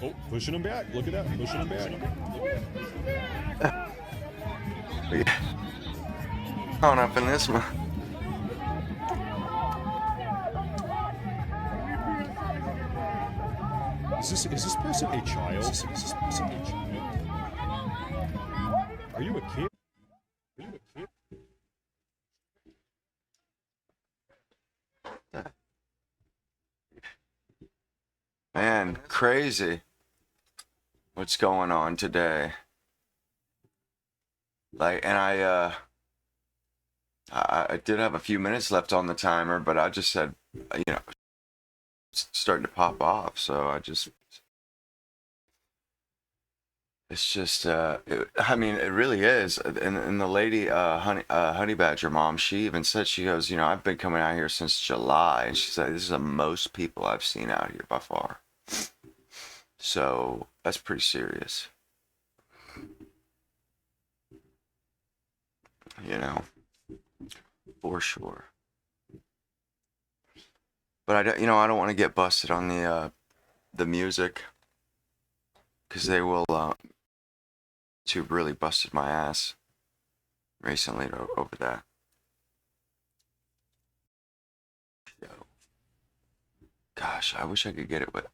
Oh, pushing him back. Look at that. Pushing him back. Going up in this one. Is this person a child? Is this person a child? Are you a kid? Are you a kid? Man, crazy. What's going on today? Like, and I did have a few minutes left on the timer, but I just said, it's starting to pop off. So it's just, I mean, it really is. And the lady, Honey Badger mom, she even said, she goes, I've been coming out here since July. And she said, this is the most people I've seen out here by far. So that's pretty serious. For sure. But I don't want to get busted on the music, because they will. YouTube really busted my ass recently over that. Gosh, I wish I could get it with.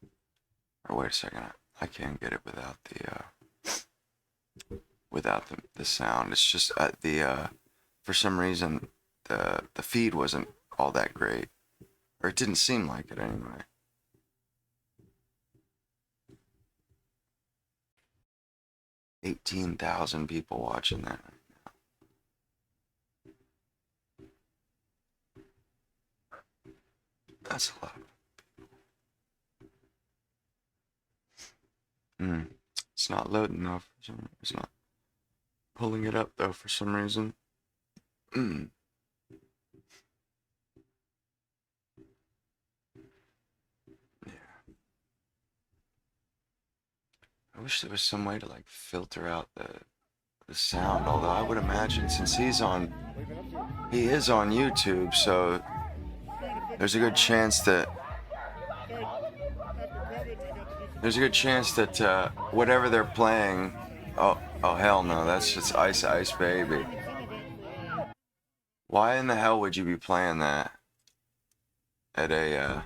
Or wait a second, I can't get it without the sound. It's just for some reason the feed wasn't all that great, or it didn't seem like it anyway. $18,000 people watching that right now. That's a lot. It's not loading though. It's not pulling it up though for some reason. Yeah. I wish there was some way to like filter out the sound, although I would imagine since he is on YouTube, so there's a good chance that whatever they're playing, oh hell no, that's just Ice Ice Baby. Why in the hell would you be playing that at a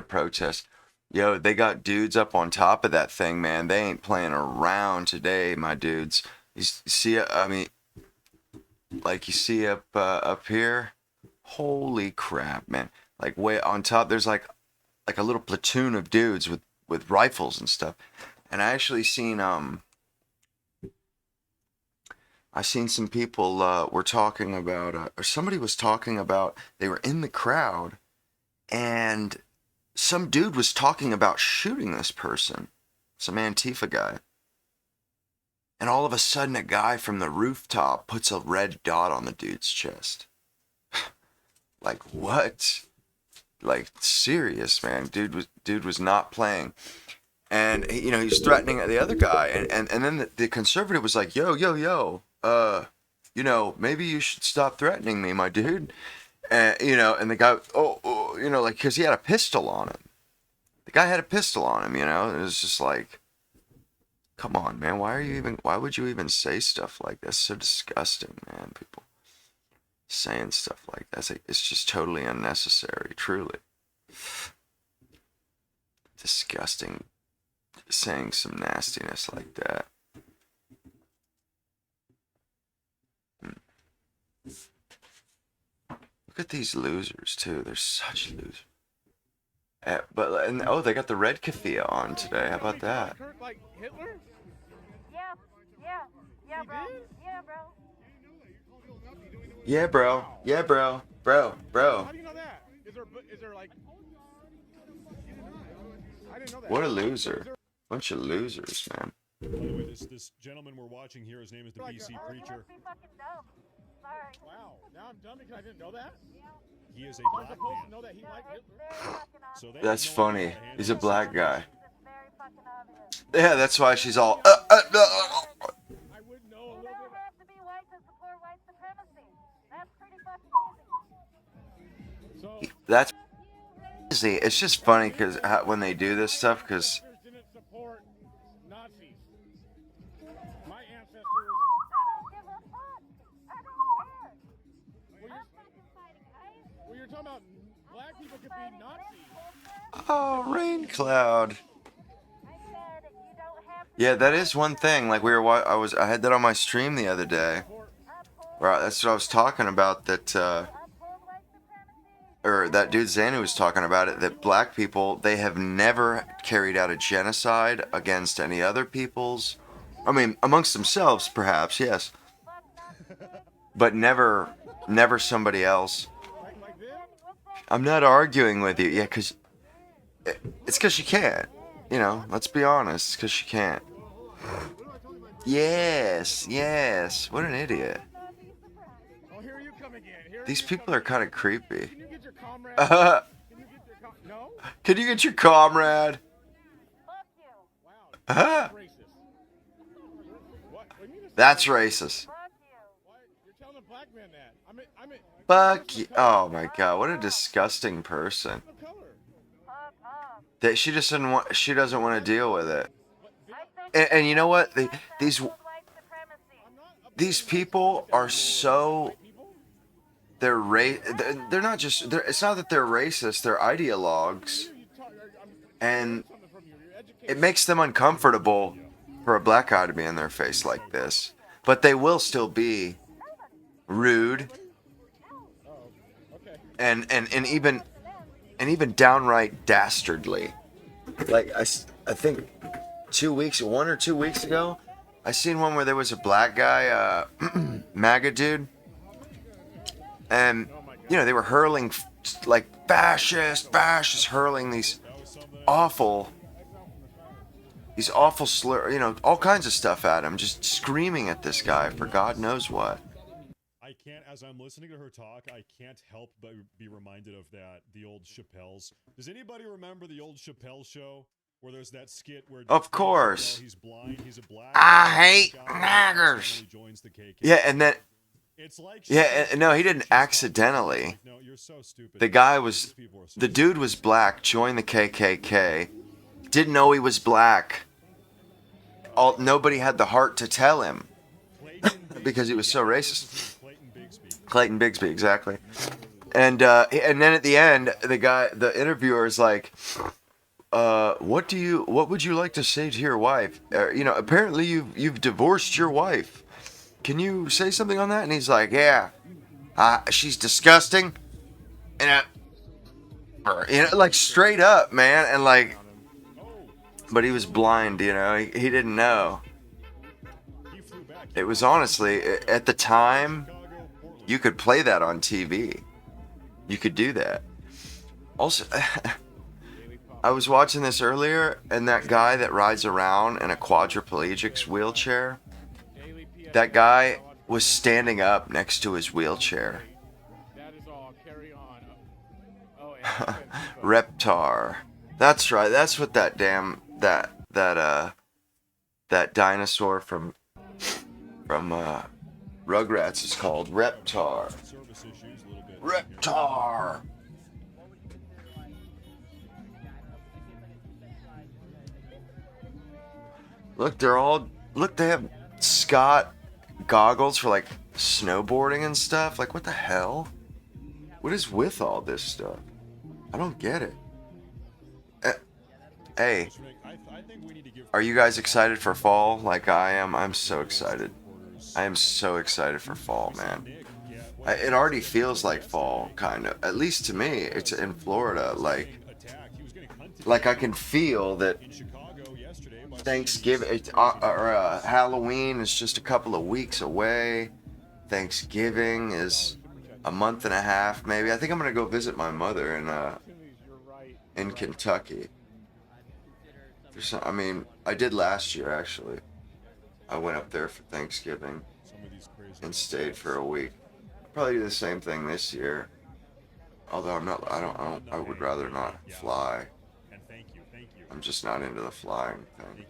protest? Yo, they got dudes up on top of that thing, man. They ain't playing around today, my dudes. You see, I mean, like you see up here, holy crap, man! Like way on top, there's like a little platoon of dudes with rifles and stuff. And I actually seen some people were talking about, or somebody was talking about, they were in the crowd, and some dude was talking about shooting this person, some Antifa guy. And all of a sudden, a guy from the rooftop puts a red dot on the dude's chest. Like, what? Like, serious, man. Dude was not playing. And, he's threatening the other guy. And then the conservative was like, yo, maybe you should stop threatening me, my dude. And, and the guy, like, because he had a pistol on him. The guy had a pistol on him, It was just like, come on, man. Why would you even say stuff like that? It's so disgusting, man. People saying stuff like that. It's just totally unnecessary, truly. Disgusting. Saying some nastiness like that. Look at these losers, too. They're such losers. They got the red keffiyeh on today. How about that? Like Hitler? Yeah, bro. Yeah, bro. Yeah, bro. Yeah, bro. Bro. How do you know that? Is there like... I didn't know that. What a loser. Bunch of losers, man. By the way, this gentleman we're watching here, his name is the BC Preacher. You must be fucking dumb. Sorry. Wow. Now I'm dumb because I didn't know that? He is a I'm black supposed man. to know that he liked Hitler. So they That's have no funny. idea how to He's a handle black guy. It's very fucking obvious. Yeah, that's why she's all. I would know a You little never bit. have to be white to support white supremacy. That's pretty fucking easy. So, That's See, it's just funny because when they do this stuff, because Didn't support Nazis. My ancestors. I don't give a fuck. I don't care. I'm fucking fighting ICE. Well, you're talking about black people could be Nazis. oh, rain cloud. I said you don't have to. Yeah, that is one thing. Like I had that on my stream the other day. Where that's what I was talking about. That Uphold white supremacy. or that dude Xanu was talking about it. That black people, they have never carried out a genocide against any other peoples. I mean, amongst themselves, perhaps, yes, Fuck Nazis. but never somebody else. Like this? I'm not arguing with you. Yeah, because it's because she can't. You know, let's be honest. It's because she can't. Yes. What an idiot. Oh, here you come again. Here These you people come are kind of creepy. Can you get your comrade? Uh, Can you get your no? can you get your comrade? Fuck you. Wow. Uh, Racist. What? What do you mean it's that's racist. Fuck you. What? You're telling a black man that. I mean. Fuck you. Oh my god, what a disgusting person. No color. Fuck off. That she just doesn't want. She doesn't want to deal with it. I think And you know what? These uphold white supremacy. these people are so. They're not just. It's not that they're racist. They're ideologues, and Something from you. Your education. it makes them uncomfortable for a black guy to be in their face like this. But they will still be rude Okay. and even downright dastardly. Like I think 1 or 2 weeks ago, I seen one where there was a black guy, MAGA dude, and you know they were hurling like fascist, hurling these awful slur, you know, all kinds of stuff at him, just screaming at this guy for God knows what. I can't, as I'm listening to her talk, I can't help but be reminded of the old Chappelle's. Does anybody remember the old Chappelle show where there's that skit where Of course. he's blind, he's a black I hate guy, niggers. he joins the KKK. Yeah, and then It's like no, he didn't accidentally. No, you're so stupid. The guy These was people are so the dude was black, joined the KKK, didn't know he was black. Nobody had the heart to tell him because he was so racist. Clayton Bigsby, exactly. And then at the end, the interviewer is like, what would you like to say to your wife? You know, apparently you've divorced your wife. Can you say something on that? And he's like, yeah, she's disgusting, and you know, like straight up, man, and like, but he was blind, you know, he didn't know. It was honestly, at the time, you could play that on TV. You could do that. Also, I was watching this earlier, and that guy that rides around in a quadriplegic's wheelchair, that guy was standing up next to his wheelchair. That is all. Carry on. Oh, Reptar. That's right. That's what that dinosaur from Rugrats is called. Reptar. Reptar. Look, they have Scott goggles for like snowboarding and stuff. Like, what the hell? What is with all this stuff? I don't get it. Hey, are you guys excited for fall like I am? I'm so excited. I am so excited for fall, man. It already feels like fall, kind of. At least to me, it's in Florida. Like I can feel that Thanksgiving or Halloween is just a couple of weeks away. Thanksgiving is a month and a half, maybe. I think I'm gonna go visit my mother in Kentucky. I mean, I did last year actually. I went up there for Thanksgiving and stayed for a week. Probably do the same thing this year. Although I would rather not fly. I'm just not into the flying thing.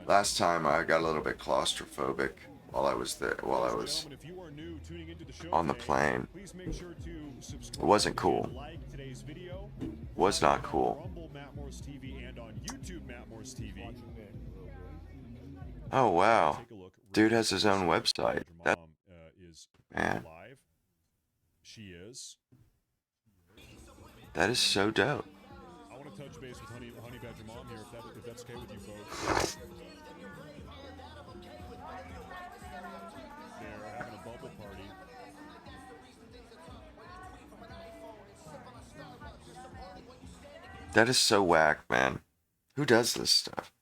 Last time I got a little bit claustrophobic while I was there, while I was Gentlemen, if you are new tuning into the show on the today, plane. please make sure to subscribe It wasn't cool. and like today's video. Was not On cool. Rumble, Matt Morse TV, and on YouTube, Matt Morse TV. Oh wow, Take a look. dude has his own website. Your That mom is man, live. She is. that is so dope. I want to touch base with Honey Badger Mom here, if that's okay with you folks. They're having a bubble party. That is so whack, man. Who does this stuff?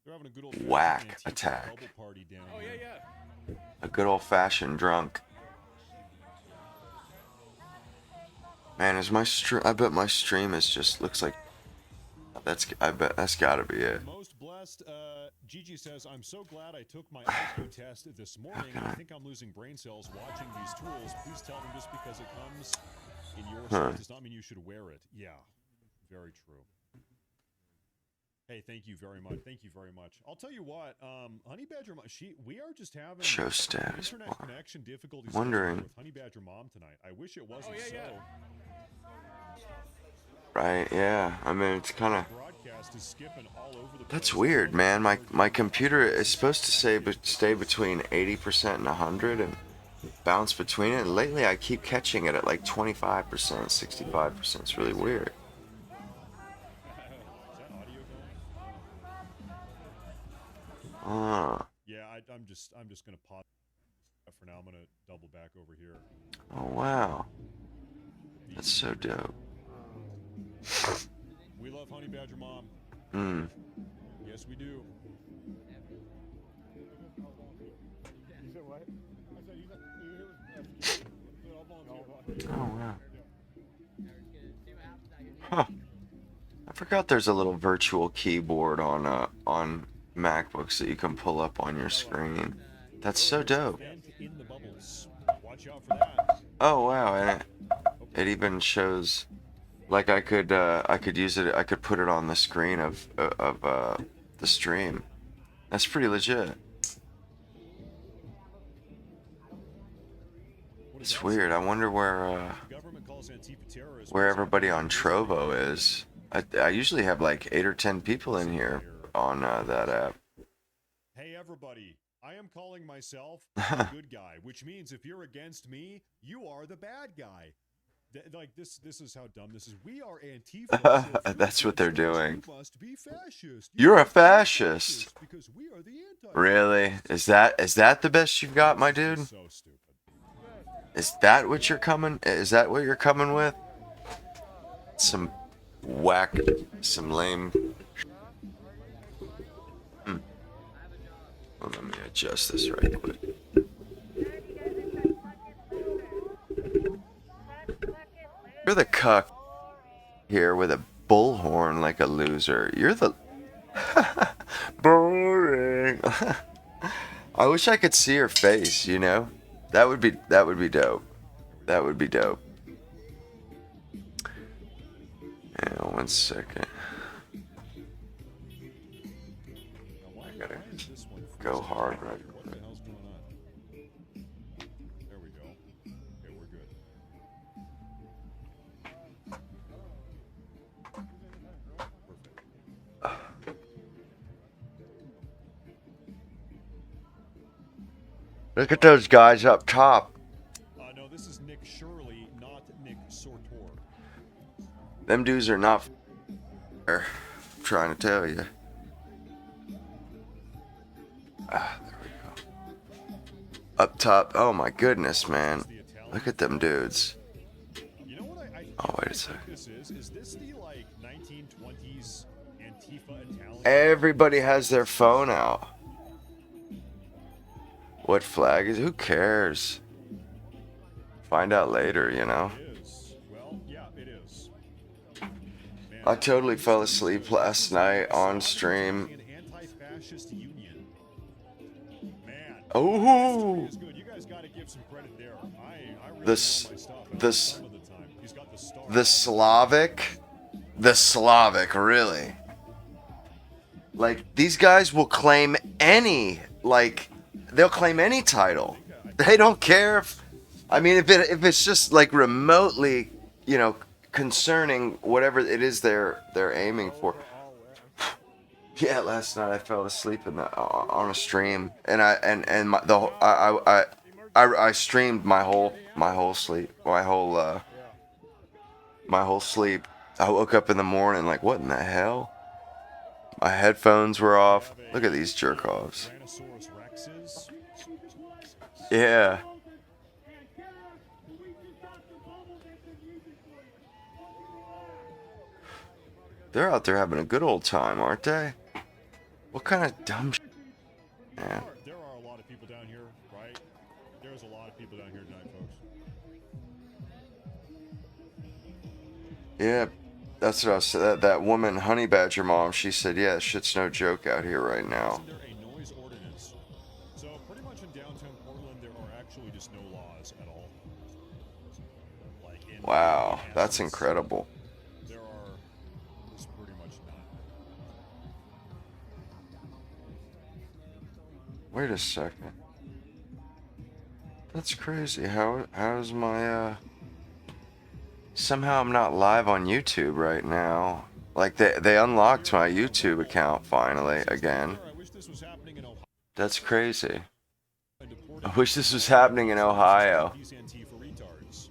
They're having a good old Whack attack. bubble party down Oh, here. yeah. A good old-fashioned drunk. Man, is my stream? I bet my stream is just looks like. I bet that's gotta be it. Most blessed, Gigi says, I'm so glad I took my IQ test this morning. I think I'm losing brain cells watching these tools. Please tell them just because it comes in your size does not mean you should wear it. Yeah, very true. Hey, thank you very much. Thank you very much. I'll tell you what, Honey Badger Mom, we are just having Show status internet bar. connection difficulties Wondering. with Honey Badger Mom tonight. I wish it wasn't so. Right? Yeah. I mean, it's kind of. Broadcast is skipping all over the That's place. weird, man. My computer is supposed to stay between 80% and 100 and bounce between it. And lately, I keep catching it at like 25%, 65%. It's really weird. Is that audio going? Yeah, I'm just gonna pause for now. I'm gonna double back over here. Oh wow, that's so dope. We love Honey Badger Mom. Yes, we do. You said what? I said you said Oh wow. Huh. I forgot there's a little virtual keyboard on MacBooks that you can pull up on your screen. That's so dope. Vent in the bubbles. Watch out for that. Oh wow, and it even shows like I could use it. I could put it on the screen of the stream. That's pretty legit. It's weird. I wonder where The government calls Antifa terrorists. where everybody on Trovo is. I usually have like 8 or 10 people in here on that app. Hey everybody, I am calling myself the good guy, which means if you're against me, you are the bad guy. Like this is how dumb this is. We are Antifa. So if you're That's what they're against us, doing. You must be fascist. You're a must be fascist. because we are the anti. Really? Is that the best you've got, my dude? So stupid. Is that what you're coming? Is that what you're coming with? Some whack, some lame. Well, let me adjust this right quick. You're the cuck here with a bullhorn like a loser. You're the boring. I wish I could see her face, you know? That would be dope. That would be dope. Yeah, 1 second. I gotta go hard right What the hell's going on? There we go. Okay, we're good. Look at those guys up top. No, this is Nick Shirley, not Nick Sortor. Them dudes are not. I'm trying to tell you. There we go. Up top. Oh my goodness, man. Look at them dudes. You know what I Oh, wait a think sec. this is? Is this the like 1920s Antifa Italian? Everybody has their phone out. What flag is? Who cares? Find out later, you know. It is. Well, yeah, it is. Man, I totally fell asleep last night on stream. an anti-fascist union. Man. Oh, It's good. You guys got to give some credit there. I really This- know my stuff. this- Some of the time. He's got the star. the Slavic, really. Like, these guys will claim any, like, they'll claim any title. They don't care if, I mean, if it's just like remotely, concerning whatever it is they're aiming for. Yeah, last night I fell asleep on a stream, and I streamed my whole sleep, my whole sleep. I woke up in the morning like, what in the hell? My headphones were off. Look at these jerk offs. Tyrannosaurus rexes. Yeah. They're out there having a good old time, aren't they? What kind of dumb shit, man? There are a lot of people down here, right? There's a lot of people down here tonight, folks. Yeah, that's what I was saying. That woman, Honey Badger Mom, she said, yeah, shit's no joke out here right now. Isn't there a noise ordinance? So pretty much in downtown Portland, there are actually just no laws at all. Like Wow, in that's essence, incredible. there are just pretty much none. Wait a second. That's crazy. How's my somehow I'm not live on YouTube right now. Like they unlocked my YouTube account finally again. I wish this was happening in Ohio. That's crazy. I wish this was happening in Ohio. These Antifa retards.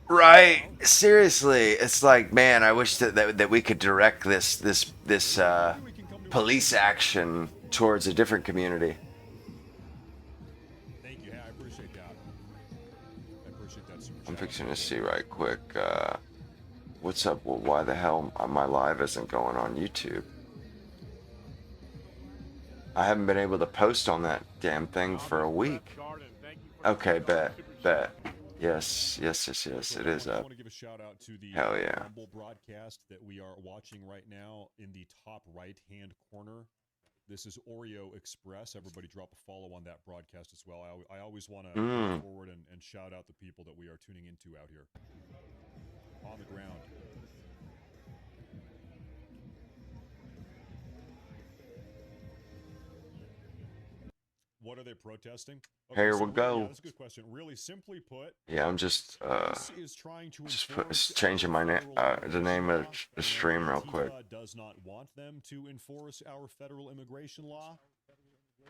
Right. Seriously, it's like, man, I wish that we could direct this police action towards a different community. Thank you. I appreciate that. I appreciate that super I'm chat. fixing to see right quick. What's up? Well, why the hell my live isn't going on YouTube? I haven't been able to post on that damn thing for a week. Okay, bet. Yes, it is I up. want to give a shout out to the Hell yeah. Rumble broadcast that we are watching right now in the top right-hand corner. This is Oreo Express. Everybody drop a follow on that broadcast as well. I always want to go forward and shout out the people that we are tuning into out here on the ground. What are they protesting? Here so we go. Yeah, that's a good question. Really simply put, Yeah, I'm just this is trying to enforce changing my name, the name of the stream real quick. Antifa does not want them to enforce our federal immigration law.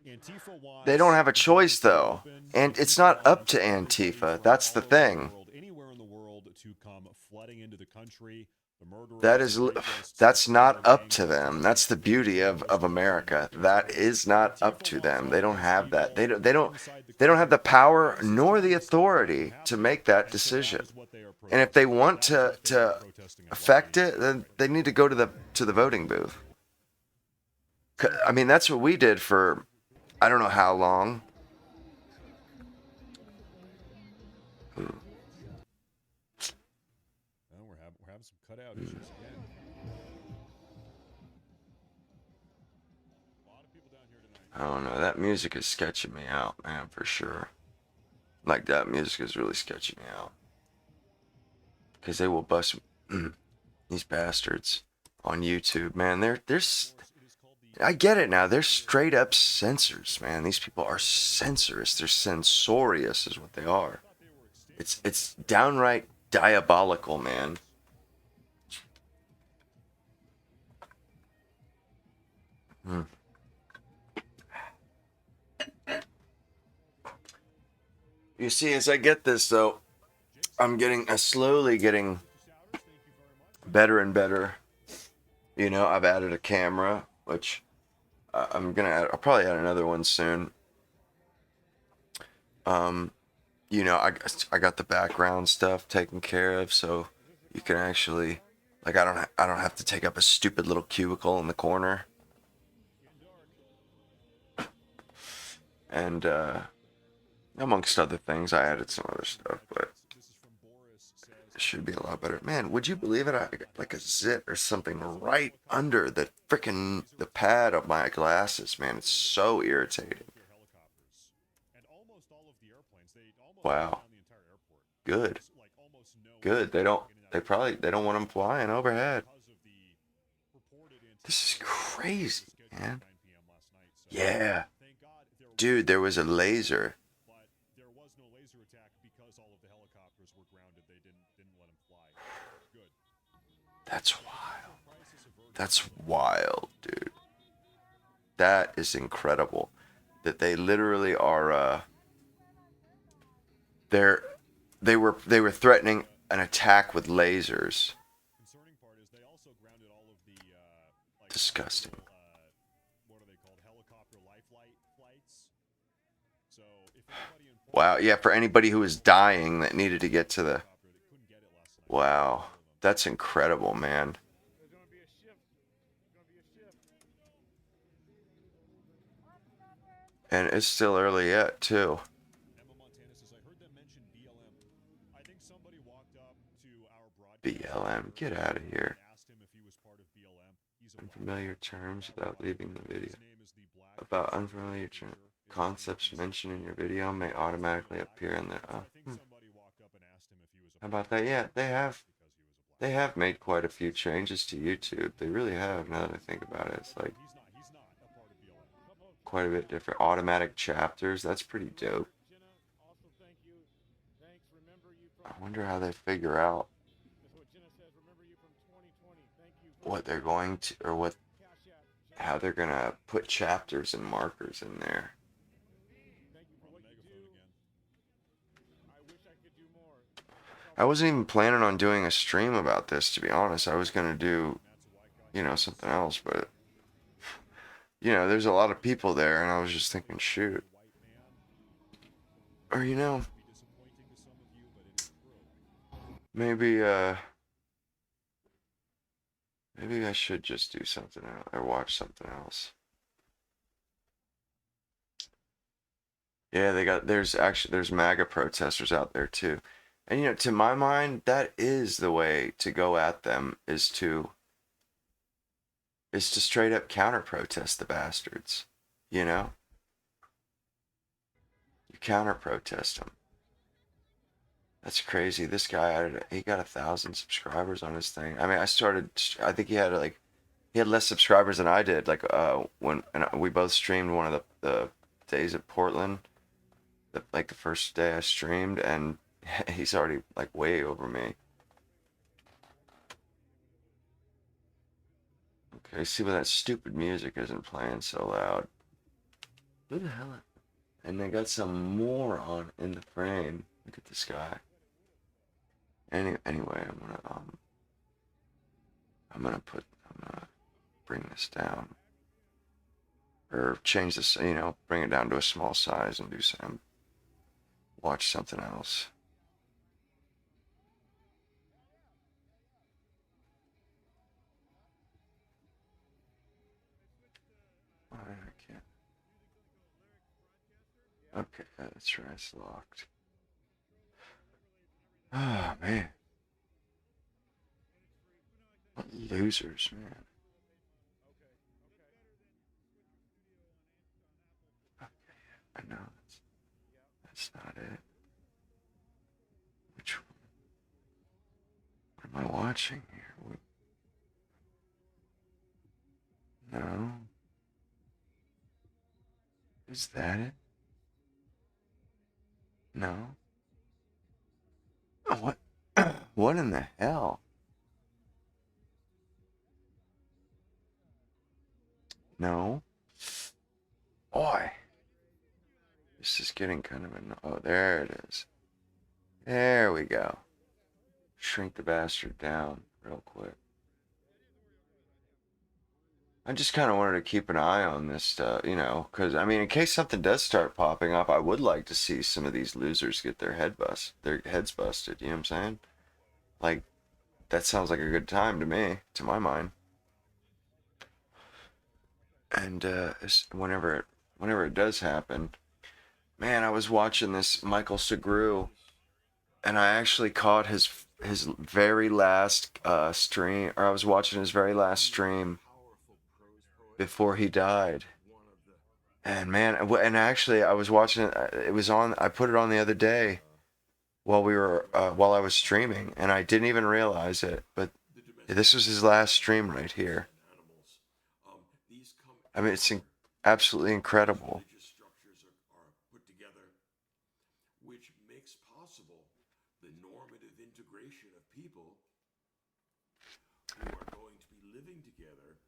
Antifa wants They don't have a choice though, and it's not up to Antifa. That's the thing. Anywhere in the world to come flooding into the country. The murderers, That's not up to them. That's the beauty of America. That is not up to them. They don't have that. They don't have the power nor the authority to make that decision. And if they want to affect it, then they need to go to the voting booth. I mean, that's what we did for I don't know how long. Well, we're having some cutout issues again. A lot of people down here tonight. I don't know. That music is sketching me out, man, for sure. Like, that music is really sketching me out. Because they will bust these bastards on YouTube, man. There's I get it now. They're straight up censors, man. These people are censorious. They're censorious is what they are. It's downright diabolical, man. You see, as I get this, though, I'm slowly getting better and better. You know, I've added a camera, which I'll probably add another one soon. You know, I got the background stuff taken care of, so you can actually, like, I don't have to take up a stupid little cubicle in the corner. And amongst other things, I added some other stuff, but it should be a lot better. Man, would you believe it? I got like a zit or something right under the pad of my glasses, man. It's so irritating. Wow. Good. They don't want them flying overhead. This is crazy, man. Yeah. Dude, there was a laser. But there was no laser attack because all of the helicopters were grounded. They didn't let him fly. Good. That's wild. That's wild, dude. That is incredible. That they literally are. They were threatening an attack with lasers. Concerning part is they also grounded all of the Disgusting. What are they called? Helicopter life flights. So if anybody in Wow, yeah, for anybody who was dying that needed to get to the. helicopter that couldn't get it last night. Wow, that's incredible, man. There's going to be a shift. There's going to be a shift. And it's still early yet, too. Emma Montana says, I heard them mention BLM. I think somebody walked up to our broadcast BLM, get out of here. and asked him if he was part of BLM. He's a Unfamiliar terms without leaving the video. His name is the Black About unfamiliar concepts mentioned in your video may automatically appear in the. I think somebody walked up and asked him if he was a How about that? Yeah, they have. because he was a black. They have made quite a few changes to YouTube. They really have. Now that I think about it, it's like He's not a part of BLM. quite a bit different. Automatic chapters. That's pretty dope. Jenna, also thank you. Thanks. Remember you I from. wonder how they figure out That's what Jenna says. Remember you from 2020. Thank you. for what they're going to, or what, Cash App. how they're gonna put chapters and markers in there. Thank you for what you Megaphone do. again. I wish I could do more. I wasn't even planning on doing a stream about this, to be honest. I was gonna do, something else, but there's a lot of people there, and I was just thinking, shoot, or Be disappointing to some of you, but it is true. maybe I should just do something else or watch something else. Yeah, there's MAGA protesters out there too. And to my mind, that is the way to go at them, is to straight up counter protest the bastards. You counter protest them. That's crazy. This guy, he got 1,000 subscribers on his thing. I mean, I think he had less subscribers than I did. Like when we both streamed one of the days at Portland, the first day I streamed, and he's already like way over me. Okay, see when that stupid music isn't playing so loud. Who the hell? And they got some moron in the frame. Look at this guy. Anyway, I'm gonna bring this down, or change this. Bring it down to a small size and watch something else. I can't. Okay, that's right. It's locked. Oh, man. What losers, man. Okay, I know. That's not it. Which one? What am I watching here? No. Is that it? No. Oh, what? What in the hell? No. Boy. This is getting kind of oh, there it is. There we go. Shrink the bastard down real quick. I just kind of wanted to keep an eye on this stuff, because, I mean, in case something does start popping up, I would like to see some of these losers get their heads busted, you know what I'm saying? Like, that sounds like a good time to me, to my mind. And whenever it does happen, man, I was watching this Micheal Sugrue, and I actually caught his very last stream, or I was watching his very last stream before he died. And man, and actually I was watching it. It was on. I put it on the other day while I was streaming, and I didn't even realize it. But this was his last stream right here. I mean, it's absolutely incredible. possible the normative integration of people who are going to be living together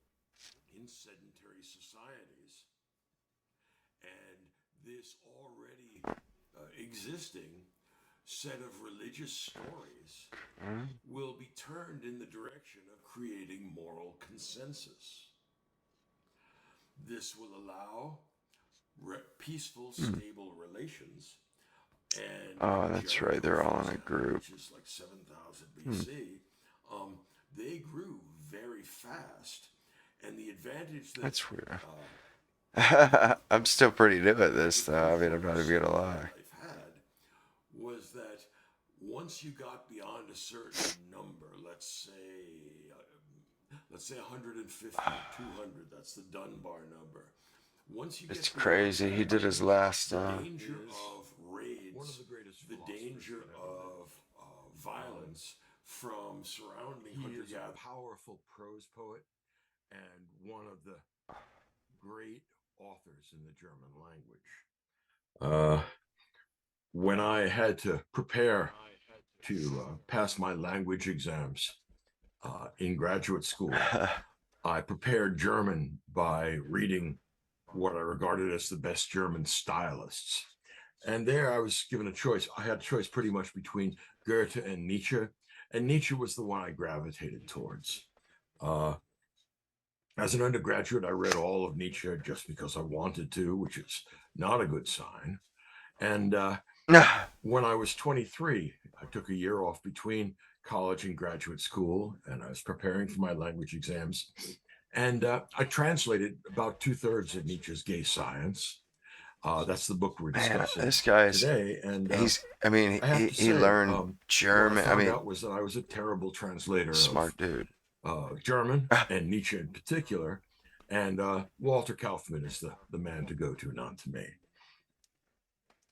in sedentary societies. And this already existing set of religious stories will be turned in the direction of creating moral consensus. This will allow peaceful, stable relations. And Oh, that's right. They're all in a group. which is like 7,000 BC, they grew very fast. And the advantage that That's weird. I'm still pretty new at this, though. I mean, I'm not even gonna lie. life had was that once you got beyond a certain number, let's say 150, 200, that's the Dunbar number. Once you get It's beyond crazy. that, He did his last. the danger of raids, the danger of violence from surrounding He is a hunter-gatherers. powerful prose poet and one of the great authors in the German language. When I had to prepare to pass my language exams in graduate school, I prepared German by reading what I regarded as the best German stylists. And there I was given a choice. I had a choice pretty much between Goethe and Nietzsche was the one I gravitated towards. As an undergraduate, I read all of Nietzsche just because I wanted to, which is not a good sign. And when I was 23, I took a year off between college and graduate school, and I was preparing for my language exams. And I translated about 2/3 of Nietzsche's Gay Science. That's the book we're Man, discussing this guy's. today. And I mean, I have to he say, learned German. what I I found mean, out was that I was a terrible translator smart dude. of German and Nietzsche in particular. And Walter Kaufmann is the man to go to, not to me.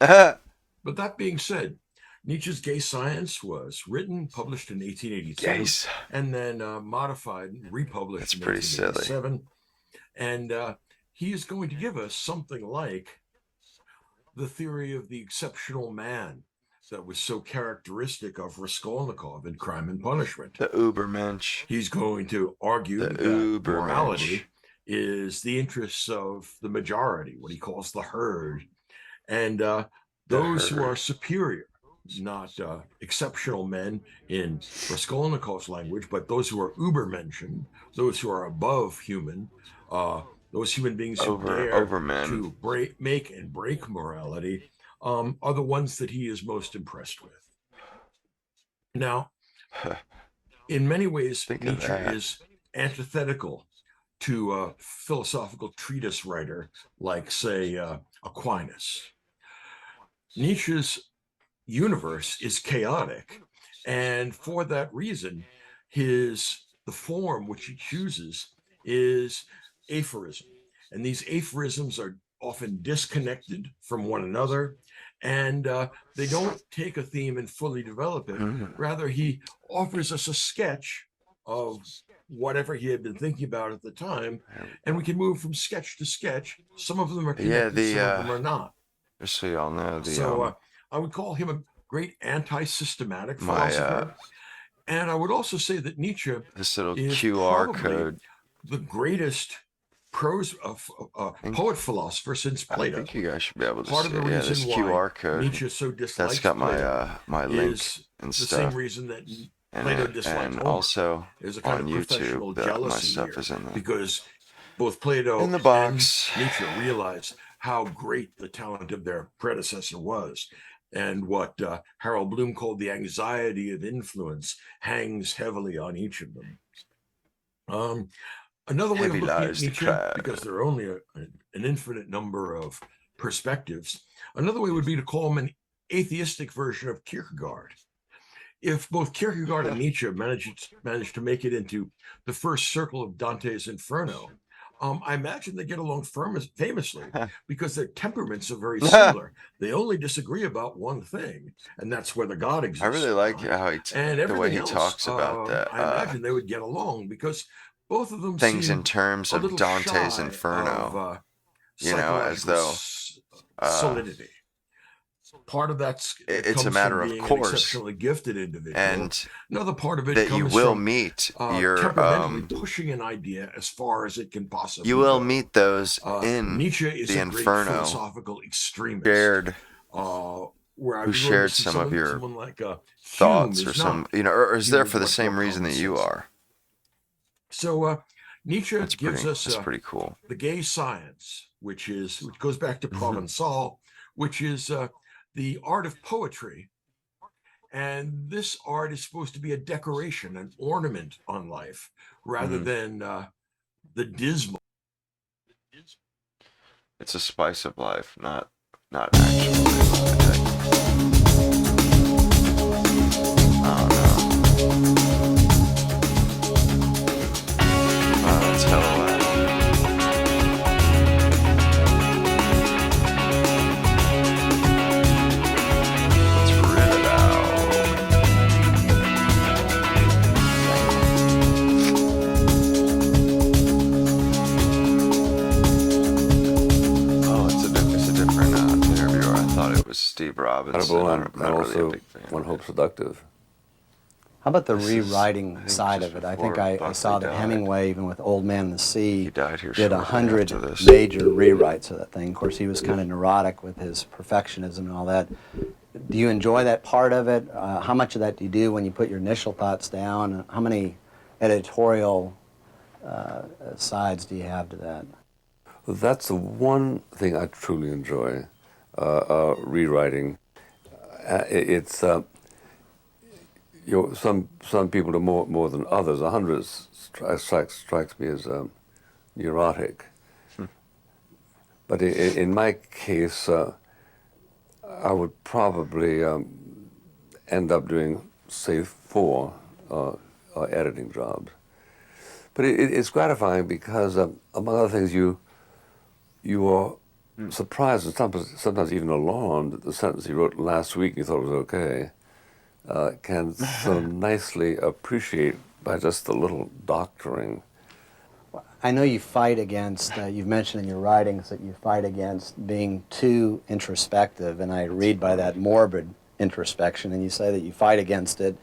But that being said, Nietzsche's Gay Science was written, published in 1882, Yes. and then modified and republished That's in pretty silly. 1887. And he is going to give us something like the theory of the exceptional man that was so characteristic of Raskolnikov in Crime and Punishment. The Ubermensch. He's going to argue The that morality Ubermensch. is the interests of the majority, what he calls the herd, and those who are superior, not exceptional men in Raskolnikov's language, but those who are Ubermenschen, those who are above human, those human beings who dare Overmen. to make and break morality, are the ones that he is most impressed with. Now, in many ways, Think of Nietzsche that. is antithetical to a philosophical treatise writer like, say, Aquinas. Nietzsche's universe is chaotic, and for that reason, the form which he chooses is aphorism. And these aphorisms are often disconnected from one another, and they don't take a theme and fully develop it. Rather, he offers us a sketch of whatever he had been thinking about at the time, and we can move from sketch to sketch. Some of them are connected, some of them are not. Just so y'all know, I would call him a great anti-systematic my philosopher. And I would also say that Nietzsche this little is QR probably code. the greatest prose poet philosopher since I Plato. think you guys should be able to Part see. of the Yeah, this reason why QR code. Nietzsche so dislikes That's got my Plato my link is and the stuff. same reason that And, Plato disliked and Homer. also There's a kind on of professional YouTube, my jealousy stuff here, is in there. because both Plato In the box. and Nietzsche realized how great the talent of their predecessor was, and what Harold Bloom called the anxiety of influence hangs heavily on each of them. Another way Heavy of looking at lies the Nietzsche, crowd. because there are only an infinite number of perspectives, another way would be to call him an atheistic version of Kierkegaard. If both Kierkegaard and Nietzsche managed to make it into the first circle of Dante's Inferno, I imagine they get along famously because their temperaments are very similar. They only disagree about one thing, and that's whether God exists. I really or like not. how And the way he everything talks else, about that. I imagine they would get along because both of them Things seem in terms a of little Dante's shy Inferno. of You know, as psychological though solidity. part of that's it's comes a matter from of being an course, exceptionally gifted individual. and Another part of it that you comes will from meet your temperamentally pushing an idea as far as it can possibly you will go. meet those in Nietzsche is the a great Inferno philosophical extremist. shared Where who I've shared noticed some of your someone like Hume thoughts, or is some, not. you know, or is He there was for the much same more reason that you common-sense. are. So Nietzsche That's gives pretty, us that's pretty cool. the gay science, which goes back to Provençal, which is the art of poetry. And this art is supposed to be a decoration, an ornament on life, rather than the dismal. It's a spice of life, not actually. Oh no. Wow, that's hella loud. Let's rip it out. Oh, it's a different interviewer. I thought it was Steve Robinson. Incredible I'm and not really a also, big fan one of hopes, it. seductive. How about the This is, I rewriting think, side just of it? I think before I Buckley saw that died. Hemingway, even with Old Man and the Sea, He died here did shortly 100 after this. major rewrites of that thing. Of course, he was kind of neurotic with his perfectionism and all that. Do you enjoy that part of it? How much of that do you do when you put your initial thoughts down? How many editorial sides do you have to that? Well, that's the one thing I truly enjoy, rewriting. It's some people do more than others. 100 strikes me as neurotic. But in my case, I would probably end up doing, say, 4 editing jobs. But it's gratifying because, among other things, you are surprised and sometimes even alarmed that the sentence you wrote last week you thought was okay can so nicely appreciate by just a little doctoring. I know you fight against, you've mentioned in your writings that you fight against being too introspective, and I read by that morbid introspection, and you say that you fight against it,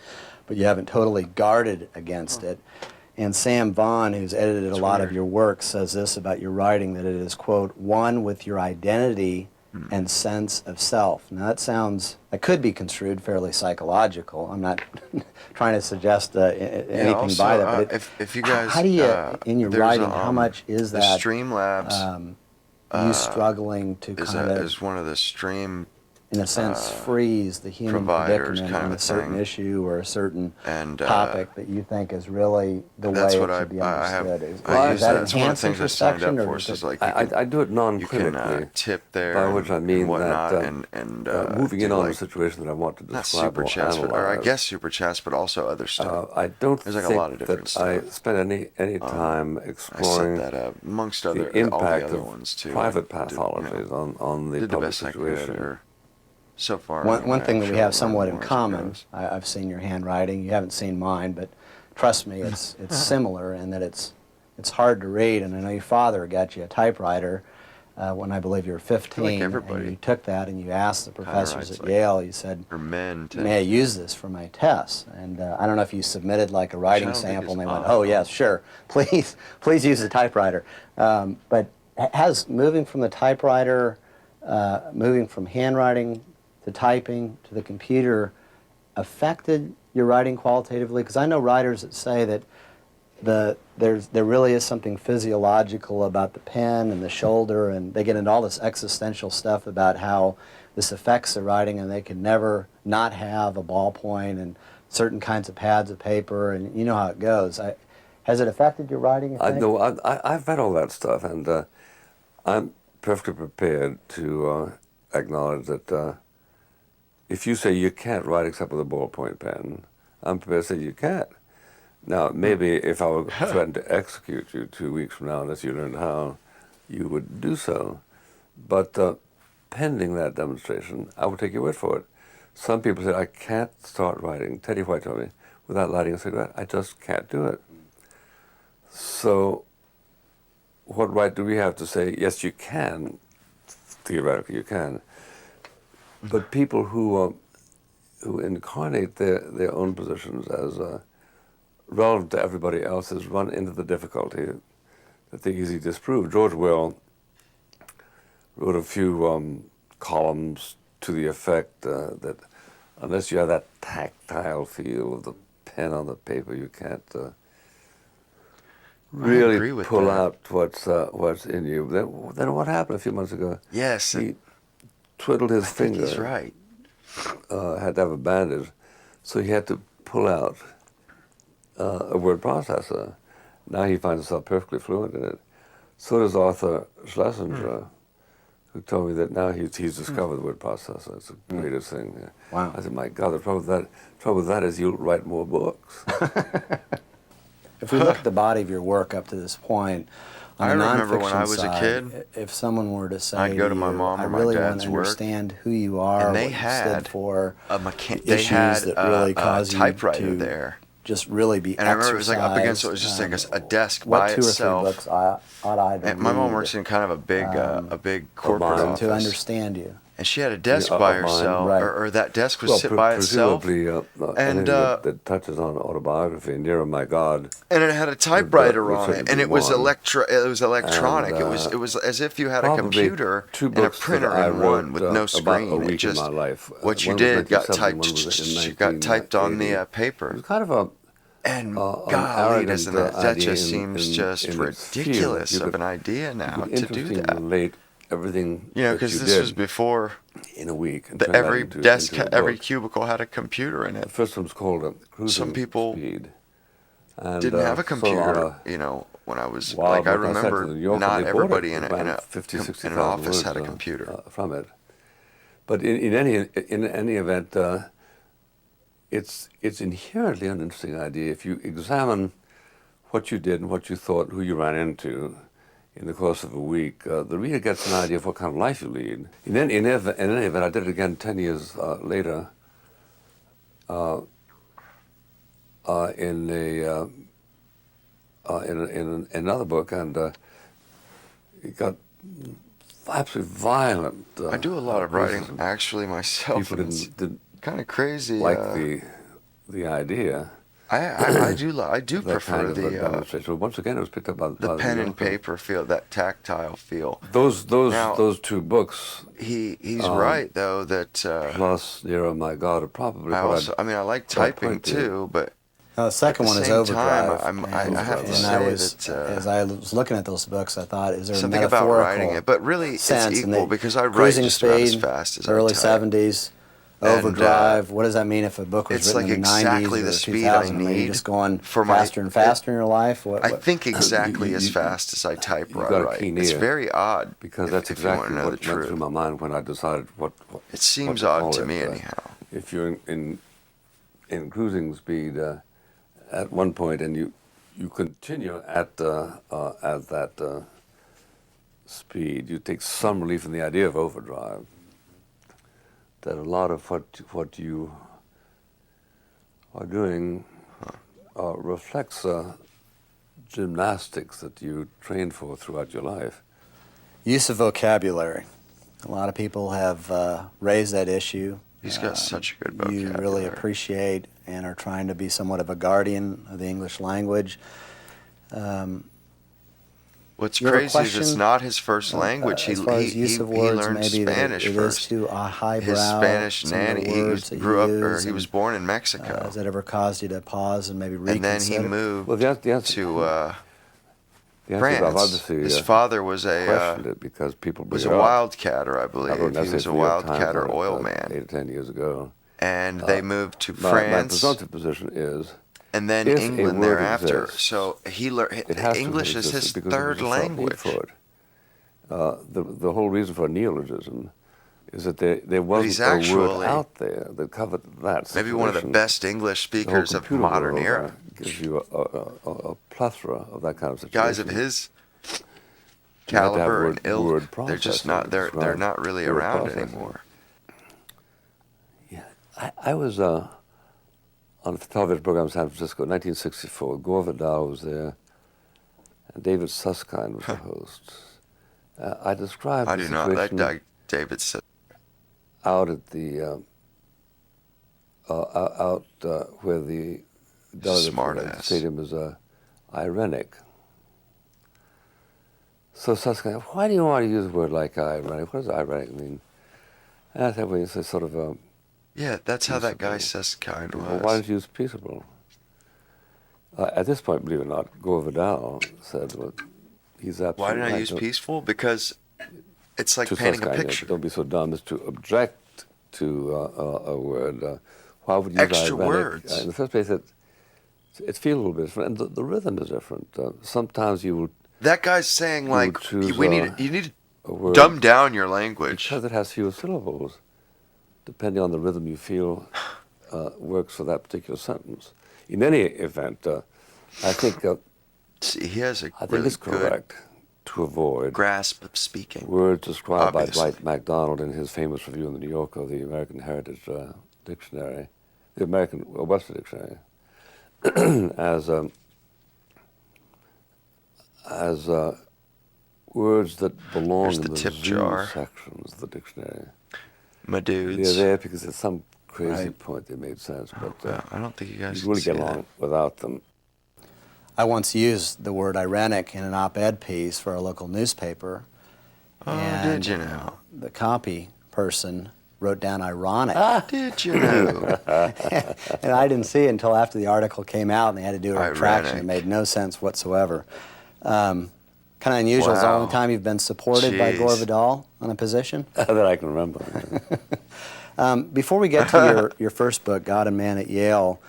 but you haven't totally guarded against it. And Sam Vaughn, who's edited a lot of your work, says this about your writing, that it is, quote, one with your identity and sense of self. Now that could be construed fairly psychological. I'm not trying to suggest anything also, by that. But if you guys, how do you, in your there's, writing, how much is the that Streamlabs you struggling to kind of, is one of the stream in a sense, freeze the human providers predicament kind on of a certain thing. issue or a certain And topic that you think is really the way it that's what should be I have. understood? I Is use that that. It's one of the enhanced things I signed introspection, up or for. is Is it? like you can, I do it you non-clinically, can tip there, by and, which I mean and whatnot, that and moving in do on a like, situation that I want to not describe super or chats, analyze. or I guess super chats, but also other stuff. I don't There's like think a lot of different that I stuff. spend any time I set exploring that up amongst the other all the impact other of ones too. private I did, pathologies on the did the public best I situation. could, or so far. One thing that we have I'll somewhat learn in more as it common, goes. I've seen your handwriting, you haven't seen mine, but trust me, it's similar in that it's hard to read. And I know your father got you a typewriter when I believe you were 15, everybody and you took that and you asked the professors writes at like- Yale, you said, For men to may I use this for my tests? And I don't know if you submitted like a writing don't think sample and is they went, awful. oh yes, sure, please use the typewriter. But has moving from the typewriter, moving from handwriting to typing to the computer affected your writing qualitatively? Because I know writers that say that there really is something physiological about the pen and the shoulder, and they get into all this existential stuff about how this affects the writing, and they can never not have a ballpoint and certain kinds of pads of paper, and you know how it goes. Has it affected your writing, you I think? know I've read all that stuff, and I'm perfectly prepared to acknowledge that if you say you can't write except with a ballpoint pen, I'm prepared to say you can't. Now, maybe if I were threatened to execute you 2 weeks from now unless you learned how, you would do so. But pending that demonstration, I would take your word for it. Some people say, I can't start writing, Teddy White told me, without lighting a cigarette. I just can't do it. So what right do we have to say, yes, you can, theoretically you can. But people who incarnate their own positions as relevant to everybody else's run into the difficulty that they easily disprove. George Will wrote a few columns to the effect that unless you have that tactile feel of the pen on the paper, you can't really agree with pull that. out what's in you. Then what happened a few months ago? Yes, He twiddled his I think finger. he's right. Had to have a bandage, so he had to pull out a word processor. Now he finds himself perfectly fluent in it. So does Arthur Schlesinger, who told me that now he's discovered the word processor. It's the greatest thing. Wow. I said, my God, the trouble with that is you'll write more books. If we look at the body of your work up to this point, on I the remember when nonfiction I was a side, kid, if someone were to say I'd go to my you, mom I or my really want dad's to work, understand who you are, and they what you had stood for, they issues had that really cause you typewriter to there. just really be And I remember it was like up against it, exercised. was just like a desk What by 2 or 3 itself. books ought I to And my mom read works in kind of a big corporate mine. office. to understand you? And she had a desk Yeah, by of mine. herself, Right. or that desk would Well, sit by itself. presumably, And, anything that touches on autobiography, Nearer My God. And it had a typewriter would on certainly it, be and it was one. electronic. And, it was as if you had a Probably computer 2 and a books printer that I in wrote, one with no screen. about a week It just in my life. what you One was did got 1970, typed. one was in Got typed on the 1980. It paper. was kind of a And an golly, arrogant doesn't that idea just seems just in its field. ridiculous You of could- an idea you now could to do interestingly that. relate everything You know, that because you this did was before in a week. And turn that every into desk, a every book. cubicle had a computer in The it. first one was called Cruising Some people Speed. And, Didn't have a so on computer, you know, when I was wild like, I book sent remember to New York, not and they bought everybody it. in They ran an 60,000 office words, had a computer. From it. But in any event, it's inherently an interesting idea if you examine what you did and what you thought, who you ran into in the course of a week. The reader gets an idea of what kind of life you lead. In any event, I did it again 10 years later in another book, and it got absolutely violent. I do a lot of writing criticism. actually myself. People and it's didn't kind of crazy. like the idea. I do That prefer kind of a the demonstration. But once again, it was picked up by the New pen and Yorker. paper feel, that tactile feel. Those Now- 2 books, He's right though that plus Nearer My God, are probably I mean I like what I'd typing point to. too, but The second At the one is same Overdrive. time, I have to and say I was, that, as I was looking at those books, I thought, is there something a about metaphorical writing it, but really sense? it's And equal they- because I write Cruising just about as Speed, fast as I early type. 70s, And, Overdrive. What does that mean if a book was it's written like in the exactly 90s the or speed I 2000? Are you need just going for my- faster and faster in your life? I think exactly as you- fast as I type you or got I a write. keen It's ear, very odd because if, that's if you want to exactly know what the went through truth. my mind when I decided what It seems what to odd call to it. me anyhow. If you're in cruising speed at one point and you continue at that speed, you take some relief in the idea of overdrive. That a lot of what you are doing reflects gymnastics that you trained for throughout your life. Use of vocabulary. A lot of people have raised that issue. He's got such a good You vocabulary. really appreciate and are trying to be somewhat of a guardian of the English language. What's You have a crazy is it's question, not his first language. as far as use of he words, learned maybe Spanish that it first. is too highbrow. His Spanish some of the nanny. He words that grew you up, or use, he was and, born in Mexico, has that ever caused you to pause and maybe and then reconsider? he moved Well, the answer to the answer is I've France. obviously His father was questioned it because people was bring a it up. wildcatter, I I wrote believe. an He essay was for a the New York Times wildcatter on oil it, man, 8 or 10 years ago. and they moved to My France, presumptive position is and then if a England word thereafter. exists, So he learned it has English to is exist his because third there's a felt need language. for it. The whole reason for neologism is that there wasn't he's a word actually out there that covered that Maybe one of the situation. best English The whole speakers of computer modern world, era. gives you a plethora of that kind of situation. Guys of his You have to have caliber and ilk, word they're just processing not to they're describe not really word around processing. anymore. Yeah, I was on a television program in San Francisco, 1964. Gore Vidal was there, and David Susskind was the host. I described I the do not. situation. David said out at the where the delegates Smart were at the ass. stadium is irenic. So Susskind, why do you want to use a word like irenic? What does irenic mean? And I thought, well, it's a sort of Yeah, that's how that guy peaceable. Susskind Well, why was. don't you use peaceable? At this point, believe it or not, Gore Vidal said, well, he's absolutely Why didn't I right. use peaceful? Because it's like To painting a Susskind, picture. don't be so dumb as to object to a word. Why would you use Extra ironic? words. In the first place, it feels a little bit different, and the rhythm is different. Sometimes you will That guy's saying like choose, you need a to word dumb down your language. because it has fewer syllables, depending on the rhythm you feel works for that particular sentence. In any event, I think See, he has a I think really it's good correct to avoid grasp of speaking. words described by Obviously. Dwight MacDonald in his famous review in the New Yorker, the American Heritage Dictionary, the American Webster Dictionary, as words that belong Here's in the the tip zoo jar. sections of the dictionary. My They're dudes. there because at some crazy Right. point they made sense, but I don't think you guys you can really see get that. along without them. I once used the word irenic in an op-ed piece for a local newspaper. Oh, and did you know? The copy person wrote down ironic. Did you know? And I didn't see it until after the article came out and they had to do a retraction. It Ironic. made no sense whatsoever. Kind of unusual. It's the only Wow. time you've been supported by Gore Jeez. Vidal on a position. That I can remember. Before we get to your first book, God and Man at Yale,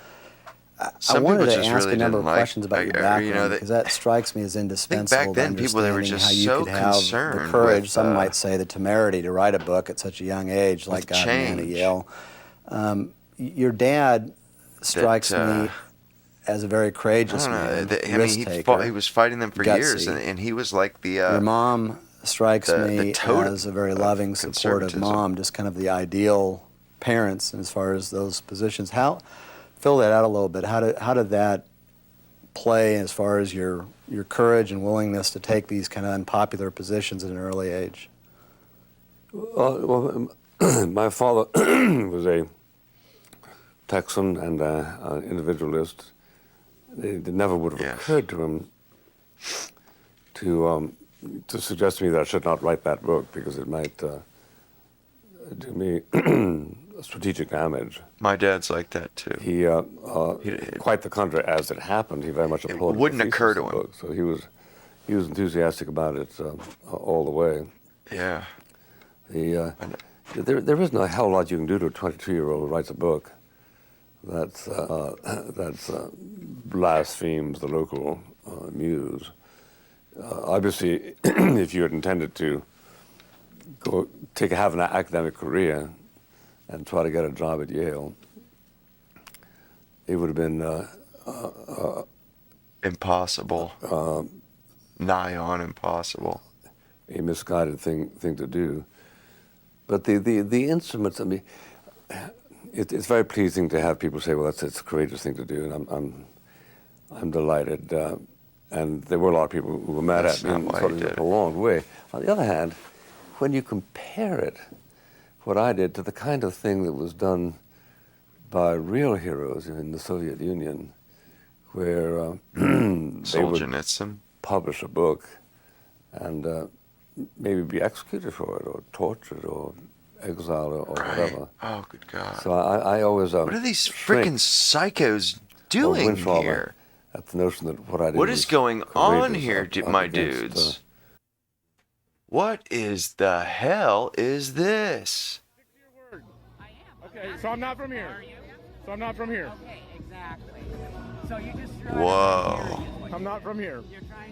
I Some wanted people to just ask really a number didn't of like- questions about your you know, background they- because that strikes me as indispensable back then to people, they were understanding just how you so could have the concerned courage, with, some might say the temerity, to write a book at such a young age like with God and Man at change. Yale. Your dad strikes me as a very I courageous don't know. man, I mean, risk taker. he was fighting them for years, gutsy. and he was like the. Your mom strikes the me totem as a very of loving, supportive conservatism. mom, just kind of the ideal parents as far as those positions. How, fill that out a little bit. How did that play as far as your courage and willingness to take these kind of unpopular positions at an early age? Well, my father was a Texan and an individualist. It never would have occurred to him to suggest to me that I should not write that book because it might do me strategic damage. My dad's like that too. He quite the contrary. As it happened, he very much applauded. wouldn't the occur thesis to of the him. book. So he was enthusiastic about it all the way. Yeah. There isn't a hell lot you can do to a 22-year-old who writes a book that's blasphemes the local muse. Obviously, if you had intended to have an academic career and try to get a job at Yale, it would have been impossible, nigh on impossible, a misguided thing to do. But the instruments, I mean, it's very pleasing to have people say, well, it's a courageous thing to do, and I'm delighted. And there were a lot of people who were mad That's at me not in why sort you of did a it. prolonged way. On the other hand, when you compare it, what I did, to the kind of thing that was done by real heroes in the Soviet Union, where they would Solzhenitsyn. publish a book and maybe be executed for it, or tortured, or exiled, or whatever. Oh, good God. So I always What are these shrink freaking psychos or doing wince rather here? at the notion that what I did What was is going on courageous here, up my against, dudes? What is the hell is this? Okay, so I'm not from here. So I'm not from here. Okay, exactly. So you just Whoa. I'm not from here.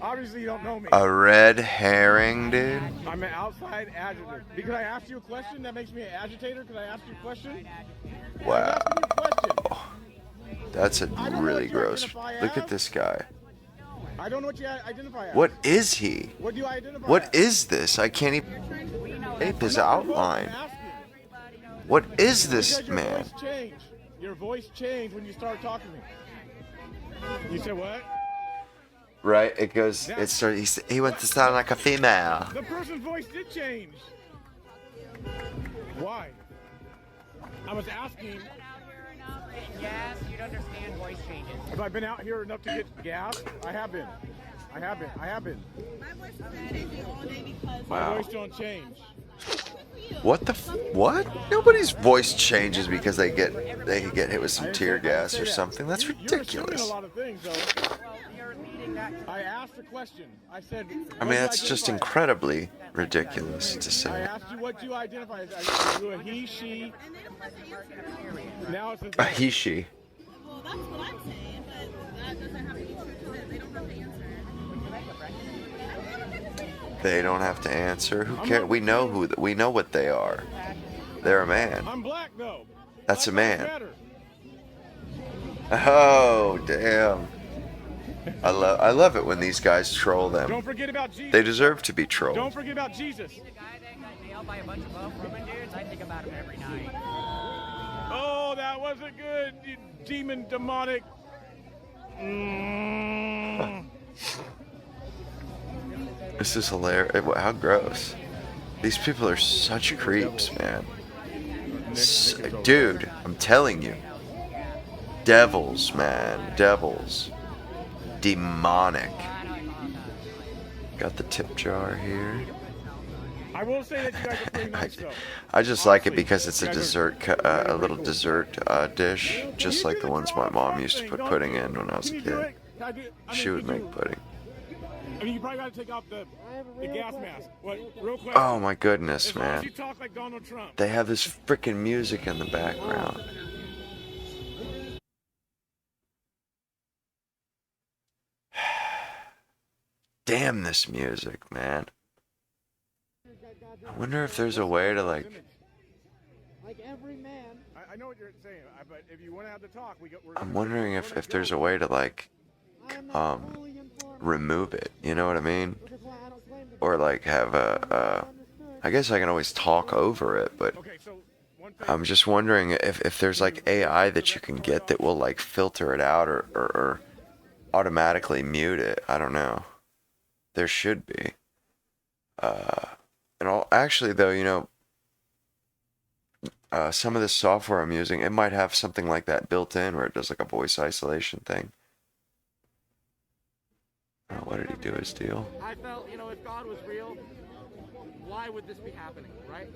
Obviously, you don't know me. A red herring, dude? I'm an outside agitator. Because I asked you a question, that makes me an agitator? Because I asked you a question? Wow. I'm asking you a question. That's a I don't know really what you gross. identify Look at as. this guy. I don't know what you identify as. What is he? What do you identify What as? is this? I can't even ape his I'm not provoked, outline. I'm asking. What is this Because your man? voice changed. Your voice changed when you started talking to me. You said what? Right? It goes. It started. He went to sound like a female. The person's voice did change. Why? I was asking Been out here enough that yes, you'd understand voice changes. if I've been out here enough to get gas. I have been. I have been. I have been. My voice has been changing all day because My Wow. voice don't change. What the what? Nobody's voice changes because they get hit with some tear gas or something. That's You're assuming ridiculous. a lot of things, though. Well, you're leading that to I asked a question. I said. I mean, that's just incredibly ridiculous to I say. asked you what you identify as. I do a he, she. and they don't have to answer. Now it's a A he, she. Well, that's what I'm saying, but that doesn't have to be true to them. They don't have to answer. They don't have to answer. Who cares? We know what they are. They're a man. I'm black though. That's a Black man. lives Oh, damn. I love it when these guys troll matter. Don't them. forget about Jesus. They deserve to be Don't trolled. forget about Jesus. the guy that got nailed by a bunch of Roman dudes. I think about him every night. Oh, that wasn't good, you demon demonic. This is hilarious. How gross. These people are such creeps, man. Dude, I'm telling you. Devils, man. Devils. Demonic. Got the tip jar here. I will say that you guys are pretty nice though. I just like it Honestly, because it's a you guys are- dessert, a little dessert dish, just like the ones my mom used to put pudding in when I was a Can you do kid. it? Can I do it? I She mean, would could make you- pudding. I mean, you probably got to take off the gas mask. What? Real quick. Oh my goodness, As long as you man. talk like Donald Trump. They have this freaking music in the background. Damn this music, man. I wonder if there's a way to like. I know what you're saying, but if you want to have the talk, we're. I'm wondering if there's a way to like, remove it. You know what I mean? Or like have a. I guess I can always talk over it, but Okay, so one thing. I'm just wondering if there's like AI that you can get that will like filter it out or automatically mute it. I don't know. There should be. Actually though, you know, some of the software I'm using, it might have something like that built in where it does like a voice isolation thing. Oh, what did he do his deal? I felt, if God was real, why would this be happening, right?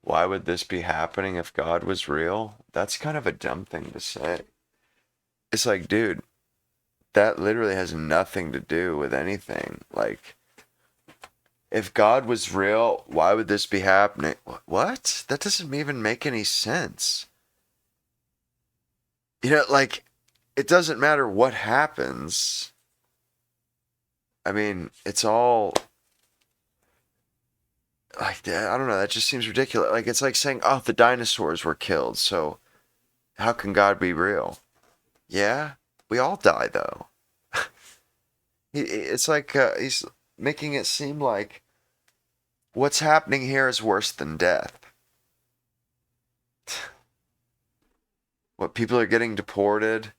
Why would this be happening if God was real? That's kind of a dumb thing to say. It's like, dude, that literally has nothing to do with anything. Like, if God was real, why would this be happening? What? That doesn't even make any sense. You know, like, it doesn't matter what happens. I mean, it's all like that. I don't know. That just seems ridiculous. Like, it's like saying, oh, the dinosaurs were killed. So how can God be real? Yeah, we all die, though. It's like he's making it seem like what's happening here is worse than death. What, people are getting deported?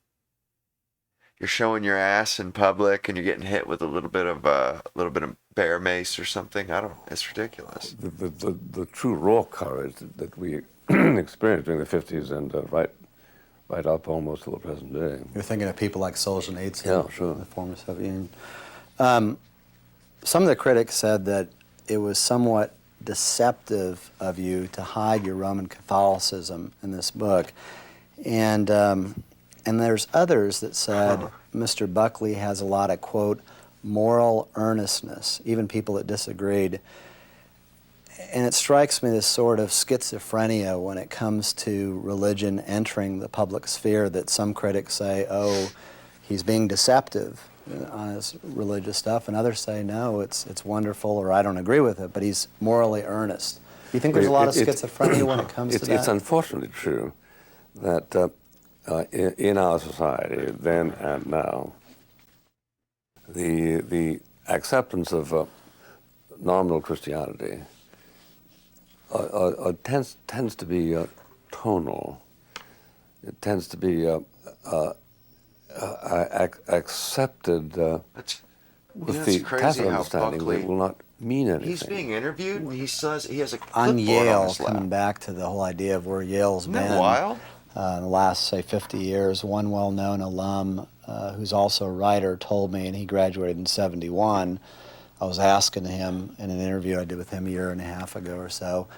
You're showing your ass in public, and you're getting hit with a little bit of bear mace or something. I don't. It's ridiculous. The true raw courage that we experienced during the 50s and right up almost to the present day. You're thinking of people like Solzhenitsyn, Yeah, sure. the former Soviet Union. Some of the critics said that it was somewhat deceptive of you to hide your Roman Catholicism in this book. And there's others that said Mr. Buckley has a lot of, quote, moral earnestness, even people that disagreed. And it strikes me this sort of schizophrenia when it comes to religion entering the public sphere, that some critics say, oh, he's being deceptive on his religious stuff, and others say, no, it's wonderful, or I don't agree with it, but he's morally earnest. Do you think there's a lot of schizophrenia when it comes to that? It's unfortunately true that in our society, then and now, the acceptance of nominal Christianity tends to be tonal. It tends to be accepted with It's the crazy tacit how understanding Buckley that it will not mean anything. He's being interviewed. And he says he has a On clipboard Yale, on his lap. coming back to the whole idea of where Yale's Isn't been that wild? In the last, say, 50 years, one well-known alum who's also a writer told me, and he graduated in 71, I was asking him in an interview I did with him a year and a half ago or so,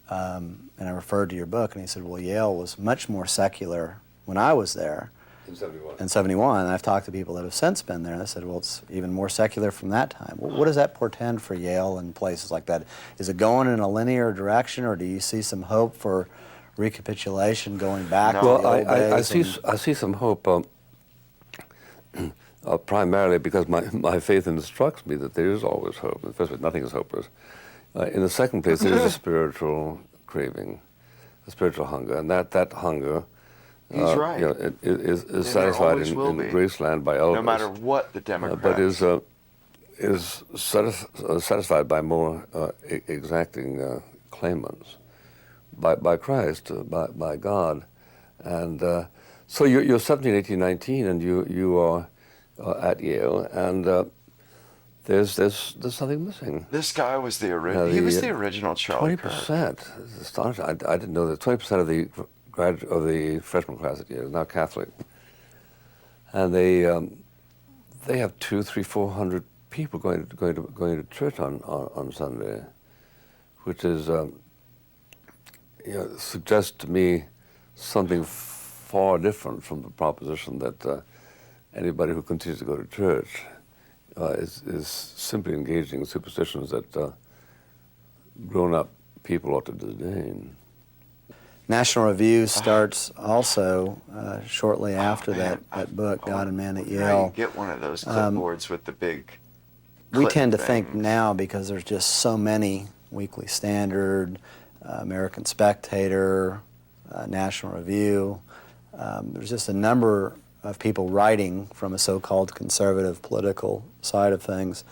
and I referred to your book, and he said, well, Yale was much more secular when I was there. In 71. In 71, and I've talked to people that have since been there, and they said, well, it's even more secular from that time. Well, what does that portend for Yale and places like that? Is it going in a linear direction, or do you see some hope for recapitulation going back to the old days? I see some hope, primarily because my faith instructs me that there is always hope. In the first place, nothing is hopeless. In the second place, there is a spiritual craving, a spiritual hunger, and that hunger He's right. You know, is satisfied in Graceland by Elvis. No matter what the Democrats. But is satisfied by more exacting claimants, by Christ, by God. And so you're 17, 18, 19, and you are at Yale, and there's something missing. This guy was the original. He was the original Charlie Kirk. 20%. It's astonishing. I didn't know that 20% of the freshman class at Yale is now Catholic, and they have 200, 300, 400 people going to church on Sunday, which is suggests to me something far different from the proposition that anybody who continues to go to church is simply engaging in superstitions that grown-up people ought to disdain. National Review starts also shortly after that book, God and Man at Yale. You get one of those clipboards with the big We tend to things. think now, because there's just so many, Weekly Standard, American Spectator, National Review, there's just a number of people writing from a so-called conservative political side of things.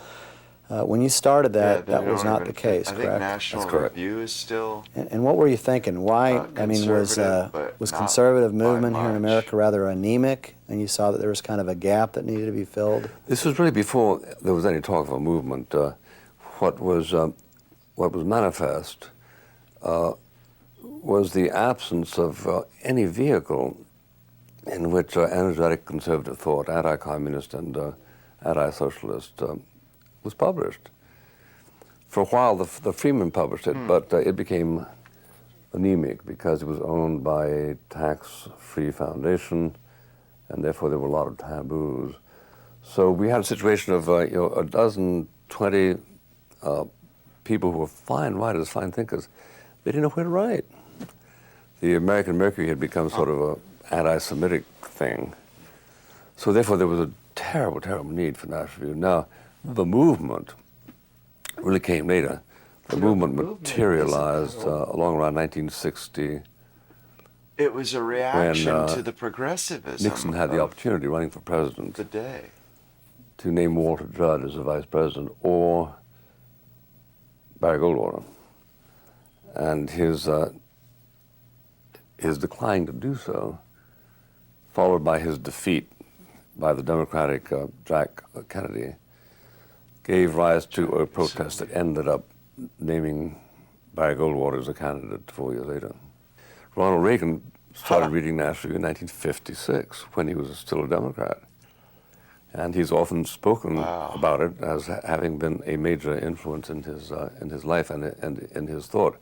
When you started that, that was not the case, I correct? think National Review is still. And what were you thinking? Why? I mean, was conservative movement here in America rather anemic, and you saw that there was kind of a gap that needed to be filled? This was really before there was any talk of a movement. What was manifest was the absence of any vehicle in which energetic conservative thought, anti-communist and anti-socialist, was published. For a while, the Freeman published it, but it became anemic because it was owned by a tax-free foundation, and therefore there were a lot of taboos. So we had a situation of a dozen, 20 people who were fine writers, fine thinkers. They didn't know where to write. The American Mercury had become sort of an anti-Semitic thing. So therefore there was a terrible, terrible need for National Review. Now, the movement really came later. The movement materialized along around 1960. It was a reaction to the progressivism. Nixon had the opportunity, running for president, the day, to name Walter Judd as the vice president or Barry Goldwater. And his decline to do so, followed by his defeat by the Democratic Jack Kennedy, gave rise to a protest that ended up naming Barry Goldwater as a candidate 4 years later. Ronald Reagan started reading National Review in 1956 when he was still a Democrat. And he's often spoken about it as having been a major influence in his life and in his thought.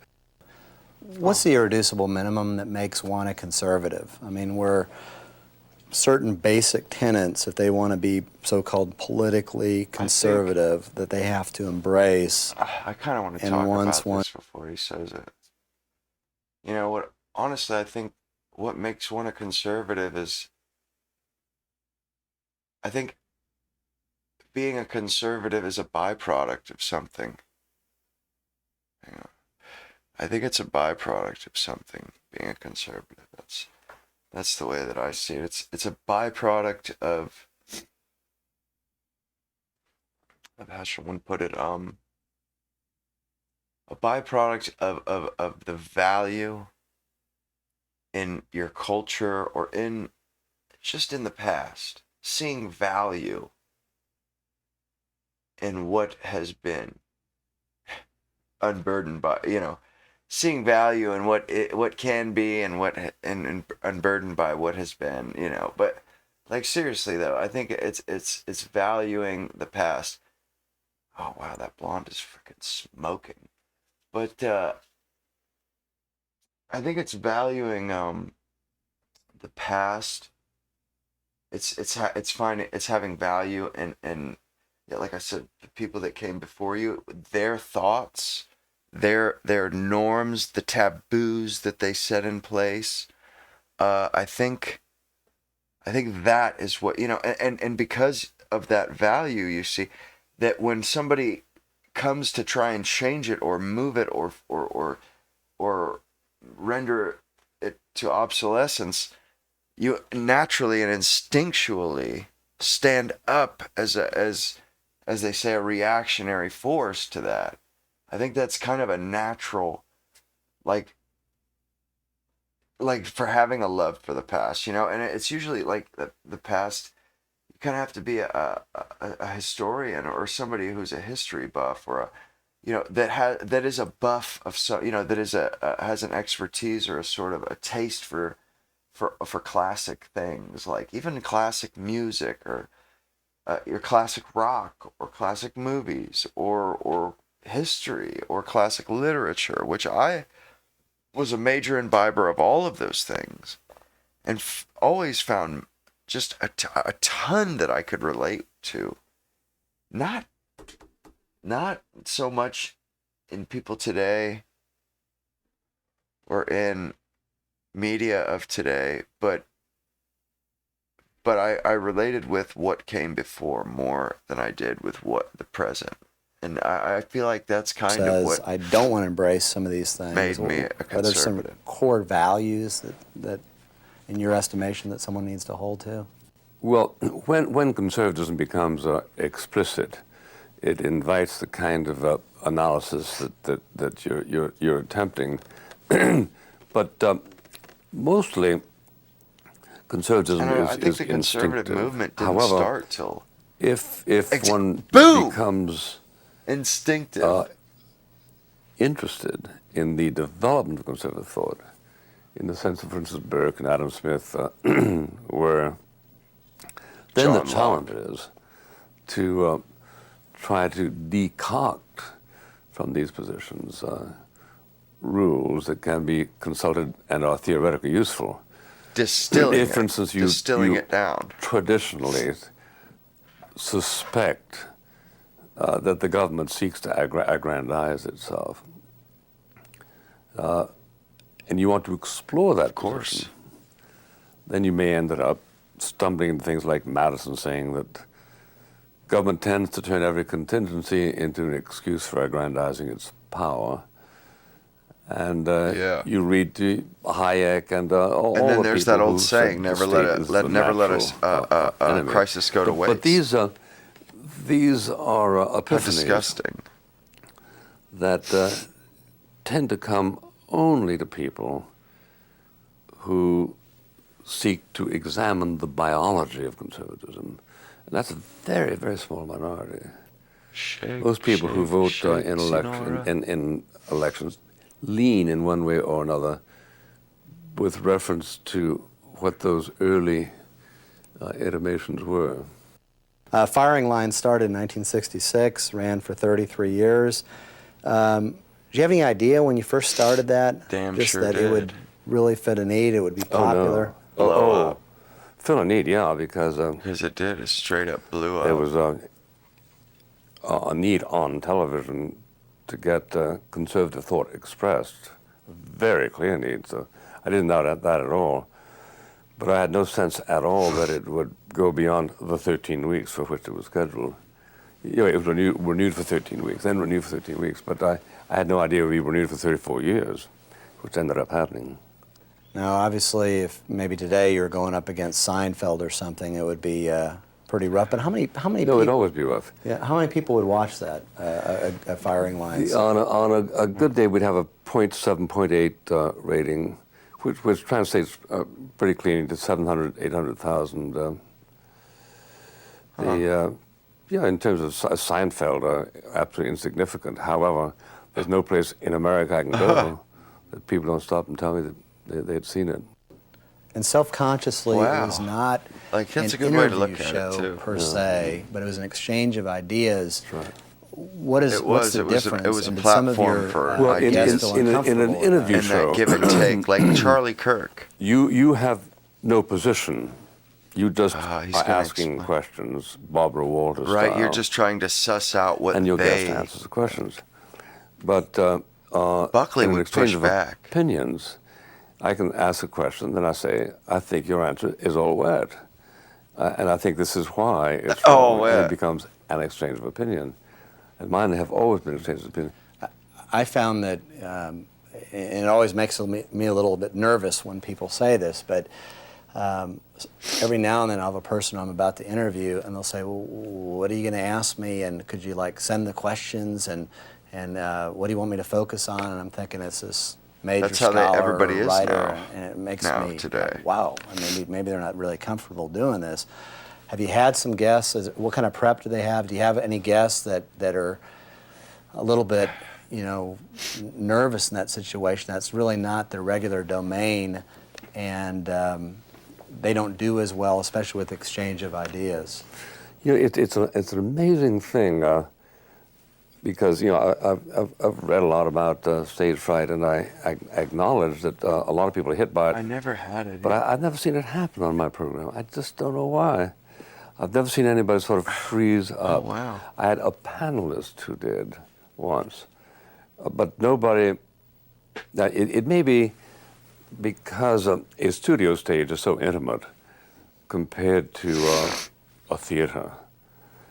What's the irreducible minimum that makes one a conservative? I mean, were certain basic tenets, if they want to be so-called politically conservative, that they have to embrace? I kind of want to talk about this before he says it. You know what? Honestly, I think what makes one a conservative is, I think being a conservative is a byproduct of something. Hang on. I think it's a byproduct of something, being a conservative. That's the way that I see it. It's a byproduct of how should one put it? A byproduct of the value in your culture or just in the past. Seeing value in what has been unburdened by, seeing value in what can be and and unburdened by what has been, But like seriously though, I think it's valuing the past. Oh wow, that blonde is freaking smoking. But I think it's valuing the past. It's having value and yeah, like I said, the people that came before you, their thoughts, their norms, the taboos that they set in place. I think that is what, and because of that value, you see that when somebody comes to try and change it or move it or render it to obsolescence, you naturally and instinctually stand up as they say, a reactionary force to that. I think that's kind of a natural, like for having a love for the past, and it's usually like the past. You kind of have to be a historian or somebody who's a history buff or that is a buff of that is has an expertise or a sort of a taste for classic things, like even classic music or your classic rock or classic movies or history or classic literature, which I was a major imbiber of all of those things and always found just a ton that I could relate to. Not so much in people today or in media of today, but I related with what came before more than I did with what the present. And I feel like that's kind of what I don't want to embrace some of these things. made me a conservative. Are there some core values that, in your estimation, that someone needs to hold to? Well, when conservatism becomes explicit, it invites the kind of analysis that you're attempting. But mostly, conservatism I think is the conservative instinctive. movement didn't However, start till if one boom! becomes Instinctive. Interested in the development of conservative thought, in the sense of, for instance, Burke and Adam Smith were, then John the Locke. challenge is to try to decoct from these positions rules that can be consulted and are theoretically useful. Distilling if, for instance, you it down. Traditionally suspect that the government seeks to aggrandize itself, and you want to explore that position, then you may end up stumbling into things like Madison saying that government tends to turn every contingency into an excuse for aggrandizing its power. And you read Hayek and all the people. And then there's that old who saying, said never the let a crisis go to waste. But these are epiphanies. How disgusting. That tend to come only to people who seek to examine the biology of conservatism. And that's a very, very small minority. Those people who vote in elections lean in one way or another with reference to what those early iterations were. Firing Line started in 1966, ran for 33 years. Do you have any idea when you first started that? Just that did. It would really fit a need, it would be popular? Fill a need, yeah, because it did. It straight up blew up. There was a need on television to get conservative thought expressed. Very clear need. So I didn't doubt that at all. But I had no sense at all that it would go beyond the 13 weeks for which it was scheduled. It was renewed for 13 weeks, then renewed for 13 weeks. But I had no idea it would be renewed for 34 years, which ended up happening. Now, obviously, if maybe today you're going up against Seinfeld or something, it would be pretty rough. But how many No, people? it'd always be rough. Yeah, how many people would watch that? Firing Lines. On a good day, we'd have a 0.7, 0.8 rating, which translates pretty cleanly to 700, 800,000. In terms of Seinfeld, absolutely insignificant. However, there's no place in America I can go that people don't stop and tell me that they'd seen it. And self-consciously, it was Wow. not Like, that's an a good way to interview look at it, show too. per se, but it was an exchange of ideas. That's right. What's the difference? It was a And did some of platform your, for Well, in ideas. guests feel an uncomfortable with interview And show, that give and take, like Charlie Kirk. you have no position. You just he's are gonna asking explain. questions, Barbara Walters Right, style, you're just trying to suss out what and your they... guest answers the questions. But Buckley in an would exchange push of back. opinions, I can ask a question, then I say, I think your answer is all wet. And I think this is why it's wrong. And it becomes an exchange of opinion. And mine have always been exchanges of opinion. I found that, and it always makes me a little bit nervous when people say this, but every now and then I'll have a person I'm about to interview, and they'll say, well, what are you going to ask me, and could you like send the questions, and what do you want me to focus on? And I'm thinking it's this major That's how scholar everybody or is writer, now. and it makes Now, me today. wow. And maybe they're not really comfortable doing this. Have you had some guests? What kind of prep do they have? Do you have any guests that are a little bit, nervous in that situation? That's really not their regular domain, and they don't do as well, especially with exchange of ideas. It's an amazing thing because I've read a lot about stage fright, and I acknowledge that a lot of people are hit by it. I never had it. But I've never seen it happen on my program. I just don't know why. I've never seen anybody sort of freeze up. Oh, wow. I had a panelist who did once, but nobody. Now, it may be because a studio stage is so intimate compared to a theater.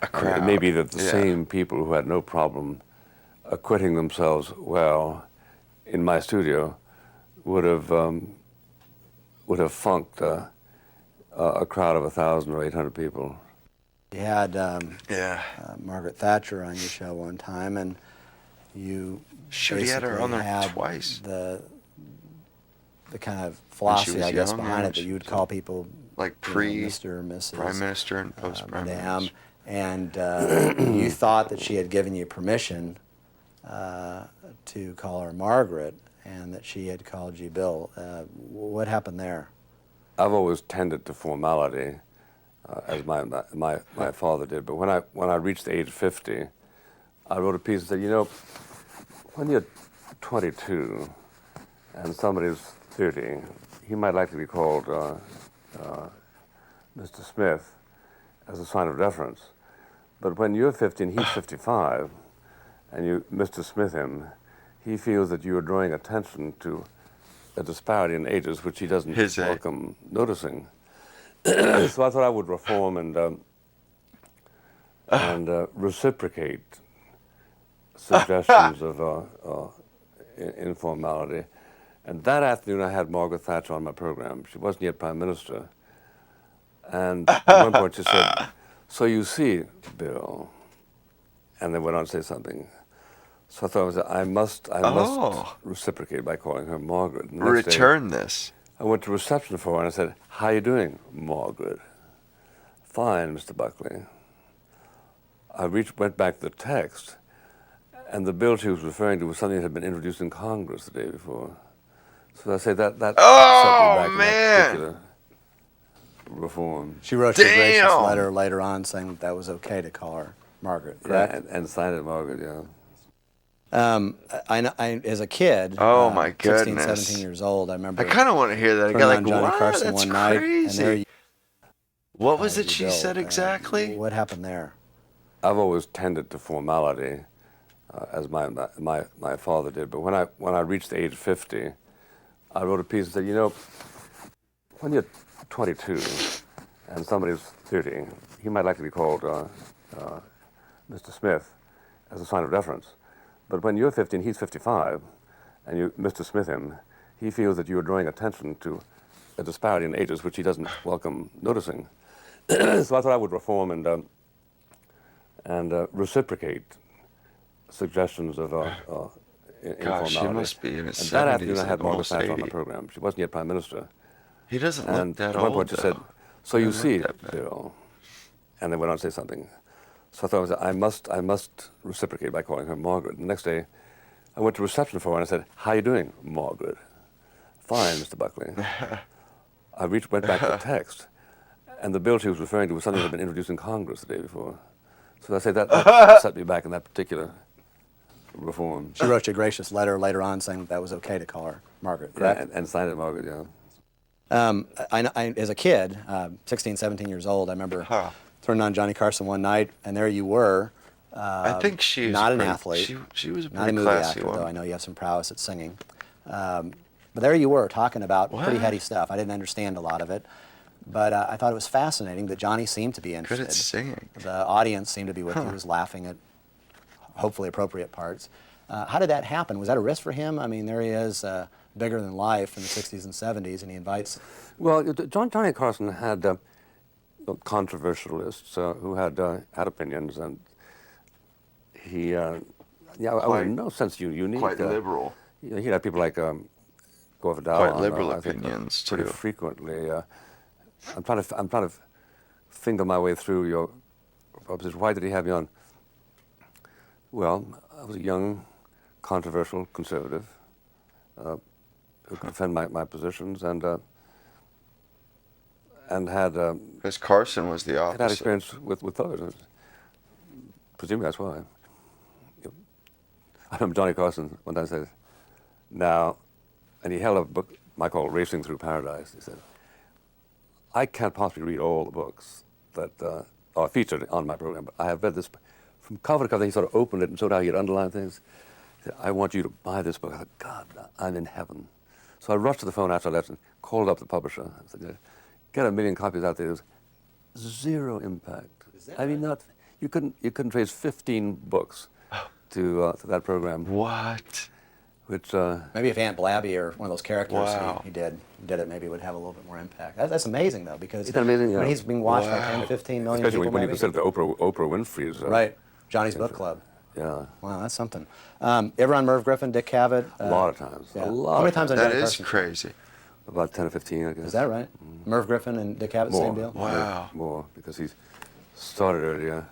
A crowd. It may be that the same people who had no problem acquitting themselves well in my studio would have funked a crowd of 1,000 or 800 people. You had Margaret Thatcher on your show one time, and you Should he had her on there had twice. The kind of philosophy, I guess, young, behind yeah, it that she you would was call people like Mr. and Mrs. Prime Minister and post-Prime Madame, Minister. and you thought that she had given you permission to call her Margaret, and that she had called you Bill. What happened there? I've always tended to formality, as my father did. But when I reached the age of 50, I wrote a piece that said, when you're 22 and somebody's 30, he might like to be called Mr. Smith as a sign of deference. But when you're 50 and he's 55, and you Mr. Smith him, he feels that you are drawing attention to a disparity in ages which he doesn't welcome noticing. So I thought I would reform and reciprocate suggestions of informality. And that afternoon I had Margaret Thatcher on my program. She wasn't yet Prime Minister. And at one point she said, so you see, Bill, and then went on to say something. So I thought I must reciprocate by calling her Margaret. Return this. I went to reception for her and I said, how you doing, Margaret? Fine, Mr. Buckley. I went back to the text, and the bill she was referring to was something that had been introduced in Congress the day before. So I say that set me back in that particular reform. She wrote you a gracious letter later on saying that was okay to call her Margaret, correct? Yeah, and signed it Margaret, yeah. I as a kid, oh my 16, goodness, 17 years old, I remember. I kind of want to hear that. I got like, Johnny what? Carson That's one night, crazy. and there what was it she said exactly? What happened there? I've always tended to formality, as my father did. But when I reached the age of 50, I wrote a piece that said, when you're 22 and somebody's 30, he might like to be called Mr. Smith as a sign of deference. But when you're 50 and he's 55, and you Mr. Smith him, he feels that you are drawing attention to a disparity in ages which he doesn't welcome noticing. So I thought I would reform and reciprocate suggestions of informality. Gosh, she must be in his 70s. And that afternoon I had like Margaret almost Thatcher on 80. my program. She wasn't yet Prime Minister. He doesn't look that old. And at one point she said, so you see, that Bill, and then went on to say something. So I thought I must reciprocate by calling her Margaret. The next day I went to reception for her and I said, "How you doing, Margaret?" "Fine, Mr. Buckley." I went back to the text, and the bill she was referring to was something that had been introduced in Congress the day before. So I say that set me back in that particular reform. She wrote you a gracious letter later on saying that was okay to call her Margaret, correct? Yeah, and signed it Margaret, yeah. As a kid, 16, 17 years old, I remember turning on Johnny Carson one night, and there you were. I think she's not an athlete. She was a not a pretty movie classy actor, one. though I know you have some prowess at singing. But there you were talking about pretty heady stuff. I didn't understand a lot of it, but I thought it was fascinating that Johnny seemed to be interested. Good at singing. The audience seemed to be with you, was laughing at hopefully appropriate parts. How did that happen? Was that a risk for him? I mean, there he is, bigger than life in the 60s and 70s, and he invites... Well, Johnny Carson had controversialists who had opinions, and he, I was in no sense unique. Quite liberal. He had people like Goethe. Quite liberal opinions pretty too. frequently. I'm trying to finger my way through your proposition. Why did he have me on? Well, I was a young, controversial conservative who could defend my positions and had because Carson was the opposite. Had experience with others. Presumably that's why. I remember Johnny Carson one time said, "Now," and he held up a book I call Racing Through Paradise. He said, "I can't possibly read all the books that are featured on my program, but I have read this from cover to cover." He sort of opened it and showed how he had underlined things. He said, "I want you to buy this book." I thought, God, I'm in heaven. So I rushed to the phone after I left and called up the publisher and said, "Get 1 million copies out there." There was zero impact. I mean, you couldn't trace 15 books to that program. What? Which maybe if Aunt Blabby or one of those characters he did it, maybe it would have a little bit more impact. That's amazing though, because Isn't that amazing? when he's being watched by 10, 15 million especially people, when you maybe. consider the Oprah Winfrey's right, Johnny's Book Club. Yeah. Wow, that's something. Ever on Merv Griffin, Dick Cavett? A lot of times. Yeah. A lot. How many times on That Johnny is Carson? crazy. About 10 or 15, I guess. Is that right? Merv Griffin and Dick Cavett, same deal? Wow. More, because he started earlier.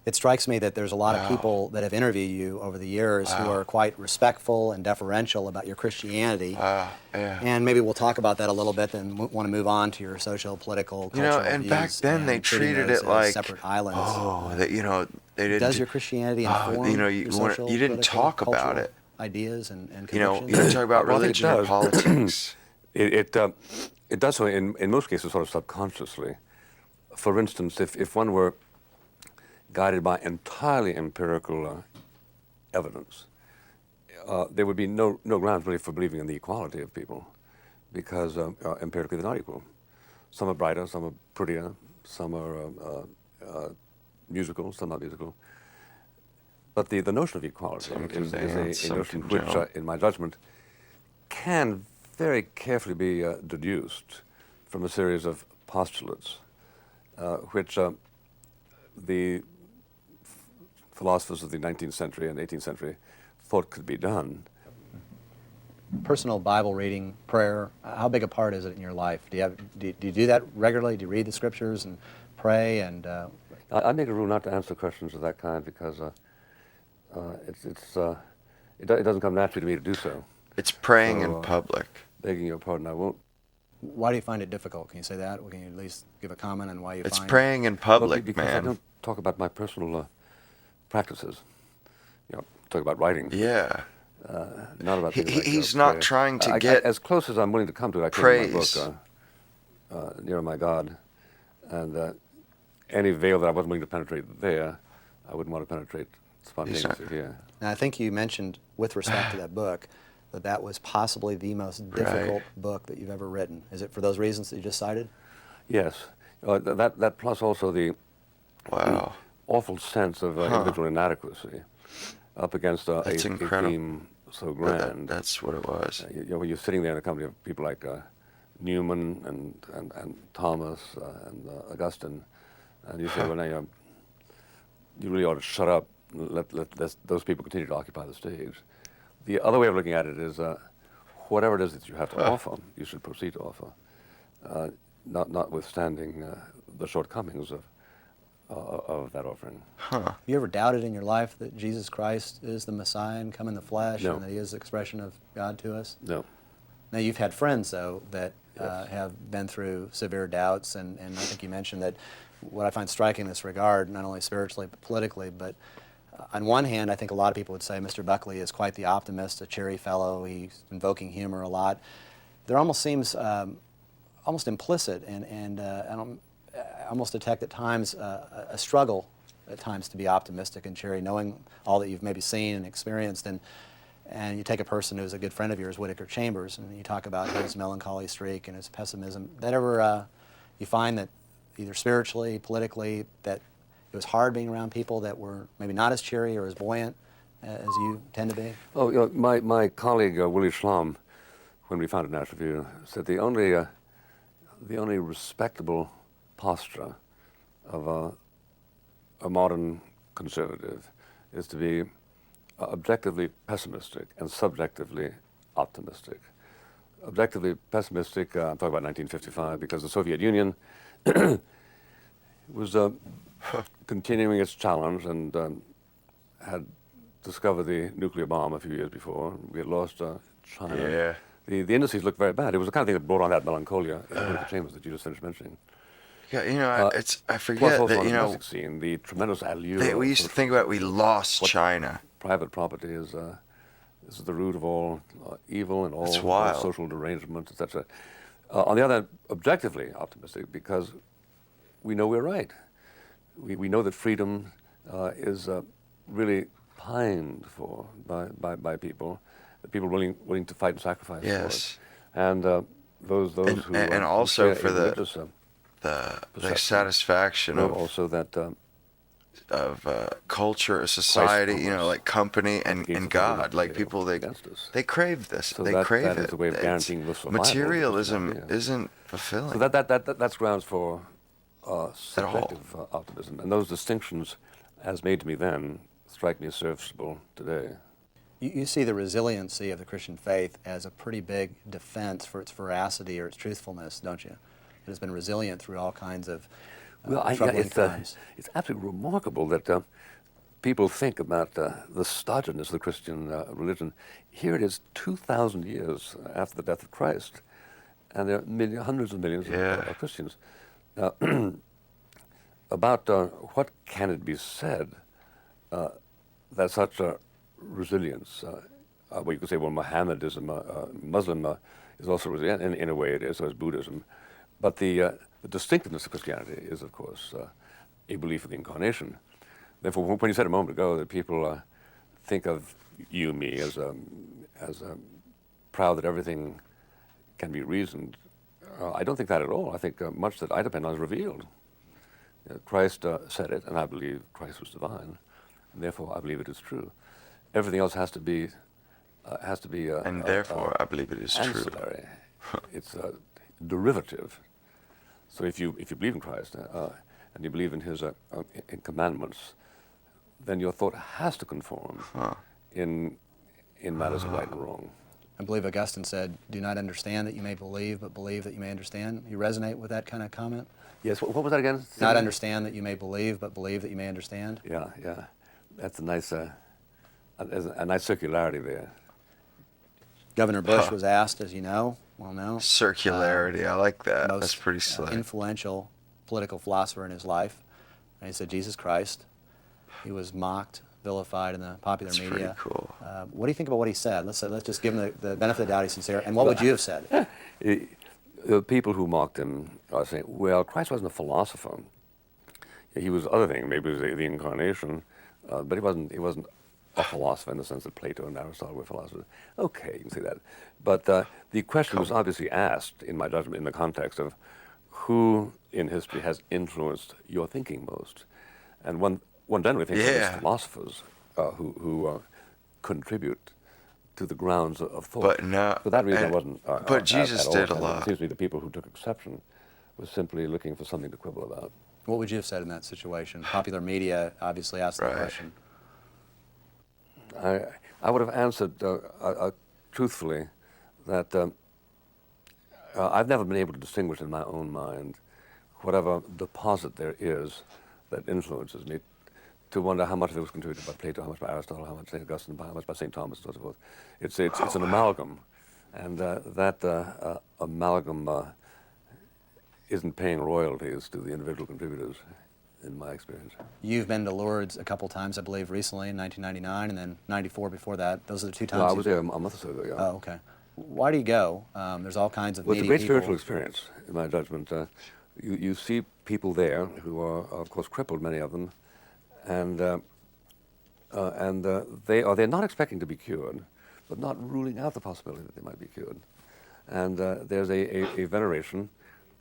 It strikes me that there's a lot of people that have interviewed you over the years who are quite respectful and deferential about your Christianity. Yeah. And maybe we'll talk about that a little bit and want to move on to your social, political, cultural and views back then they treating treated those it as like separate islands. that they didn't. Does your Christianity inform your social, you didn't political, talk about cultural it. Ideas and You convictions? didn't talk about Well, I think religion or politics. It does so in most cases sort of subconsciously. For instance, if one were guided by entirely empirical evidence, there would be no grounds really for believing in the equality of people, because empirically they're not equal. Some are brighter, some are prettier, some are musical, some not musical. But the notion of equality is a notion which, in my judgment, can very carefully be deduced from a series of postulates, which the philosophers of the 19th century and 18th century thought could be done. Personal Bible reading, prayer, how big a part is it in your life? Do you do that regularly? Do you read the scriptures and pray? And I make a rule not to answer questions of that kind because it doesn't come naturally to me to do so. It's praying in public. Begging your pardon, I won't. Why do you find it difficult? Can you say that? Or can you at least give a comment on why you It's find praying in public, because man. I don't talk about my personal practices. Talk about writing. Yeah. Not about things like, he's not prayer. trying to get as close as I'm willing to come to it. I praise. came in my book, Near My God, and any veil that I wasn't willing to penetrate there, I wouldn't want to penetrate spontaneously here. Now, I think you mentioned, with respect to that book, that was possibly the most difficult book that you've ever written. Is it for those reasons that you just cited? Yes. That plus also the awful sense of individual inadequacy up against a theme so grand. That's what it was. When you're sitting there in a company of people like Newman and Thomas and Augustine, and you say, well, now you really ought to shut up and let those people continue to occupy the stage. The other way of looking at it is whatever it is that you have to offer, you should proceed to offer, notwithstanding the shortcomings of that offering. Have you ever doubted in your life that Jesus Christ is the Messiah and come in the flesh, No. and that He is the expression of God to us? No. Now, you've had friends, though, that Yes. have been through severe doubts, and I think you mentioned that what I find striking in this regard, not only spiritually but politically, but on one hand, I think a lot of people would say Mr. Buckley is quite the optimist, a cheery fellow. He's invoking humor a lot. There almost seems almost implicit and I almost detect at times a struggle at times to be optimistic and cheery, knowing all that you've maybe seen and experienced. And you take a person who's a good friend of yours, Whittaker Chambers, and you talk about his melancholy streak and his pessimism. That ever you find that either spiritually, politically, that it was hard being around people that were maybe not as cheery or as buoyant as you tend to be? Oh, my colleague Willie Schlom, when we founded National Review, said the only respectable posture of a modern conservative is to be objectively pessimistic and subjectively optimistic. Objectively pessimistic, I'm talking about 1955, because the Soviet Union was continuing its challenge and had discovered the nuclear bomb a few years before. We had lost China. Yeah. The indices looked very bad. It was the kind of thing that brought on that melancholia in the Chambers that you just finished mentioning. Yeah, you know, I Plus forget also that, on you the know, domestic scene, the tremendous allure. we used to think about we lost China. Private property is the root of all evil and all, That's all wild. social derangement, etc. On the other hand, objectively optimistic because we know we're right. We know that freedom is really pined for by people, the people willing to fight and sacrifice for Yes. it. And those who And also share for a the religious, the perception. satisfaction know of also that culture, society, you know, promise like company and against the God. government Like prevail people, against us. they crave this. So they that crave is it. a way of It's- guaranteeing the survival of the materialism Christian idea. isn't fulfilling. So that's grounds for subjective optimism, and those distinctions, as made to me then, strike me as serviceable today. You see the resiliency of the Christian faith as a pretty big defense for its veracity or its truthfulness, don't you? It has been resilient through all kinds of troubling times. It's absolutely remarkable that people think about the stodginess of the Christian religion. Here it is 2,000 years after the death of Christ, and there are hundreds of millions of Christians. Now, about what can it be said that such a resilience, well, you could say, well, Mohammedanism, Muslim is also resilient, in a way it is, so is Buddhism. But the distinctiveness of Christianity is, of course, a belief in the incarnation. Therefore, when you said a moment ago that people think of you, me, as proud that everything can be reasoned, I don't think that at all. I think much that I depend on is revealed. Christ said it, and I believe Christ was divine, and therefore I believe it is true. Everything else has to be and therefore I believe it is ancillary. It's derivative. So if you believe in Christ and you believe in His in commandments, then your thought has to conform in matters of right and wrong. I believe Augustine said, "Do not understand that you may believe, but believe that you may understand." You resonate with that kind of comment? Yes. What was that again? Not understand that you may believe, but believe that you may understand. Yeah. That's a nice circularity there. Governor Bush was asked, as you know, well known. Circularity, I like that. Most That's pretty slick. influential political philosopher in his life. And he said, Jesus Christ. He was mocked, vilified in the popular That's media. pretty cool. What do you think about what he said? Let's just give him the benefit of the doubt he's sincere. And what would you have said? The people who mocked him are saying, well, Christ wasn't a philosopher. He was other things, maybe it was the incarnation, but he wasn't a philosopher in the sense that Plato and Aristotle were philosophers. Okay, you can say that. But the question was obviously asked, in my judgment, in the context of who in history has influenced your thinking most. And one generally thinks of these philosophers who contribute to the grounds of thought. But no, for that reason, I wasn't. But Jesus did a lot. It seems to me the people who took exception were simply looking for something to quibble about. What would you have said in that situation? Popular media obviously asked the question. I would have answered truthfully that I've never been able to distinguish in my own mind whatever deposit there is that influences me, to wonder how much of it was contributed by Plato, how much by Aristotle, how much by St. Augustine, how much by St. Thomas, and so forth. It's an amalgam, and that amalgam isn't paying royalties to the individual contributors, in my experience. You've been to Lourdes a couple times, I believe, recently in 1999, and then 94 before that. Those are the two times. No, I was there a month or so ago, yeah. Oh, okay. Why do you go? There's all kinds of Well, it's a needy great people. spiritual experience, in my judgment. You see people there who are, of course, crippled, many of them, and they're not expecting to be cured, but not ruling out the possibility that they might be cured. And there's a veneration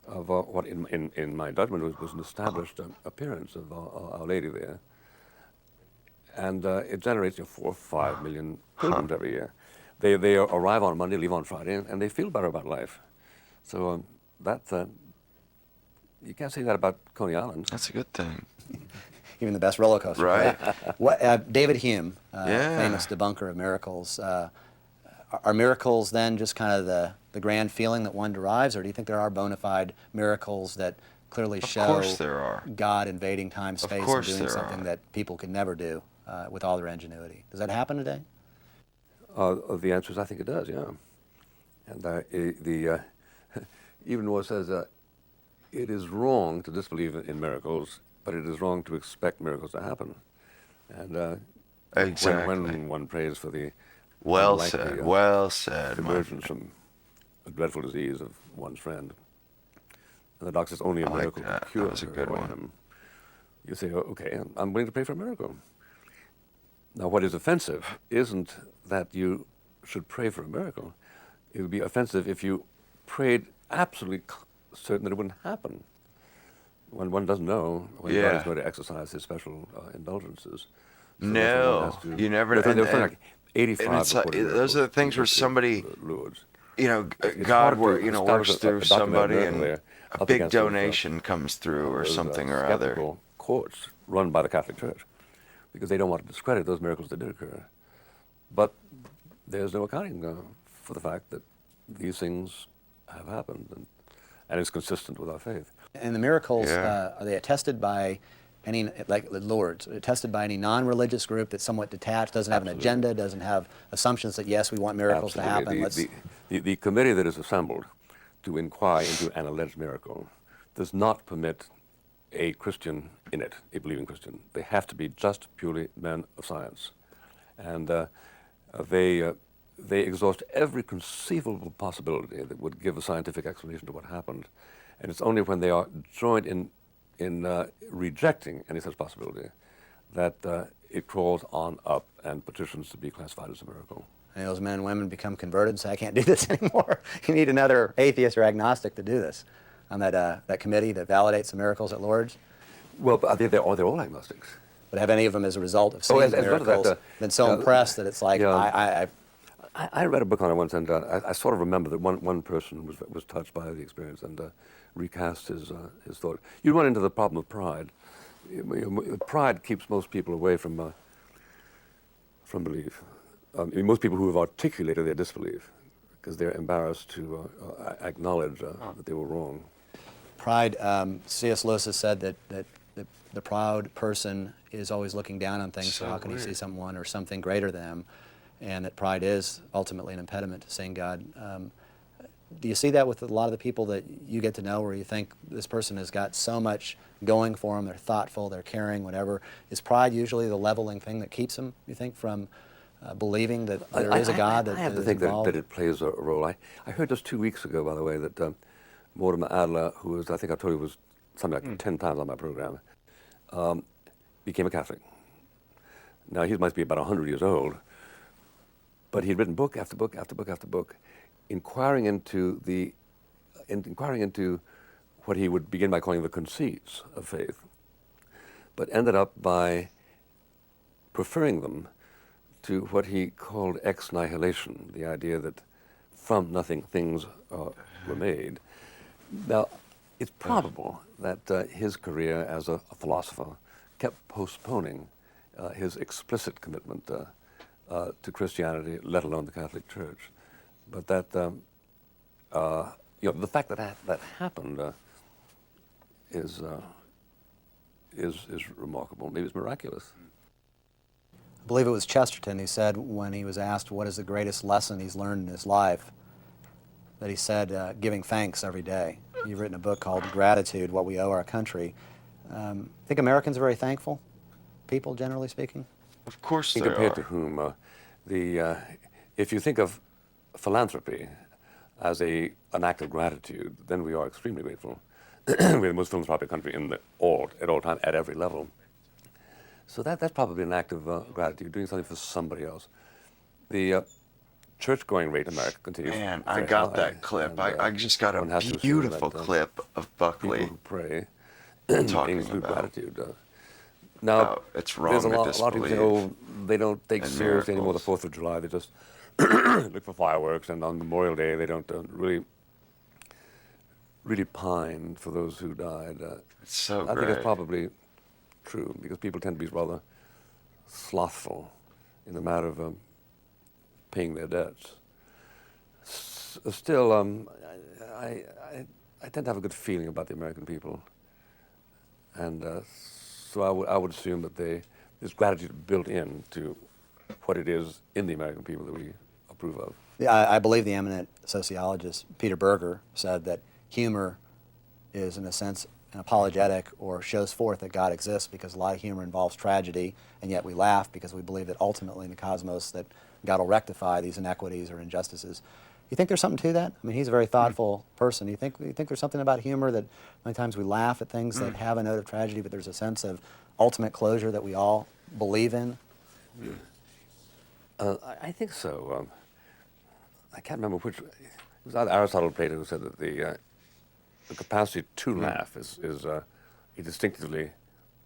of what, in my judgment, was an established appearance of Our Lady there. And it generates 4 or 5 million pilgrims every year. They arrive on Monday, leave on Friday, and they feel better about life. So you can't say that about Coney Island. That's a good thing. Even the best roller coaster. Right. David Hume, famous debunker of miracles. Are miracles then just kind of the grand feeling that one derives, or do you think there are bona fide miracles that clearly show Of course there are. God invading time, space, and course doing there something are. that people could never do with all their ingenuity? Does that happen today? The answer is I think it does, yeah. And even Noah says it is wrong to disbelieve in miracles, but it is wrong to expect miracles to happen. And Exactly. when one prays for the Well unlikely, said. Well said. my emergence from a dreadful disease of one's friend, and the doctor says only a I like miracle that. can cure That was a good one. him, you say, oh, okay, I'm willing to pray for a miracle. Now, what is offensive isn't that you should pray for a miracle. It would be offensive if you prayed absolutely certain that it wouldn't happen. When one doesn't know when God Yeah. is going to exercise his special indulgences. So No, therefore one has to- you never. There were And like 85 it's like, recorded those are the miracles things where in somebody, Lourdes. God hard to works establish through a documented somebody, miracle and there a up big against those, donation comes through, or those, something or other. skeptical courts run by the Catholic Church, because they don't want to discredit those miracles that did occur. But there's no accounting for the fact that these things have happened, and it's consistent with our faith. And the miracles, Yeah. are they attested by any, like Lourdes, attested by any non-religious group that's somewhat detached, doesn't have an Absolutely. agenda, doesn't have assumptions that, yes, we want miracles to happen? Absolutely. The committee that is assembled to inquire into an alleged miracle does not permit a Christian in it, a believing Christian. They have to be just purely men of science. And they exhaust every conceivable possibility that would give a scientific explanation to what happened. And it's only when they are joined in rejecting any such possibility that it crawls on up and petitions to be classified as a miracle. And those men and women become converted and say, I can't do this anymore. You need another atheist or agnostic to do this on that committee that validates the miracles at Lourdes. Well, they're all agnostics. But have any of them, as a result of seeing as the a result of miracles, that, been so impressed that it's like, yeah. I read a book on it once, and I sort of remember that one person was touched by the experience and recast his thought. You run into the problem of pride. Pride keeps most people away from belief. Most people who have articulated their disbelief because they're embarrassed to acknowledge that they were wrong. Pride, C.S. Lewis has said that the proud person is always looking down on things, so how can he see someone or something greater than them? And that pride is ultimately an impediment to seeing God. Do you see that with a lot of the people that you get to know, where you think this person has got so much going for them, they're thoughtful, they're caring, whatever? Is pride usually the leveling thing that keeps them, you think, from believing that there is a God I have to is think involved? that it plays a role. I heard just 2 weeks ago, by the way, that Mortimer Adler, who was, I think I told you, was something like 10 times on my program, became a Catholic. Now, he must be about 100 years old, but he'd written book after book after book after book, inquiring into what he would begin by calling the conceits of faith, but ended up by preferring them to what he called ex nihilation, the idea that from nothing things were made. Now, it's probable that his career as a philosopher kept postponing his explicit commitment to Christianity, let alone the Catholic Church. But that, the fact that that happened is is remarkable. Maybe it's miraculous. I believe it was Chesterton who said when he was asked what is the greatest lesson he's learned in his life, that he said giving thanks every day. You've written a book called Gratitude, What We Owe Our Country. Think Americans are very thankful people, generally speaking? Of course they Compared are. to whom? If you think of philanthropy as an act of gratitude, then we are extremely grateful. We're the most philanthropic country at all time, at every level. So that's probably an act of gratitude, doing something for somebody else. The church-going rate in America continues. Man, I very got high, that clip. and, I just got a one has to assume beautiful that, clip of Buckley people who pray talking include about gratitude. Now, it's wrong there's a to lot of people say, disbelieve they don't take in seriously anymore the miracles. 4th of July. They just look for fireworks, and on Memorial Day they don't really pine for those who died. It's so I think great. it's probably true, because people tend to be rather slothful in the matter of paying their debts. Still, I tend to have a good feeling about the American people, and so I would assume that there's gratitude built into what it is in the American people that we approve of. Yeah, I believe the eminent sociologist Peter Berger said that humor is, in a sense, an apologetic, or shows forth that God exists, because a lot of humor involves tragedy, and yet we laugh because we believe that ultimately in the cosmos that God will rectify these inequities or injustices. You think there's something to that? I mean, he's a very thoughtful person. You think there's something about humor that many times we laugh at things that have a note of tragedy, but there's a sense of ultimate closure that we all believe in? I think so. I can't remember which. It was either Aristotle or Plato who said that the capacity to laugh is distinctively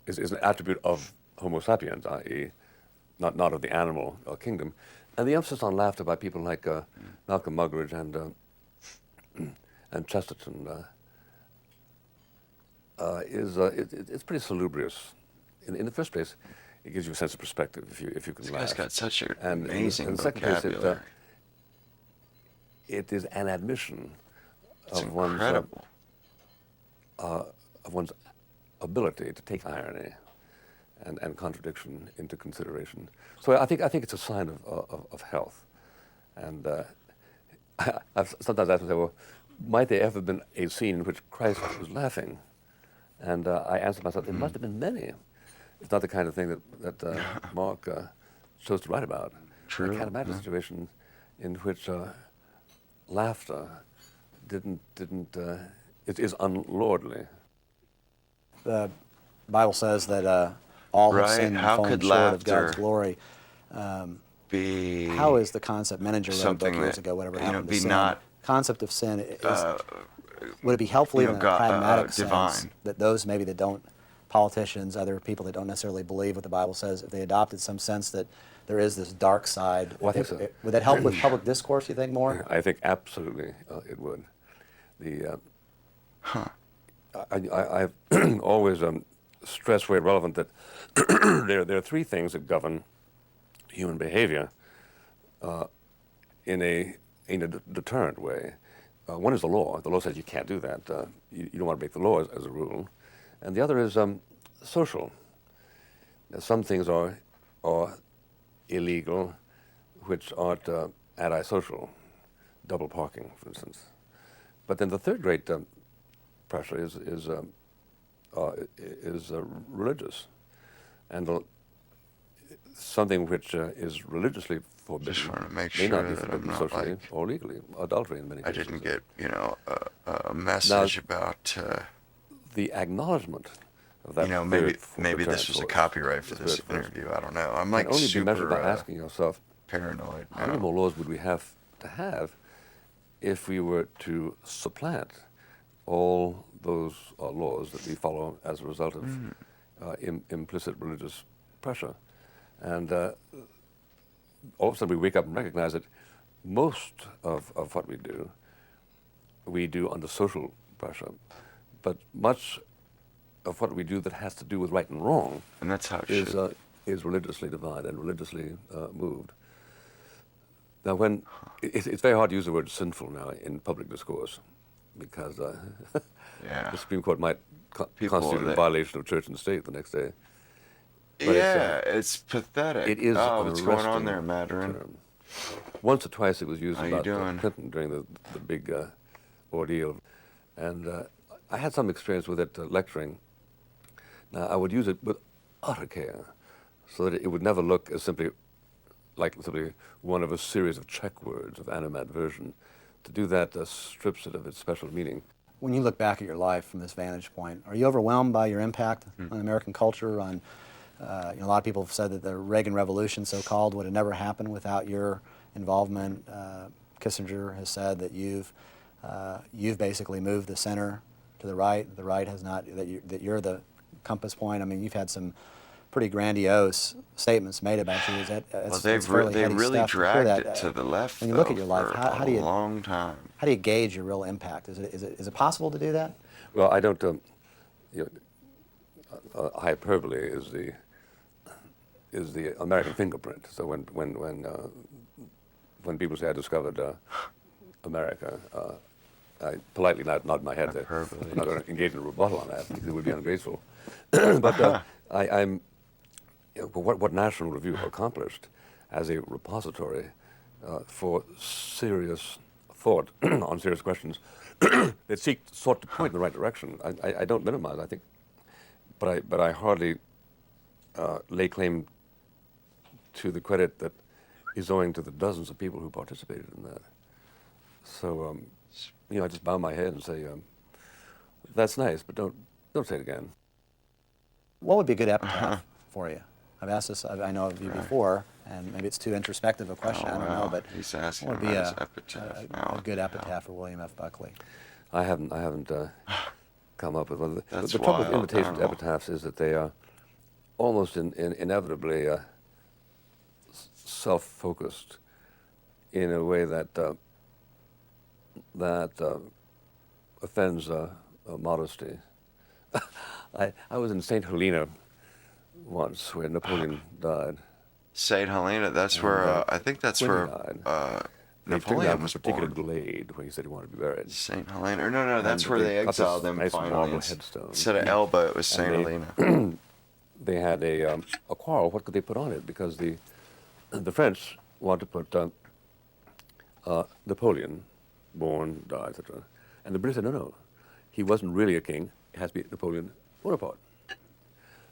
is an attribute of Homo sapiens, i.e., not of the animal kingdom. And the emphasis on laughter by people like Malcolm Muggeridge and Chesterton it's pretty salubrious. In the first place, it gives you a sense of perspective if you can This laugh. guy's got such an And amazing in the second place, vocabulary. it is an admission It's of incredible. one's ability to take irony and contradiction into consideration. So I think it's a sign of health. And I've sometimes asked myself, well, might there ever have been a scene in which Christ was laughing? And I answered myself, there must have been many. It's not the kind of thing that Mark chose to write about. True. I can't imagine a situation in which laughter is unlordly. The Bible says that all have Right? sinned and How fallen could short of God's laughter glory. be How is the concept, Meninger wrote a book something years that, ago, Whatever you know, Happened to be Sin. not Concept of sin is, would it be helpful you know, even in a pragmatic divine? sense that those maybe that don't, politicians, other people that don't necessarily believe what the Bible says, if they adopted some sense that there is this dark side, Well, I think so. would that help with public discourse, you think, more? I think absolutely it would. I've always stressed very relevant that there are three things that govern human behavior in a deterrent way. One is the law. The law says you can't do that. You don't want to break the law as a rule. And the other is social. Now, some things are illegal, which aren't antisocial. Double parking, for instance. But then the third great pressure is religious, and something which is religiously forbidden Just want to make may sure not be that I'm forbidden not socially like or legally. Adultery in many I cases. didn't get, you know, a message about the acknowledgement of that. you know, maybe this was a copyright for this interview. I don't know. I'm like can only be measured by super asking yourself, paranoid how many now. more laws would we have to have if we were to supplant all those laws that we follow as a result of implicit religious pressure? And all of a sudden we wake up and recognize that most of what we do under social pressure, but much of what we do that has to do with right and wrong And that's how it should. is religiously divided and religiously moved. Now, when it's very hard to use the word sinful now in public discourse, because Yeah. the Supreme Court might People, constitute a they- violation of church and state the next day. But Yeah, it's pathetic. it is Oh, an what's going on arresting there, Mandarin? term. Once or twice it was used How you about doing? Clinton during the big ordeal, and I had some experience with it lecturing. Now I would use it with utter care, so that it would never look as simply one of a series of check words of animadversion. To do that strips it of its special meaning. When you look back at your life from this vantage point, are you overwhelmed by your impact on American culture? On a lot of people have said that the Reagan Revolution, so-called, would have never happened without your involvement. Kissinger has said that you've basically moved the center to the right. The right has not. That you're the compass point. I mean, you've had some pretty grandiose statements made about you. Is that Well, they really dragged it to the left. When you look though, at your life, for how do you a long time? How do you gauge your real impact? Is it possible to do that? Well, I don't. Hyperbole is the American fingerprint. So when people say I discovered America, I politely nod my head. I'm not going to engage in a rebuttal on that because it would be ungrateful. But I'm what National Review accomplished as a repository for serious thought on serious questions that sought to point in the right direction. I don't minimize. I think, but I hardly lay claim to the credit that is owing to the dozens of people who participated in that. So, I just bow my head and say, "That's nice, but don't say it again." What would be a good epitaph for you? I've asked this. I know of you before, and maybe it's too introspective a question. I don't know, but he's asking what would be about his epitaph now. a good epitaph for William F. Buckley? I haven't come up with one. The That's trouble with wild. imitation I don't know. epitaphs is that they are almost inevitably self-focused in a way that offends modesty. I was in St. Helena once, where Napoleon died. St. Helena, that's where, I think that's when he where died, they took Napoleon out was a particular born. glade where he said he wanted to be buried. St. Helena. No, that's And where they got this exiled him nice finally. marble headstone. Instead of Elba, it was St. And Helena. they had a quarrel. What could they put on it? Because the French wanted to put Napoleon, born, died, etc. And the British said, no, he wasn't really a king. It has to be Napoleon Bonaparte.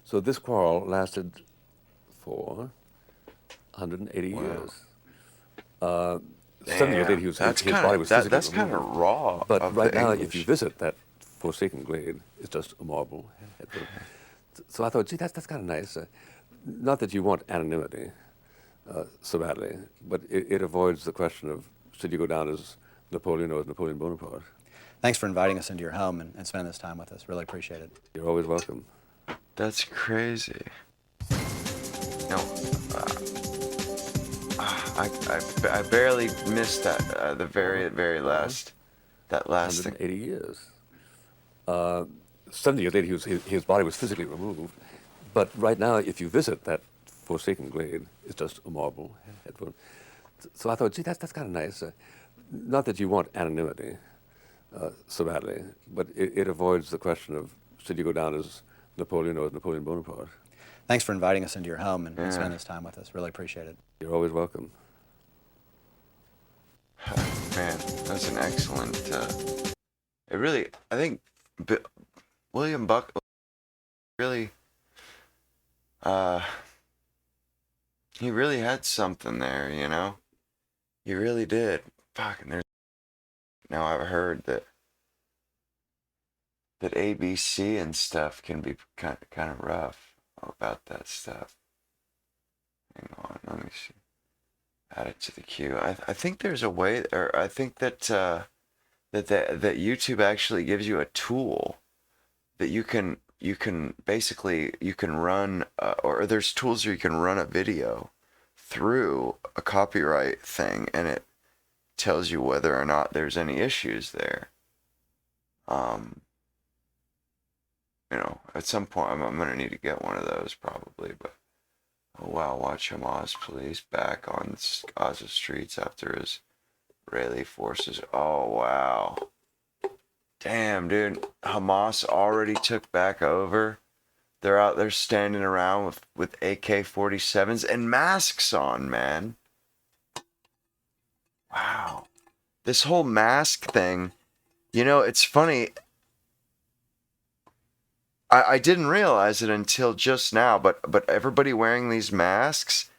So this quarrel lasted for 180 years. 70 years later, his body was physically That's kind of removed. raw. But of right the now, English. if you visit that forsaken glade, it's just a marble headstone. So I thought, gee, that's kind of nice. Not that you want anonymity so badly, but it avoids the question of should you go down as Napoleon or as Napoleon Bonaparte. Thanks for inviting us into your home and spending this time with us. Really appreciate it. You're always welcome. That's crazy. No, I barely missed that the very last thing. 180 years. 70 years later, his body was physically removed. But right now, if you visit that forsaken glade, it's just a marble headstone. So I thought, gee, that's kind of nice. Not that you want anonymity so badly, but it avoids the question of should you go down as Napoleon or as Napoleon Bonaparte. Thanks for inviting us into your home and spending this time with us. Really appreciate it. You're always welcome. Man, that's an excellent. It really, I think, William Buck really, he really had something there, you know. He really did. Fuck, and there's now I've heard that ABC and stuff can be kind of rough about that stuff. Hang on, let me see. Add it to the queue. I think there's a way, or I think that that YouTube actually gives you a tool that you can basically run, or there's tools where you can run a video through a copyright thing, and it tells you whether or not there's any issues there. At some point I'm gonna need to get one of those probably, but. Oh wow, watch Hamas police back on Gaza streets after Israeli forces. Oh wow. Damn, dude. Hamas already took back over. They're out there standing around with AK-47s and masks on, man. Wow. This whole mask thing, you know, it's funny. I didn't realize it until just now, but everybody wearing these masks,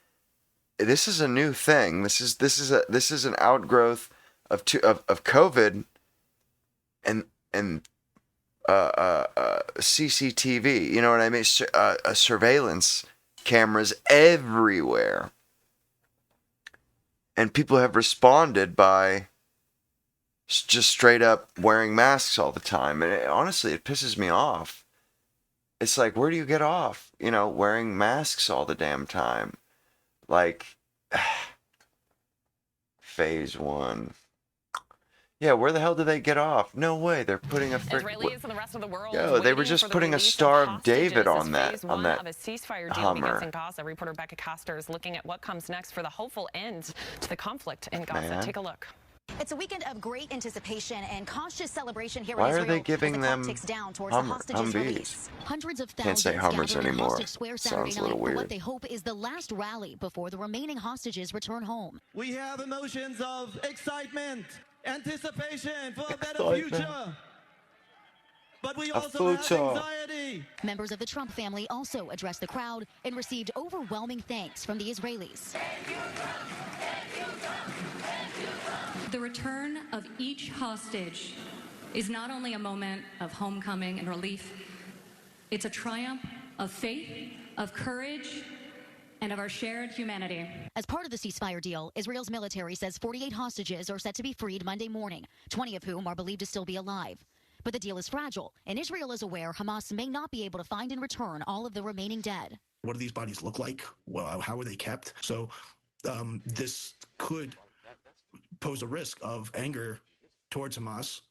this is a new thing. This is an outgrowth of COVID and CCTV. You know what I mean? Surveillance cameras everywhere, and people have responded by just straight up wearing masks all the time. And honestly, it pisses me off. It's like, where do you get off? You know, wearing masks all the damn time. Like, phase one. Yeah, where the hell do they get off? No way, they're putting a Israelis and the rest of the world. Yo, they were just putting a Star of David on that of a ceasefire deal Hummer. begins in Gaza. Reporter Becca Castor is looking at what comes next for the hopeful end to the conflict in Gaza. Man. Take a look. It's a weekend of great anticipation and cautious celebration here Why in are Israel they giving as the them clock ticks down towards the hostages Humvees? release. Hundreds of Can't say thousands Hummers gathered in anymore. Hostage Square Saturday Sounds a little night for what weird. they hope is the last rally before the remaining hostages return home. We have emotions of excitement, anticipation for a better future. But we also have anxiety. Members of the Trump family also addressed the crowd and received overwhelming thanks from the Israelis. The return of each hostage is not only a moment of homecoming and relief, it's a triumph of faith, of courage, and of our shared humanity. As part of the ceasefire deal, Israel's military says 48 hostages are set to be freed Monday morning, 20 of whom are believed to still be alive. But the deal is fragile, and Israel is aware Hamas may not be able to find and return all of the remaining dead. What do these bodies look like? Well, how are they kept? So this could pose a risk of anger towards Hamas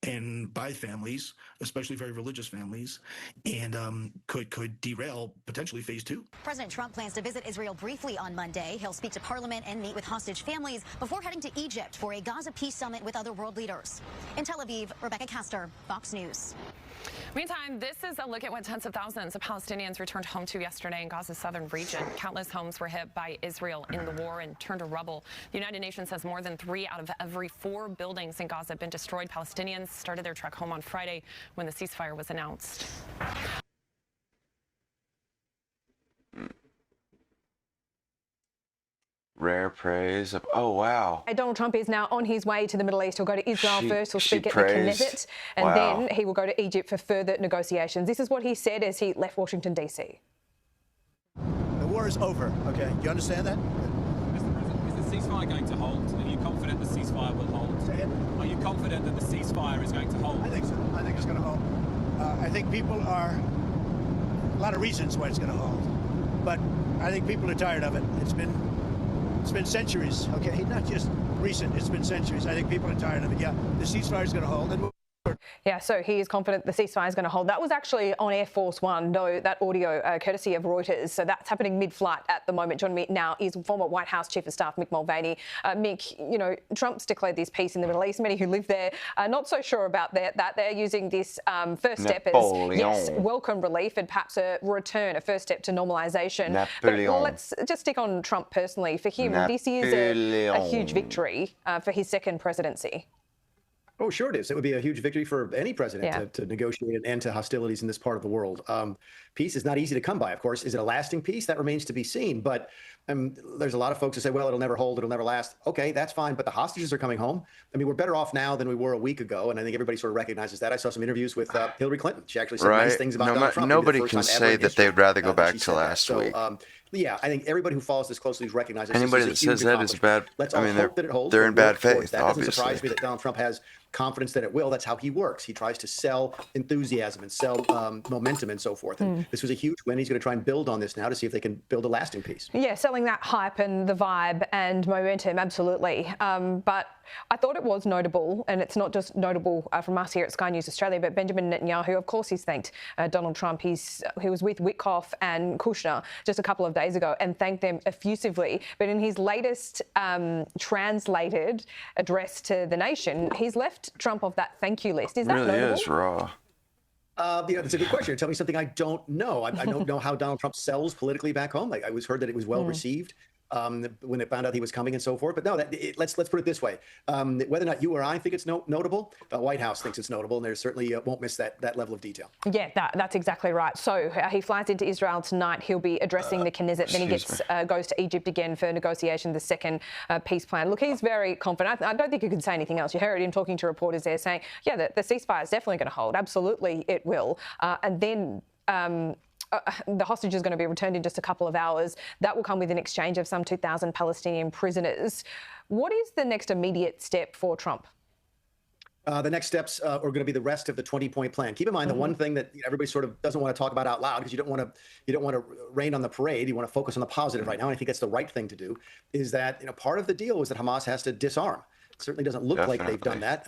and by families, especially very religious families, and could derail potentially phase two. President Trump plans to visit Israel briefly on Monday. He'll speak to Parliament and meet with hostage families before heading to Egypt for a Gaza peace summit with other world leaders. In Tel Aviv, Rebecca Castor, Fox News. Meantime, this is a look at what tens of thousands of Palestinians returned home to yesterday in Gaza's southern region. Countless homes were hit by Israel in the war and turned to rubble. The United Nations says more than 3 out of every 4 buildings in Gaza have been destroyed. Palestinians started their trek home on Friday when the ceasefire was announced. Rare praise of, oh wow. Donald Trump is now on his way to the Middle East. He'll go to Israel first. He'll speak at the praised. Knesset, and then he will go to Egypt for further negotiations. This is what he said as he left Washington, D.C. The war is over, okay? You understand that? Mr. President, is the ceasefire going to hold? Are you confident the ceasefire will hold? Say it. Are you confident that the ceasefire is going to hold? I think so. I think it's going to hold. I think people are, a lot of reasons why it's going to hold. But I think people are tired of it. It's been centuries, okay? Not just recent, it's been centuries. I think people are tired of it. Yeah, the ceasefire is going to hold. And yeah, so he is confident the ceasefire is going to hold. That was actually on Air Force One, though, that audio courtesy of Reuters. So that's happening mid-flight at the moment. Joining me now is former White House Chief of Staff Mick Mulvaney. Mick, you know, Trump's declared this peace in the Middle East. Many who live there are not so sure about that. They're using this first step as, yes, welcome relief and perhaps a return, a first step to normalisation. But let's just stick on Trump personally. For him, this is a huge victory for his second presidency. Oh, sure it is. It would be a huge victory for any president to negotiate an end to hostilities in this part of the world. Peace is not easy to come by, of course. Is it a lasting peace? That remains to be seen. But there's a lot of folks who say, well, it'll never hold, it'll never last. Okay, that's fine. But the hostages are coming home. I mean, we're better off now than we were a week ago. And I think everybody sort of recognizes that. I saw some interviews with Hillary Clinton. She actually said nice things about Donald Trump. Nobody can say that they'd rather go back to last week. Yeah, I think everybody who follows this closely recognizes anybody that says that is bad. Let's all hope that it holds. They're in bad faith, that obviously. Doesn't surprise me that Donald Trump has confidence that it will. That's how he works. He tries to sell enthusiasm and sell momentum and so forth. And this was a huge win. He's going to try and build on this now to see if they can build a lasting peace. Yeah, selling that hype and the vibe and momentum, absolutely. But I thought it was notable, and it's not just notable from us here at Sky News Australia, but Benjamin Netanyahu, of course, he's thanked Donald Trump. He was with Witkoff and Kushner just a couple of days days ago and thanked them effusively. But in his latest translated address to the nation, he's left Trump off that thank you list. Is that really notable? is raw. That's a good question. Tell me something I don't know. I don't know how Donald Trump sells politically back home. I was heard that it was well received when it found out he was coming and so forth. But no, let's put it this way: whether or not you or I think it's notable, the White House thinks it's notable, and they certainly won't miss that level of detail. Yeah, that's exactly right. So he flies into Israel tonight. He'll be addressing the Knesset. Then he goes to Egypt again for negotiation, the second peace plan. Look, he's very confident. I don't think you could say anything else. You heard him talking to reporters there saying, yeah, the ceasefire is definitely going to hold. Absolutely, it will. And then the hostage is going to be returned in just a couple of hours. That will come with an exchange of some 2,000 Palestinian prisoners. What is the next immediate step for Trump? The next steps are going to be the rest of the 20-point plan. Keep in mind the one thing that everybody sort of doesn't want to talk about out loud, because you don't want to rain on the parade. You want to focus on the positive right now. And I think that's the right thing to do. Is that part of the deal is that Hamas has to disarm. It certainly doesn't look like they've done that,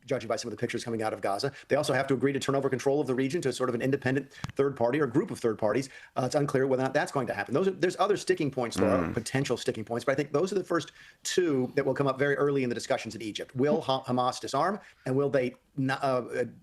judging by some of the pictures coming out of Gaza. They also have to agree to turn over control of the region to sort of an independent third party or group of third parties. It's unclear whether or not that's going to happen. There's other sticking points, Laura, potential sticking points, but I think those are the first two that will come up very early in the discussions in Egypt. Will Hamas disarm, and will they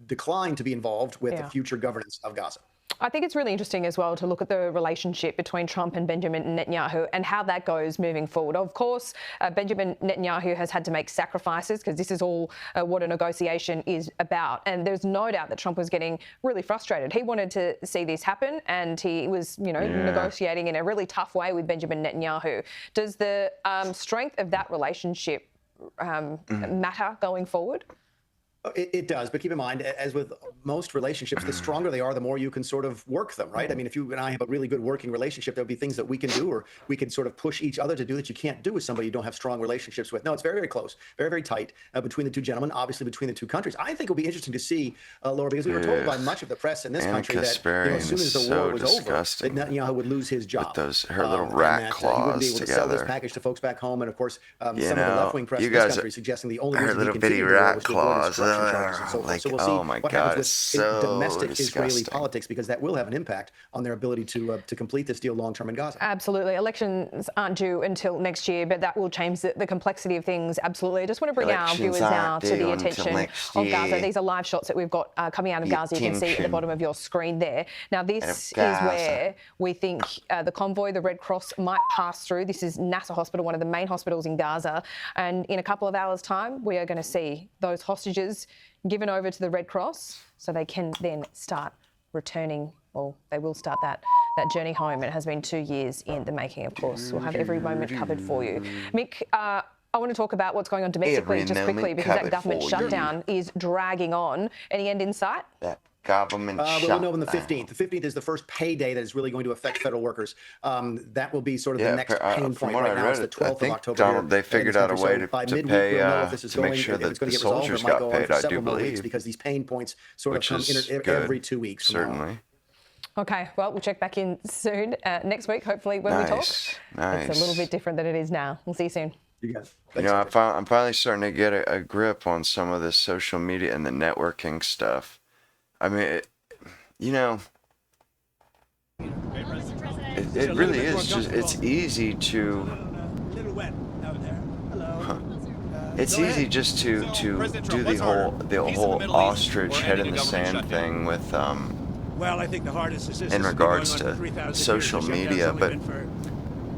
decline to be involved with the future governance of Gaza? I think it's really interesting as well to look at the relationship between Trump and Benjamin Netanyahu and how that goes moving forward. Of course, Benjamin Netanyahu has had to make sacrifices because this is all what a negotiation is about. And there's no doubt that Trump was getting really frustrated. He wanted to see this happen, and he was, negotiating in a really tough way with Benjamin Netanyahu. Does the strength of that relationship matter going forward? It does, but keep in mind, as with most relationships, the stronger they are, the more you can sort of work them, right? I mean, if you and I have a really good working relationship, there'll be things that we can do, or we can sort of push each other to do that you can't do with somebody you don't have strong relationships with. No, it's very, very close, very, very tight between the two gentlemen, obviously between the two countries. I think it'll be interesting to see, Laura, because we were told by much of the press in this country that as soon as the war was over, that Netanyahu would lose his job. With her little rat claws he wouldn't be able to sell this package to folks back home, and of course, some of the left-wing press in this country suggesting the only reason he continued the war was to avoid destruction charges and so forth. So we'll see what happens with domestic Israeli politics, because that will have an impact on their ability to complete this deal long term in Gaza. Absolutely. Elections aren't due until next year, but that will change the complexity of things. Absolutely. I just want to bring our viewers now to the attention of Gaza. These are live shots that we've got coming out of Gaza. You can see at the bottom of your screen there. Now, this is where we think the convoy, the Red Cross, might pass through. This is Nasser Hospital, one of the main hospitals in Gaza. And in a couple of hours' time, we are going to see those hostages given over to the Red Cross so they can then start returning, or they will start that journey home. It has been 2 years in the making, of course. We'll have every moment covered for you. Mick, I want to talk about what's going on domestically just quickly, because that government shutdown is dragging on. Any end in sight? That government shutdown. We'll know on the 15th. The 15th is the first payday that is really going to affect federal workers. That will be sort of the next pain point. Right now, it's the 12th of October. They figured out a way to pay, to make sure that the soldiers got paid, I do believe. Because these pain points sort of come every 2 weeks. Certainly. Okay, well, we'll check back in soon, next week, hopefully, when we talk. It's a little bit different than it is now. We'll see you soon. I'm finally starting to get a grip on some of this social media and the networking stuff. I mean, it really is just, it's easy to, it's easy just to do the whole ostrich head in the sand thing with, well, I think the hardest is in regards to social media, but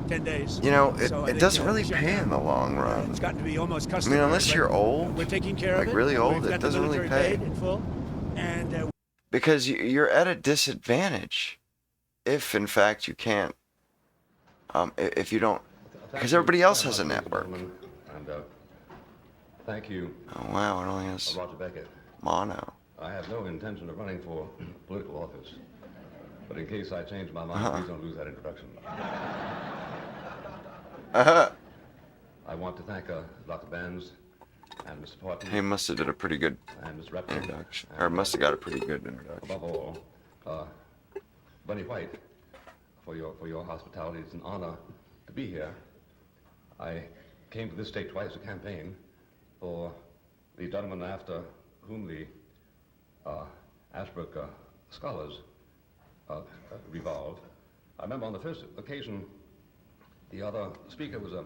10 days. It doesn't really pay in the long run. It's gotten to be almost customary. I mean, unless you're old, we're taking care of it. Really old, it doesn't really pay. In full, and because you're at a disadvantage if, in fact, you can't, if you don't, because everybody else has a network. And thank you. Oh, wow, it only has Roger Beckett. mono. I have no intention of running for political office, but in case I change my mind, please don't lose that introduction. I want to thank Dr. Benz and Mr. Portman. He must have did a pretty good introduction, or must have got a pretty good introduction. Above all, Bunny White, for your hospitality. It's an honor to be here. I came to this state twice to campaign for the gentleman after whom the Ashbrook scholars revolve, I remember on the first occasion, the other speaker was an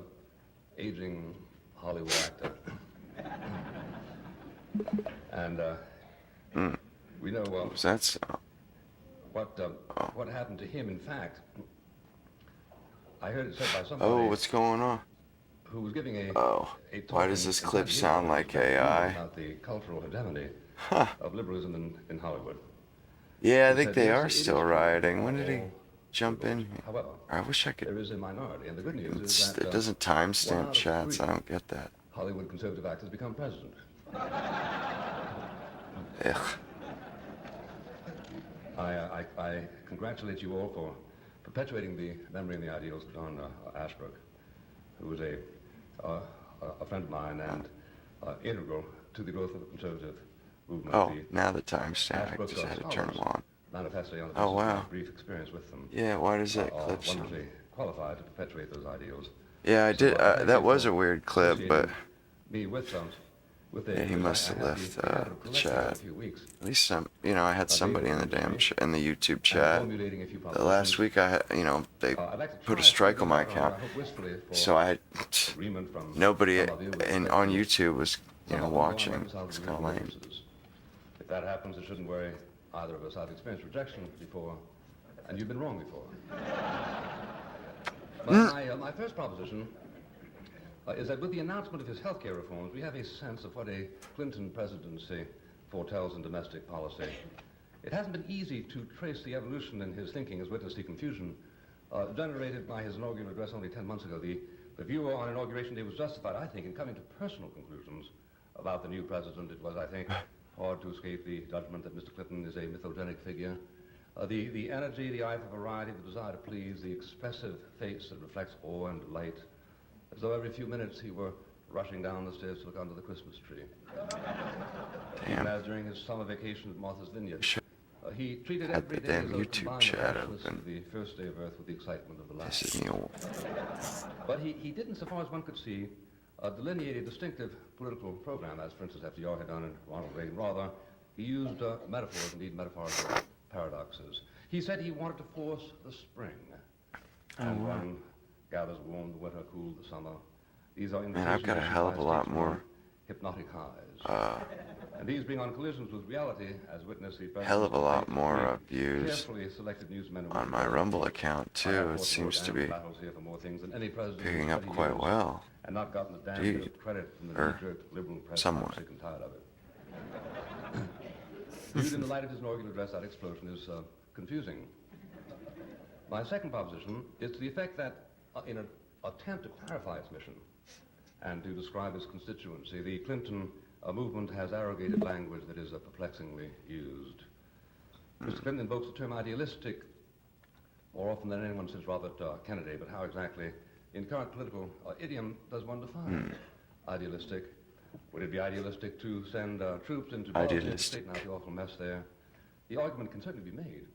aging Hollywood actor. And we know that's what happened to him. In fact, I heard it said by somebody. Oh, what's going on? Who was giving a why does this clip sound like AI? About the cultural hegemony of liberalism in Hollywood. Yeah, I think they are still rioting. When did he jump in? However, I wish I could. There is a minority, and the good news is that It doesn't timestamp chats. I don't get that. Hollywood conservative actors become president. Ugh. I congratulate you all for perpetuating the memory and the ideals of John Ashbrook, who was a friend of mine and integral to the growth of the conservative movement. Oh, now the timestamp. I just had to turn them on. Oh, wow. Brief experience with them. Yeah, why does that clip sound? Wonderfully qualified to perpetuate those ideals. Yeah, I did. That was a weird clip, but me with yeah, he must have left the chat. At least some, I had somebody in the damn in the YouTube chat. The last week I had, they put a strike on my account, so I had nobody on YouTube was, watching. It's kind of lame. If that happens, it shouldn't worry either of us. I've experienced rejection before, and you've been wrong before. My first proposition is that with the announcement of his healthcare reforms, we have a sense of what a Clinton presidency foretells in domestic policy. It hasn't been easy to trace the evolution in his thinking as witness the confusion generated by his inaugural address only 10 months ago. The viewer on Inauguration Day was justified, I think, in coming to personal conclusions about the new president. It was, I think, hard to escape the judgment that Mr. Clinton is a mythogenic figure. The energy, the eye for variety, the desire to please, the expressive face that reflects awe and delight, as though every few minutes he were rushing down the stairs to look under the Christmas tree. Even as during his summer vacation at Martha's Vineyard, he treated every day as though YouTube chat open. The first day of Earth with the excitement of the last. This is Neil. But he didn't, so far as one could see, delineate a distinctive political program, as for instance FDR had done and Ronald Reagan. Rather, he used metaphors, indeed metaphorical paradoxes. He said he wanted to force the spring. And one gathers warm, the winter cool, the summer. These are Man, I've got a hell of a lot more. Hypnotic highs. And these bring on collisions with reality, as witness the hell of a lot more views on my Rumble account too. It seems to be picking up quite well. And not gotten the damn Dude, credit from the or liberal press. somewhat. I'm sick and tired of it. Viewed in the light of his inaugural address, that explosion is confusing. My second proposition is to the effect that in an attempt to clarify its mission and to describe its constituency, the Clinton movement has arrogated language that is perplexingly used. Mr. Clinton invokes the term idealistic more often than anyone since Robert Kennedy, but how exactly, in current political idiom, does one define idealistic? Would it be idealistic to send troops into Bosnia to straighten out the awful mess there? The argument can certainly be made.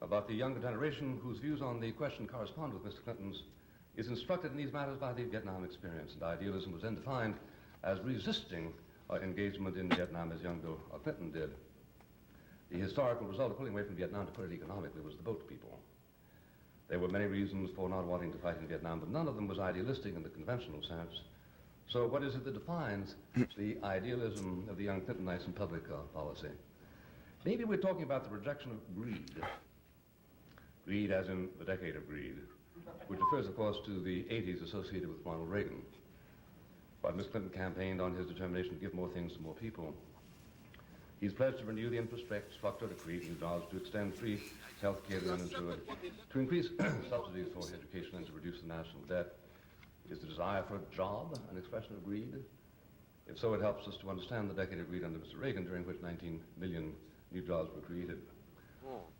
But the younger generation, whose views on the question correspond with Mr. Clinton's, is instructed in these matters by the Vietnam experience, and idealism was then defined as resisting engagement in Vietnam as young Bill Clinton did. The historical result of pulling away from Vietnam, to put it economically, was the boat people. There were many reasons for not wanting to fight in Vietnam, but none of them was idealistic in the conventional sense. So what is it that defines the idealism of the young Clintonites in public policy? Maybe we're talking about the rejection of greed. Greed as in the decade of greed, which refers, of course, to the 80s associated with Ronald Reagan. But Mr. Clinton campaigned on his determination to give more things to more people. He's pledged to renew the infrastructure, to create new jobs, to extend free health care to the uninsured, to increase subsidies for education, and to reduce the national debt. Is the desire for a job an expression of greed? If so, it helps us to understand the decade of greed under Mr. Reagan, during which 19 million new jobs were created.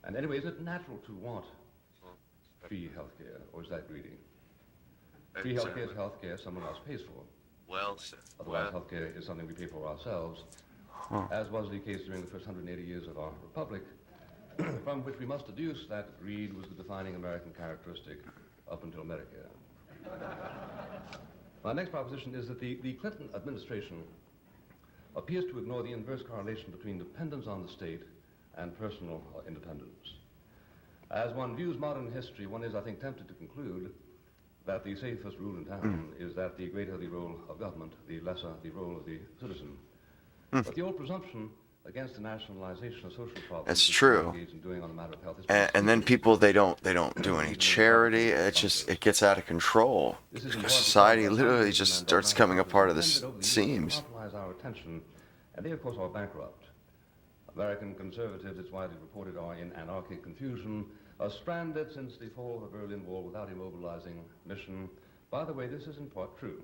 And anyway, is it natural to want free health care, or is that greedy? Free health care is health care someone else pays for. Well said. Otherwise, health care is something we pay for ourselves, as was the case during the first 180 years of our republic, from which we must deduce that greed was the defining American characteristic up until Medicare. My next proposition is that the Clinton administration appears to ignore the inverse correlation between dependence on the state and personal independence. As one views modern history, one is, I think, tempted to conclude that the safest rule in town is that the greater the role of government, the lesser the role of the citizen. But the old presumption against the nationalization of social problems That's true. in doing on the matter of health is And then people, they don't do any charity. It gets out of control. Society literally just starts coming apart at the seams. Monopolize our attention, and they, of course, are bankrupt. American conservatives, it's widely reported, are in anarchic confusion, are stranded since the fall of the Berlin Wall without a mobilizing mission. By the way, this is in part true.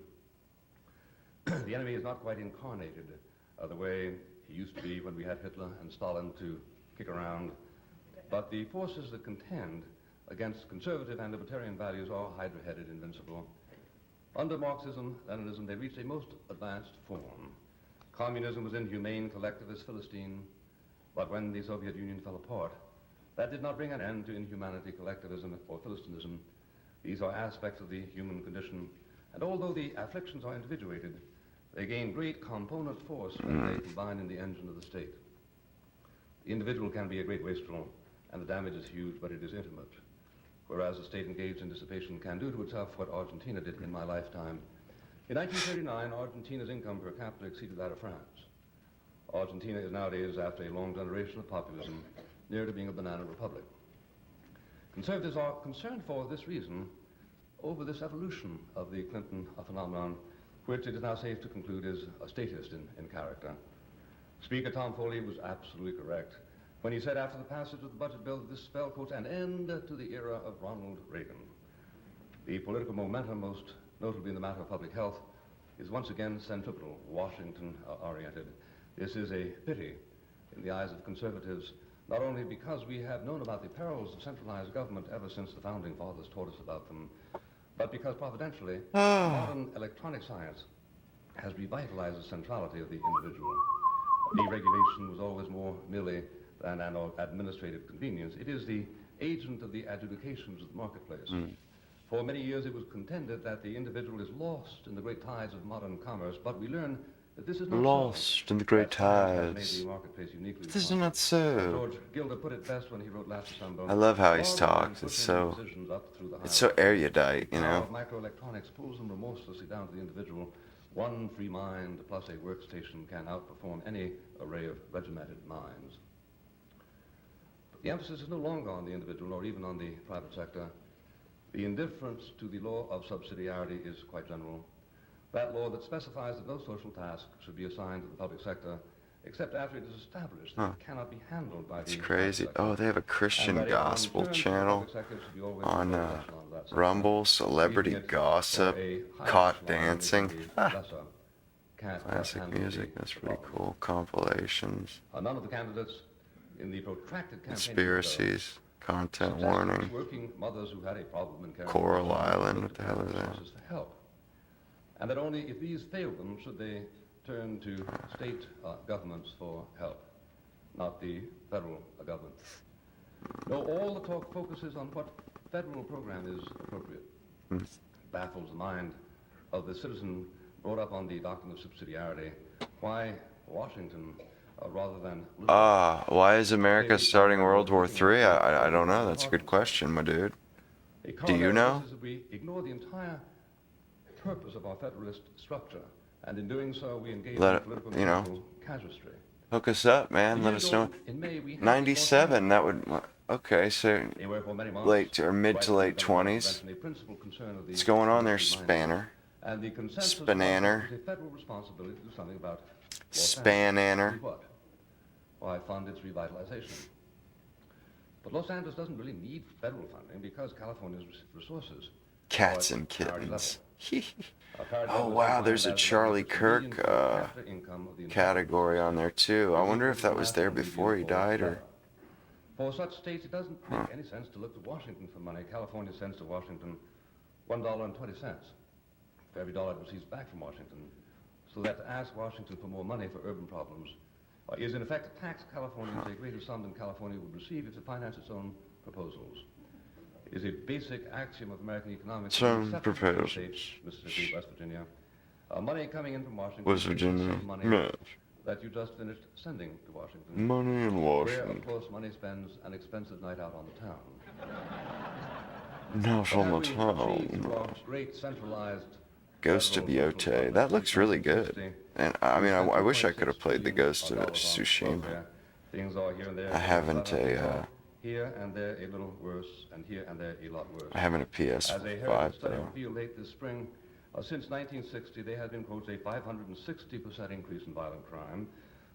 The enemy is not quite incarnated the way he used to be when we had Hitler and Stalin to kick around. But the forces that contend against conservative and libertarian values are hydra-headed, invincible. Under Marxism, Leninism, they reached a most advanced form. Communism was inhumane, collectivist, Philistine. But when the Soviet Union fell apart, that did not bring an end to inhumanity, collectivism, or Philistinism. These are aspects of the human condition, and although the afflictions are individuated, they gain great component force when they combine in the engine of the state. The individual can be a great wastrel, and the damage is huge, but it is intimate. Whereas the state engaged in dissipation can do to itself what Argentina did in my lifetime. In 1939, Argentina's income per capita exceeded that of France. Argentina is nowadays, after a long generation of populism, near to being a banana republic. Conservatives are concerned for this reason over this evolution of the Clinton phenomenon, which it is now safe to conclude is a statist in character. Speaker Tom Foley was absolutely correct when he said after the passage of the budget bill that this spell, quote, an end to the era of Ronald Reagan. The political momentum, most notably in the matter of public health, is once again centripetal, Washington-oriented. This is a pity in the eyes of conservatives, not only because we have known about the perils of centralized government ever since the founding fathers taught us about them, but because providentially, modern electronic science has revitalized the centrality of the individual. Deregulation was always more merely than an administrative convenience. It is the agent of the adjudications of the marketplace. For many years it was contended that the individual is lost in the great tides of modern commerce, but we learn that this is not Lost in the great tides. This is not so. George Gilder put it best when he wrote Last December. I love how he's talked. It's so erudite, you know. Microelectronics pulls them remorselessly down to the individual. One free mind plus a workstation can outperform any array of regimented minds. But the emphasis is no longer on the individual nor even on the private sector. The indifference to the law of subsidiarity is quite general. That law that specifies that no social task should be assigned to the public sector except after it is established that it cannot be handled by the It's crazy. Oh, they have a Christian gospel channel on Rumble, celebrity gossip, caught dancing. Classic music, that's pretty cool. Compilations. None of the candidates in the protracted Conspiracies. Content warning. Working mothers who had a problem in Coral Island, what the hell is that? Help. And that only if these fail them should they turn to state governments for help, not the federal government. No, all the talk focuses on what federal program is appropriate. Baffles the mind of the citizen brought up on the doctrine of subsidiarity. Why Washington rather than... why is America starting World War III? I don't know. That's a good question, my dude. Do you know? We ignore the entire purpose of our federalist structure, and in doing so we engage in political casuistry. Hook us up, man. Let us know. 97, that would... Okay, so late or mid to late 20s. What's going on there, Spanner? Spananer. Spananer. Why fund its revitalization? But Los Angeles doesn't really need federal funding because California's resources. Cats and kittens. Oh wow, there's a Charlie Kirk category on there too. I wonder if that was there before he died or... For such states, it doesn't make any sense to look to Washington for money. California sends to Washington $1.20 for every dollar it receives back from Washington. So that to ask Washington for more money for urban problems is in effect to tax Californians a greater sum than California would receive if it financed its own proposals. It is a basic axiom of American economics. Some proposals. Mississippi, West Virginia. Money coming in from Washington. West Virginia. Money No. that you just finished sending to Washington. Money in Where, Washington. of course, money spends an expensive night out on the town. Not on the Achieved town. through our great centralized Ghost of Goethe. That looks really good. And I mean, I wish I could have played the Ghost of Tsushima. Things are here and there. I haven't here and there a little worse, and here and there a lot worse. I haven't a As a PS5 heritage study though. revealed late this spring, since 1960, there has been, quote, a 560% increase in violent crime,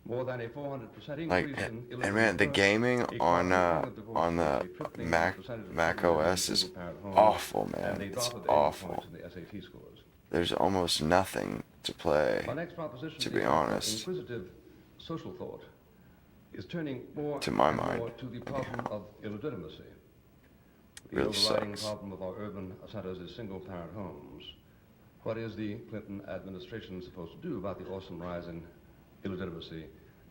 more than a 400% increase Like, in and man, the gaming on the Mac OS is awful, man. It's awful. There's almost nothing to play, My next proposition to be is honest. inquisitive social thought is turning more To my and mind. more to the problem of illegitimacy. The Really overriding sucks. problem of our urban centers is single-parent homes. What is the Clinton administration supposed to do about the awesome rise in illegitimacy?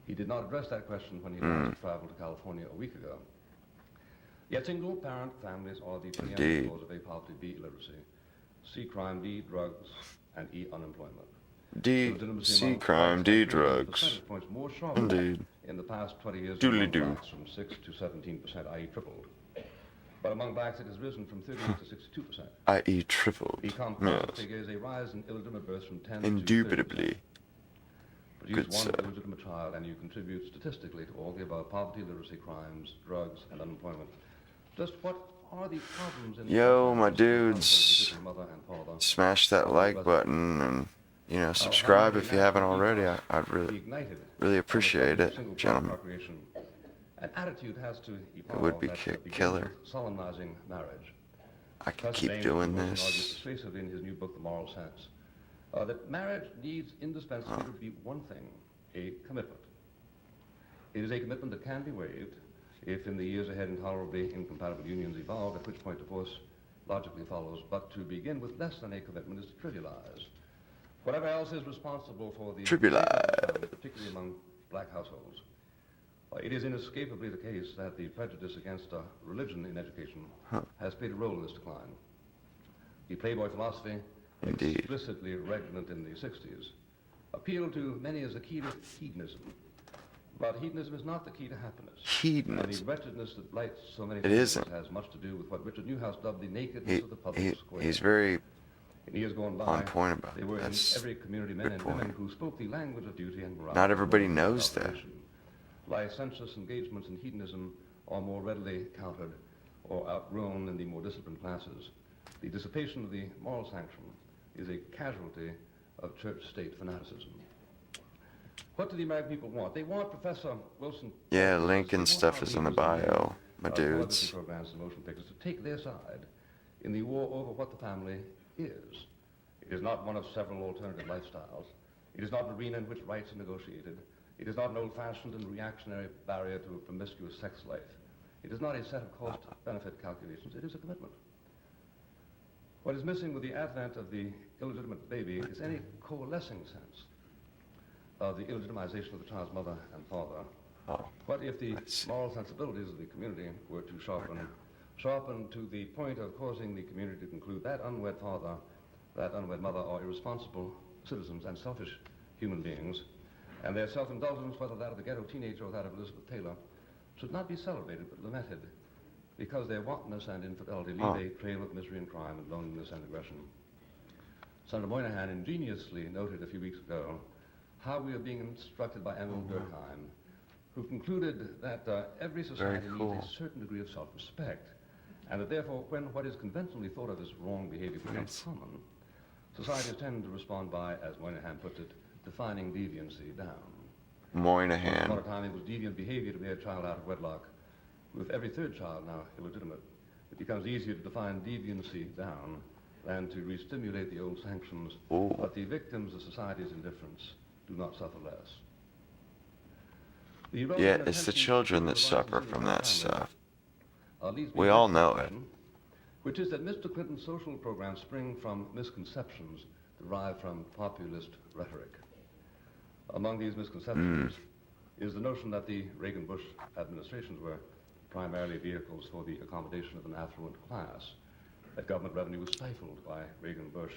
He did not address that question when he last traveled to California a week ago. Yet single-parent families are the preeminent Indeed. cause of A, poverty, B, illiteracy, C, crime, D, drugs, and E, unemployment. D, Illegitimacy C among crime, blacks D has risen drugs. percentage points more sharply Indeed. in the past 20 years Doodly among doo. blacks, from 6 to 17%, i.e. tripled. But among blacks it has risen from 38 to 62%. I.e. tripled. The composite Yes. figure is a rise in illegitimate births from 10 Indubitably. to 30%. Good Produce one sir. illegitimate child and you contribute statistically to all the above: poverty, literacy, crimes, drugs, and unemployment. Just what are the problems in Yo, my households dudes, with a mother and father? smash that like button and, you know, subscribe if you haven't already. I'd really appreciate it, gentlemen. An attitude has to evolve It would be that begins killer. with solemnizing marriage. I could Thus, keep James doing Wilson this. argues persuasively in his new book, The Moral Sense, that marriage needs indispensably to be one thing: a commitment. It is a commitment that can be waived if in the years ahead intolerably incompatible unions evolve, at which point divorce logically follows. But to begin with less than a commitment is to trivialize whatever else is responsible for the family, particularly among black households. It is inescapably the case that the prejudice against religion in education has played a role in this decline. The Playboy philosophy, Indeed. explicitly regnant in the 60s, appealed to many as a key to hedonism. But hedonism is not the key to happiness. Hedonism. And the wretchedness that blights so many It families isn't. has much to do with what Richard Newhouse dubbed the nakedness of the public square. He's very In years gone by, on point about they it. were in That's every community men good and point. women who spoke the language of duty and morality. Not everybody knows that. Licentious engagements in hedonism are more readily countered or outgrown in the more disciplined classes. The dissipation of the moral sanction is a casualty of church-state fanaticism. What do the American people want? They want Professor Wilson. Yeah, link and stuff is in the bio, my dudes. Programs and motion pictures to take their side in the war over what the family is. It is not one of several alternative lifestyles. It is not an arena in which rights are negotiated. It is not an old-fashioned and reactionary barrier to a promiscuous sex life. It is not a set of cost-benefit calculations. It is a commitment. What is missing with the advent of the illegitimate baby is any coalescing sense of the illegitimization of the child's mother and father. What if the moral sensibilities of the community were to sharpen to the point of causing the community to conclude that unwed father, that unwed mother are irresponsible citizens and selfish human beings, and their self-indulgence, whether that of the ghetto teenager or that of Elizabeth Taylor, should not be celebrated but lamented, because their wantonness and infidelity leave a trail of misery and crime and loneliness and aggression. Senator Moynihan ingeniously noted a few weeks ago how we are being instructed by Emil Durkheim, who concluded that every society needs a certain degree of self-respect, and that therefore, when what is conventionally thought of as wrong behavior becomes common, societies tend to respond by, as Moynihan puts it, defining deviancy down. Moynihan. Once upon a time, it was deviant behavior to bear a child out of wedlock. With every third child now illegitimate, it becomes easier to define deviancy down than to re-stimulate the old sanctions. But the victims of society's indifference do not suffer less. Yeah, it's the children that suffer from that stuff. We all know it. Which is that Mr. Clinton's social programs spring from misconceptions derived from populist rhetoric. Among these misconceptions is the notion that the Reagan-Bush administrations were primarily vehicles for the accommodation of an affluent class, that government revenue was stifled by Reagan-Bush,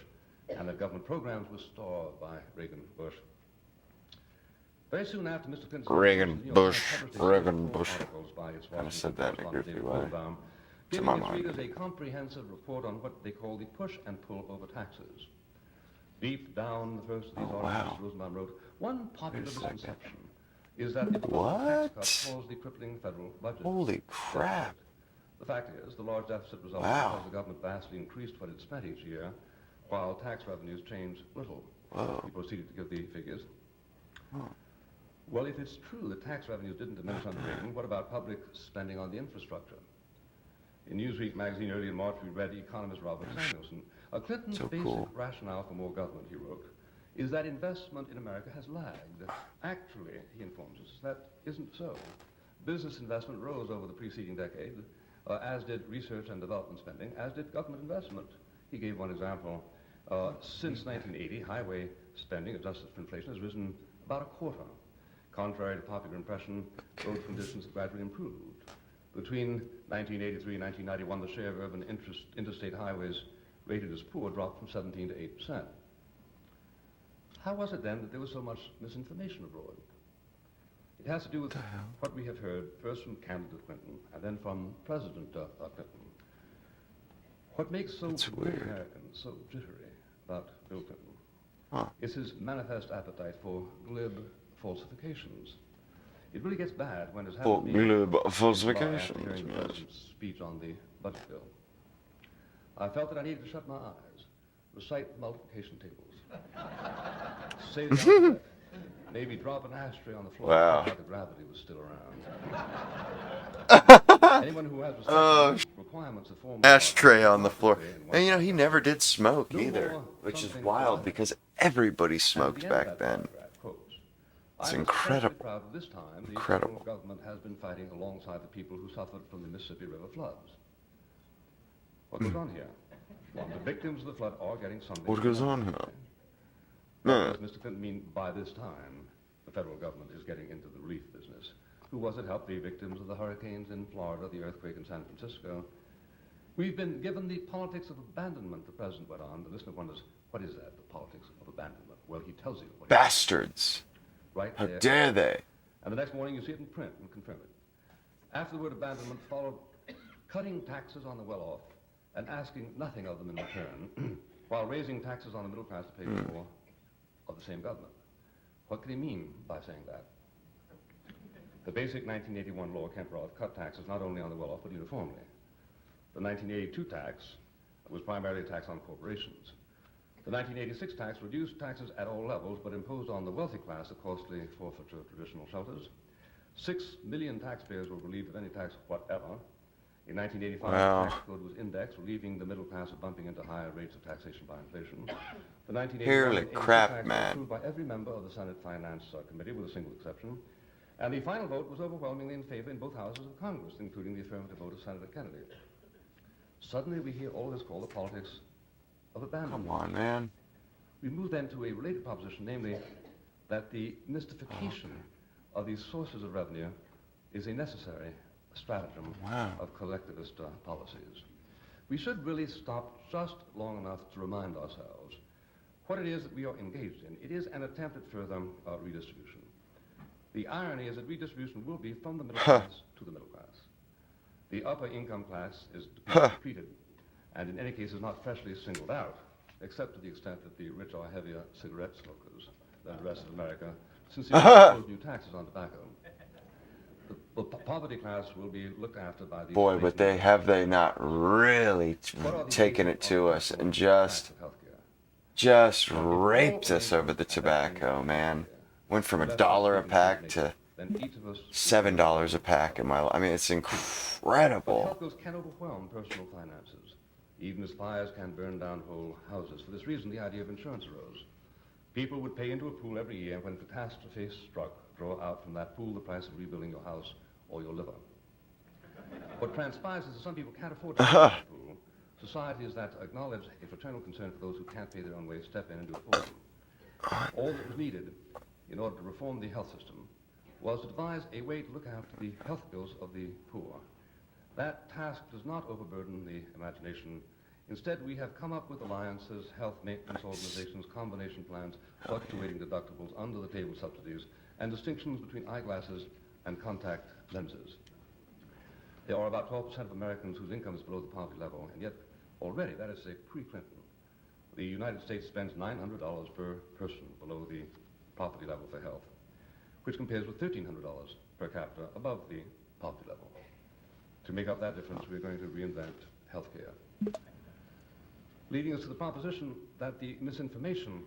and that government programs were stalled by Reagan-Bush. Very soon after Mr. Clinton's Reagan, Bush, Reagan, Bush. I said that in a goofy way. To my mind. Readers a comprehensive report on what they call the push and pull over taxes. Deep down the first of these articles, Rosenbaum wrote, one popular misconception is that the tax cuts caused the crippling federal budget. Holy crap. The fact is, the large deficit resulted because the government vastly increased what it spent each year, while tax revenues changed little. He proceeded to give the figures. Well, if it's true that tax revenues didn't diminish under Reagan, what about public spending on the infrastructure? In Newsweek magazine early in March, we read economist Robert Samuelson. Clinton's basic rationale for more government, he wrote, is that investment in America has lagged. Actually, he informs us, that isn't so. Business investment rose over the preceding decade, as did research and development spending, as did government investment. He gave one example. Since 1980, highway spending, adjusted for inflation, has risen about a quarter. Contrary to popular impression, road conditions have gradually improved. Between 1983 and 1991, the share of urban interstate highways rated as poor dropped from 17 to 8%. How was it then that there was so much misinformation abroad? It has to do with what we have heard first from candidate Clinton and then from President Clinton. What makes so many Americans so jittery about Bill Clinton is his manifest appetite for glib falsifications. It really gets bad when it's happened glib falsifications. After hearing the president's speech on the budget bill. I felt that I needed to shut my eyes, recite the multiplication tables, say the alphabet, maybe drop an ashtray on the floor. Wow. Like the gravity was still around. Anyone who has requirements of formal ashtray on the floor. And you know, he never did smoke either, which is wild because everybody smoked back then. It's incredible. Proud of this time, the incredible. Federal government has been fighting alongside the people who suffered from the Mississippi River floods. What goes on here? One, the victims of the flood are getting something. What goes on here? What does Mr. Clinton mean by this time the federal government is getting into the relief business? Who was it helped the victims of the hurricanes in Florida, the earthquake in San Francisco? We've been given the politics of abandonment, the president went on. The listener wonders, what is that, the politics of abandonment? Well, he tells you. What Bastards. Right How there. dare they? And the next morning you see it in print and confirm it. After the word abandonment followed cutting taxes on the well-off and asking nothing of them in return, while raising taxes on the middle class to pay for of the same government. What could he mean by saying that? The basic 1981 law, Kemper-Roth, cut taxes not only on the well-off but uniformly. The 1982 tax was primarily a tax on corporations. The 1986 tax reduced taxes at all levels, but imposed on the wealthy class a costly forfeiture of traditional shelters. 6 million taxpayers were relieved of any tax whatever. In 1985, the tax code was indexed, relieving the middle class of bumping into higher rates of taxation by inflation. The 1981 tax was approved by every member of the Senate Finance Committee, with a single exception. And the final vote was overwhelmingly in favor in both houses of Congress, including the affirmative vote of Senator Kennedy. Suddenly, we hear all this called the politics of abandonment. Come on, man. We move then to a related proposition, namely that the mystification of these sources of revenue is a necessary stratagem of collectivist policies. We should really stop just long enough to remind ourselves what it is that we are engaged in. It is an attempt at further redistribution. The irony is that redistribution will be from the middle class to the middle class. The upper income class is depleted, and in any case is not freshly singled out, except to the extent that the rich are heavier cigarette smokers than the rest of America, since they impose new taxes on tobacco. The poverty class will be looked after by the... Boy, but they not really taken it to us and just raped us over the tobacco, man. Went from $1 a pack to $7 a pack in my life. I mean, it's incredible. Health bills can overwhelm personal finances, even as fires can burn down whole houses. For this reason, the idea of insurance arose. People would pay into a pool every year, and when catastrophe struck, draw out from that pool the price of rebuilding your house or your liver. What transpires is that some people can't afford to pay into the pool. Societies that acknowledge a fraternal concern for those who can't pay their own way step in and do it for them. All that was needed in order to reform the health system was to devise a way to look after the health bills of the poor. That task does not overburden the imagination. Instead, we have come up with alliances, health maintenance organizations, combination plans, fluctuating deductibles, under-the-table subsidies, and distinctions between eyeglasses and contact lenses. There are about 12% of Americans whose income is below the poverty level, and yet already, that is, say, pre-Clinton, the United States spends $900 per person below the poverty level for health, which compares with $1,300 per capita above the poverty level. To make up that difference, we're going to reinvent healthcare. Leading us to the proposition that the misinformation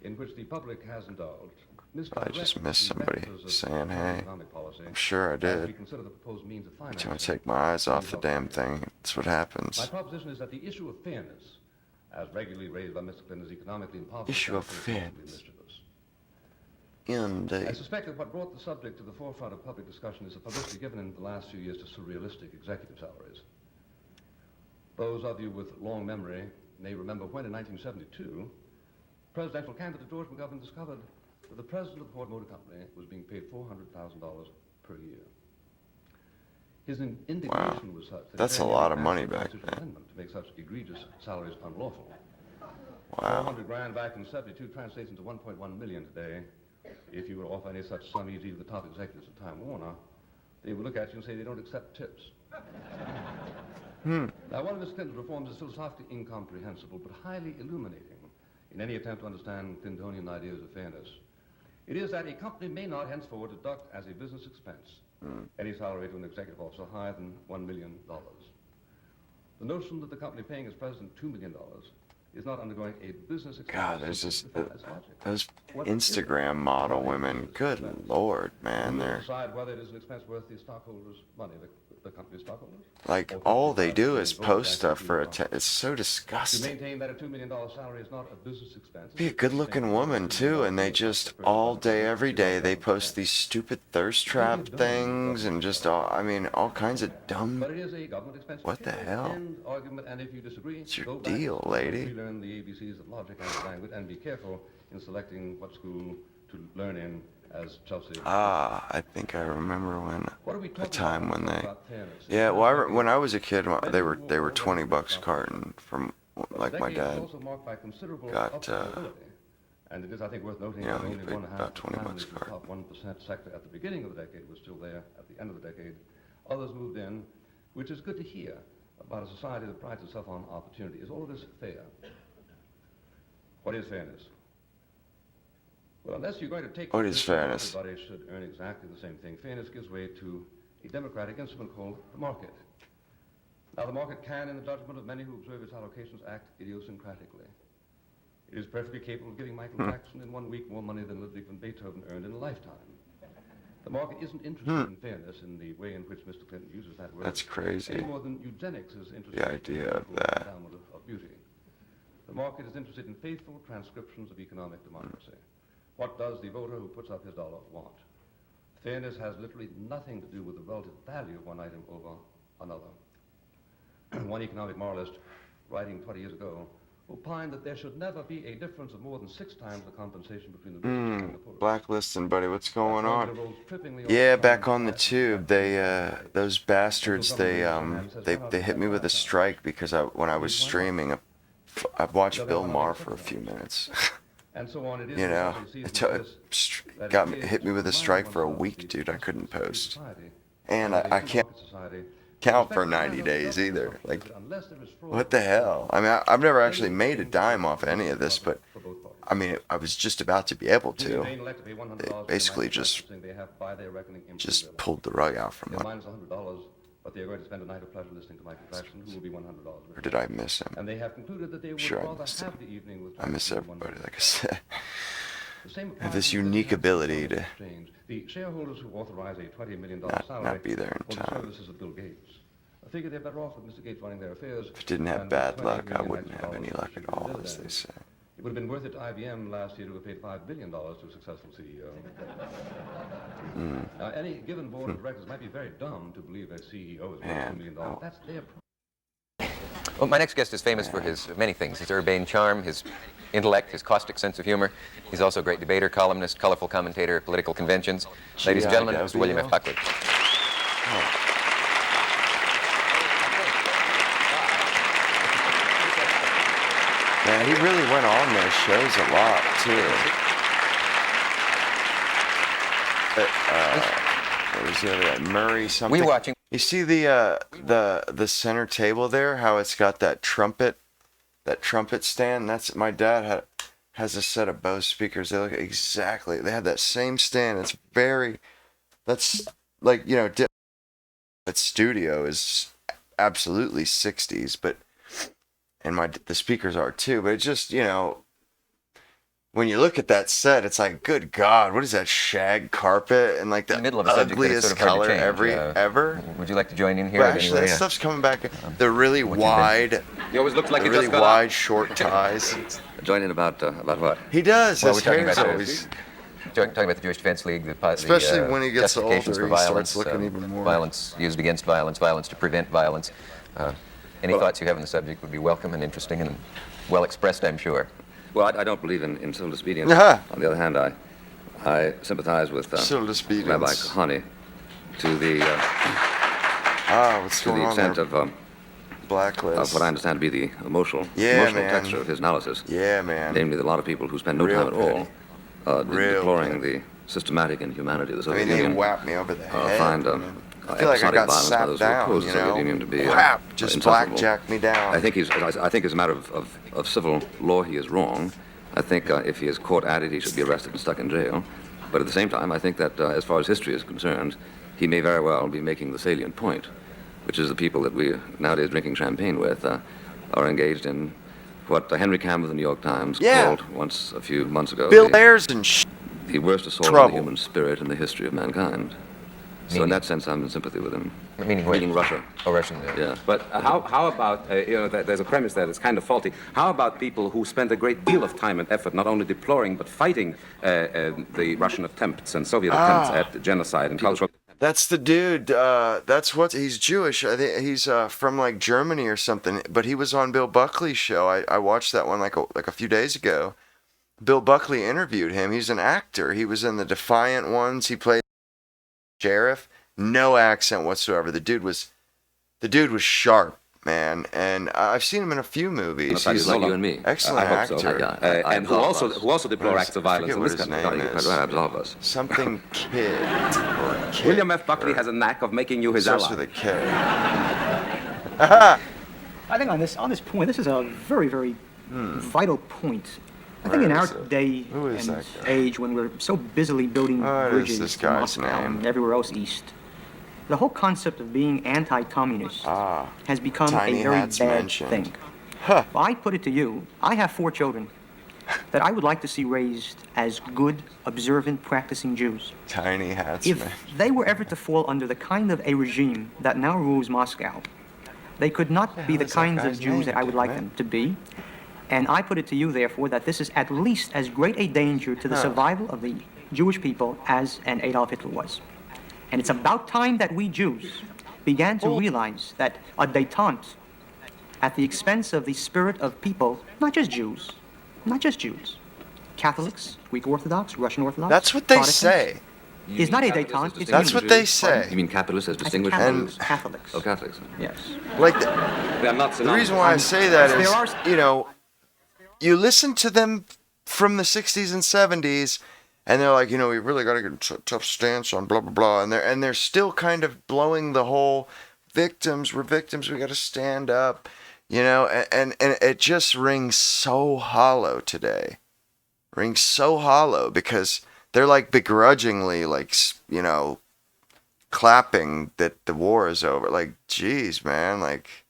in which the public has indulged I just missed somebody saying, hey, I'm sure I did. I'm trying to take my eyes off the damn thing. That's what happens. My proposition is that the issue of fairness, as regularly raised by Mr. Clinton, is economically impossible. Issue of fairness. Indeed. I suspect that what brought the subject to the forefront of public discussion is the publicity given in the last few years to surrealistic executive salaries. Those of you with long memory may remember when, in 1972, presidential candidate George McGovern discovered that the president of the Ford Motor Company was being paid $400,000 per year. His indignation was such that that's a lot of money back then. Amendment to make such egregious salaries unlawful. Wow. 400 grand back in 72 translates into 1.1 million today. If you were to offer any such sum easy to the top executives of Time Warner, they would look at you and say they don't accept tips. Now, one of Mr. Clinton's reforms is philosophically incomprehensible, but highly illuminating in any attempt to understand Clintonian ideas of fairness. It is that a company may not henceforward deduct as a business expense any salary to an executive officer higher than $1 million. The notion that the company paying its president $2 million is not undergoing a business expense. God, there's just those Instagram model women. Good Lord, man, they're decide whether it is an expense worth the stockholders' money, the company's stockholders. like all they do is post stuff for it's so To disgusting. maintain that a $2 million salary is not a business expense. Be a good-looking woman too, and they just all day, every day, they post these stupid thirst trap things and just I mean, all kinds of dumb. But it is a government expense. What the hell? End argument, and if you disagree, What's your go back deal, and lady? relearn the ABCs of logic and language, and be careful in selecting what school to learn in, as Chelsea. Ah, I think I remember when What are we a talking time when they. about fairness? Yeah, well, when I was a kid, they were $20 a carton from like my Decade dad was also marked by considerable got. upwardability. And it is, I think, worth noting Yeah, that he only paid 1.5% about $20 of the a carton. top 1% sector at the beginning of the decade was still there at the end of the decade. Others moved in, which is good to hear about a society that prides itself on opportunity. Is all of this fair? What is fairness? Well, unless you're going to take... What is fairness? Everybody should earn exactly the same thing. Fairness gives way to a democratic instrument called the market. Now, the market can, in the judgment of many who observe its allocations, act idiosyncratically. It is perfectly capable of giving Michael Jackson in 1 week more money than Ludwig van Beethoven earned in a lifetime. The market isn't interested in fairness in the way in which Mr. Clinton uses that word. That's crazy. Any more than eugenics is interested The idea of that. of beauty. The market is interested in faithful transcriptions of economic democracy. What does the voter who puts up his dollar want? Fairness has literally nothing to do with the relative value of one item over another. One economic moralist, writing 20 years ago, opined that there should never be a difference of more than 6 times the compensation between the richest and the poorest. Blacklisting, buddy. What's going on? Yeah, back on the tube. They those bastards. They hit me with a strike because when I was streaming, I've watched Bill Maher for a few minutes. And so on. It is You know, hit me with a strike for a week, dude. I couldn't post, and I can't count for 90 days either. Like, what the hell? I mean, I've never actually made a dime off any of this, but I mean, I was just about to be able to. They basically just pulled the rug out from under. But they are going to spend a night of pleasure listening to Michael Jackson, who will be $100. Or did I miss him? And they have concluded that they would Sure, I rather missed have him. the evening with I miss everybody, like I said. The I have this unique ability to the shareholders who authorize a $20 million salary not be there in for the time. services of Bill Gates. I figure they're better off with Mr. Gates running their affairs. If I didn't have than bad $20 luck, I million wouldn't have any luck at all, as they say. It would have been worth it to IBM last year to have paid $5 billion to a successful CEO. Now, any given board of directors might be very dumb to believe a CEO is worth $2 million. That's their problem. Well, my next guest is famous for his many things: his urbane charm, his intellect, his caustic sense of humor. He's also a great debater, columnist, colorful commentator at political conventions. Ladies and gentlemen, Mr. William F. Buckley. Man, he really went on those shows a lot, too. What was the other guy? Murray something. We watching. You see the center table there? How it's got that trumpet stand. That's my dad has a set of Bose speakers. They look exactly. They have that same stand. It's very. That's like that studio is absolutely 60s, and the speakers are too. But it just when you look at that set, it's like, good God, what is that shag carpet and like the middle of a subject that is ugliest sort of hard to color change. ever? Would you like to join in here? But actually, that stuff's coming back. The really wide, He always looks like the he really just got wide up. short ties. Join in about what? He does. Well, His we're talking hair's about always. Talking about the Jewish Defense League, Especially when he gets justifications older, for he violence, starts looking even more. Violence used against violence, violence to prevent violence. Any thoughts you have on the subject would be welcome and interesting and well expressed, I'm sure. Well, I don't believe in civil disobedience. Uh-huh. On the other hand, I sympathize with Civil disobedience. Rabbi Kahane to the what's to going the on extent there? of Blacklist. of what I understand to be the emotional man. texture of his analysis. Yeah, man. Namely, that a lot of people who spend no Real time at all deploring petty. the systematic inhumanity of the I Soviet mean, Union. they whapped me over the head. Find I feel like I episodic got violence by sapped those who down, oppose the Soviet Union to be whap, just insufferable. blackjacked me down. I think as a matter of civil law, he is wrong. I think if he is caught at it, he should be arrested and stuck in jail. But at the same time, I think that as far as history is concerned, he may very well be making the salient point, which is the people that we nowadays drinking champagne with are engaged in what Henry Campbell of the New York Times called once a few months ago Bill Ayers and the worst assault on the human spirit in the history of mankind. So in that sense, I'm in sympathy with him. Meaning Russia. Oh, Russian. Yeah. But how about, there's a premise there that's kind of faulty. How about people who spend a great deal of time and effort not only deploring but fighting the Russian attempts and Soviet attempts at genocide and cultural... That's the dude. He's Jewish. I think he's from like Germany or something. But he was on Bill Buckley's show. I watched that one like a few days ago. Bill Buckley interviewed him. He's an actor. He was in the Defiant ones. He played sheriff. No accent whatsoever. The dude was sharp, man. And I've seen him in a few movies. He's like you and me. Excellent I hope actor. So. And who also deplore acts of violence in this country. country. Absolve us. Something Kid. Or Kid. William F. Buckley has a knack of making you his ally. Starts with a K. I think on this point, this is a very, very vital point. I think in our day and age, when we're so busily building bridges to Moscow and everywhere else east, the whole concept of being anti-communist has become a very bad thing. Well, I put it to you, I have 4 children that I would like to see raised as good, observant, practicing Jews. Tiny hats, If man. they were ever to fall under the kind of a regime that now rules Moscow, they could not be the kinds of Jews that I would like them to be. And I put it to you, therefore, that this is at least as great a danger to the survival of the Jewish people as an Adolf Hitler was. And it's about time that we Jews began to realize that a détente at the expense of the spirit of people, not just Jews, Catholics, Greek Orthodox, Russian Orthodox, That's what they Protestants, say. is not a détente, it's That's what they say. You mean capitalists as distinguished from Catholics? Oh, Catholics. Yes. Like the reason why I say that is, you listen to them from the 60s and 70s, and they're like, we really got to get a tough stance on blah, blah, blah. And they're still kind of blowing the whole victims, we're victims, we got to stand up, and it just rings so hollow today. Rings so hollow because they're like begrudgingly, like, clapping that the war is over. Like, geez, man, like,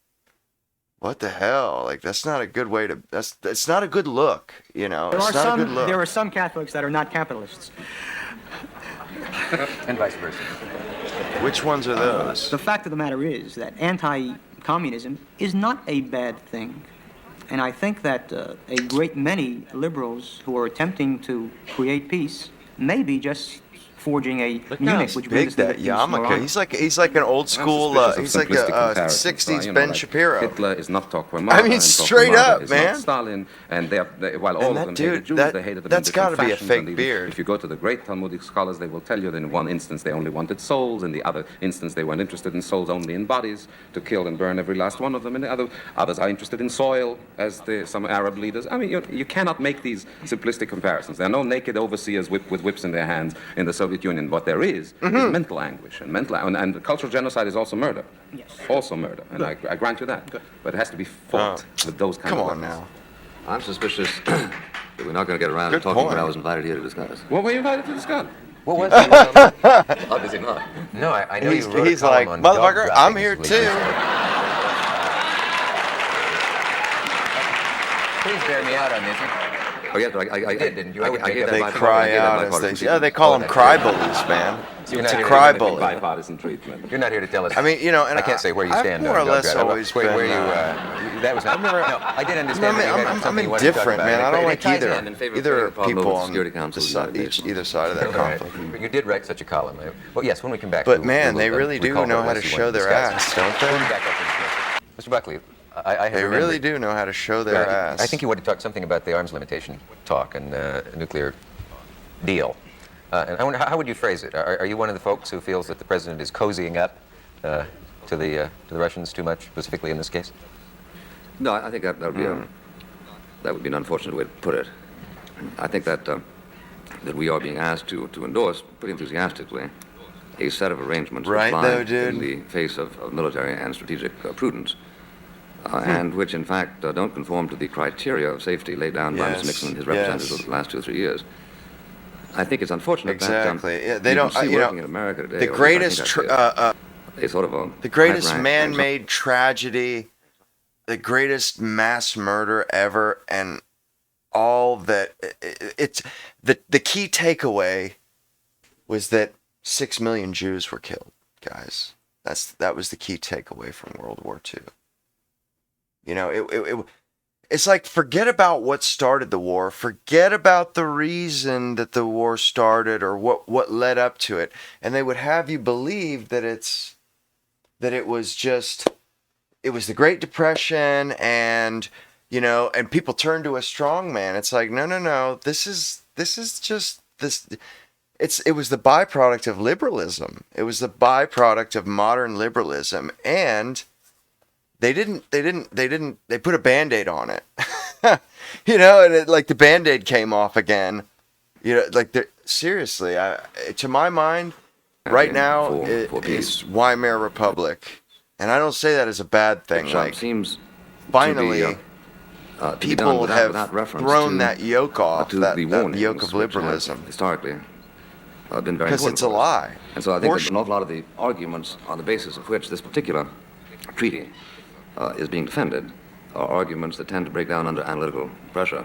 what the hell? Like, that's not a good way to. It's not a good look, It's not a good look. There are some Catholics that are not capitalists. And vice versa. Which ones are those? The fact of the matter is that anti-communism is not a bad thing. And I think that a great many liberals who are attempting to create peace may be just forging a Munich, which big that yarmulke. He's like an old school. He's like a 60s Ben Shapiro. Hitler is not I mean, straight up, man. Stalin, and while all of them hated Jews, they hated them in that's got to be a fashions, fake beard. If you go to the great Talmudic scholars, they will tell you that in one instance they only wanted souls, in the other instance they weren't interested in souls, only in bodies, to kill and burn every last one of them. And others are interested in soil, as some Arab leaders. I mean, you cannot make these simplistic comparisons. There are no naked overseers with whips in their hands in the Soviet Soviet Union, what there is mental anguish and cultural genocide is also murder. Yes. Also murder, and I grant you that. But it has to be fought with those kind of weapons. Now. I'm suspicious that we're not going to get around to talking what I was invited here to discuss. What were you invited to discuss? What was it? Obviously not. No, I know He's, you wrote a he's column like, on motherfucker, dog I'm droppings here recently. too. Please bear me out on this. Oh, yes, but I did, didn't you? I gave that They bipartisan- cry I gave that out as bipartisan they, yeah, they call them cry bullies, man. It's a cry bully. Bipartisan treatment. You're not here to tell us. I mean, you know, and I can't say where you I've stand more on or less dog dropping. always where been, you, that was not, no, I did understand. I'm indifferent, man. I don't like either people on either side of that conflict. But you did write such a column. Well, yes, when we come back. But man, they really do know how to show their ass, don't they? Mr. Buckley, I have They really do know how to show their ass. I think you wanted to talk something about the arms limitation talk and nuclear deal. And I wonder, how would you phrase it? Are you one of the folks who feels that the president is cozying up to the Russians too much, specifically in this case? No, I think that would be that would be an unfortunate way to put it. I think that that we are being asked to endorse pretty enthusiastically a set of arrangements Right, which lie though, dude. in the face of military and strategic prudence, and which in fact don't conform to the criteria of safety laid down by Mr. Nixon and his representatives over the last 2 or 3 years. I think it's unfortunate Exactly. that they don't. see You working know, in America today, the or at greatest, least I think that's a sort of a the greatest high-rank man-made tragedy, the greatest mass murder ever, and all that. It's the key takeaway was that 6 million Jews were killed, guys. That was the key takeaway from World War II. You know, it's like, forget about what started the war. Forget about the reason that the war started or what led up to it. And they would have you believe that it was the Great Depression and, you know, and people turn to a strong man. It's like, no. This is just this. It was the byproduct of liberalism. It was the byproduct of modern liberalism. And they put a Band-Aid on it. You know, and like the Band-Aid came off again. You know, like seriously, to my mind, right now it's Weimar Republic, and I don't say that as a bad thing. Which, like, seems finally, people have thrown to, that yoke off, that yoke of which liberalism. Historically, been very because important it's a for us. lie. And so I think that an awful lot of the arguments on the basis of which this particular treaty is being defended are arguments that tend to break down under analytical pressure.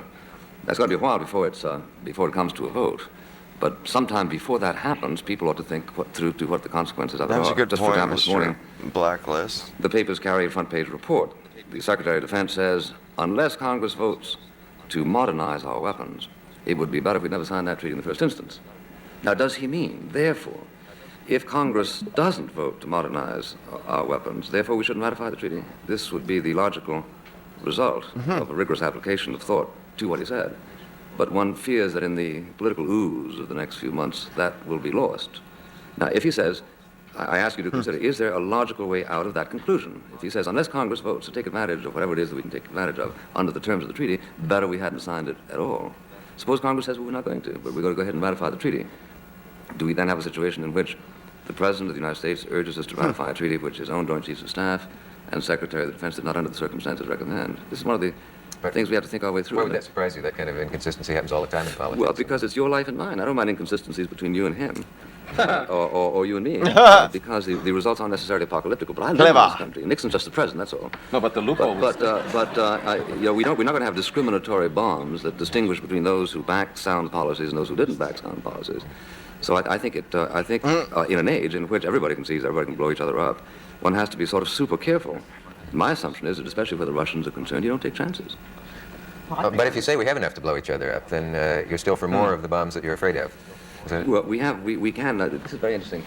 That's going to be a while before it comes to a vote. But sometime before that happens, people ought to think through to what the consequences of it are. That's a good Just point, for example, this morning, Blacklist. the papers carry a front-page report. The Secretary of Defense says, unless Congress votes to modernize our weapons, it would be better if we never signed that treaty in the first instance. Now, does he mean, therefore, if Congress doesn't vote to modernize our weapons, therefore we shouldn't ratify the treaty? This would be the logical result of a rigorous application of thought to what he said. But one fears that in the political ooze of the next few months, that will be lost. Now, if he says, I ask you to consider, is there a logical way out of that conclusion? If he says, unless Congress votes to take advantage of whatever it is that we can take advantage of under the terms of the treaty, better we hadn't signed it at all. Suppose Congress says, well, we're not going to, but we're going to go ahead and ratify the treaty. Do we then have a situation in which the President of the United States urges us to ratify a treaty which his own Joint Chiefs of Staff and Secretary of the Defense did not under the circumstances recommend? This is one of the things we have to think our way through. Why would that surprise you? That kind of inconsistency happens all the time in politics. Well, because it's your life and mine. I don't mind inconsistencies between you and him. or you and me. Because the results aren't necessarily apocalyptic. But I live in this country. Nixon's just the president, that's all. No, but the loophole you know, we're not going to have discriminatory bombs that distinguish between those who backed sound policies and those who didn't back sound policies. So I think in an age in which everybody can seize, everybody can blow each other up, one has to be sort of super careful. My assumption is that, especially where the Russians are concerned, you don't take chances. But if you say we have enough to blow each other up, then you're still for more of the bombs that you're afraid of. Well, we can. This is very interesting.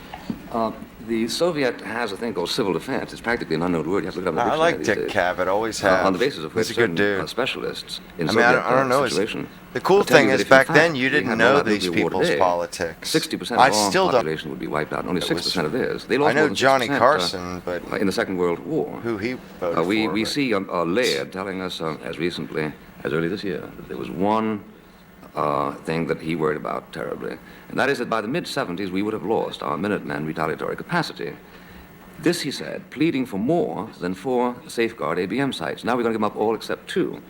The Soviet has a thing called civil defense. It's practically an unknown word. You have to look it up in the I like dictionary Dick Cavett, always have. on the basis of which He's a good certain dude. specialists in I Soviet mean, I don't know. situation. The cool will tell thing you that is, if in back fact then, you we didn't had know all that these nuclear war people's today, politics. 60% of I our still don't. population would be wiped out. Only 6% of theirs. They lost I know more than Johnny 6%, Carson, but in the Second World War, who he voted we for. see Laird telling us as recently as early this year that there was one thing that he worried about terribly, and that is that by the mid-'70s we would have lost our Minuteman retaliatory capacity. This, he said, pleading for more than 4 safeguard ABM sites. Now we're going to give them up all except 2.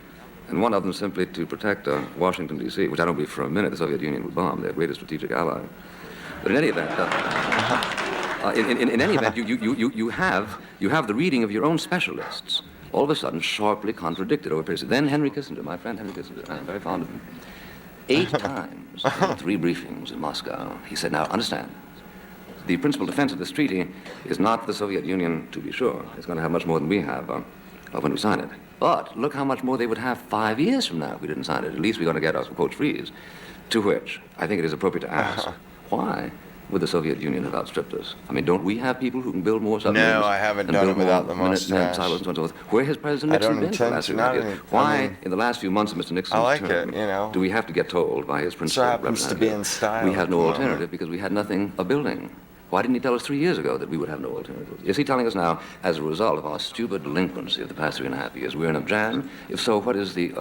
And one of them simply to protect Washington, D.C., which I don't believe for a minute the Soviet Union would bomb, their greatest strategic ally. But in any event, in any event, you have the reading of your own specialists all of a sudden sharply contradicted over a period. Then Henry Kissinger, my friend Henry Kissinger, I'm very fond of him, 8 times in 3 briefings in Moscow, he said, now understand, the principal defense of this treaty is not the Soviet Union, to be sure. It's going to have much more than we have when we sign it. But look how much more they would have 5 years from now if we didn't sign it. At least we're going to get our quote freeze. To which I think it is appropriate to ask, why would the Soviet Union have outstripped us? I mean, don't we have people who can build more submarines? No, I haven't done it without the mustache. Silos and so forth. Where has President Nixon been for the last few years? Why, in the last few months of Mr. Nixon's term, do we have to get told by his principal representative we have no alternative because we had nothing a building? Why didn't he tell us 3 years ago that we would have no alternative? Is he telling us now, as a result of our stupid delinquency of the past 3.5 years, we're in a jam? If so, what is the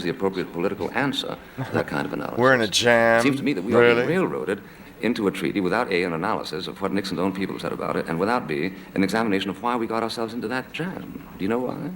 appropriate political answer to that kind of analysis? We're in a jam. It seems to me that we are being railroaded into a treaty without A, an analysis of what Nixon's own people said about it, and without B, an examination of why we got ourselves into that jam. Do you know why?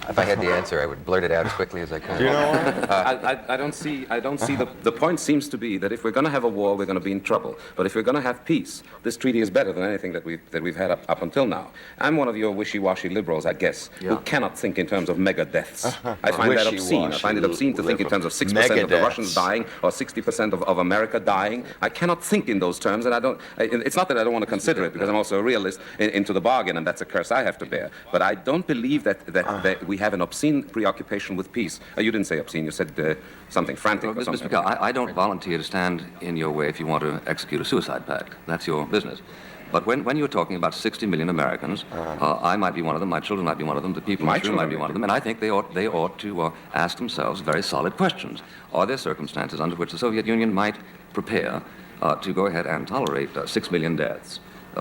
If I had the answer, I would blurt it out as quickly as I could. You know, I don't see the point seems to be that if we're going to have a war, we're going to be in trouble. But if we're going to have peace, this treaty is better than anything that we've had up until now. I'm one of your wishy-washy liberals, I guess, who cannot think in terms of mega deaths. I find that obscene. I find it obscene to think in terms of 6% of the Russians dying or 60% of America dying. I cannot think in those terms, and I don't. It's not that I don't want to consider it, because I'm also a realist into the bargain, and that's a curse I have to bear. But I don't believe that we have an obscene preoccupation with peace. You didn't say obscene, you said something frantic or something. Mr. Micheal, I don't volunteer to stand in your way if you want to execute a suicide pact. That's your business. But when you're talking about 60 million Americans, I might be one of them, my children might be one of them, the people in this room might be one of them, and I think they ought to ask themselves very solid questions. Are there circumstances under which the Soviet Union might prepare to go ahead and tolerate 6 million deaths?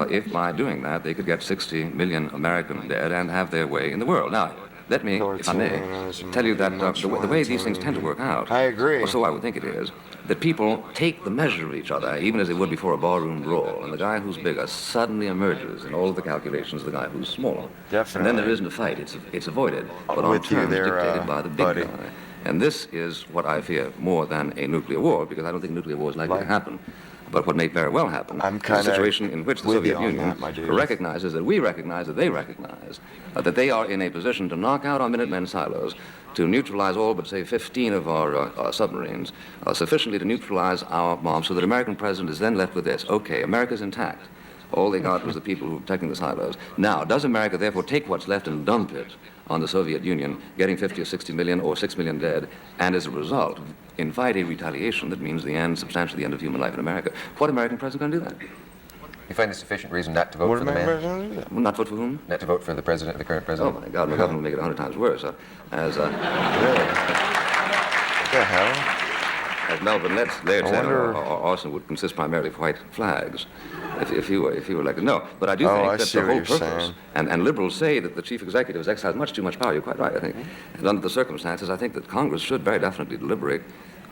If by doing that they could get 60 million American dead and have their way in the world. Now, let me, if I may, tell you that the way these things tend to work out, I agree. Or so I would think it is, that people take the measure of each other, even as they would before a barroom brawl, and the guy who's bigger suddenly emerges in all of the calculations of the guy who's smaller. Definitely. And then there isn't a fight, it's avoided, but on terms dictated by the big guy. And this is what I fear more than a nuclear war, because I don't think nuclear war is likely to happen. But what may very well happen is a situation in which the Soviet Union recognizes that we recognize that they recognize that they are in a position to knock out our Minutemen silos, to neutralize all but, say, 15 of our submarines, sufficiently to neutralize our bombs, so that American president is then left with this. Okay, America's intact. All they got was the people who were protecting the silos. Now, does America therefore take what's left and dump it on the Soviet Union, getting 50 or 60 million or 6 million dead, and as a result, invite a retaliation that means the end, substantially the end of human life in America? What American president going to do that? You find this sufficient reason not to vote for the man? Not vote for whom? Not to vote for the president, the current president? Oh, my God, my government will make it 100 times worse. Really? What the hell? As Melvin Laird said, our arsenal would consist primarily of white flags, if he were elected. No, but I do think that the whole purpose, and liberals say that the chief executive has exercised much too much power. You're quite right, I think. And under the circumstances, I think that Congress should very definitely deliberate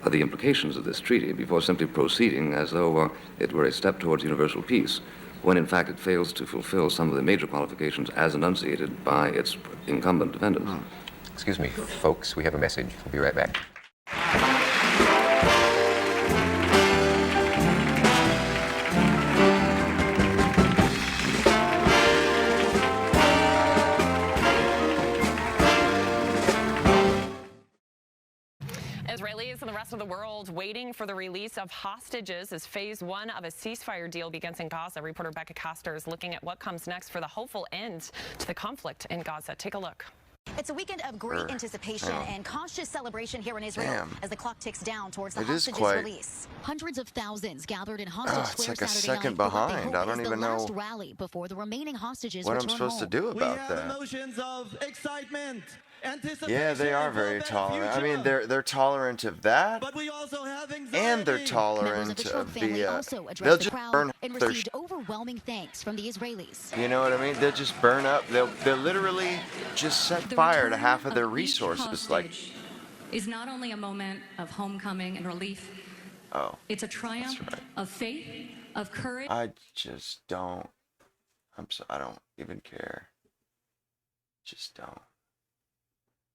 the implications of this treaty before simply proceeding as though it were a step towards universal peace, when in fact it fails to fulfill some of the major qualifications as enunciated by its incumbent defendants. Excuse me, folks, we have a message. We'll be right back. Israelis and the rest of the world waiting for the release of hostages as phase 1 of a ceasefire deal begins in Gaza. Reporter Becca Koster is looking at what comes next for the hopeful end to the conflict in Gaza. Take a look. It's a weekend of great anticipation and cautious celebration here in Israel as the clock ticks down towards the hostages release. Hundreds of thousands gathered in Hostage Square it's like a Saturday second night behind. I don't even know last rally before the remaining hostages what I'm supposed to do about we have that. Emotions of excitement. Yeah, they are very tolerant. I mean, they're tolerant of that, but we also have anxiety. And they're tolerant of the. They'll just burn and received overwhelming thanks from the Israelis. You know what I mean? They'll just burn up. They'll literally just set fire to half of their resources. Like is not only a moment of homecoming and relief, Oh. it's a triumph of faith, of courage. I just don't. I don't even care. Just don't.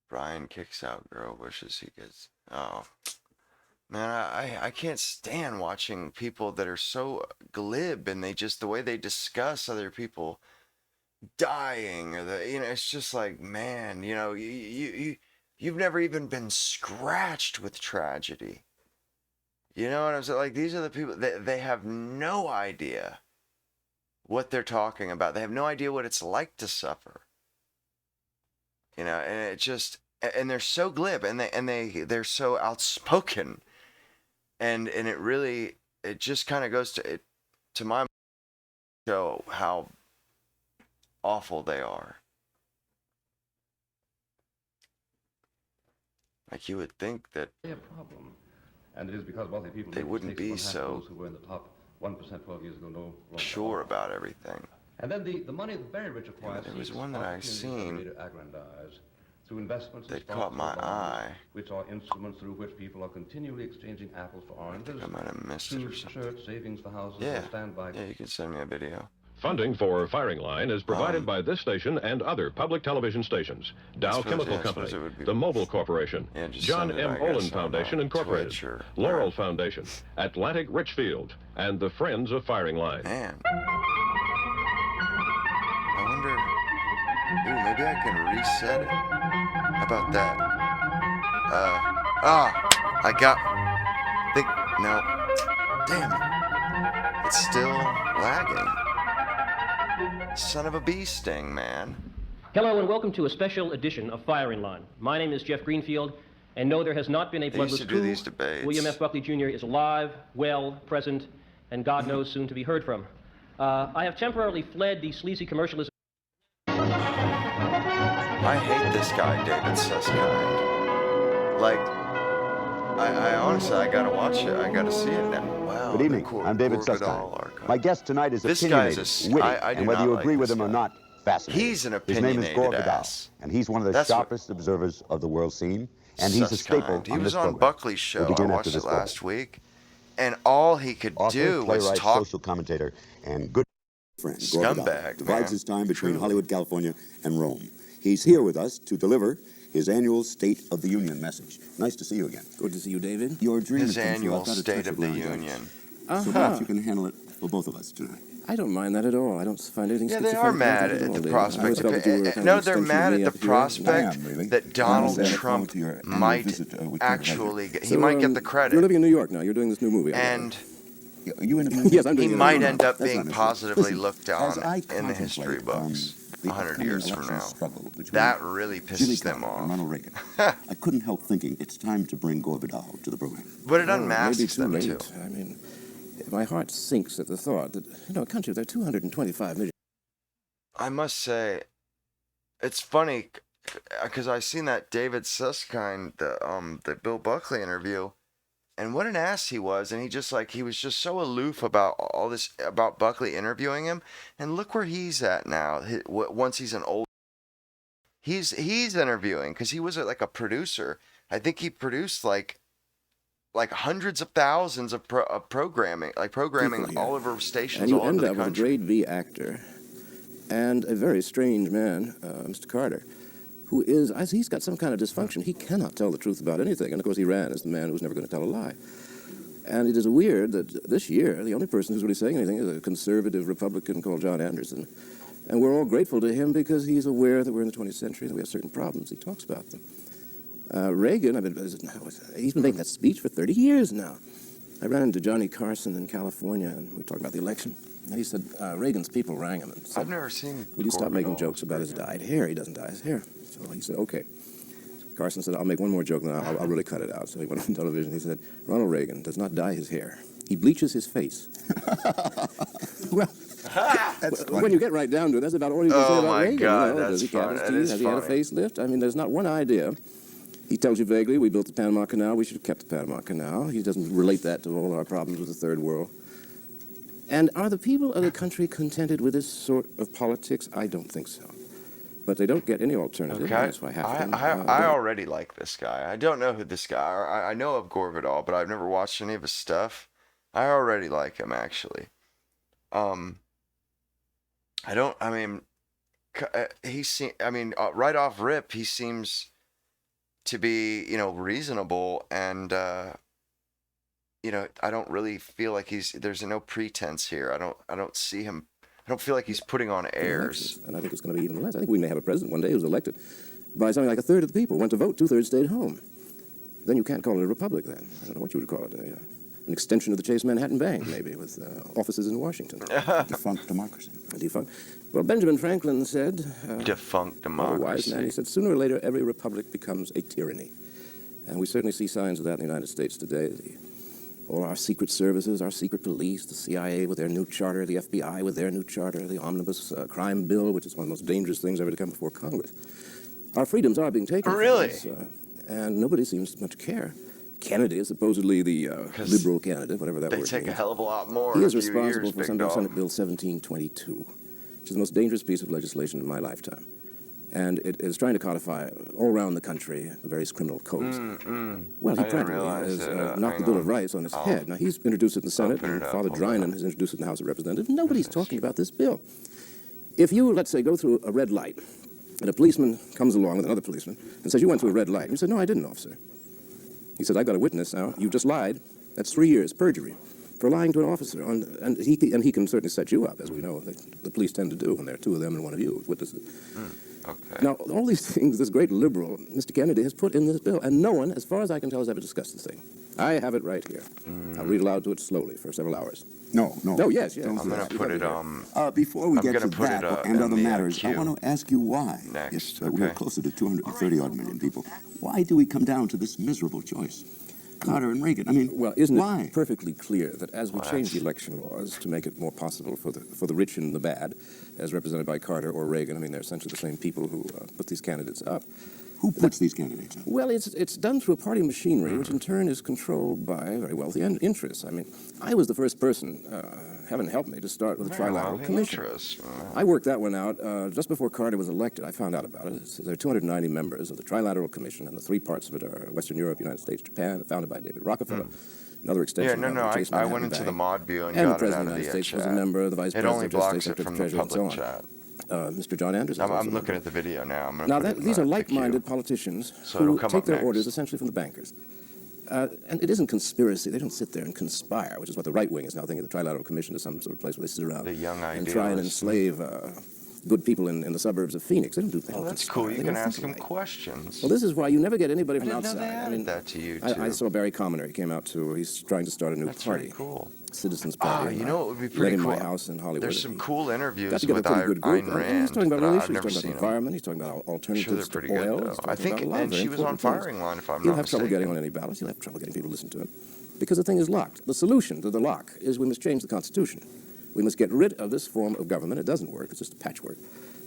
Brian kicks out girl, wishes he gets. Oh. Man, I can't stand watching people that are so glib and the way they discuss other people dying or it's just like, man, you've never even been scratched with tragedy. You know what I'm saying? Like, these are the people that they have no idea what they're talking about. They have no idea what it's like to suffer. And it just, and they're so glib and they're so outspoken. And it just kind of goes to my show how awful they are. Like, you would think that a problem. And it is because wealthy people they wouldn't be so who were in the top 1% 12 years ago no longer sure about everything. And then the money the very rich acquire. There was one that I seen through investments that caught my eye. Which are instruments through which people are continually exchanging apples for oranges. I might have missed it or something. Church savings for houses. Yeah. Standby. Yeah, you can send me a video. Funding for Firing Line is provided by this station and other public television stations. Dow Chemical Company, the Mobil Corporation, John M. Olin Foundation Incorporated, Laurel Foundation, Atlantic Richfield, and the Friends of Firing Line. Man. I wonder, maybe I can reset it. How about that? No. Damn it. It's still lagging. Son of a bee sting, man. Hello and welcome to a special edition of Firing Line. My name is Jeff Greenfield, and no, there has not been a bloodless coup. These debates. William F. Buckley Jr. is alive, well, present, and God knows soon to be heard from. I have temporarily fled the sleazy commercialism. I hate this guy, David Susskind. Like, I honestly, I gotta watch it. I gotta see it now. Wow. Good evening. I'm David Susskind. My guest tonight is This opinionated, guy's witty, do and whether not you like agree with this him or guy. not, fascinating. He's an His name is opinionated Goethe, ass. and he's one of the That's what- sharpest observers of the world scene, and he's a staple Susskind. He on was this on program. Buckley's show. We'll begin I after watched this it photo. last week, and all he could Author, do was playwright, talk. social commentator, and good friend. Scumbag, divides man. his time between Hollywood, California, and Rome. He's here with us to deliver his annual State of the Union message. Nice to see you again. Good to see you, David. Your dream His has come true. annual I've got a State touch of the ground Union. So perhaps you can handle it for both of us tonight. I don't mind that at all. I don't find anything Yeah, they are mad at the prospect. No, they're mad at the prospect that Donald Trump might actually get. He might get the credit. You're living in New York now. You're doing this new movie. And yes, I'm he doing it. might No, end up that's being not positively Listen, looked as on I in the history contemplate, books the 100 years from upcoming now. struggle between That really Jimmy pisses them Carter and off. Ronald Reagan. I couldn't help thinking it's time to bring Gore Vidal to the program. But it maybe unmasks too them late. too. I mean, my heart sinks at the thought that, a country with 225 million. I must say, it's funny because I seen that David Susskind, the Bill Buckley interview, and what an ass he was, and he was just so aloof about all this about Buckley interviewing him, and look where he's at now. Once he's an old, he's interviewing because he was like a producer. I think he produced like hundreds of thousands of programming all over stations And you all end over the up with a country. grade V actor and a very strange man, Mr. Carter, who he's got some kind of dysfunction. He cannot tell the truth about anything. And of course, he ran as the man who was never going to tell a lie. And it is weird that this year, the only person who's really saying anything is a conservative Republican called John Anderson. And we're all grateful to him because he's aware that we're in the 20th century and we have certain problems. He talks about them. Reagan, he's been making that speech for 30 years now. I ran into Johnny Carson in California, and we were talking about the election. And he said, Reagan's people rang him and said, I've never seen. "Will you stop making Vidal. jokes about his dyed hair? He doesn't dye his hair." So he said, "Okay." Carson said, "I'll make one more joke, and I'll really cut it out." So he went on television. He said, "Ronald Reagan does not dye his hair. He bleaches his face." Well, when you get right down to it, that's about all you can say about Reagan. God, Does he have his teeth? Has he had a funny. facelift? I mean, there's not one idea. He tells you vaguely, we built the Panama Canal, we should have kept the Panama Canal. He doesn't relate that to all our problems with the third world. And are the people of the country contented with this sort of politics? I don't think so. but they don't get any alternative. Okay. That's why half of them. I already like this guy. I don't know who this guy. I know of Gore Vidal, but I've never watched any of his stuff. I already like him actually. Right off rip, he seems to be, reasonable, and I don't really feel like there's no pretense here. I don't see him. I don't feel like he's putting on airs. And I think it's going to be even less. I think we may have a president one day who's elected by something like a third of the people went to vote, 2/3 stayed home. Then you can't call it a republic then. I don't know what you would call it. An extension of the Chase Manhattan Bank, maybe, with offices in Washington. Defunct democracy. Defunct. Well, Benjamin Franklin said... defunct democracy. A wise man. He said, sooner or later, every republic becomes a tyranny. And we certainly see signs of that in the United States today. All our secret services, our secret police, the CIA with their new charter, the FBI with their new charter, the omnibus crime bill, which is one of the most dangerous things ever to come before Congress. Our freedoms are being taken. Really? From us, and nobody seems to much care. Kennedy is supposedly the liberal candidate, whatever that word means. They take a hell of a lot more. He is responsible for Senate Bill 1722, which is the most dangerous piece of legislation in my lifetime. And it is trying to codify all around the country the various criminal codes. Well, he practically has knocked the Bill of Rights on its head. Now, he's introduced it in the Senate, and Father Drinan has introduced it in the House of Representatives. Nobody's talking about this bill. If you, let's say, go through a red light, and a policeman comes along with another policeman and says, you went through a red light. And you say, no, I didn't, officer. He said, I've got a witness now. You just lied. That's 3 years, perjury, for lying to an officer. And he can certainly set you up, as we know. The police tend to do when there are two of them and one of you as witnesses. Okay. Now, all these things, this great liberal, Mr. Kennedy, has put in this bill, and no one, as far as I can tell, has ever discussed this thing. I have it right here. I'll read aloud to it slowly for several hours. No. No, yes. I'm going to put it before we get to that and other matters, queue. I want to ask you why. Next, We're closer to 230-odd million people. Why do we come down to this miserable choice? Carter and Reagan. I mean, well, isn't why? it perfectly clear that as we change the election laws to make it more possible for the rich and the bad, as represented by Carter or Reagan, I mean, they're essentially the same people who put these candidates up. Who puts these candidates up? Well, it's done through a party machinery, which in turn is controlled by very wealthy interests. I mean, I was the first person, heaven help me, to start with a trilateral commission. I worked that one out just before Carter was elected. I found out about it. There are 290 members of the trilateral commission, and the three parts of it are Western Europe, United States, Japan, founded by David Rockefeller. Another extension. I went into the mod view and got it it out out of the States chat. was a member, the vice It president, only blocks it from the treasurer, public chat. Mr. John Anderson. I'm looking at the video now. These are like-minded politicians who take their orders essentially from the bankers. And it isn't conspiracy. They don't sit there and conspire, which is what the right wing is now thinking. The Trilateral Commission is some sort of place where they sit around and try and enslave good people in the suburbs of Phoenix. They don't do that. Oh, that's cool. You can ask them questions. Well, this is why you never get anybody from I didn't outside. know they added that to you, too. I saw Barry Commoner. He came out he's trying to start a new party. Very cool. Citizens Party. You know what would be pretty cool? My house in Hollywood. There's some cool interviews with Ayn Rand. He's talking about I've relations, never he's talking seen about environment, he's talking about alternatives to oil. I think, and she was on firing line, if I'm not He'll have mistaken. trouble getting on any ballots. He'll have trouble getting people to listen to him. Because the thing is locked. The solution to the lock is we must change the Constitution. We must get rid of this form of government. It doesn't work. It's just a patchwork.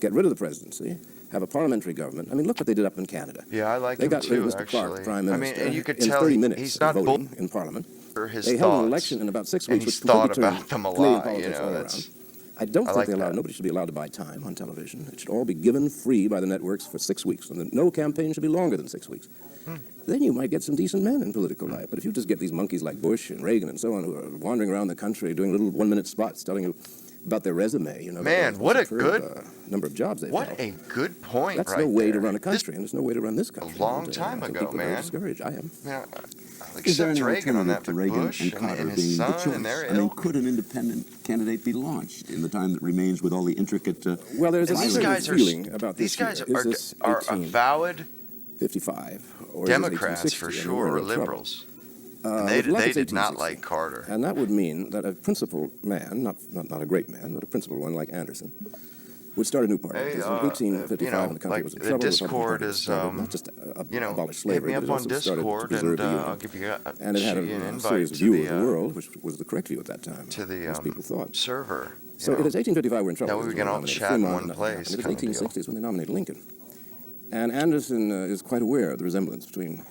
Get rid of the presidency, have a parliamentary government. I mean, look what they did up in Canada. Yeah, I like they him got rid of too, Mr. Clark, actually. Prime Minister, and you could in tell 30 minutes he's not voting in Parliament. His they held an election in about 6 weeks, and which he's thought completely about them a Canadian lot. politics all That's, around. I don't think like nobody should be allowed to buy time on television. It should all be given free by the networks for 6 weeks, and no campaign should be longer than 6 weeks. Then you might get some decent men in political life. But if you just get these monkeys like Bush and Reagan and so on who are wandering around the country doing little 1-minute spots telling you about their resume, Man, what a good number of jobs they've What held. a good point. That's right no way there. to run a country, and there's no way to run this country. A long time ago, people are very man. discouraged. I am. Yeah, Is there any Reagan on that, alternative to Reagan Bush and Carter and his being the son choice? and their I mean, ilk? could an independent candidate be launched in the time that remains with all the intricate? Well, there's a these guys feeling about these this guys are avowed 55 or Democrats for sure, or liberals. And they did not like Carter. And that would mean that a principled man, not a great man, but a principled one like Anderson, would start a new party. Hey, Because in 1855, when the country was in trouble, the Discord is, not just abolish slavery, hit me but up it on also started to Discord, preserve and the Union. I'll give you And it had an a invite serious to view the, of the world, which was the correct view at that time, to the as people thought. server. So it is 1855 we're in trouble. That way we can all chat in one place. And it was 1860s when they nominated Lincoln. And Anderson is quite aware of the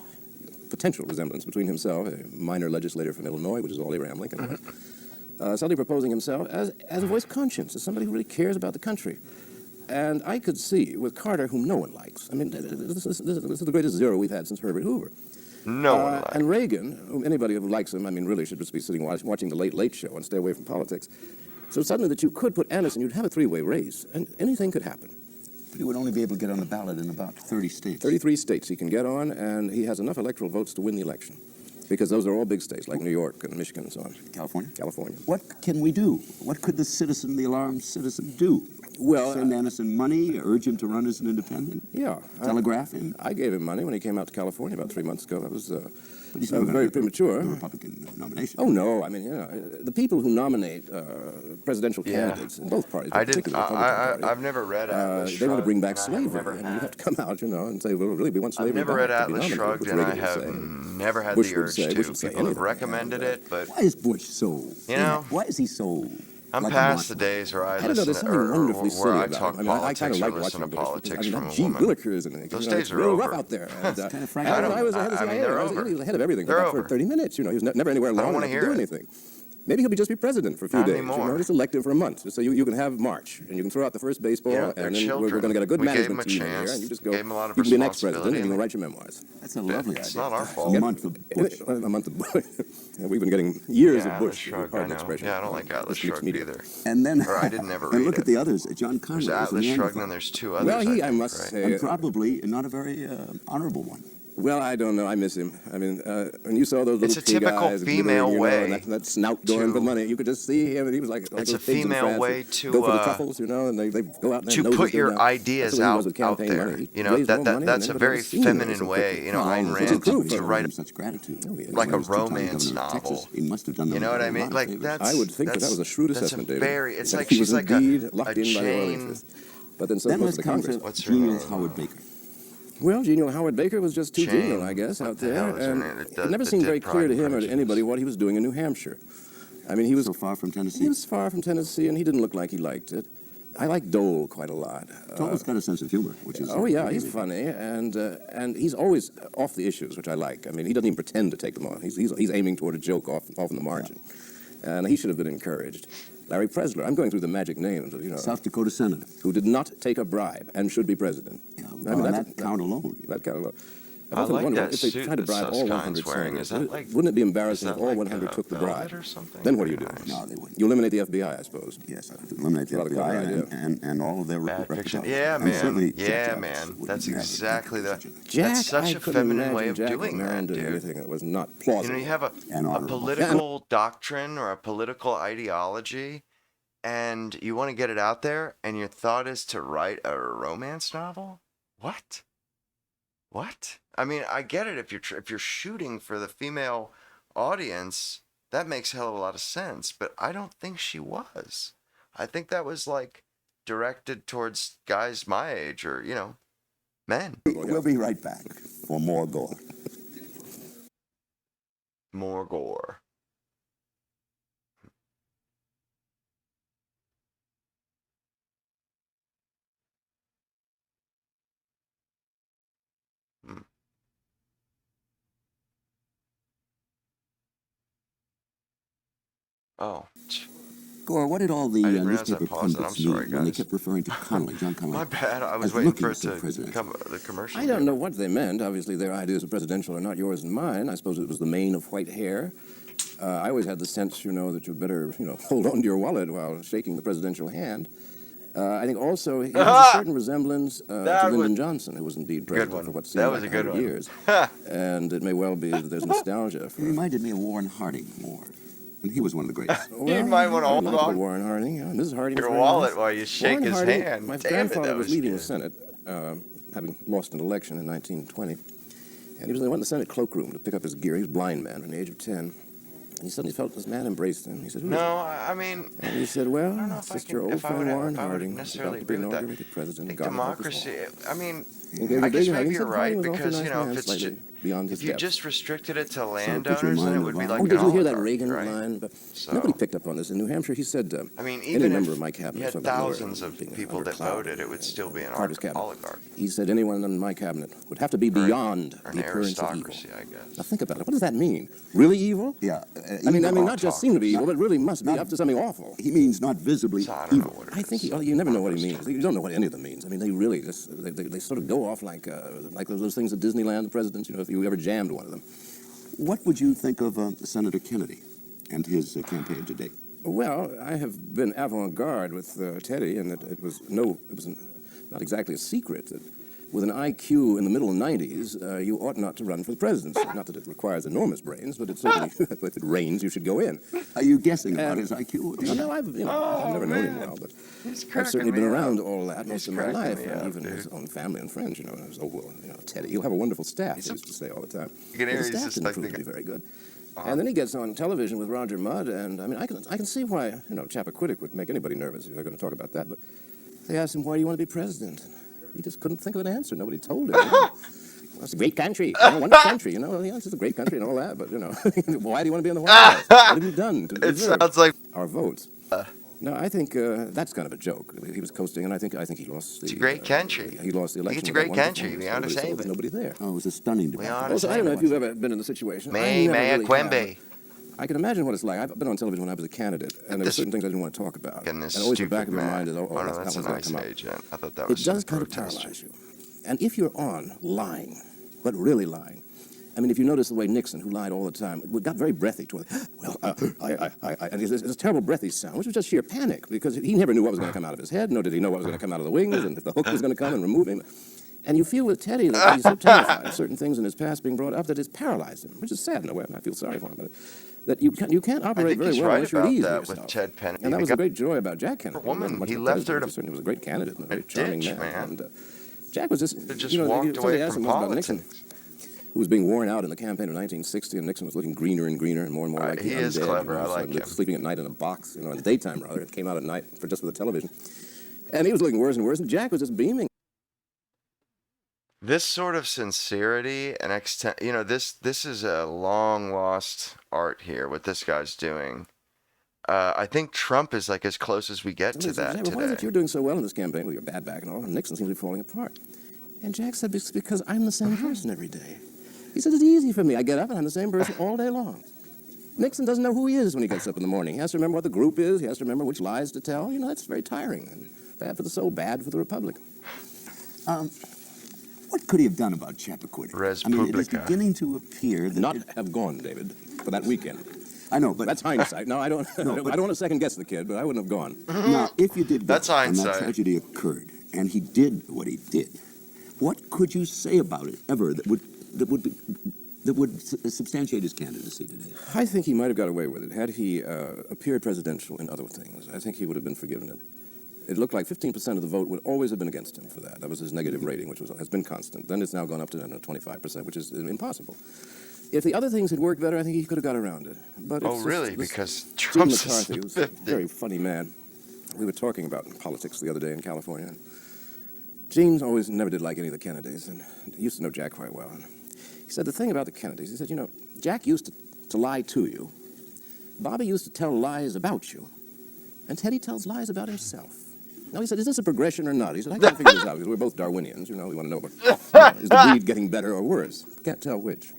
potential resemblance between himself, a minor legislator from Illinois, which is all Abraham Lincoln was, suddenly proposing himself as a voice of conscience, as somebody who really cares about the country. And I could see with Carter, whom no one likes. I mean, this is the greatest zero we've had since Herbert Hoover. No one likes. And Reagan, whom anybody who likes him, I mean, really should just be sitting watching the Late Late Show and stay away from politics. So suddenly that you could put Anderson, you'd have a three-way race, and anything could happen. But he would only be able to get on the ballot in about 30 states. 33 states he can get on, and he has enough electoral votes to win the election. Because those are all big states, like New York and Michigan and so on. California? California. What can we do? What could the alarmed citizen do? Well, send Anderson money, urge him to run as an independent? Yeah. Telegraph him? I gave him money when he came out to California about 3 months ago. That was but he's very premature. The Republican nomination. Oh, no. I mean, the people who nominate presidential candidates in both parties, I've never read Atlas they want to bring back slavery. And you have to come out, and say, well, really, we want slavery. I've never read Atlas Shrugged, and I have never had the urge to. People have recommended it, but... Why is Bush so... Why is he so... I'm past the days where I listen where I talk politics or listen to politics from a woman. Those days are over. Rough out there. I mean, they're over. He was ahead of everything for about 30 minutes. He was never anywhere long enough to do anything. Maybe he'll just be president for a few days. Just elect him for a month. So you can have March, and you can throw out the first baseball, and then we're going to get a good management team in here, and you just go, you can be the next president, and you can write your memoirs. That's a lovely idea. It's not our fault. A month of Bush. A month of Bush. We've been getting years of Bush. Hard expression. Yeah, I don't like Atlas Shrugged either. And then, I didn't ever read and look at the others. John Connor. There's Atlas Shrugged, and then there's two others. Well, I must say, and probably not a very honorable one. Well, I don't know. I miss him. I mean, when you saw those little pig eyes, female way, and that snout going for money, you could just see him, and he was like, it's a female way to go for the truffles, and they go out and to put your ideas out there. That's a very feminine way. Ayn Rand to write such gratitude, like a romance novel. He must have done. You know what I mean? Like that's. I would think that was a shrewd assessment, David. It's like she's like a Jane. But then so was the Congress. What's her name? Howard Baker. Well, genial Howard Baker was just too genial, I guess, out there. And it never seemed very clear to him or to anybody what he was doing in New Hampshire. I mean, he was so far from Tennessee. He was far from Tennessee, and he didn't look like he liked it. I like Dole quite a lot. Dole's got a sense of humor, which is... Oh, yeah, he's funny, and he's always off the issues, which I like. I mean, he doesn't even pretend to take them on. He's aiming toward a joke off in the margin. Yeah. And he should have been encouraged. Larry Presler, I'm going through the magic names, South Dakota senator. Who did not take a bribe and should be president. Yeah, well, that count alone. That count alone. I like that if they suit tried to that bribe all 100 wearing. Is that like, wouldn't it be embarrassing if all 100 took the bribe? Then what do you do? No, they wouldn't. You eliminate the FBI, I suppose. Yes, eliminate the FBI and all of their fiction. Yeah, man. Yeah, man. That's exactly that's such a feminine way of doing that, dude. Anything that was not plausible. You have a political doctrine or a political ideology, and you want to get it out there, and your thought is to write a romance novel? What? I mean, I get it if you're shooting for the female audience, that makes a hell of a lot of sense, but I don't think she was. I think that was like directed towards guys my age or, men. We'll be right back for more gore. More gore. Oh. Gore, what did all the newspaper pundits mean when they kept referring to Connolly, John Connolly? My bad. I was waiting for it to come the commercial. I don't know what they meant. Obviously, their ideas of presidential are not yours and mine. I suppose it was the mane of white hair. I always had the sense, that you better, hold on to your wallet while shaking the presidential hand. I think also he has a certain resemblance to Lyndon Johnson, who was indeed president for what seemed like 100 years. And it may well be that there's nostalgia. He reminded me of Warren Harding more. And he was one of the greatest. You might want to hold on. Warren Harding. Mrs. Harding. Your wallet while you shake his hand. My grandfather was leading the Senate, having lost an election in 1920. And he went in the Senate cloakroom to pick up his gear. He was a blind man from the age of 10. And he suddenly felt this man embraced him. He said, I mean... And he said, well, it's just your old friend Warren Harding. Necessarily about to be inaugurated president. Democracy, I mean, I guess maybe you're right, because, if it's... beyond his If you depth. just restricted it to put your landowners, then mind it would at be rest. like Oh, an did you hear that oligarchy, Reagan right? line? But So- nobody picked up on this. In New Hampshire, he said, I mean, any even member if of my cabinet, you had talking about Laura thousands of being people under that cloud, voted, it would still be an Carter's cabinet. oligarchy. He said anyone in my cabinet would have to be beyond Or the an appearance of evil. aristocracy, I guess. Now think about it. What does that mean? Really evil? Yeah. I mean, not just seem to be evil, but really must be up to something awful. He means not visibly evil. I think you never know what he means. You don't know what any of them means. I mean, they really just they sort of go off like those things at Disneyland, the presidents. If you ever jammed one of them. What would you think of Senator Kennedy and his campaign to date? Well, I have been avant-garde with Teddy, and it was not exactly a secret that with an IQ in the middle 90s, you ought not to run for the presidency. Not that it requires enormous brains, but it certainly, if it rains, you should go in. Are you guessing about his IQ? No, I've never known him well, but I've certainly been around all that most of my life, and even his own family and friends. Teddy, you'll have a wonderful staff. He used to say all the time. His staff didn't prove to be very good. And then he gets on television with Roger Mudd, and I mean, I can see why Chappaquiddick would make anybody nervous if they're going to talk about that. But they asked him, "Why do you want to be president?" And he just couldn't think of an answer. Nobody told him. Well, it's a great country, wonderful country. It's a great country and all that. But why do you want to be in the White House? What have you done to deserve our votes? No, I think that's kind of a joke. He was coasting, and I think he lost the. It's a great country. He lost the election. It's a great country. We ought to save it. Nobody there. Oh, it was a stunning debate. Also, I don't know if you've ever been in the situation. Mea Quembe. I can imagine what it's like. I've been on television when I was a candidate, and there were certain things I didn't want to talk about. And always in the back of my mind is, that's a nice agent. I thought that was it does kind of paralyze you. And if you're on lying, but really lying, I mean, if you notice the way Nixon, who lied all the time, got very breathy toward, and it's a terrible breathy sound, which was just sheer panic, because he never knew what was going to come out of his head, nor did he know what was going to come out of the wings, and if the hook was going to come and remove him. And you feel with Teddy that he's so terrified of certain things in his past being brought up that it's paralyzed him, which is sad in a way, and I feel sorry for him. But that you can't operate very well unless you're at ease with yourself. Ted Kennedy. And that was the great joy about Jack Kennedy. He left her to. He certainly was a great candidate and a very charming man. And Jack was just walked away asked from him about politics. Nixon, who was being worn out in the campaign of 1960, and Nixon was looking greener and greener and more like he is undead, clever. I like him. sleeping at night in a box, in the daytime rather. It came out at night for the television, and he was looking worse and worse. And Jack was just beaming. This sort of sincerity and this is a long lost art here. What this guy's doing, I think Trump is like as close as we get to that today. Why is it you're doing so well in this campaign? Well, you're bad back and all, and Nixon seems to be falling apart. And Jack said, "It's because I'm the same person every day." He said, "It's easy for me. I get up and I'm the same person all day long." Nixon doesn't know who he is when he gets up in the morning. He has to remember what the group is. He has to remember which lies to tell. That's very tiring and bad for the soul, bad for the Republic. What could he have done about Chappaquiddick? I mean, it is beginning to appear that have gone, David, for that weekend. I know, but that's hindsight. No, I don't. I don't want to second guess the kid, but I wouldn't have gone. Now, if you did, that's hindsight. And that tragedy occurred, and he did what he did. What could you say about it ever that would substantiate his candidacy today? I think he might have got away with it had he appeared presidential in other things. I think he would have been forgiven it. It looked like 15% of the vote would always have been against him for that. That was his negative rating, which has been constant. Then it's now gone up to 25%, which is impossible. If the other things had worked better, I think he could have got around it. But really? Because Gene McCarthy was a very funny man. We were talking about politics the other day in California. Gene always never did like any of the Kennedys, and he used to know Jack quite well. And he said the thing about the Kennedys, he said, Jack used to lie to you. Bobby used to tell lies about you. And Teddy tells lies about himself. Now, he said, is this a progression or not? He said, I can't figure this out because we're both Darwinians. We want to know, is the breed getting better or worse? Can't tell which.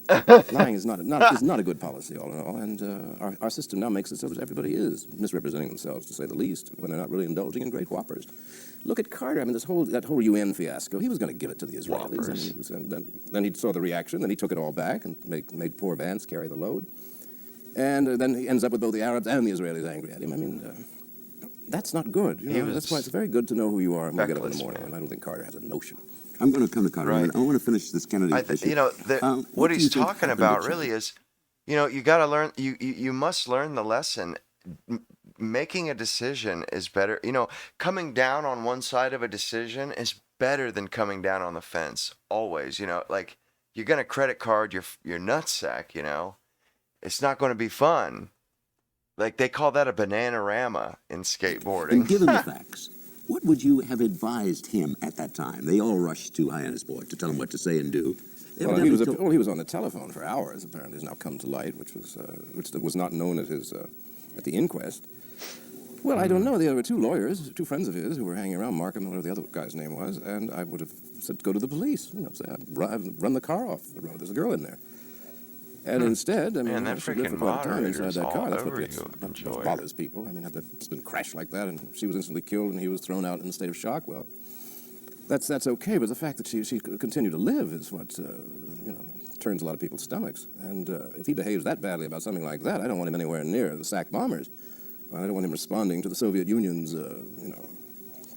But lying is not a good policy, all in all. And our system now makes it so that everybody is misrepresenting themselves, to say the least, when they're not really indulging in great whoppers. Look at Carter. I mean, that whole UN fiasco, he was going to give it to the Israelis. And then he saw the reaction, then he took it all back and made poor Vance carry the load. And then he ends up with both the Arabs and the Israelis angry at him. I mean, that's not good. That's why it's very good to know who you are when you get up in the morning. And I don't think Carter has a notion. I'm going to come to Carter. Right. I want to finish this Kennedy issue. What he's talking about really is, you got to learn. You must learn the lesson. Making a decision is better. Coming down on one side of a decision is better than coming down on the fence. Always. Like you're going to credit card your nutsack. It's not going to be fun. Like they call that a bananarama in skateboarding. And given the facts, What would you have advised him at that time? They all rushed to Hyannisport to tell him what to say and do. Well, he was on the telephone for hours. Apparently, has now come to light, which was not known at the inquest. Well, I don't know. There were two lawyers, two friends of his, who were hanging around, Markham, whatever the other guy's name was, and I would have said, go to the police. You know, say, run the car off the road. There's a girl in there. And instead, I mean, that she lived for freaking quite a time inside moderator's that car. all That's over what you. bothers people. I mean, had it's been crashed like that, and she was instantly killed, and he was thrown out in a state of shock. Well, that's okay, but the fact that she continued to live is what turns a lot of people's stomachs. And if he behaves that badly about something like that, I don't want him anywhere near the SAC bombers. I don't want him responding to the Soviet Union's,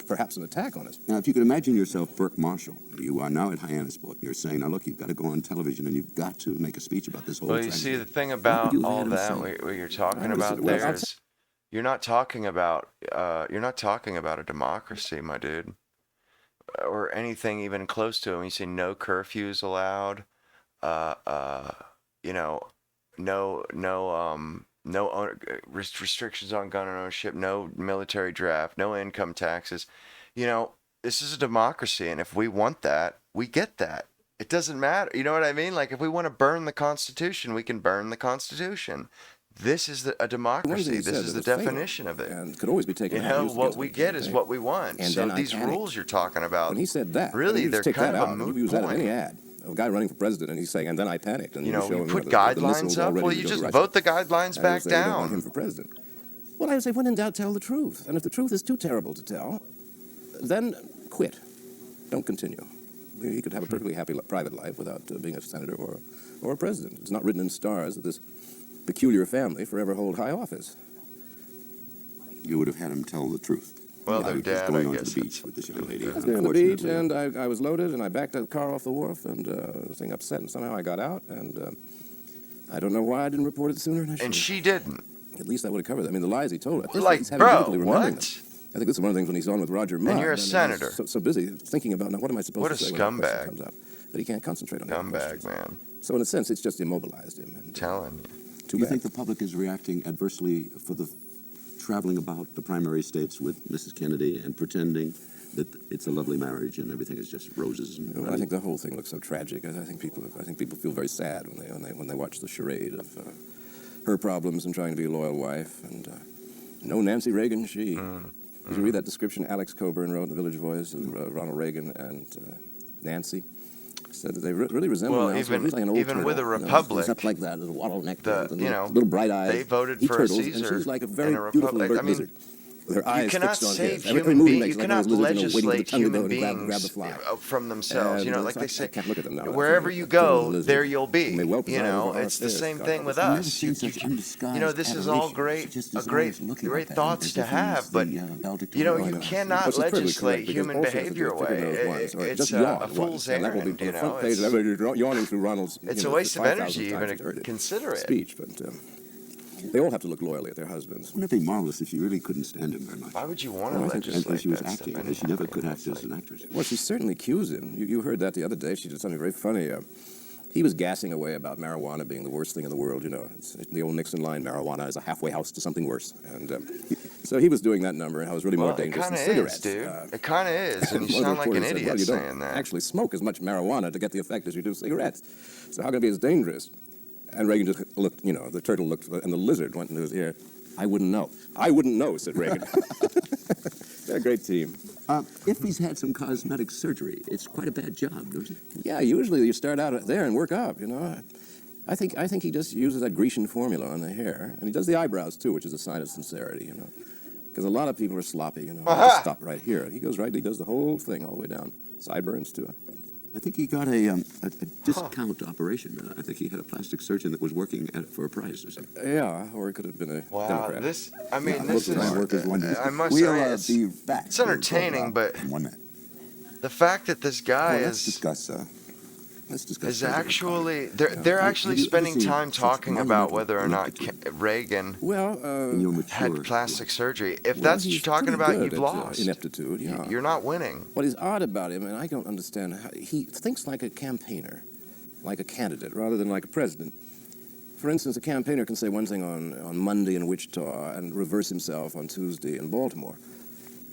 perhaps an attack on us. Now, if you could imagine yourself Burke Marshall, you are now at Hyannisport, and you're saying, now look, you've got to go on television and you've got to make a speech about this whole Well, you tragedy. see, the thing about all that, what you're talking about there is, you're not talking about a democracy, my dude, or anything even close to it. When you say no curfews allowed, no restrictions on gun ownership, no military draft, no income taxes. This is a democracy, and if we want that, we get that. It doesn't matter. You know what I mean? Like, if we want to burn the Constitution, we can burn the Constitution. This is a democracy. This is the definition of it. And could always be taken out. What we get is what we want. And so then these rules you're talking about, when he said that, really, they're kind of a moot use that in point. any ad. A guy running for president, and he's saying, and then I panicked. And You show him put the guidelines missiles up. all ready Well, to you go to just Russia. vote the guidelines And back they say, "We don't want down. him for president." Well, I would say, when in doubt, tell the truth. And if the truth is too terrible to tell, then quit. Don't continue. He could have a perfectly happy private life without being a senator or a president. It's not written in stars that this peculiar family forever hold high office. You would have had him tell the truth. Well, their dad, going I on guess to the beach with this young lady. I was there on the beach, and I was loaded, and I backed the car off the wharf, and the thing upset, and somehow I got out, and I don't know why I didn't report it sooner. And she didn't. At least that would have covered it. I mean, the lies he told. Like, bro, what? I think this is one of the things when he's on with Roger Mudd. And you're a senator. So busy thinking about, now, what am I supposed What to a say when the question scumbag. comes up? That he can't concentrate on the Scumbag, man. So in a sense, it's just immobilized him. And, telling you. Do you think the public is reacting adversely for the traveling about the primary states with Mrs. Kennedy and pretending that it's a lovely marriage and everything is just roses? And well, I think the whole thing looks so tragic. I think people feel very sad when they watch the charade of her problems and trying to be a loyal wife. And no Nancy Reagan, she. Did you read that description Alex Coburn wrote in the Village Voice of Ronald Reagan and Nancy? Said that they really resemble. Well, now, even like an old even turtle, with a republic, up like that, little wattle neck, the little bright eyes. they voted he for turtles, a Caesar and she's like a very in a beautiful republic. alert I mean, lizard. With her eyes you cannot fixed on save his. Every human move he beings. makes You like one of cannot those lizards, waiting for the legislate tongue to go human and grab the beings fly. from themselves. And, Like they I say, can't look at them now. wherever you go, there you'll be. It's the same thing with us. This is all great thoughts to have, but you cannot legislate human behavior away. It's a fool's errand. Yawning through Ronald's. It's a waste of energy even to consider it. Speech, but they all have to look loyally at their husbands. Wouldn't it be marvelous if you really couldn't stand him very much? Why would you want to And legislate she was that acting, stuff? and she never could act as an actress. Well, she certainly cues him. You heard that the other day. She did something very funny. He was gassing away about marijuana being the worst thing in the world. It's the old Nixon line, marijuana is a halfway house to something worse. And so he was doing that number and how it was really more dangerous than cigarettes. Dude. It kind of is, and you sound like an idiot you saying don't that. actually smoke as much marijuana to get the effect as you do cigarettes. So how can it be as dangerous? And Reagan just looked, the turtle looked, and the lizard went into his ear. I wouldn't know. I wouldn't know, said Reagan. They're a great team. If he's had some cosmetic surgery, it's quite a bad job, don't you? Yeah, usually you start out there and work up, I think he just uses that Grecian formula on the hair. And he does the eyebrows, too, which is a sign of sincerity, Because a lot of people are sloppy, Just stop right here. He goes right, he does the whole thing all the way down. Sideburns, too. I think he got a discount operation. I think he had a plastic surgeon that was working for a price or something. Yeah, or it could have been a Democrat. This is, I must say, be back. It's entertaining, but in 1 minute. The fact that this guy let's discuss is actually they're actually spending time talking about whether or not Reagan had plastic surgery. If that's what you're talking about, you've lost. Ineptitude, yeah. You're not winning. What is odd about him, and I don't understand, how he thinks like a campaigner, like a candidate, rather than like a president. For instance, a campaigner can say one thing on Monday in Wichita and reverse himself on Tuesday in Baltimore.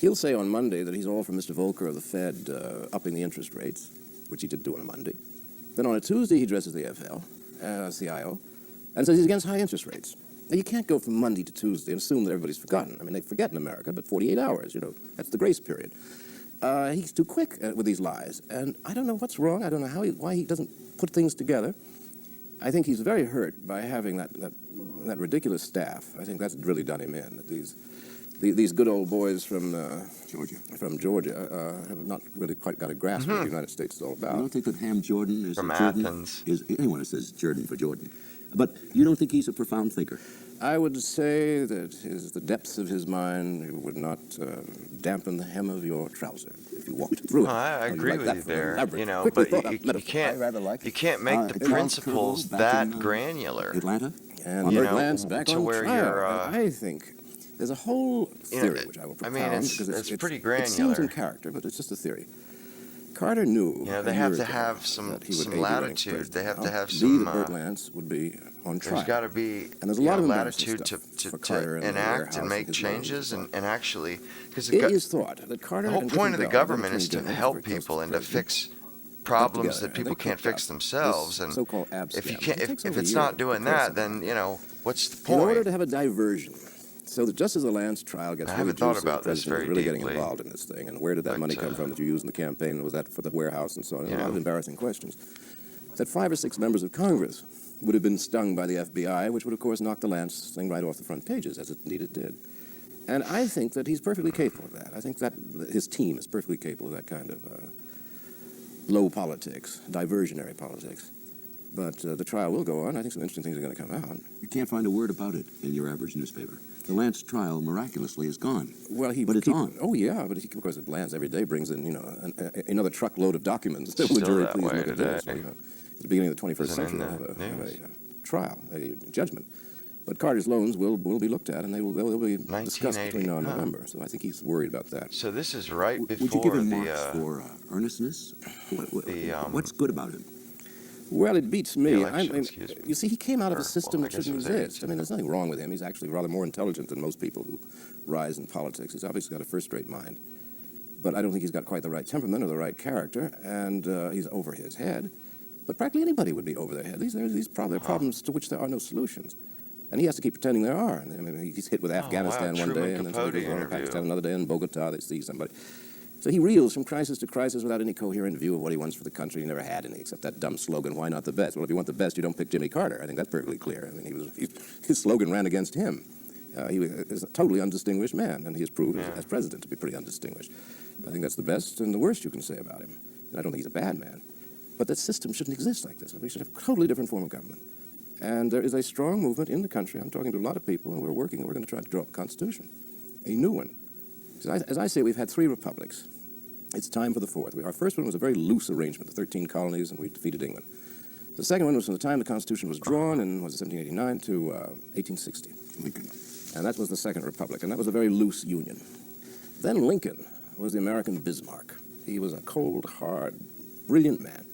He'll say on Monday that he's all for Mr. Volcker of the Fed upping the interest rates, which he did do on a Monday. Then on a Tuesday, he addresses the CIO, and says he's against high interest rates. Now, you can't go from Monday to Tuesday and assume that everybody's forgotten. I mean, they forget in America, but 48 hours, that's the grace period. He's too quick with these lies, and I don't know what's wrong. I don't know why he doesn't put things together. I think he's very hurt by having that ridiculous staff. I think that's really done him in. These good old boys from Georgia have not really quite got a grasp of what the United States is all about. You don't think that Ham Jordan is from Jordan Athens? Is anyone who says Jordan for Jordan, but you don't think he's a profound thinker? I would say that the depths of his mind would not dampen the hem of your trouser if you walked through it. I agree with you there. You can't make the principles that granular. Atlanta? And Lance back on where trial. you're, I think there's a whole theory which I will propound. It's pretty granular. It seems in character, but it's just a theory. Carter knew. They have to have some latitude. They have to have some. Bert Lance would be on trial. There's got to be and there's a lot of latitude to enact and make changes and actually, because it is thought that Carter. The whole point of the government is to help people and to fix problems that people can't fix themselves. And if it's not doing that, then what's the point? In order to have a diversion. So that just as the Lance trial gets really juicy, the president is really getting involved in this thing, and where did that money come from that you used in the campaign? Was that for the warehouse and so on? A lot of embarrassing questions. That 5 or 6 members of Congress would have been stung by the FBI, which would, of course, knock the Lance thing right off the front pages, as it indeed it did. And I think that he's perfectly capable of that. I think that his team is perfectly capable of that kind of low politics, diversionary politics. But the trial will go on. I think some interesting things are going to come out. You can't find a word about it in your average newspaper. The Lance trial miraculously is gone. Well, but it's on. Oh yeah, but of course, Lance every day brings in another truckload of documents. Will the jury please look at this? At the beginning of the 21st century, we'll have a trial, a judgment. But Carter's loans will be looked at, and they'll be discussed between now and November. So I think he's worried about that. So this is right before Would you give him marks for earnestness? What's good about him? Well, it beats me. You see, he came out of a system that shouldn't exist. I mean, there's nothing wrong with him. He's actually rather more intelligent than most people who rise in politics. He's obviously got a first-rate mind. But I don't think he's got quite the right temperament or the right character, and he's over his head. But practically anybody would be over their head. These are problems to which there are no solutions. And he has to keep pretending there are. And, I mean, he's hit with Afghanistan one day, and then somebody goes on to Pakistan another day, and in Bogota they see somebody. So he reels from crisis to crisis without any coherent view of what he wants for the country. He never had any, except that dumb slogan, "Why not the best?" Well, if you want the best, you don't pick Jimmy Carter. I think that's perfectly clear. I mean, his slogan ran against him. He was a totally undistinguished man, and he has proved as president to be pretty undistinguished. I think that's the best and the worst you can say about him. And I don't think he's a bad man. But that system shouldn't exist like this. We should have a totally different form of government. And there is a strong movement in the country. I'm talking to a lot of people, and we're going to try to draw up a constitution, a new one. As I say, we've had 3 republics. It's time for the 4th. Our first one was a very loose arrangement, the 13 colonies, and we defeated England. The second one was from the time the Constitution was drawn in 1789 to 1860. Lincoln. And that was the Second Republic, and that was a very loose union. Then Lincoln was the American Bismarck. He was a cold, hard, brilliant man.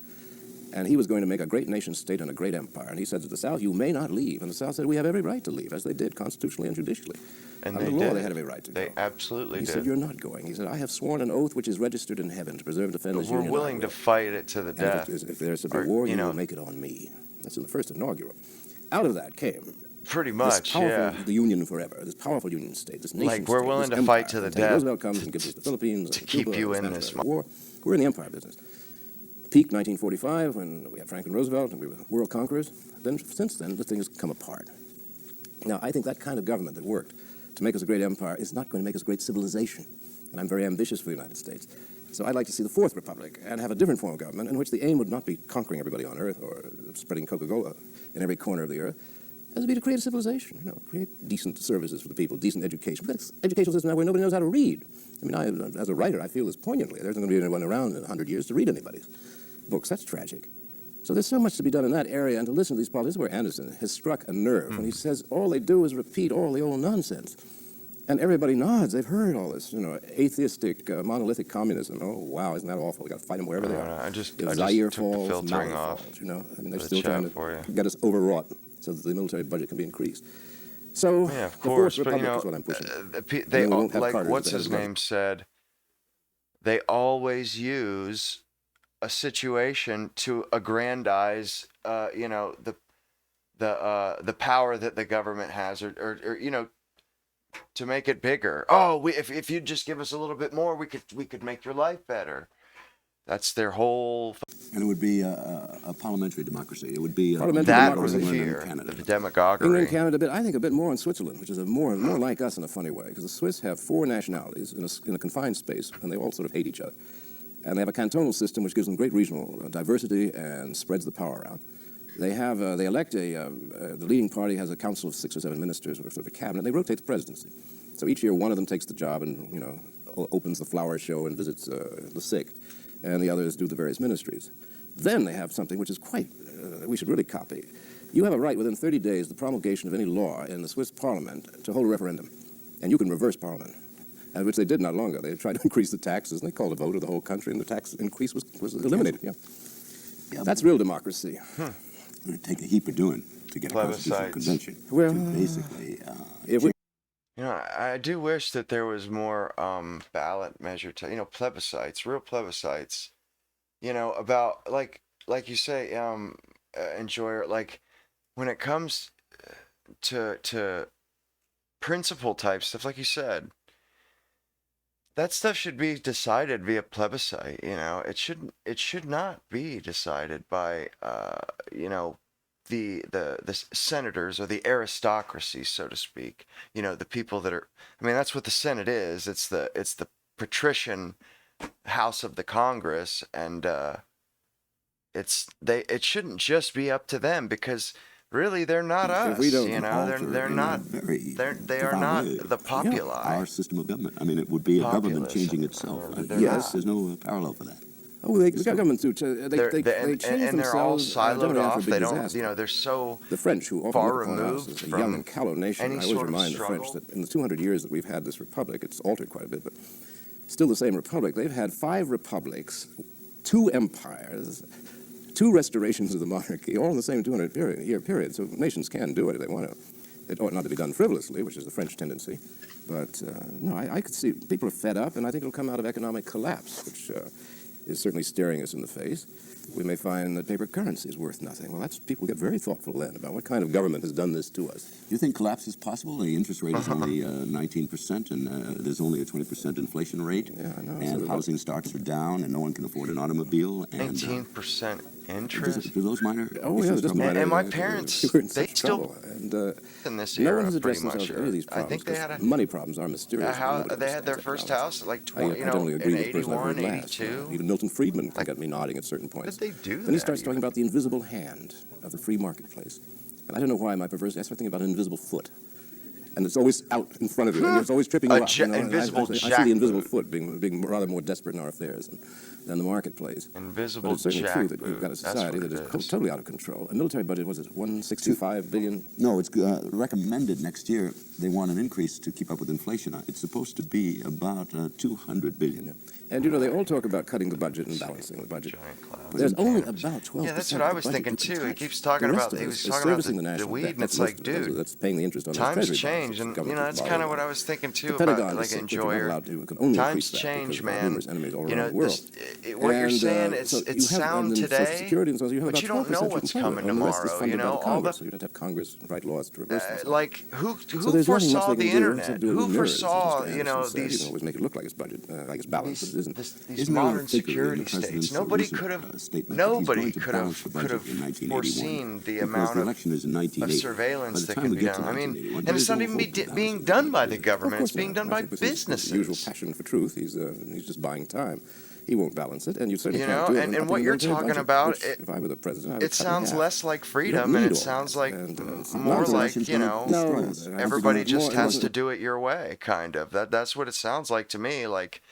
And he was going to make a great nation state and a great empire. And he said to the South, "You may not leave." And the South said, "We have every right to leave," as they did, constitutionally and judicially. And under law, they had every right to go. They absolutely did. He said, "You're not going." He said, "I have sworn an oath which is registered in heaven to preserve and defend this union." We're willing to fight it to the death. If there's a war, you will make it on me. That's in the first inaugural. Out of that came pretty much, the union forever, this powerful union state, this nation state. Like, we're willing to fight to the death. Roosevelt comes and gives us the Philippines to keep Cuba, you in this war. We're in the empire business. Peak 1945, when we had Franklin Roosevelt and we were world conquerors. Then, since then, the thing has come apart. Now, I think that kind of government that worked to make us a great empire is not going to make us a great civilization. And I'm very ambitious for the United States. So I'd like to see the 4th Republic and have a different form of government in which the aim would not be conquering everybody on Earth or spreading Coca-Cola in every corner of the Earth, as would be to create a civilization, create decent services for the people, decent education. We've got an educational system now where nobody knows how to read. I mean, as a writer, I feel this poignantly. There isn't going to be anyone around in 100 years to read anybody's books. That's tragic. So there's so much to be done in that area, and to listen to these politicians, where Anderson has struck a nerve when he says all they do is repeat all the old nonsense. And everybody nods. They've heard all this, atheistic, monolithic communism. Oh, wow, isn't that awful? We got to fight them wherever they are. I just Zaire took the falls, filtering Mali off. falls, I mean, they're still trying to get us overwrought so that the military budget can be increased. So yeah, of the course, Fourth but Republic is what I'm pushing. they all, won't have like Carter what's as the his head of the name said, they always use a situation to aggrandize, the power that the government has, or to make it bigger. Oh, if you'd just give us a little bit more, we could make your life better. That's their whole. And it would be a parliamentary democracy. It would be That was the fear, the demagoguery. England, Canada, I think a bit more in Switzerland, which is more like us in a funny way, because the Swiss have 4 nationalities in a confined space, and they all sort of hate each other. And they have a cantonal system which gives them great regional diversity and spreads the power around. They elect the leading party has a council of 6 or 7 ministers, or sort of a cabinet. They rotate the presidency. So each year one of them takes the job and opens the flower show and visits the sick, and the others do the various ministries. Then they have something which is quite, we should really copy. You have a right within 30 days, the promulgation of any law in the Swiss parliament, to hold a referendum. And you can reverse parliament, and which they did not long ago. They tried to increase the taxes, and they called a vote of the whole country, and the tax increase was eliminated. Yeah. That's real democracy. It would take a heap of doing to get a constitutional convention. Well, to basically, I do wish that there was more ballot measure, plebiscites, real plebiscites, about like you say, Enjoyer, like when it comes to principle type stuff, like you said, that stuff should be decided via plebiscite. It should not be decided by the senators or the aristocracy, so to speak. The people that are. I mean, that's what the Senate is. It's the patrician house of the Congress, and it shouldn't just be up to them, because really they're not us. They're not. They are not the populi. Our system of government. I mean, it would be a government changing itself. Yes, there's no parallel for that. Oh, they got governments too. They change and they're all themselves. siloed off. They don't. Disaster. They're so the French, who often far look upon us removed as a from young and callow nation. I always remind the French that in the 200 years that we've had this republic, it's altered quite a bit, but still the same republic. They've had 5 republics, 2 empires, 2 restorations of the monarchy, all in the same 200-year period. So nations can do it if they want to. It ought not to be done frivolously, which is the French tendency. But no, I could see people are fed up, and I think it'll come out of economic collapse, which is certainly staring us in the face. We may find that paper currency is worth nothing. Well, people get very thoughtful then about what kind of government has done this to us. Do you think collapse is possible? The interest rate is only 19%, and there's only a 20% inflation rate. Yeah, I know. And housing starts are down, and no one can afford an automobile. And 19% interest. Do those minor? Oh yeah, just minor. And my parents, they still in this era, no one has addressed pretty much. any of these problems. I think they had money problems are mysterious. They had their first house at like 20, I don't agree in with the person I heard 81, last. 82. Even Milton Friedman can get me nodding at certain points. But they do Then he starts talking about the invisible hand of the free marketplace. And I don't know why my perverse, I start thinking about an invisible foot. And it's always out in front of you, and it's always tripping you up. Invisible I see the invisible foot being rather more desperate in our affairs than the marketplace. Invisible but it's certainly true that jackboot. we've got a society that is totally out of control. A military budget, was it 165 billion? No, it's recommended next year. They want an increase to keep up with inflation. It's supposed to be about 200 billion. Yeah. And they all talk about cutting the budget and balancing the budget. There's only about 12%. Yeah, that's what I was thinking too. He keeps talking about the weed, and it's like, dude, that's paying the interest on times change, and that's kind of what I was thinking too about like Enjoyer. Times change, man. What you're saying, it's sound today, but you don't know what's coming tomorrow. All the you'd have to have Congress write laws to reverse this. Like who foresaw the internet? Who foresaw these? Always make it look like it's budget, like it's balanced, but it isn't. These modern security states. Nobody could have foreseen the amount of surveilance that could be done. I mean, and it's not even being done by the government. It's being done by businesses. The usual passion for truth. He's just buying time. He won't balance it, and you certainly can't do it. And what you're talking about, if I were the president, it sounds less like freedom, and it sounds like more like, everybody just has to do it your way, kind of. That's what it sounds like to me. Like,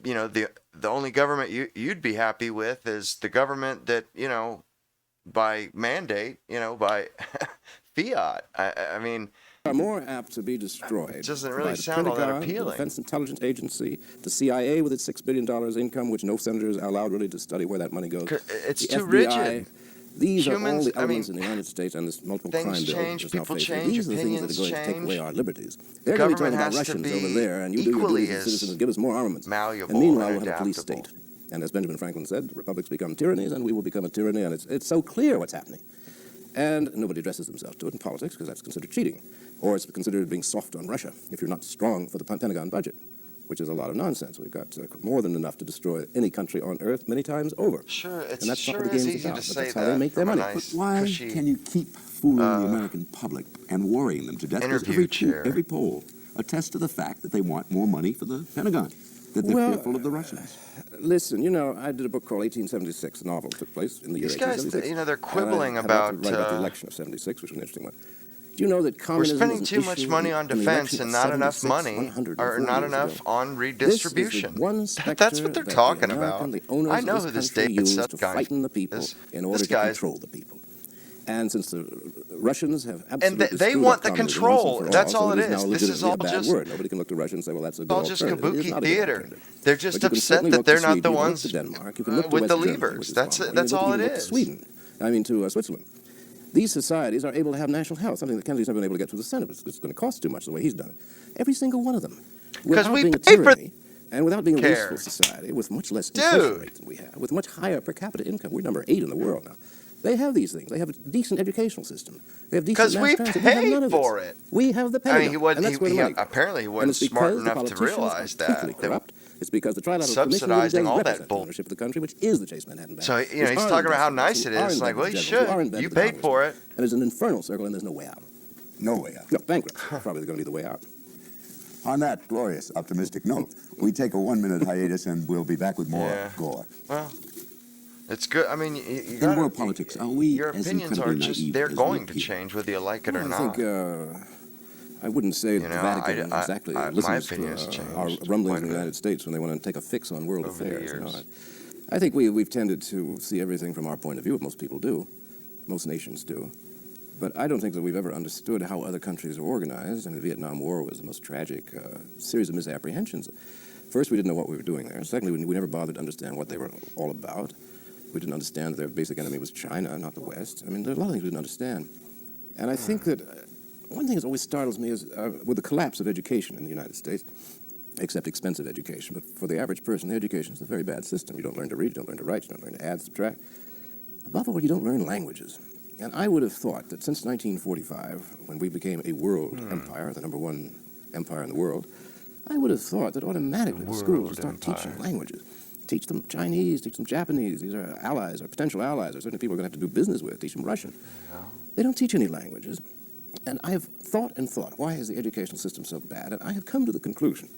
the only government you'd be happy with is the government that, by mandate, by fiat. I mean, are more apt to be destroyed. It doesn't really sound all that appealing. The Defense Intelligence Agency, the CIA with its $6 billion income, which no senators are allowed really to study where that money goes. It's too rigid. These are all Humans, the elements in the United States and this multiple crime bill change, that's now people facing. change, These are the things that are opinions going to take away change. our liberties. They're going to be talking about Government has to Russians over be there, and you do your equally duties as citizens as and give us more armaments. malleable And meanwhile, and we'll have a police adaptable. state. And as Benjamin Franklin said, republics become tyrannies, and we will become a tyranny, and it's so clear what's happening. And nobody addresses themselves to it in politics because that's considered cheating. Or it's considered being soft on Russia if you're not strong for the Pentagon budget, which is a lot of nonsense. We've got more than enough to destroy any country on earth many times over. Sure, it's and that's sure not what the is game's easy about, to but say that's how they make their from a money. nice, But why cushy, can you keep fooling the American public and worrying them to death? Because every poll attests to the fact that they want more money for the Pentagon, that they're fearful of the Russians. Listen, you know, I did a book called 1876. A novel took place in the year These guys, 1876. you know, they're And I quibbling had about, to write about the election of 76, which was an interesting one. Do you know that we're communism spending was an too much issue money in on the defense election and of not enough 76, money, 104 or not years enough ago? on redistribution. This is the one That's specter what they're that the talking American, about. the owners I know of who this this country David use Sut to guy frighten the people is. in order This to guy's control the people. And since the Russians have and absolutely they screwed want up the communism once and control. for That's so all it is now is. This is legitimately all a bad just word. Nobody can look to Russia and say, well, that's a good all just alternative. It is kabuki not a good theater. alternative. They're just But you can upset certainly that look to they're not Sweden, the you can look ones to Denmark, you can look to with West the Germany, levers. which is That's fine. that's You all can it look to is. Sweden, to Switzerland. These societies are able to have national health, something that Kennedy's never been able to get through the Senate. It's going to cost too much the way he's done it. Every single one of them. Without we being a pay for tyranny, and without being a care. wasteful society, with much less inflation rate than we have, with much higher per capita income. We're number 8 in the world now. They have these things. They have a decent educational system. They have decent mass transit. We have none of for this. it. We have the I mean, Pentagon, and that's where the money goes. apparently he And wasn't it's smart because the enough to politicians realize are that. totally corrupt. It's because the Trilateral Commission really Subsidizing does all that represent the bull. ownership of the country, which is the Chase Manhattan Bank. So, you know, he's talking about how nice it is. Like, well, you should. You paid for it. And it's an infernal circle, and there's no way out. No way out. No, bankruptcy. Probably going to be the way out. On that glorious, optimistic note, we take a 1-minute hiatus and we'll be back with more Gore. Well, it's good. I mean, you In gotta, world politics, are we your as opinions are incredibly just, naive they're as we going to appear? change whether you like it or I not. think I wouldn't say that the Vatican exactly my listens opinion has to our changed rumblings quite in a the bit United States when they want to take a fix on world over the affairs. You know, years. I think we've tended to see everything from our point of view. Most people do. Most nations do. But I don't think that we've ever understood how other countries are organized, and the Vietnam War was the most tragic series of misapprehensions. First, we didn't know what we were doing there. Secondly, we never bothered to understand what they were all about. We didn't understand that their basic enemy was China, not the West. I mean, there are a lot of things we didn't understand. And I think that one thing that always startles me is with the collapse of education in the United States, except expensive education, but for the average person, the education is a very bad system. You don't learn to read, you don't learn to write, you don't learn to add, subtract. Above all, you don't learn languages. And I would have thought that since 1945, when we became a world empire, the #1 empire in the world, I would have thought that automatically the schools would start teaching languages. Teach them Chinese, teach them Japanese. These are allies, or potential allies, or certainly people we're going to have to do business with. Teach them Russian. They don't teach any languages. And I have thought and thought, why is the educational system so bad? And I have come to the conclusion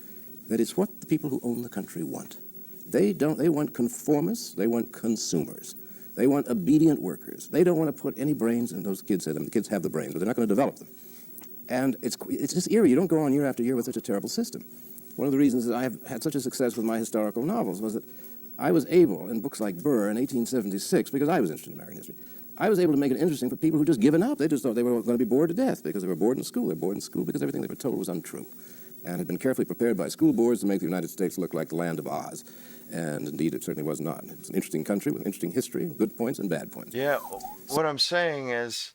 that it's what the people who own the country want. They want conformists, they want consumers. They want obedient workers. They don't want to put any brains in those kids' heads. I mean, the kids have the brains, but they're not going to develop them. And it's just eerie. You don't go on year after year with such a terrible system. One of the reasons that I have had such a success with my historical novels was that I was able, in books like Burr in 1876, because I was interested in American history, I was able to make it interesting for people who just given up. They just thought they were going to be bored to death because they were bored in school. They were bored in school because everything they were told was untrue and had been carefully prepared by school boards to make the United States look like the land of Oz. And indeed, it certainly was not. It's an interesting country with interesting history, good points and bad points. Yeah, what I'm saying is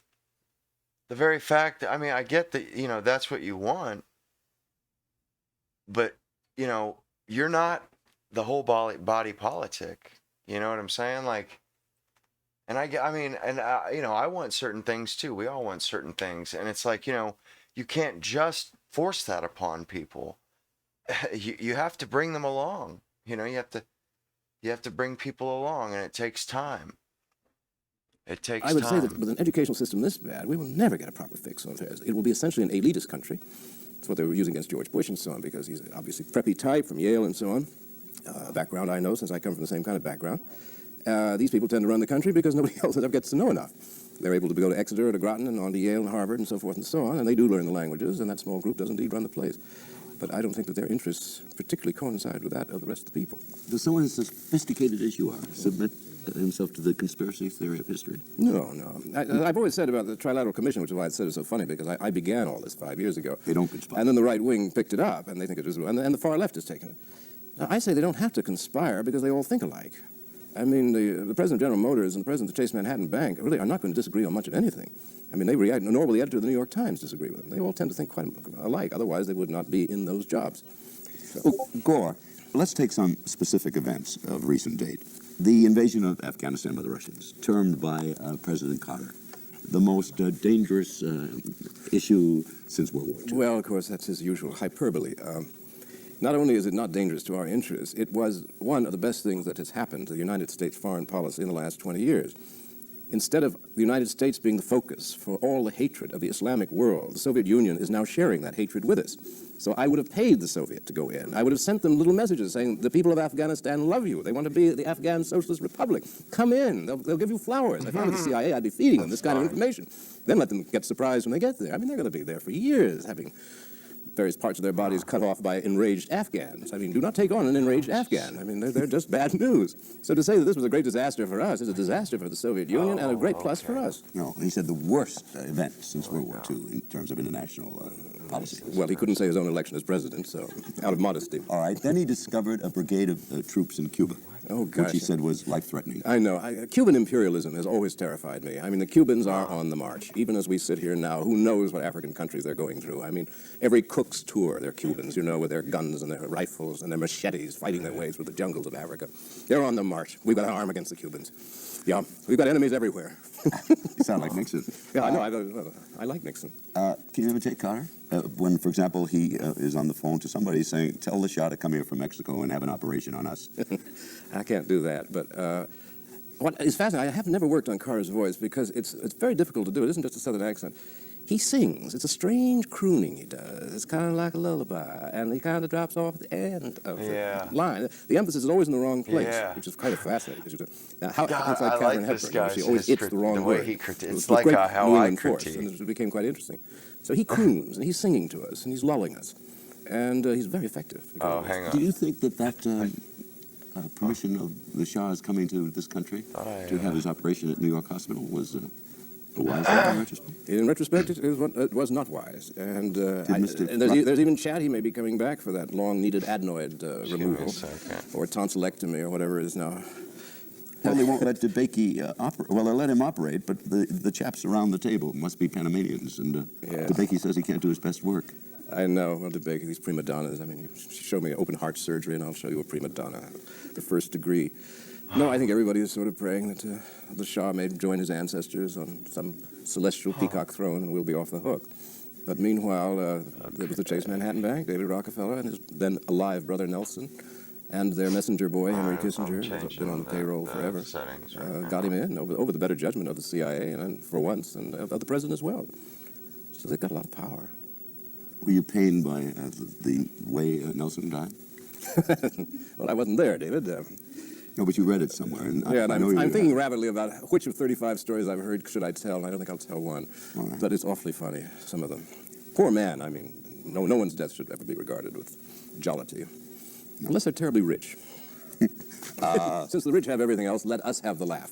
the very fact that, I mean, I get that, you know, that's what you want, but, you know, you're not the whole body politic. You know what I'm saying? Like, and I mean, and you know, I want certain things too. We all want certain things. And it's like, you know, you can't just force that upon people. You have to bring them along. You know, you have to bring people along, and it takes time. It takes time. I would say that with an educational system this bad, we will never get a proper fix on affairs. It will be essentially an elitist country. That's what they were using against George Bush and so on, because he's obviously preppy type from Yale and so on. Background I know, since I come from the same kind of background. These people tend to run the country because nobody else ever gets to know enough. They're able to go to Exeter or to Groton and on to Yale and Harvard and so forth and so on, and they do learn the languages, and that small group does indeed run the place. But I don't think that their interests particularly coincide with that of the rest of the people. Does someone as sophisticated as you are submit himself to the conspiracy theory of history? No. I've always said about the Trilateral Commission, which is why I said it's so funny, because I began all this 5 years ago. They don't conspire. And then the right wing picked it up, and they think it is, and the far left has taken it. Now, I say they don't have to conspire because they all think alike. I mean, the president of General Motors and the president of the Chase Manhattan Bank really are not going to disagree on much of anything. I mean, they react, nor will the editor of the New York Times disagree with them. They all tend to think quite alike. Otherwise, they would not be in those jobs. So. Well, Gore, let's take some specific events of recent date. The invasion of Afghanistan by the Russians, termed by President Carter the most dangerous issue since World War II. Well, of course, that's his usual hyperbole. Not only is it not dangerous to our interests, it was one of the best things that has happened to the United States foreign policy in the last 20 years. Instead of the United States being the focus for all the hatred of the Islamic world, the Soviet Union is now sharing that hatred with us. So I would have paid the Soviet to go in. I would have sent them little messages saying, the people of Afghanistan love you. They want to be the Afghan Socialist Republic. Come in. They'll give you flowers. If I were the CIA, I'd be feeding them this kind of information. Then let them get surprised when they get there. I mean, they're going to be there for years, having various parts of their bodies cut off by enraged Afghans. I mean, do not take on an enraged Afghan. I mean, they're just bad news. So to say that this was a great disaster for us is a disaster for the Soviet Union and a great plus for us. No, he said the worst event since World War II in terms of international policy. Well, he couldn't say his own election as president, so out of modesty. All right, then he discovered a brigade of troops in Cuba. Oh, gosh. Which he said was life-threatening. I know. Cuban imperialism has always terrified me. I mean, the Cubans are on the march. Even as we sit here now, who knows what African countries they're going through? I mean, every cook's tour, they're Cubans, you know, with their guns and their rifles and their machetes fighting their way through the jungles of Africa. They're on the march. We've got our arm against the Cubans. Yeah, we've got enemies everywhere. You sound like Nixon. Yeah, I know. I like Nixon. Can you imitate Carter? When, for example, he is on the phone to somebody saying, tell the Shah to come here from Mexico and have an operation on us. I can't do that, but what is fascinating, I have never worked on Carter's voice because it's very difficult to do. It isn't just a southern accent. He sings. It's a strange crooning he does. It's kind of like a lullaby, and he kind of drops off at the end of the line. The emphasis is always in the wrong place, which is kind of fascinating. Now, outside Catherine Hepburn, she always hits the wrong word. It's like how I critique. And it became quite interesting. So he croons, and he's singing to us, and he's lulling us, and he's very effective. Oh, hang on. Do you think that permission of the Shah's coming to this country to have his operation at New York Hospital was wise in retrospect? In retrospect, it was not wise. And, there's even chat he may be coming back for that long-needed adenoid removal or tonsillectomy or whatever it is now. Well, they won't let DeBakey operate. Well, they'll let him operate, but the chaps around the table must be Panamanians, and DeBakey says he can't do his best work. I know. Well, DeBakey, these prima donnas. I mean, you show me open heart surgery, and I'll show you a prima donna, the first degree. No, I think everybody is sort of praying that the Shah may join his ancestors on some celestial peacock throne, and we'll be off the hook. But meanwhile, there was the Chase Manhattan Bank, David Rockefeller, and his then alive brother Nelson, and their messenger boy, Henry Kissinger, who's been on the payroll forever, got him in over the better judgment of the CIA, and for once, and of the president as well. So they've got a lot of power. Were you pained by the way Nelson died? Well, I wasn't there, David. No, but you read it somewhere. And I'm thinking rapidly about which of 35 stories I've heard should I tell, and I don't think I'll tell one. Right. But it's awfully funny, some of them. Poor man, I mean, no one's death should ever be regarded with jollity. Unless they're terribly rich. Since the rich have everything else, let us have the laugh.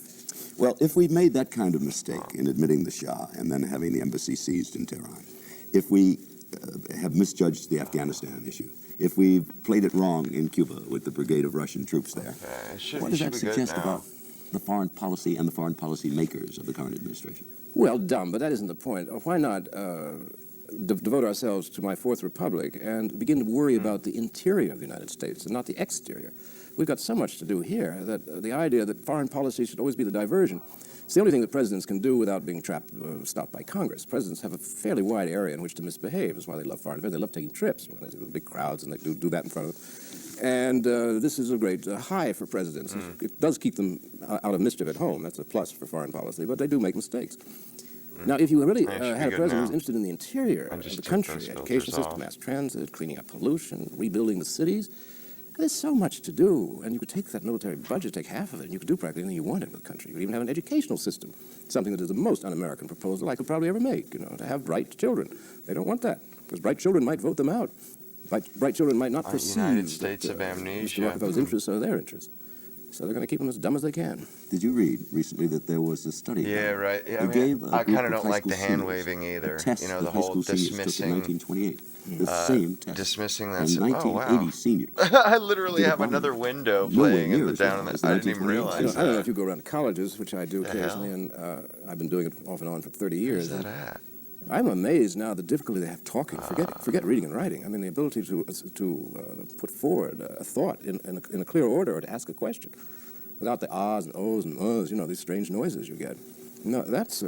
Well, if we made that kind of mistake in admitting the Shah and then having the embassy seized in Tehran, if we have misjudged the Afghanistan issue, if we played it wrong in Cuba with the brigade of Russian troops there, what does that suggest about the foreign policy and the foreign policy makers of the current administration? Well, dumb, but that isn't the point. Why not devote ourselves to my Fourth Republic and begin to worry about the interior of the United States and not the exterior? We've got so much to do here that the idea that foreign policy should always be the diversion, it's the only thing that presidents can do without being stopped by Congress. Presidents have a fairly wide area in which to misbehave. That's why they love foreign affairs. They love taking trips. You know, they do big crowds, and they do that in front of them. And this is a great high for presidents. It does keep them out of mischief at home. That's a plus for foreign policy, but they do make mistakes. Now, if you really had a president who's interested in the interior of the country, education system, mass transit, cleaning up pollution, rebuilding the cities, there's so much to do, and you could take that military budget, take half of it, and you could do practically anything you wanted with the country. You could even have an educational system, something that is the most un-American proposal I could probably ever make, you know, to have bright children. They don't want that, because bright children might vote them out. Bright children might not perceive United States of amnesia. Mr. Rockefeller's interests are their interests. So they're going to keep them as dumb as they can. Did you read recently that there was a study? Yeah, right. Yeah, I kind of don't like the hand waving either. You know, the whole dismissing. In 1928, the same test. Dismissing that. And 1980 seniors. I literally have another window playing in the down. I didn't even realize that. I don't know if you go around colleges, which I do occasionally, and I've been doing it off and on for 30 years. Where's that at? I'm amazed now the difficulty they have talking. Forget reading and writing. I mean, the ability to put forward a thought in a clear order or to ask a question without the ahs and ohs and uhs, you know, these strange noises you get. No, that's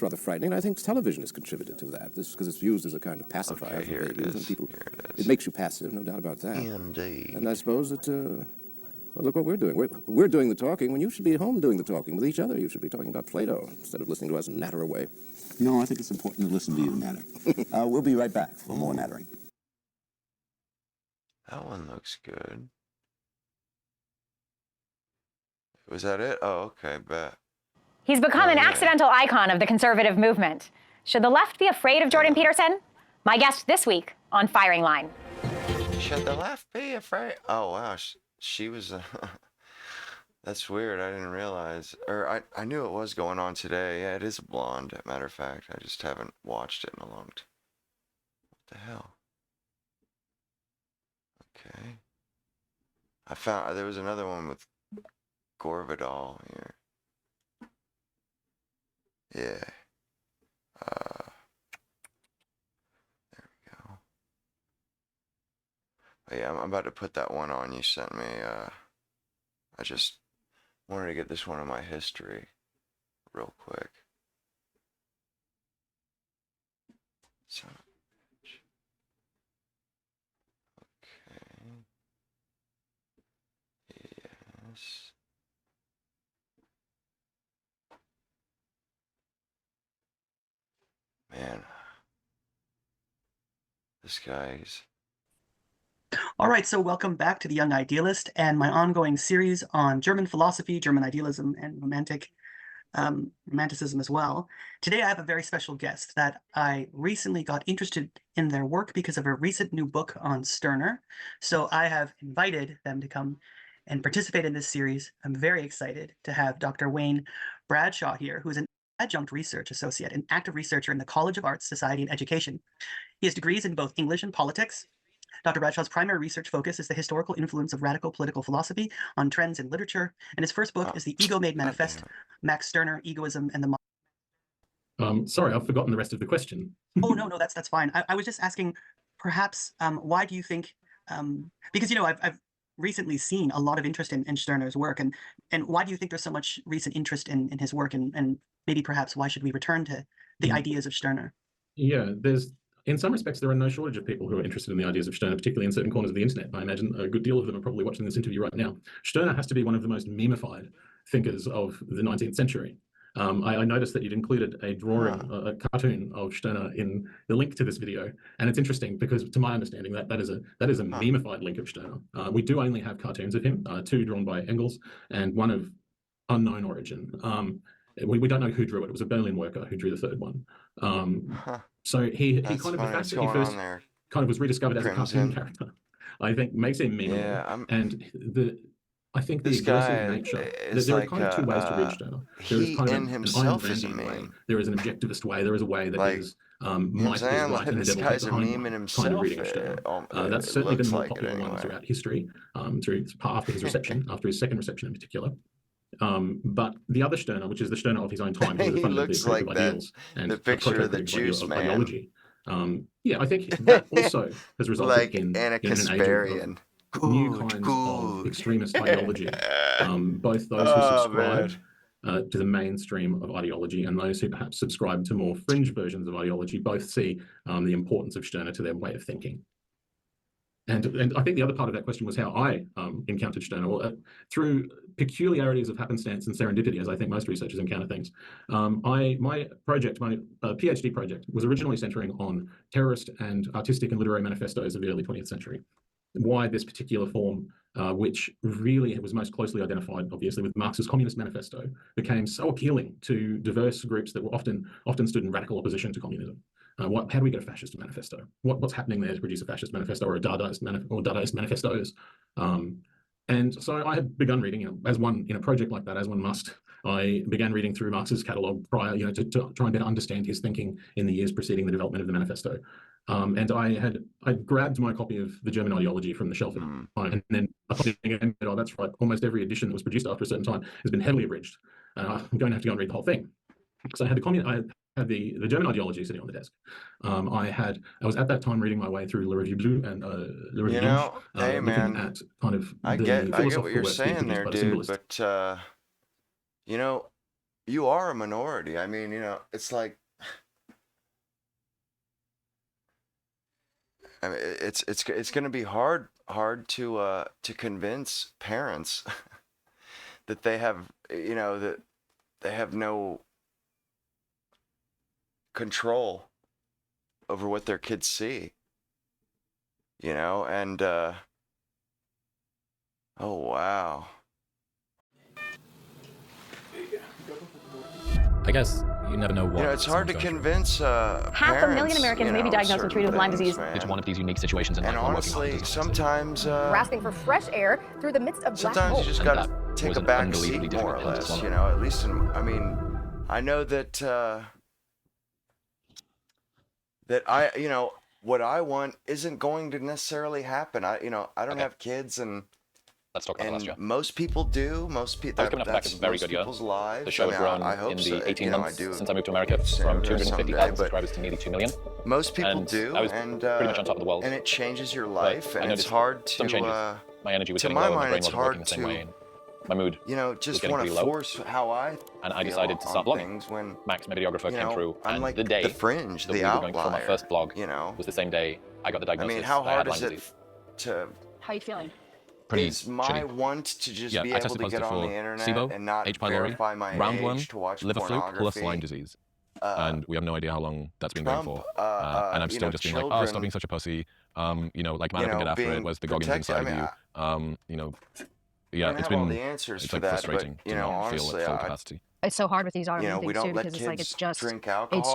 rather frightening. I think television has contributed to that. This because it's used as a kind of pacifier for babies and people. It makes you passive, no doubt about that. Indeed. And I suppose that. Well, look what we're doing. We're doing the talking when you should be at home doing the talking with each other. You should be talking about Plato instead of listening to us natter away. No, I think it's important to listen to you natter. We'll be right back for more nattering. That one looks good. Was that it? Oh, okay, bet. He's become an accidental icon of the conservative movement. Should the left be afraid of Jordan Peterson? My guest this week on Firing Line. Should the left be afraid? Oh, wow. She was... That's weird. I didn't realize. Or I knew it was going on today. Yeah, it is a blonde, matter of fact. I just haven't watched it in a long time. What the hell? Okay. I found... There was another one with Gorvidal here. Yeah. There we go. But yeah, I'm about to put that one on you sent me. I just wanted to get this one in my history real quick. Son of a bitch. Okay. Yes. Man. This guy's... All right, so welcome back to The Young Idealist and my ongoing series on German philosophy, German idealism, and romanticism as well. Today I have a very special guest that I recently got interested in their work because of a recent new book on Stirner. So I have invited them to come and participate in this series. I'm very excited to have Dr. Wayne Bradshaw here, who is an adjunct research associate, an active researcher in the College of Arts, Society, and Education. He has degrees in both English and politics. Dr. Bradshaw's primary research focus is the historical influence of radical political philosophy on trends in literature, and his first book is The Ego Made Manifest, Max Stirner, Egoism, and the... Sorry, I've forgotten the rest of the question. Oh, no, that's fine. I was just asking, perhaps, why do you think, because, you know, I've recently seen a lot of interest in Stirner's work, and why do you think there's so much recent interest in his work, and maybe perhaps why should we return to the ideas of Stirner? Yeah, in some respects, there are no shortage of people who are interested in the ideas of Stirner, particularly in certain corners of the internet. I imagine a good deal of them are probably watching this interview right now. Stirner has to be one of the most memeified thinkers of the 19th century. I noticed that you'd included a drawing, a cartoon of Stirner in the link to this video, and it's interesting because, to my understanding, that is a memeified link of Stirner. We do only have cartoons of him, two drawn by Engels and one of unknown origin. We don't know who drew it. It was a Berlin worker who drew the third one. So he kind of, the fact that he first kind of was rediscovered as a cartoon character, I think makes him memeable. Yeah, and I think the this aggressive guy nature, is there like, are kind of two ways to read Stirner. There is kind of an himself is a Ayn Randian way. meme. There is an objectivist way. There is a way that Like, is might is right and the this devil guy's takes a behind meme in kind himself. of reading Stirner. That's it certainly been looks the more like it popular one anyway. throughout history, after his reception, after his second reception in particular. But the other Stirner, which is the Stirner of his own time, He looks like that, the picture of the juice man. Ideology. Yeah, I think that also has resulted Like in an age Anarchist-Barian. of new kinds of extremist ideology. Both those who subscribe to the mainstream of ideology and those who perhaps subscribe to more fringe versions of ideology both see the importance of Stirner to their way of thinking. And I think the other part of that question was how I encountered Stirner, through peculiarities of happenstance and serendipity, as I think most researchers encounter things. My PhD project, was originally centering on terrorist and artistic and literary manifestos of the early 20th century. Why this particular form, which really was most closely identified, obviously, with Marx's Communist Manifesto, became so appealing to diverse groups that were often stood in radical opposition to communism. How do we get a fascist manifesto? What's happening there to produce a fascist manifesto or a Dadaist Dadaist manifestos? And so I had begun reading, as one in a project like that, as one must. I began reading through Marx's catalogue prior, to try and better understand his thinking in the years preceding the development of the manifesto. And I grabbed my copy of The German Ideology from the shelf, and then I put it again. Oh, that's right. Almost every edition that was produced after a certain time has been heavily abridged. I'm going to have to go and read the whole thing. So I had the German Ideology sitting on the desk. I was at that time reading my way through Le Revue Bleu and Le Revue Blanche, hey man, looking at kind of I get what you're saying there, dude. But you are a minority. I mean, it's like, I mean, it's going to be hard to convince parents that they have that they have no control over what their kids see, and oh wow. I guess you never know what. It's hard to convince Half a million Americans may be diagnosed and treated with Lyme disease. It's one of these unique situations in life. And honestly, sometimes Grasping for fresh air through the midst of black holes. sometimes you just gotta take a back seat, more or less. At least I mean, I know that what I want isn't going to necessarily happen. I don't have kids, and let's talk about last year. Most people do. Most people. I was coming off the back of a very good year. Lives. The show has grown in the 18 months since I moved to America from 250,000 subscribers to nearly 2 million. Most people and do, I was and pretty much on top of the world. And it changes your life, but and it's hard to. Some changes. My energy was to getting my low, and mind, my brain it's wasn't working hard the same to. way. My mood Just was want getting to pretty low. force how I. And I decided to start blogging. When Max, my videographer, came through, I'm and like the day the fringe, that the we were going outlier, for my first blog, was the same day I got the diagnosis. I mean, how that I had hard is Lyme it disease. to? How are you feeling? Pretty Is my shitty. want to just Yeah, be I able tested to get positive on for the internet SIBO, and not H. pylori, verify my roundworm, age to watch liver fluke, plus pornography? Lyme disease. And we have no idea how long that's been Trump, going for. And I'm still just being like, oh, stop being such a pussy. Like man up and get after it. Where's the Goggins inside of you? Yeah, it's been it's like frustrating to not feel at full capacity. It's so hard with these autoimmune things too, because it's like it's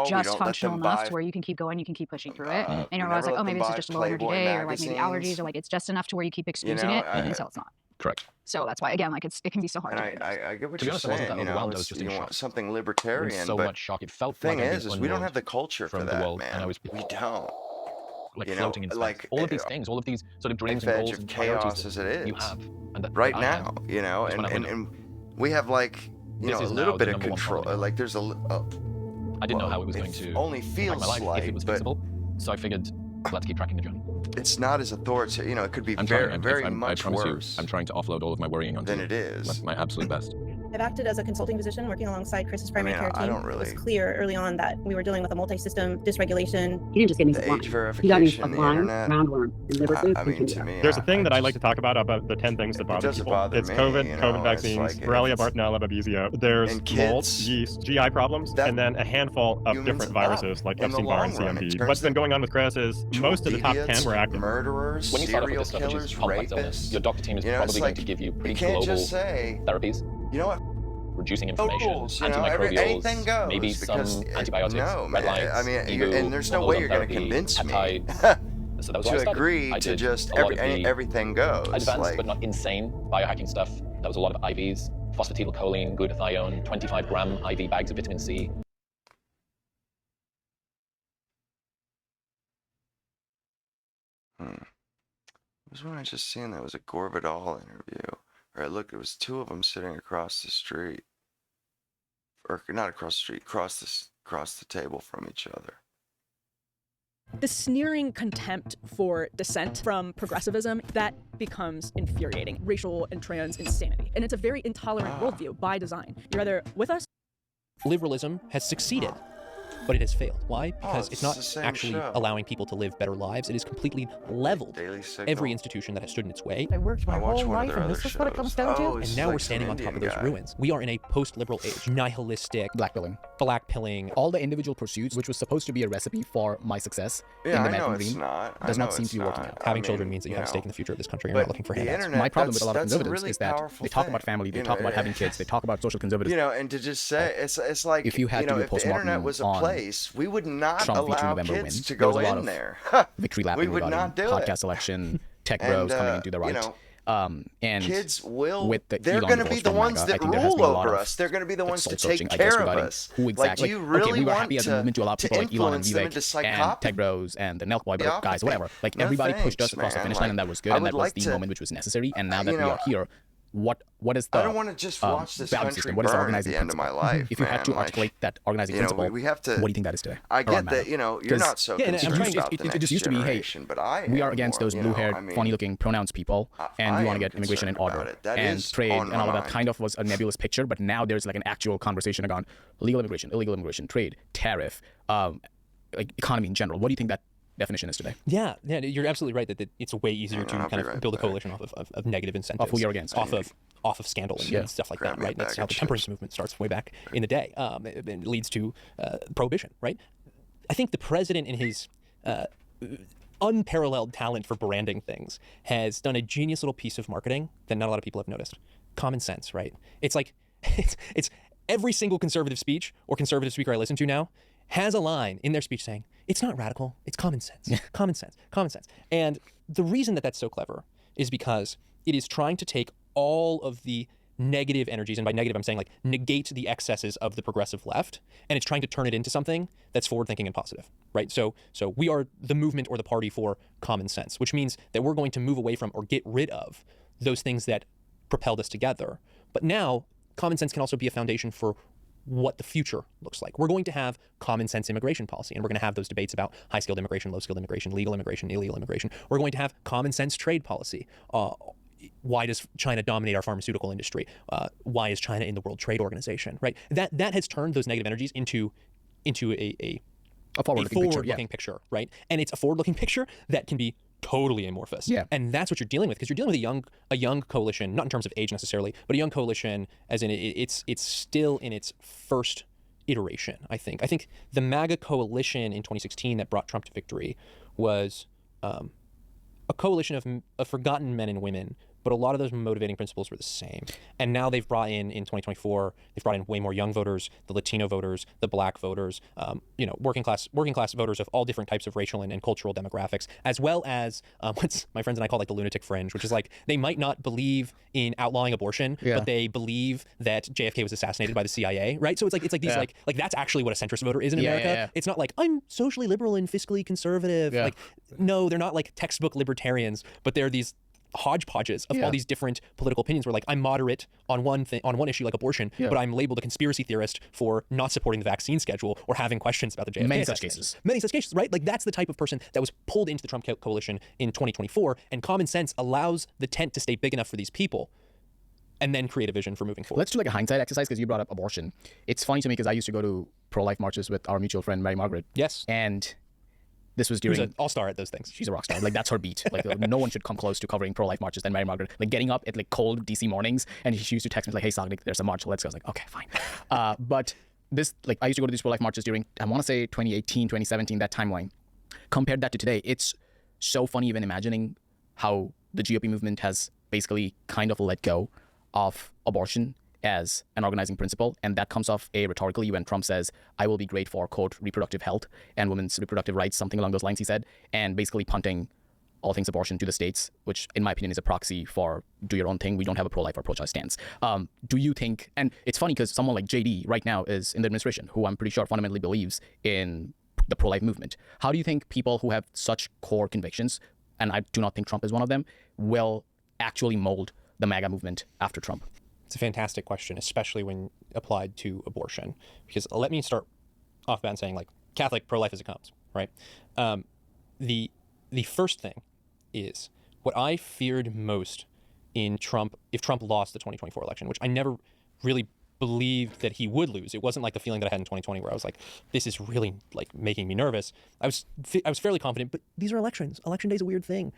just functional enough to where you can keep going, you can keep pushing through it, and you're always like, oh, maybe this is just a low energy day, or like maybe allergies, or like it's just enough to where you keep excusing it until it's not. Correct. So that's why, again, like it can be so hard. And I get what to you're be honest, I wasn't saying. that overwhelmed. I was just in You shock. want something libertarian, so but much shock. It felt thing like is we don't have the culture for from the that, world, man. and I was we don't. Like floating in space. All of these things, all of these sort of dreams and goals of and chaos as it is. You have, and that right I now, have, and we have like a little bit of control. Like there's a. I didn't know how it was going to only feels my life like, if it was fixable. So I figured, let's keep tracking the journey. It's not as authoritative. It could be I'm very trying, much I promise worse. You, I'm trying to offload all of my worrying onto than it is. My absolute best. I've acted as a consulting physician working alongside Chris's primary care team. It was clear early on that we were dealing with a multi-system dysregulation. He didn't just get me the age verification, the internet. Roundworm, and liver fluke. I mean, to me, there's a thing that I like to talk about the 10 things that bother people. It's COVID vaccines, Borrelia, Bartonella, Babesia. There's mold, yeast, GI problems, and then a handful of different viruses like Epstein-Barr and CMV. What's been going on with Chris is most of the top 10 were active. Murderers, when you start off with serial this stuff, which killers, is complex illness, your doctor team is probably going to give you pretty global therapies. You know what? Reducing inflammation, antimicrobials, anything goes, maybe some antibiotics, red lights, and there's no way you're going to convince me so that was to agree to just everything goes. Advanced but not insane biohacking stuff. That was a lot of IVs, phosphatidylcholine, glutathione, 25-gram IV bags of vitamin C. Was when I just seen that was a Gore Vidal interview. Or look, it was two of them sitting across the street, or not across the street, across the table from each other. The sneering contempt for dissent from progressivism, that becomes infuriating. Racial and trans insanity. And it's a very intolerant worldview by design. You're either with us. Liberalism has succeeded, but it has failed. Why? Because it's not actually allowing people to live better lives. It has completely leveled every institution that has stood in its way. I worked my whole life, and this is what it comes down to? And now we're standing on top of those ruins. We are in a post-liberal age. Nihilistic, blackpilling. All the individual pursuits, which was supposed to be a recipe for my success in the American dream, does not seem to be working out. Having children means that you have a stake in the future of this country. You're not looking for handouts. My problem with a lot of conservatives is that they talk about family, they talk about having kids, they talk about social conservatism. And to just say, it's like, if you had to do a if the internet was a place, we would not allow kids to go in there. Victory lapping we would regarding not do podcast election, tech bros coming into the right. And kids will. With They're going to be the ones that rule over us. They're going to be the ones to take care of us. Who exactly? Like, do you really we were want happy as a movement to allow people like Elon and Vivek and Tech Bros and the Nelk Boy guys, whatever. Like everybody pushed us across the finish line, and that was good, and that was the moment which was necessary. And now that we are here, what is the I don't want to just watch this country system? What is burn organizing at the end of my life. If you had to articulate that organizing principle, we have to. What do you think that is today? I get that you're not so concerned about the next just used to be, hey, we are against those blue-haired, funny-looking pronounced people, and we want to get immigration in order and trade and all of that. Kind of was a nebulous picture, but now there's like an actual conversation about legal immigration, illegal immigration, trade, tariff, like economy in general. What do you think that definition is today? Yeah, you're absolutely right that it's way easier to kind of build a coalition off of negative incentives. Off who you're against. Off of scandal and stuff like that, right? That's how the temperance movement starts way back in the day. It leads to prohibition, right? I think the president, in his unparalleled talent for branding things, has done a genius little piece of marketing that not a lot of people have noticed. Common sense, right? It's like, it's every single conservative speech or conservative speaker I listen to now has a line in their speech saying, it's not radical, it's common sense, common sense, common sense. And the reason that that's so clever is because it is trying to take all of the negative energies, and by negative I'm saying like negate the excesses of the progressive left, and it's trying to turn it into something that's forward-thinking and positive, right? So we are the movement or the party for common sense, which means that we're going to move away from or get rid of those things that propelled us together. But now, common sense can also be a foundation for what the future looks like. We're going to have common sense immigration policy, and we're going to have those debates about high-skilled immigration, low-skilled immigration, legal immigration, illegal immigration. We're going to have common sense trade policy. Why does China dominate our pharmaceutical industry? Why is China in the World Trade Organization? Right. That has turned those negative energies into a forward-looking picture, right? And it's a forward-looking picture that can be totally amorphous. Yeah. And that's what you're dealing with, because you're dealing with a young coalition, not in terms of age necessarily, but a young coalition as in it's still in its first iteration, I think. I think the MAGA coalition in 2016 that brought Trump to victory was a coalition of forgotten men and women, but a lot of those motivating principles were the same. And now they've brought in 2024, they've brought in way more young voters, the Latino voters, the black voters, working class voters of all different types of racial and cultural demographics, as well as what my friends and I call like the lunatic fringe, which is like they might not believe in outlawing abortion, but they believe that JFK was assassinated by the CIA, right? So it's like these like that's actually what a centrist voter is in America. Yeah. It's not like I'm socially liberal and fiscally conservative. Like no, they're not like textbook libertarians, but they're these hodgepodges of all these different political opinions where like I'm moderate on one issue like abortion, but I'm labeled a conspiracy theorist for not supporting the vaccine schedule or having questions about the JFK. Many such cases, right? Like that's the type of person that was pulled into the Trump coalition in 2024, and common sense allows the tent to stay big enough for these people and then create a vision for moving forward. Let's do like a hindsight exercise, because you brought up abortion. It's funny to me because I used to go to pro-life marches with our mutual friend Mary Margaret. Yes. And this was during... She's an all-star at those things. She's a rock star. Like, that's her beat. Like, no one should come close to covering pro-life marches than Mary Margaret. Like, getting up at, like, cold DC mornings, and she used to text me, like, hey, Sagnik, there's a march, let's go. I was like, okay, fine. But this, like, I used to go to these pro-life marches during, I want to say, 2018, 2017, that timeline. Compared that to today, it's so funny even imagining how the GOP movement has basically kind of let go of abortion as an organizing principle, and that comes off rhetorically when Trump says, I will be great for, quote, reproductive health and women's reproductive rights, something along those lines he said, and basically punting all things abortion to the states, which in my opinion is a proxy for do your own thing. We don't have a pro-life or pro-choice stance. Do you think, and it's funny because someone like JD right now is in the administration, who I'm pretty sure fundamentally believes in the pro-life movement. How do you think people who have such core convictions, and I do not think Trump is one of them, will actually mold the MAGA movement after Trump? It's a fantastic question, especially when applied to abortion. Because let me start off by saying, like, Catholic, pro-life as it comes, right? The first thing is what I feared most in Trump, if Trump lost the 2024 election, which I never really believed that he would lose. It wasn't like the feeling that I had in 2020 where I was like, this is really like making me nervous. I was fairly confident, but these are elections. Election day is a weird thing.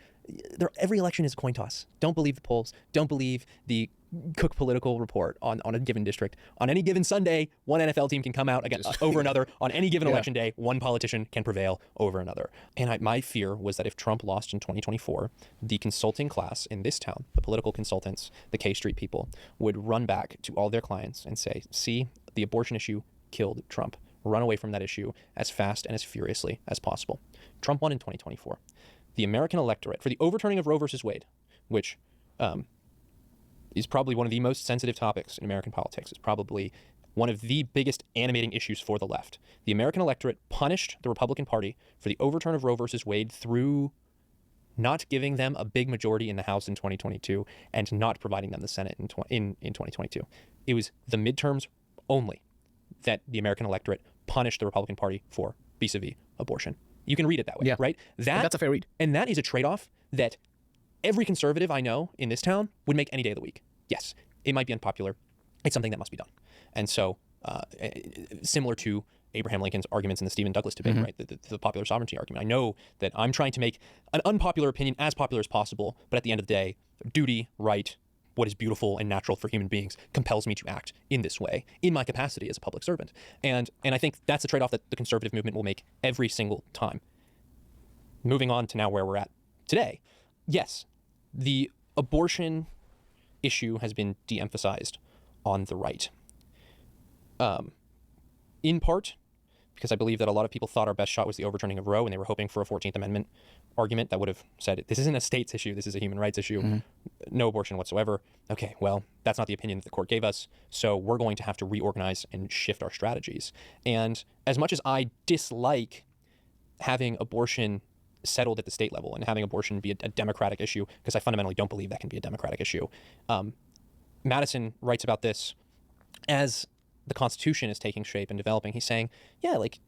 Every election is a coin toss. Don't believe the polls. Don't believe the Cook political report on a given district. On any given Sunday, one NFL team can come out over another. On any given election day, one politician can prevail over another. And my fear was that if Trump lost in 2024, the consulting class in this town, the political consultants, the K Street people, would run back to all their clients and say, see, the abortion issue killed Trump. Run away from that issue as fast and as furiously as possible. Trump won in 2024. The American electorate, for the overturning of Roe versus Wade, which is probably one of the most sensitive topics in American politics. It's probably one of the biggest animating issues for the left. The American electorate punished the Republican Party for the overturn of Roe versus Wade through not giving them a big majority in the House in 2022 and not providing them the Senate in 2022. It was the midterms only that the American electorate punished the Republican Party for vis-a-vis abortion. You can read it that way, right? That's a fair read. And that is a trade-off that every conservative I know in this town would make any day of the week. Yes, it might be unpopular. It's something that must be done. And so, similar to Abraham Lincoln's arguments in the Stephen Douglas debate, right? The popular sovereignty argument. I know that I'm trying to make an unpopular opinion as popular as possible, but at the end of the day, duty, right, what is beautiful and natural for human beings compels me to act in this way in my capacity as a public servant. And I think that's a trade-off that the conservative movement will make every single time. Moving on to now where we're at today. Yes, the abortion issue has been de-emphasized on the right. In part because I believe that a lot of people thought our best shot was the overturning of Roe, and they were hoping for a 14th Amendment argument that would have said, this isn't a states issue, this is a human rights issue, no abortion whatsoever. Okay, well, that's not the opinion that the court gave us, so we're going to have to reorganize and shift our strategies. And as much as I dislike having abortion settled at the state level and having abortion be a democratic issue, because I fundamentally don't believe that can be a democratic issue, Madison writes about this as the Constitution is taking shape and developing. He's saying, yeah, like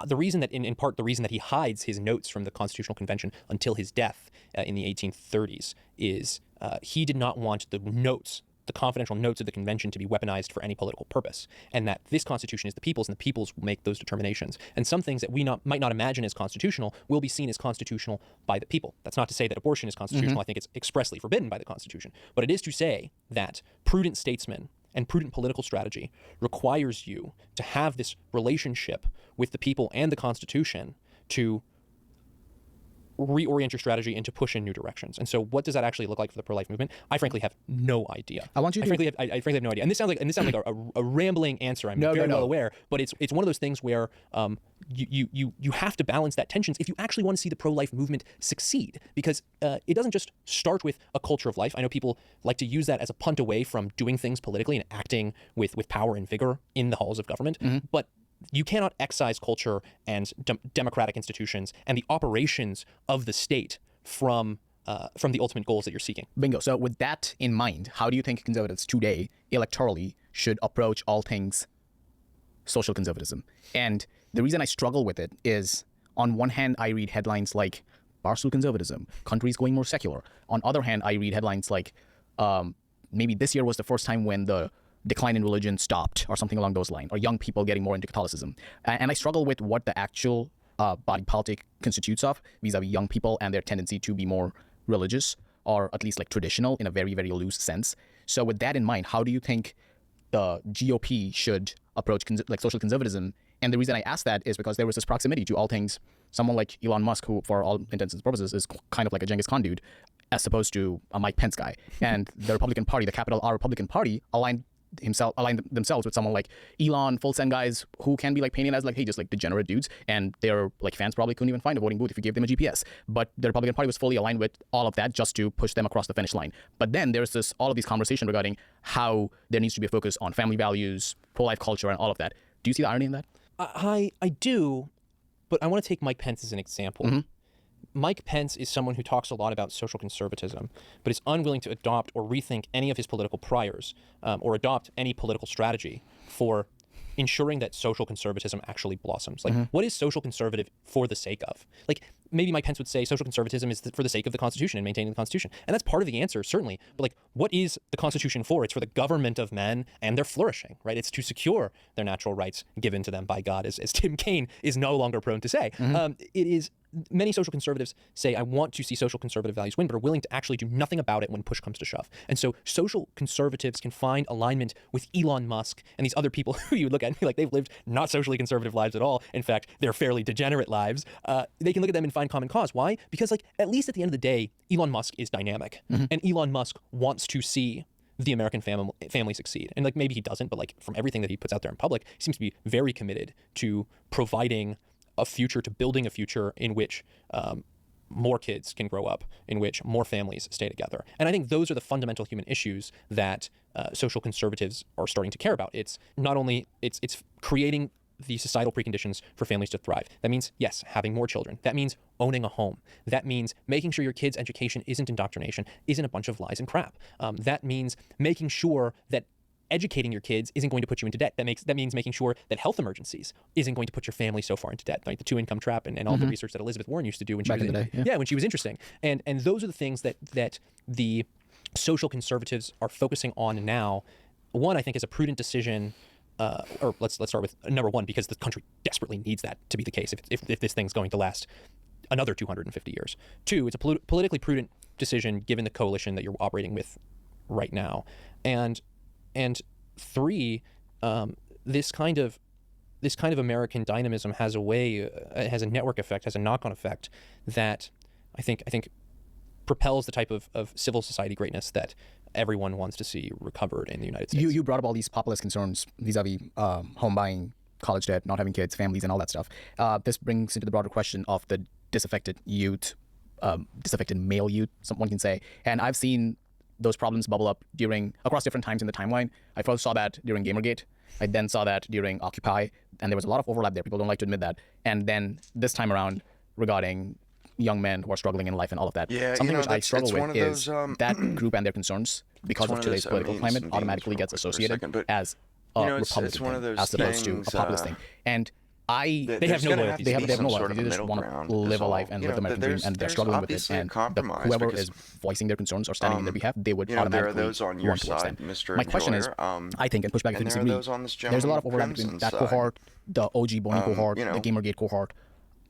the reason that, in part, the reason that he hides his notes from the Constitutional Convention until his death in the 1830s is he did not want the notes, the confidential notes of the convention, to be weaponized for any political purpose, and that this Constitution is the people's, and the peoples will make those determinations. And some things that we might not imagine as constitutional will be seen as constitutional by the people. That's not to say that abortion is constitutional. I think it's expressly forbidden by the Constitution. But it is to say that prudent statesmen and prudent political strategy requires you to have this relationship with the people and the Constitution to reorient your strategy and to push in new directions. And so what does that actually look like for the pro-life movement? I frankly have no idea. I frankly have no idea. And this sounds like a rambling answer. I'm very well aware, but it's one of those things where you have to balance that tensions if you actually want to see the pro-life movement succeed, because it doesn't just start with a culture of life. I know people like to use that as a punt away from doing things politically and acting with power and vigor in the halls of government, but you cannot excise culture and democratic institutions and the operations of the state from the ultimate goals that you're seeking. Bingo. So with that in mind, how do you think conservatives today electorally should approach all things social conservatism? And the reason I struggle with it is, on one hand, I read headlines like Barstool conservatism, countries going more secular. On other hand, I read headlines like maybe this year was the first time when the decline in religion stopped, or something along those lines, or young people getting more into Catholicism. And I struggle with what the actual body politic constitutes of vis-a-vis young people and their tendency to be more religious, or at least like traditional in a very, very loose sense. So with that in mind, how do you think the GOP should approach like social conservatism? And the reason I ask that is because there was this proximity to all things. Someone like Elon Musk, who for all intents and purposes is kind of like a Genghis Khan dude, as opposed to a Mike Pence guy. And the Republican Party, the capital R Republican Party, aligned themselves with someone like Elon, full send guys who can be like painted as like, hey, just like degenerate dudes, and their like fans probably couldn't even find a voting booth if you gave them a GPS. But the Republican Party was fully aligned with all of that just to push them across the finish line. But then there's all of these conversations regarding how there needs to be a focus on family values, pro-life culture, and all of that. Do you see the irony in that? I do, but I want to take Mike Pence as an example. Mike Pence is someone who talks a lot about social conservatism, but is unwilling to adopt or rethink any of his political priors, or adopt any political strategy for ensuring that social conservatism actually blossoms. Like, what is social conservative for the sake of? Like, maybe Mike Pence would say social conservatism is for the sake of the Constitution and maintaining the Constitution. And that's part of the answer, certainly. But like, what is the Constitution for? It's for the government of men and their flourishing, right? It's to secure their natural rights given to them by God, as Tim Kaine is no longer prone to say. It is. Many social conservatives say, I want to see social conservative values win, but are willing to actually do nothing about it when push comes to shove. And so social conservatives can find alignment with Elon Musk and these other people who you would look at and be like, they've lived not socially conservative lives at all. In fact, they're fairly degeneraate lives. They can look at them and find common cause. Why? Because like, at least at the end of the day, Elon Musk is dynamic. And Elon Musk wants to see the American family succeed. And like, maybe he doesn't, but like, from everything that he puts out there in public, he seems to be very committed to providing a future, to building a future in which more kids can grow up, in which more families stay together. And I think those are the fundamental human issues that social conservatives are starting to care about. It's not only, it's creating the societal preconditions for families to thrive. That means, yes, having more children. That means owning a home. That means making sure your kid's education isn't indoctrination, isn't a bunch of lies and crap. That means making sure that educating your kids isn't going to put you into debt. That means making sure that health emergencies isn't going to put your family so far into debt, like the two-income trap and all the research that Elizabeth Warren used to do when she was in the day, when she was interesting. And those are the things that the social conservatives are focusing on now. One, I think, is a prudent decision. Or let's start with number one, because the country desperately needs that to be the case if this thing's going to last another 250 years. Two, it's a politically prudent decision given the coalition that you're operating with right now. And three, this kind of American dynamism has a way, has a network effect, has a knock-on effect that I think propels the type of civil society greatness that everyone wants to see recovered in the United States. You brought up all these populist concerns vis-a-vis home buying, college debt, not having kids, families, and all that stuff. This brings into the broader question of the disaffected youth, disaffected male youth, someone can say. And I've seen those problems bubble up across different times in the timeline. I first saw that during Gamergate. I then saw that during Occupy, and there was a lot of overlap there. People don't like to admit that. And then this time around, regarding young men who are struggling in life and all of that. Yeah, something which I struggle with is that group and their concerns, because of today's political climate, automatically gets associated as a Republican thing, as opposed to a populist thing. And they have no loyalty. They have no loyalty. They just want to live a life and live the American dream, and they're struggling with it. And whoever is voicing their concerns or standing in their behalf, they would automatically want towards them. My question is, I think, and pushback if you disagree, there's a lot of overlap between that cohort, the OG Boney cohort, the Gamergate cohort.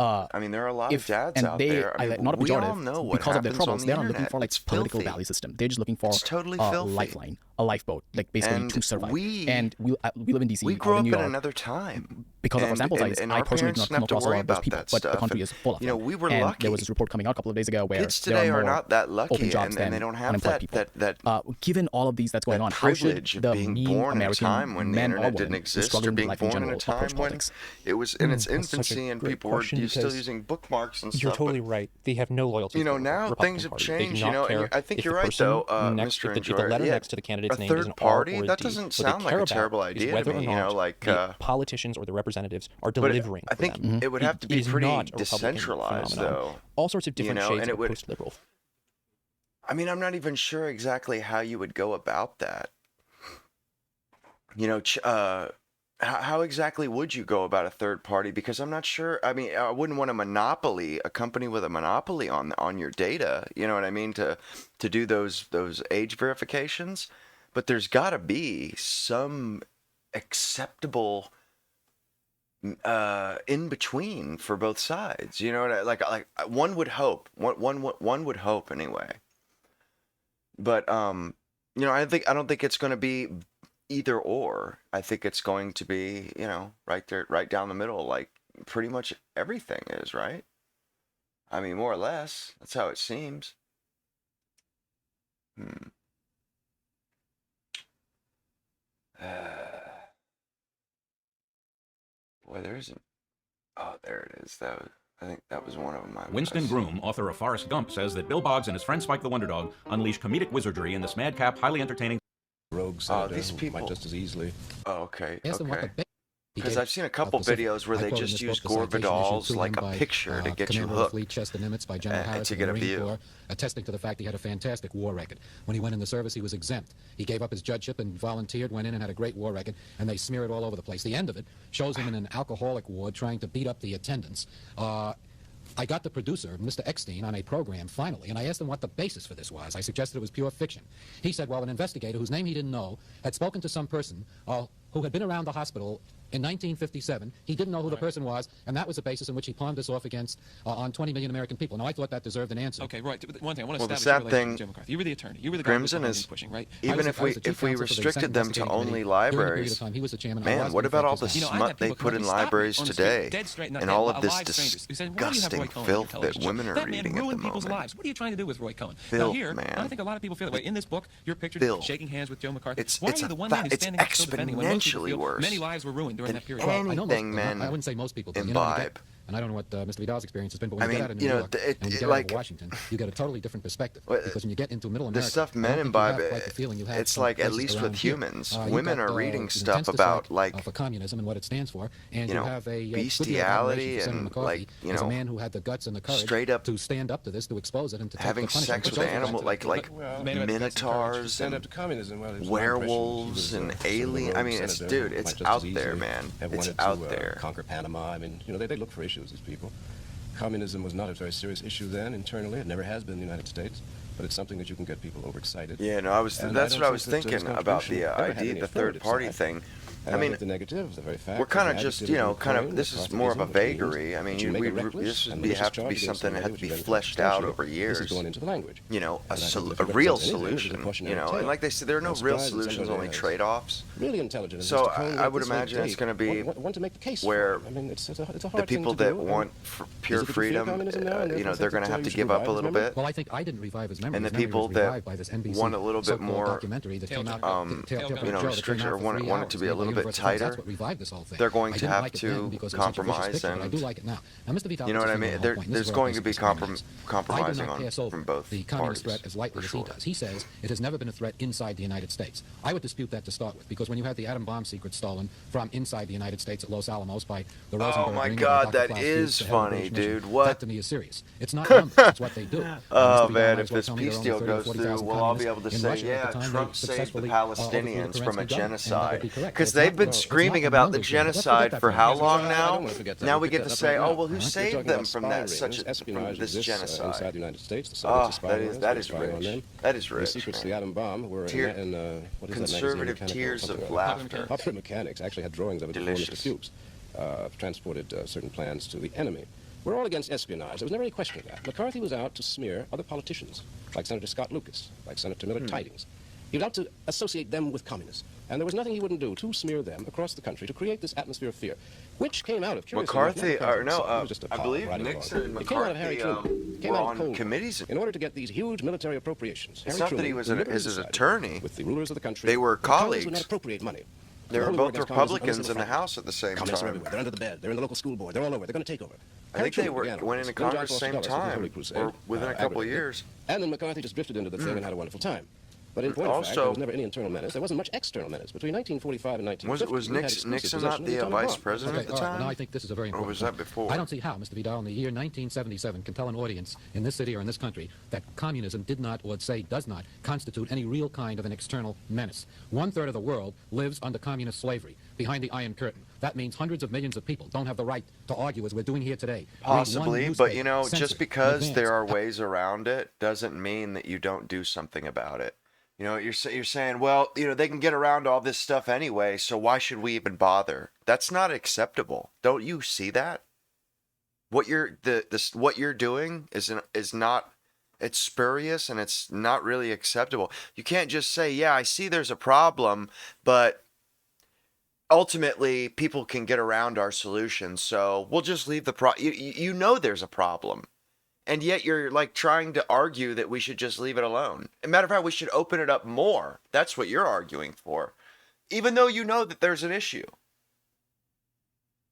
I mean, there are a lot of dads out there. I mean, not a we all know what because of their happens troubles. on They're the not looking internet. for like It's political filthy. value system. They're just looking for totally a filthy. lifeline, a lifeboat, like basically And to survive. we live in DC. We grew up New in York. another time. Because of our sample size, and I our personally do parents not come didn't have to across a worry lot of those about people, that but the stuff. country is full of them. We were and lucky. there was this report coming out a couple of days ago where Kids there today are are more not that lucky, open jobs and than they don't have unemployed people. Given all of these that's going on, how should privilege of the being mean born in a American time when the men or internet women didn't who exist, struggle or with being life in born in general a time approach when politics? it was in its That's such a infancy and great people were question, still because using bookmarks and You're stuff. totally right. They have no loyalty. You know, to the now Republican things have Party. changed. They do You know, not care and I think if you're the right, person though, next, Mr. if the letter Enjoyer. next to the candidate's A name is third an party? R or a That D. doesn't What they sound like care a terrible about is idea to whether me, or you not know, like, the politicians or the representatives are delivering. I think for them. it would have to be is pretty not a Republican decentralized, phenomenon. though. All sorts of different shades and of it would. post-liberal. I mean, I'm not even sure exactly how you would go about that. You know, how exactly would you go about a third party? Because I'm not sure. I mean, I wouldn't want a company with a monopoly on your data. You know what I mean? To do those age verifications, but there's got to be some acceptable in between for both sides. You know what like one would hope. One would hope anyway. But you know, I don't think it's going to be either or. I think it's going to be, you know, right there, right down the middle, like pretty much everything is, right? I mean, more or less. That's how it seems. Boy, there isn't. Oh, there it is. I think that was one of them. Winston Groom, author of Forrest Gump, says that Bill Boggs and his friend Spike the Wonder Dog unleash comedic wizardry in this madcap, highly entertaining rogue these people might just as easily. Oh, okay. Ask them what Okay. the Because I've seen a couple videos where they just use Gore Vidal's like a picture to get you hooked Fleet Chester Nimitz by General Harris to of get the a Marine view. Corps, attesting to the fact he had a fantastic war record. When he went in the service, he was exempt. He gave up his judgeship and volunteered, went in and had a great war record, and they smear it all over the place. The end of it shows him in an alcoholic ward trying to beat up the attendants. I got the producer, Mr. Eckstein, on a program, finally, and I asked him what the basis for this was. I suggested it was pure fiction. He said, well, an investigator whose name he didn't know had spoken to some person who had been around the hospital in 1957. He didn't know who the person was, and that was the basis in which he palmed this off against on 20 million American people. Now, I thought that deserved an answer. Okay, right. One thing, I want to Well, the establish sad your relationship thing, with Jim McCarthy. You were the attorney. You were the guy Crimson who was is pushing, right? even if we restricted them to only libraries, man, what about all the smut they put in libraries today, and all of this disgusting filth that women are reading at the moment? Lives. What are you trying to do with Roy Cohen? Filth, now here, man. I think a lot of people feel that way. In this book, you're pictured Filth. shaking hands with Joe McCarthy. Why It's are you the one man who's standing up still defending when most people exponentially feel worse many lives were ruined during that period? anything men I wouldn't say most people. imbibe. and I don't know what Mr. Vidal's experience has been, but when you get out of New York and you get out of Washington, you get a totally different perspective. Because when you get into Middle America, the stuff men imbibe, it's like, at least with humans, women are reading stuff about, like, for communism and what it stands for, and you know, have a bestiality and, like, you know, a man who had the guts and the courage straight up to stand up to this, to expose it, and to take having the punishment. sex with animals, like minotaurs and werewolves and aliens. I mean, it's, dude, it's out there, man. It's out there. Conquer Panama. I mean, you know, they look for issues, these people. Communism was not a very serious issue then internally. It never has been in the United States. But it's something that you can get people overexcited. Yeah, no, that's what I was thinking about the ID, the third party thing. I mean, the negatives, the very fact we're kind of just, you know, this is more of a vagary. I mean, this would have to be something that had to be fleshed out over years. Going into the language. You know, a real solution. You know, and like they said, there are no real solutions, only trade-offs. Really intelligent. So I would imagine it's going to be where the people that want pure freedom, you know, they're going to have to give up a little bit. Well, I think I didn't revive his memory. And the people that want a little bit more, you know, restriction or want it to be a little bit tighter, they're going to have to compromise, and you know what I mean? There's going to be compromising from both the communist parties, threat as lightly as he does. He says it has never been a threat inside the United States. I would dispute that to start with, because when you had the atom bomb secret stolen from inside the United States at Los Alamos by the Rosenberg oh my Ring God, that is funny, dude. What? That to me is serious. It's not numbers, it's what they do. Oh man, if this peace deal goes through, we'll all be able to say, yeah, Trump saved the Palestinians from a genocide. Because they've been screaming about the genocide for how long now? Now we get to say, oh, well, who saved them from that, from this genocide? Inside the United States, oh, that is rich. That is rich. The secrets of the atom bomb were in conservative tears of laughter. Popular Mechanics actually had drawings of it before Mr. Fuchs transported certain plans to the enemy. We're all against espionage. There was never any question of that. McCarthy was out to smear other politicians, like Senator Scott Lucas, like Senator Miller Tidings. He was out to associate them with communists. And there was nothing he wouldn't do to smear them across the country to create this atmosphere of fear, which came out of McCarthy, I believe Nixon and McCarthy were on committees. In order to get these huge military appropriations. It's not that he was his attorney. With the rulers of the country. They were colleagues. Would not appropriate money. They were both Republicans in the House at the same Communists time. Are everywhere. They're under the bed. They're in the local school board. They're all over. They're going to take over. I think they went into Congress at the same time, or within a couple of years. And then McCarthy just drifted into the thing and had a wonderful time. But in point of fact, there was never any internal menace. There wasn't much external menace. Between 1945 and 1950, was Nixon not the vice president at the time? No, I think this is a very important Or was that before? I don't see how Mr. Vidal in the year 1977 can tell an audience in this city or in this country that communism did not, or say does not, constitute any real kind of an external menace. 1/3 of the world lives under communist slavery, behind the Iron Curtain. That means hundreds of millions of people don't have the right to argue as we're doing here today. Possibly, but you know, just because there are ways around it doesn't mean that you don't do something about it. You know, you're saying, well, you know, they can get around all this stuff anyway, so why should we even bother? That's not acceptable. Don't you see that? What you're doing is not, it's spurious and it's not really acceptable. You can't just say, yeah, I see there's a problem, but ultimately people can get around our solution, so we'll just leave the you know there's a problem. And yet you're like trying to argue that we should just leave it alone. As a matter of fact, we should open it up more. That's what you're arguing for. Even though you know that there's an issue.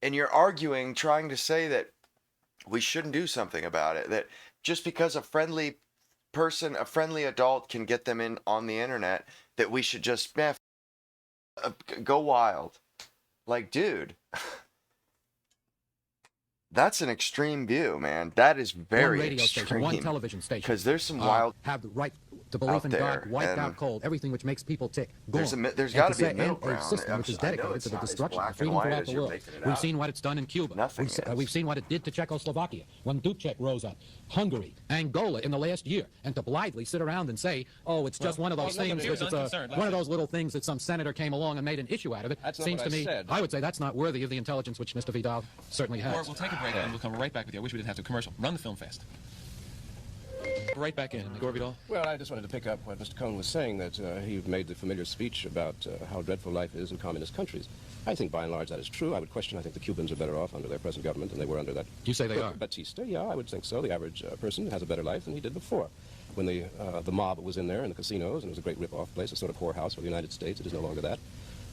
And you're arguing, trying to say that we shouldn't do something about it. That just because a friendly person, a friendly adult can get them in on the internet, that we should just go wild. Like, dude. That's an extreme view, man. That is very one radio extreme. Station, one television station. Because there's some wild have the right to believe in God, wiped out cold, everything which makes people tick. There's got to be a middle ground. System which is dedicated to the destruction of freedom throughout the world. We've seen what it's done in Cuba. We've seen what it did to Czechoslovakia when Dubček rose up. Hungary, Angola in the last year. And to blithely sit around and say, oh, it's just one of those things. It's one of those little things that some senator came along and made an issue out of it. Seems to me, I would say that's not worthy of the intelligence which Mr. Vidal certainly has. We'll take a break and we'll come right back with you. I wish we didn't have to commercial. Run the film fast. Right back in. Gore Vidal? Well, I just wanted to pick up what Mr. Cohn was saying, that he made the familiar speech about how dreadful life is in communist countries. I think by and large that is true. I would question, I think the Cubans are better off under their present government than they were under that. You say they are? Batista, yeah, I would think so. The average person has a better life than he did before. When the mob was in there in the casinos, and it was a great rip-off place, a sort of whorehouse for the United States, it is no longer that.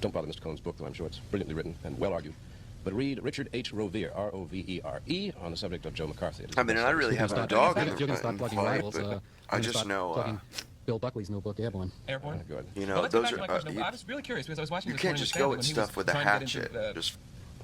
Don't bother Mr. Cohen's book, though I'm sure it's brilliantly written and well argued. But read Richard H. Rovere, R-O-V-E-R-E, on the subject of Joe McCarthy. I mean, I really have no dog in If you're going to start plugging rivals, I just know. plugging Bill Buckley's new book, Airborne. Airborne? Good. You Well, know, let's get those back to my are. question. I was really curious because I was watching You this can't morning just with Stanley go when at he stuff was with a trying to get hatchet. into Just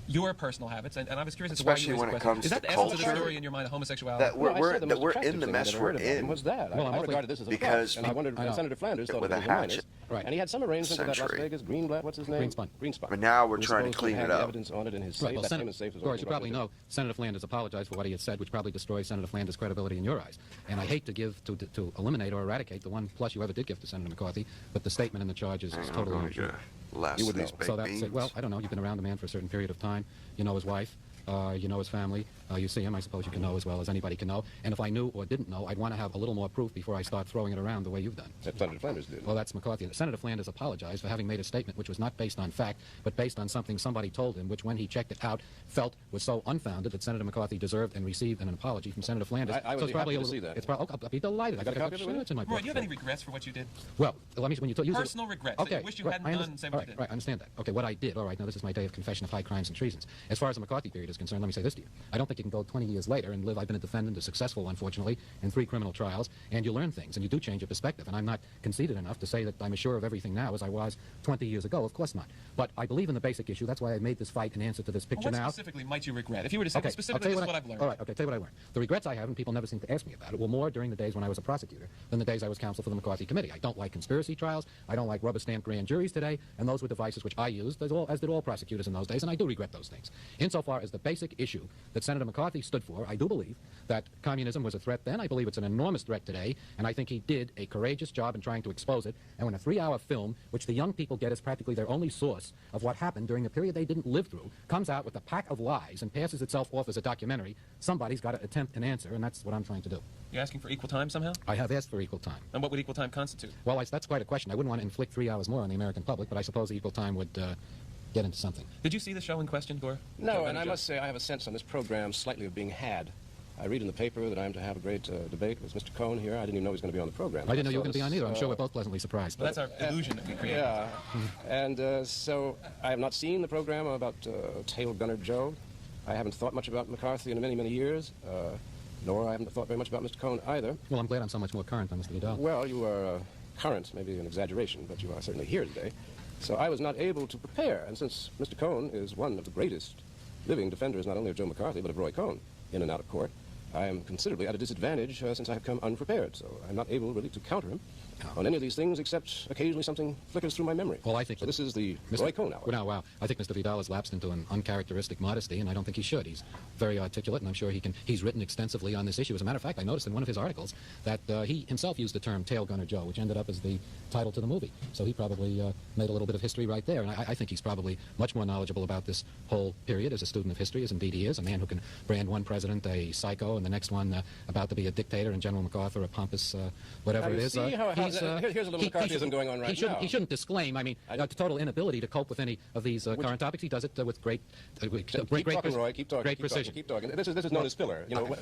your personal habits, and I was curious as to why you especially raised when the it question. comes Is to that the essence of the culture. story in your mind of homosexuality? That we're in the mess we're in. Was that? Well, I regarded this as a because farce, and I wondered I know. Senator Flanders thought with it a was a minus. hatchet. Right. And he had some arrangement with that Las Century. Vegas Greenblatt, what's his name? Greenspun. Greenspun. But now we're Who was trying to supposed clean have it the up. evidence on it in his Right, safe. well, That Senator, famous safe was Doris, you opened probably by know Senator Flanders apologized for what he had said, which probably destroys Senator Flanders' credibility in your eyes. And I hate to to eliminate or eradicate the one plus you ever did give to Senator McCarthy, but the statement in the charges is totally untrue. Last You of would these know. baked So that's beans. it. Well, I don't know. You've been around the man for a certain period of time. You know his wife. You know his family. You see him. I suppose you can know as well as anybody can know. And if I knew or didn't know, I'd want to have a little more proof before I start throwing it around the way you've done. That Senator Flanders did. Well, that's McCarthy. Senator Flanders apologized for having made a statement which was not based on fact, but based on something somebody told him, which when he checked it out, felt was so unfounded that Senator McCarthy deserved and received an apology from Senator Flanders. I would so be it's probably happy a to little, see that. It's probably, I'll be delighted. You got a copy of it with you? It's in my Roy, book. do you have any regrets for what you did? Well, let me, when you use Personal regrets that you wish you hadn't done and say all what right, you did. right, I understand that. Okay, what I did, all right, now this is my day of confession of high crimes and treasons. As far as the McCarthy period is concerned, let me say this to you. I don't think you can go 20 years later and live, I've been a defendant, a successful, unfortunately, in 3 criminal trials, and you learn things, and you do change your perspective, and I'm not conceited enough to say that I'm as sure of everything now as I was 20 years ago, of course not. But I believe in the basic issue, that's why I made this fight in answer to this picture Well, what now. specifically might you regret? If you were to say, Okay, specifically, this is what I've learned. All right, okay, tell you what I learned. The regrets I have, and people never seem to ask me about it, were more during the days when I was a prosecutor than the days I was counsel for the McCarthy Committee. I don't like conspiracy trials, I don't like rubber-stamped grand juries today, and those were devices which I used, as did all prosecutors in those days, and I do regret those things. Insofar as the basic issue that Senator McCarthy stood for, I do believe that communism was a threat then, I believe it's an enormous threat today, and I think he did a courageous job in trying to expose it, and when a 3-hour film, which the young people get as practically their only source of what happened during a period they didn't live through, comes out with a pack of lies and passes itself off as a documentary, somebody's got to attempt an answer, and that's what I'm trying to do. You're asking for equal time somehow? I have asked for equal time. And what would equal time constitute? Well, that's quite a question. I wouldn't want to inflict 3 hours more on the American public, but I suppose equal time would get into something. Did you see the show in question, Gore? No, and I must say I have a sense on this program slightly of being had. I read in the paper that I'm to have a great debate with Mr. Cohn here. I didn't even know he was going to be on the program. I didn't know you were going to be on either. I'm sure we're both pleasantly surprised. Well, that's our illusion that we create. Yeah. And so I have not seen the program about Tail Gunner Joe. I haven't thought much about McCarthy in many, many years, nor I haven't thought very much about Mr. Cohn either. Well, I'm glad I'm so much more current than Mr. Liddell. Well, you are current, maybe an exaggeration, but you are certainly here today. So I was not able to prepare, and since Mr. Cohn is one of the greatest living defenders not only of Joe McCarthy, but of Roy Cohn, in and out of court, I am considerably at a disadvantage since I have come unprepared, so I'm not able really to counter him on any of these things, except occasionally something flickers through my memory. Well, I think so. This is the Roy Cohn hour. Well, now, wow. I think Mr. Vidal has lapsed into an uncharacteristic modesty, and I don't think he should. He's very articulate, and I'm sure he's written extensively on this issue. As a matter of fact, I noticed in one of his articles that he himself used the term Tail Gunner Joe, which ended up as the title to the movie. So he probably made a little bit of history right there, and I think he's probably much more knowledgeable about this whole period as a student of history, as indeed he is, a man who can brand one president a psycho and the next one about to be a dictator, and General MacArthur a pompous whatever it is. Here's a little McCarthyism going on right now. He shouldn't disclaim, I mean, total inability to cope with any of these current topics. He does it with great talking, Roy. Keep talking. Precision. Keep talking. This is known as filler. You know,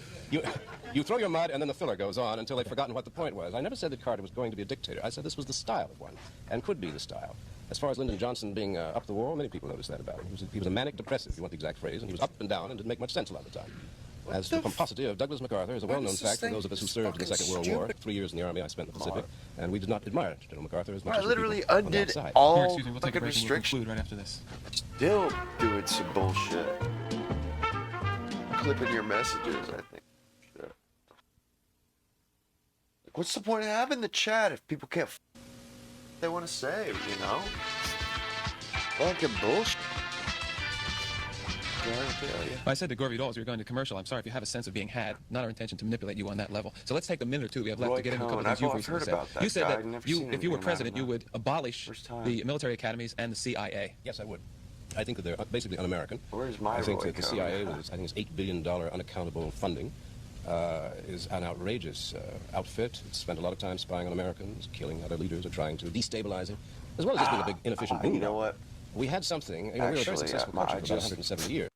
you throw your mud and then the filler goes on until they've forgotten what the point was. I never said that Carter was going to be a dictator. I said this was the style of one, and could be the style. As far as Lyndon Johnson being up the wall, many people noticed that about him. He was a manic depressive, if you want the exact phrase, and he was up and down and didn't make much sense a lot of the time. As the pomposity of Douglas MacArthur is a well-known fact for those of us who served in the Second World War. 3 years in the Army I spent in the Pacific, and we did not admire General MacArthur as much as I literally people on the undid outside. all Excuse me, we'll take a fucking break and we'll restrictions. conclude right after this. Still doing some bullshit. Clipping your messages, I think. Shit. Like, what's the point of having the chat if people can't they want to say, you know? Fucking bullshit. I said to Gore Vidal as we were going to commercial, I'm sorry if you have a sense of being had. Not our intention to manipulate you on that level. So let's take a minute or two we have left to get into a couple of things you've recently said. You said that if you were president, you would abolish the military academies and the CIA. Yes, I would. I think that they're basically un-American. Where's my I think Roy that the Cohn? CIA, with its, I think it's $8 billion unaccountable funding, is an outrageous outfit. It's spent a lot of time spying on Americans, killing other leaders, or trying to destabilize it, as well as just being a big inefficient boom. You know what? We had something. We were a very Actually, successful country for about 170 years.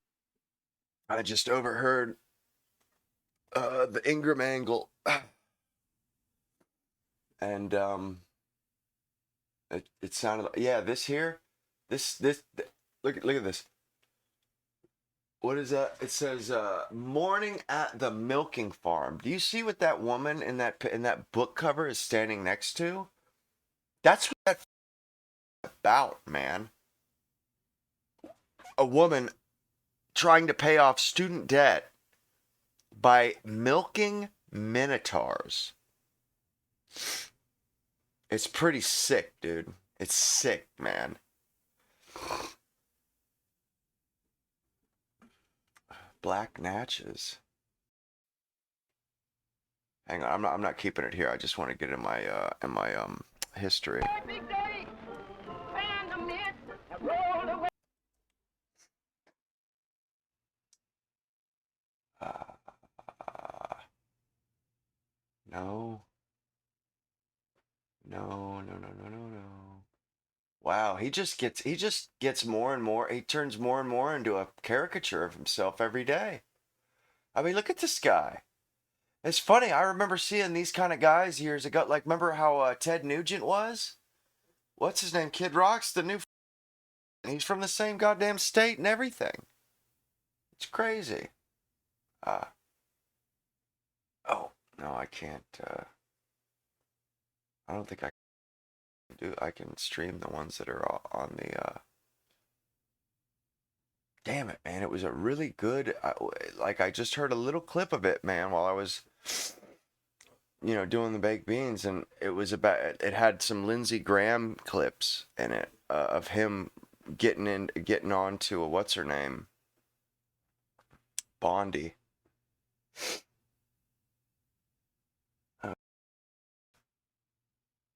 I just overheard the Ingram angle, and it sounded like, yeah, this here, this look at this. What is that? It says morning at the milking farm. Do you see what that woman in that book cover is standing next to? That's what that's about, man. A woman trying to pay off student debt by milking minotaurs. It's pretty sick, dude. It's sick, man. Black natches. Hang on, I'm not keeping it here. I just want to get in my history. No. Wow, he just gets more and more. He turns more and more into a caricature of himself every day. I mean, look at this guy. It's funny. I remember seeing these kind of guys years ago. Like, remember how Ted Nugent was? What's his name? Kid Rock's the new. He's from the same goddamn state and everything. It's crazy. Oh no, I can't. I don't think I can do. I can stream the ones that are on the. Damn it, man! It was a really good. I just heard a little clip of it, man, while I was, doing the baked beans, and it was about. It had some Lindsey Graham clips in it of him getting on to a what's her name. Bondi.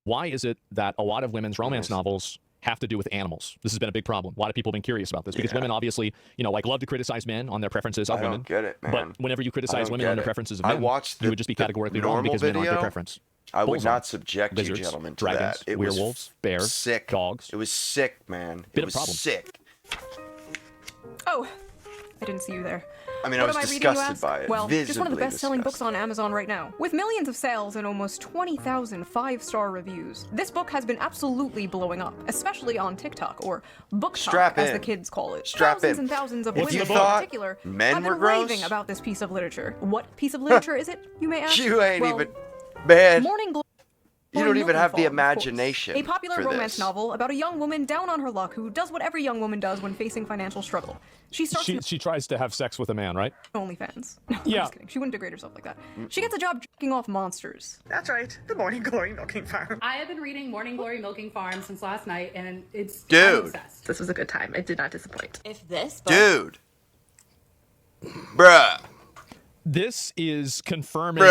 Why is it that a lot of women's romance novels have to do with animals? This has been a big problem. A lot of people have been curious about this because women obviously, love to criticize men on their preferences of women. I don't get it, man. But whenever you criticize women on their preferences of men, you would just be categorically wrong because men aren't their preference. I would not subject you gentlemen to dragons, that. It werewolves, bears, sick. dogs. It was sick, man. It was sick. Oh, I didn't see you there. I mean, I was disgusted by it. Well, just one of the best-selling books on Amazon right now. With millions of sales and almost 20,000 five-star reviews, this book has been absolutely blowing up, especially on TikTok, or BookTok, as the kids call it. Thousands and thousands of women in particular have been raving about this piece of literature. What piece of literature is it, you may ask? You ain't even... Man. Morning Glory. You don't even have the imagination. A popular romance novel about a young woman down on her luck who does what every young woman does when facing financial struggle. She tries to have sex with a man, right? OnlyFans. No, I'm just kidding. She wouldn't degrade herself like that. She gets a job jerking off monsters. That's right. The Morning Glory Milking Farm. I have been reading Morning Glory Milking Farm since last night, and it's I'm obsessed. This was a good time. It did not disappoint. If this book... Bruh. This is confirming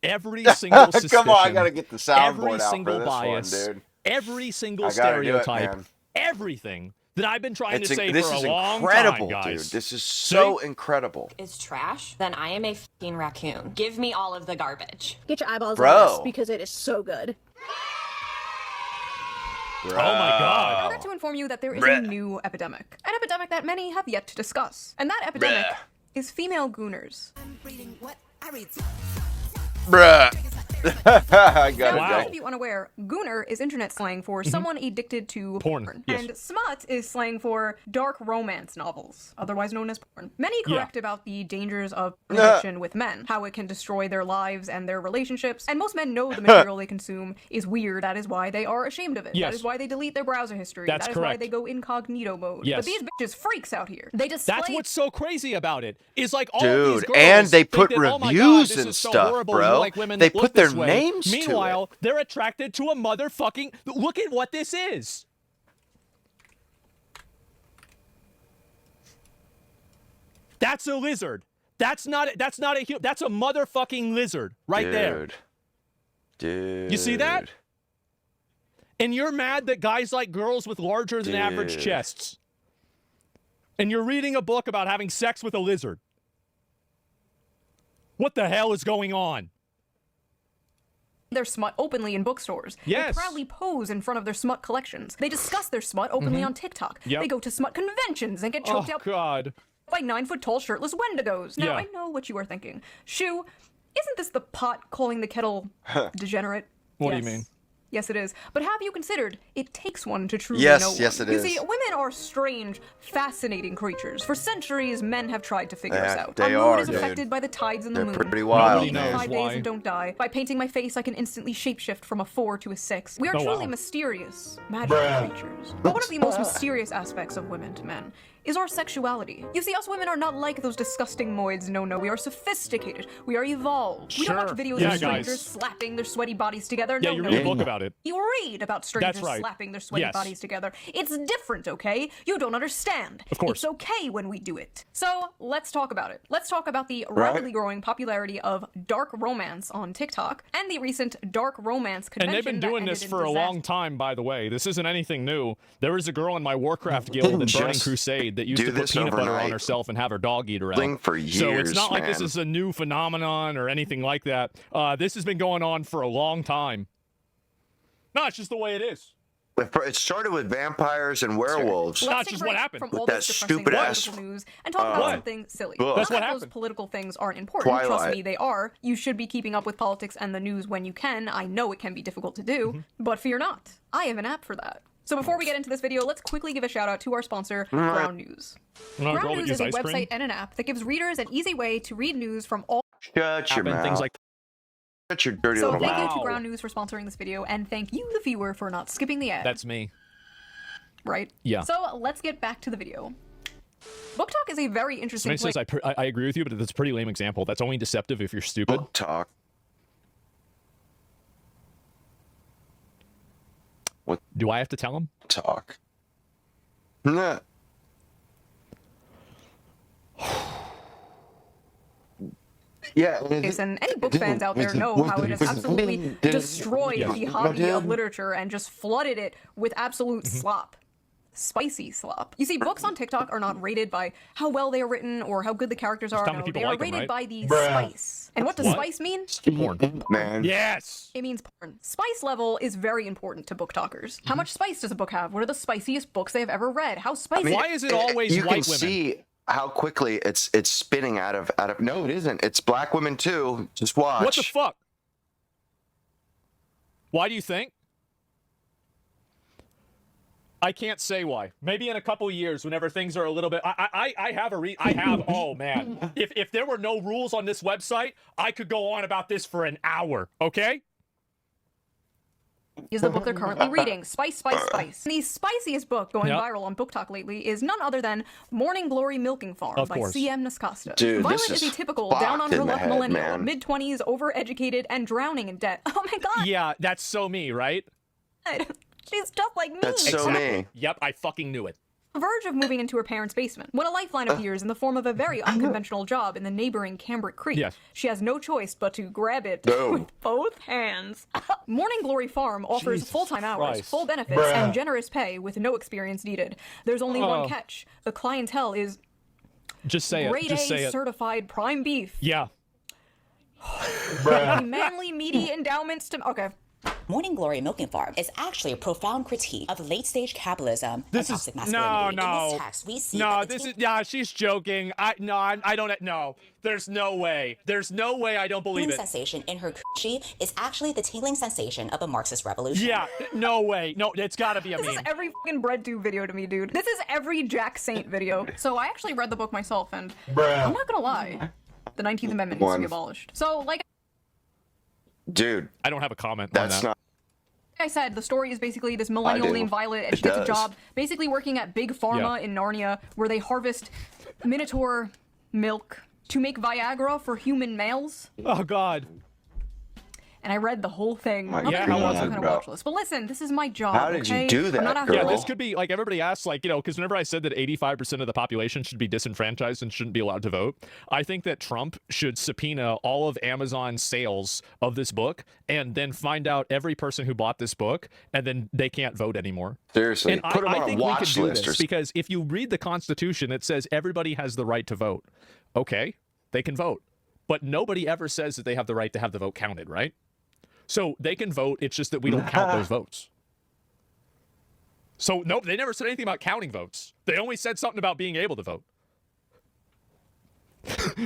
every single suspicion. Come on, I gotta get the soundboard every out single for this bias, one, dude. every single stereotype, everything that I've been trying to say for a long time, guys. Dude. This is so incredible. is trash, then I am a f***ing raccoon. Give me all of the garbage. Get your eyeballs on this because it is so good. Oh my god. I regret to inform you that there is a new epidemic. An epidemic that many have yet to discuss. And that epidemic is female gooners. I got now, for those of you unaware, gooner is internet slang for someone addicted to porn. Yes. And smut is slang for dark romance novels, otherwise known as porn. Many correct about the dangers of addiction with men, how it can destroy their lives and their relationships, and most men know the material they consume is weird. That is why they are ashamed of it. Yes. That is why they delete their browser history. That's that is correct. why they go incognito mode. Yes. But these bitches freaks out here. They display... That's what's so crazy about it. Is like all Dude, these girls and they put think that, reviews this and is so stuff, horrible. bro. Like women They look put their this way. names to Meanwhile, they're attracted to a motherfucking... Look at what this is. That's a lizard. That's not a human. That's a motherfucking lizard right there. Dude. You see that? And you're mad that guys like girls with larger than average chests. And you're reading a book about having sex with a lizard. What the hell is going on? Their smut openly in bookstores. Yes. They proudly pose in front of their smut collections. They discuss their smut openly on TikTok. Yep. They go to smut conventions and get choked out God. by 9-foot-tall shirtless Wendigos. Now, Yeah. I know what you are thinking. Shu, isn't this the pot calling the kettle degenerate? What do you mean? Yes, it is. But have you considered it takes one to truly Yes, know one? yes, it You is. see, women are strange, fascinating creatures. For centuries, men have tried to figure us out. They Our mood are, is dude. affected by the tides and the They're moon. pretty wild, I eat man. for 5 days why. and don't die. By painting my face, I can instantly shapeshift from a 4 to a 6. We are Oh, truly wow. mysterious, magical creatures. But one of the most mysterious aspects of women to men is our sexuality. You see, us women are not like those disgusting moids. No, we are sophisticated. We are evolved. We don't watch videos Yeah, of strangers guys. slapping their sweaty bodies together. Yeah, No, you no, read a no. book about it. You read about strangers That's right. slapping their sweaty Yes. bodies together. It's different, okay? You don't understand. Of course. It's okay when we do it. So, let's talk about it. Let's talk about the rapidly growing popularity of dark romance on TikTok and the recent dark romance And convention they've been that doing ended this in for a disaster. long time, by the way. This isn't anything new. There was a girl in my Warcraft guild Didn't at Burning just Crusade that used do to put this peanut butter on overnight. herself and have her dog eat her Thing out. for So it's years, not like this man. is a new phenomenon or anything like that. This has been going on for a long time. No, it's just the way it is. It started with vampires and werewolves. Let's That's take a just break what happened. from With all that this depressing stupid ass, political news and talk about what? something silly. That's Not what that those happened. political things aren't important. Trust Twilight. me, they are. You should be keeping up with politics and the news when you can. I know it can be difficult to do, but fear not. I have an app for that. So before we get into this video, let's quickly give a shout out to our sponsor, Ground News. Girl Ground that News eats is a ice cream? website and an app that gives readers an easy way to read news from all. Shut your And mouth. things like Shut your dirty So little thank you mouth. to Ground News for sponsoring this video, and thank you, the viewer, for not skipping the ad. that's me. Right? Yeah. So let's get back to the video. Book Talk is a very interesting Somebody place. says I agree with you, but that's a pretty lame example. That's only deceptive if you're stupid. Book talk. What Do I have to tell him? talk? Nah. Yeah. And any book fans out there know how it has absolutely destroyed the hobby of literature and just flooded it with absolute slop. Spicy slop. You see, books on TikTok are not rated by how well they are written or how good the characters are. not many No, people they are like 'em, rated right? by the spice. And what does What? spice mean? Porn. Man. Yes. It means porn. Spice level is very important to book talkers. How much spice does a book have? What are the spiciest books they have ever read? How spicy? Why is it always you white can women? see how quickly it's spinning out of no, it isn't. It's black women too. Just watch. What the fuck? Why do you think? I can't say why. Maybe in a couple years, whenever things are a little bit. I have. Oh man, if there were no rules on this website, I could go on about this for an hour. Okay. Is the book they're currently reading. Spice, spice, spice. The spiciest book going Yep. viral on Book Talk lately is none other than Morning Glory Milking Farm Of by course. C.M. Nascosta. Dude, Violet this is a is typical fucked down on her in the luck head, millennial, man. mid-20s, overeducated, and drowning in debt. Oh my god! Yeah, that's so me, right? She's just like me! That's so me. Yep, I fucking knew it. Verge of moving into her parents' basement when a lifeline appears in the form of a very unconventional job in the neighboring Cambric Creek. Yes. She has no choice but to grab it No. with both hands. Morning Glory Farm offers Jesus full-time hours, Christ. full benefits, and generous pay with no experience needed. There's only Oh. one catch. The clientele is Just say it. grade Just say A it. certified prime beef. Yeah. Manly, meaty endowments to... Okay. Morning Glory Milking Farm is actually a profound critique of late-stage capitalism This and is toxic masculinity. no. In this text, we see No, that the this is yeah. She's joking. I don't. No, there's no way. There's no way. I don't believe tingling it. sensation in her coochie is actually the tingling sensation of a Marxist revolution. Yeah. No way. No, it's got to be a This meme. is every fucking BreadTube video to me, dude. This is every Jack Saint video. So I actually read the book myself, and I'm not gonna lie. The 19th Amendment needs to be abolished. So, like Dude, I don't have a comment on that's that. not. I said, the story is basically this millennial do. named Violet, and It she gets a does. job basically working at Big Pharma Yeah. in Narnia, where they harvest Minotaur milk to make Viagra for human males. Oh God. And I read the whole thing. My I'm Yeah, not how was some it, kind of bro? watch list. But listen, this is my job. How did you okay? do that, I'm not out girl? here Yeah, Girl. this could be like everybody asks, like, because whenever I said that 85% of the population should be disenfranchised and shouldn't be allowed to vote, I think that Trump should subpoena all of Amazon's sales of this book and then find out every person who bought this book, and then they can't vote anymore. Seriously, And put them I on a think we could watch do list or this because if you read the Constitution, it says everybody has the right to vote. Okay, they can vote, but nobody ever says that they have the right to have the vote counted, right? So they can vote. It's just that we don't count those votes. So no, they never said anything about counting votes. They only said something about being able to vote.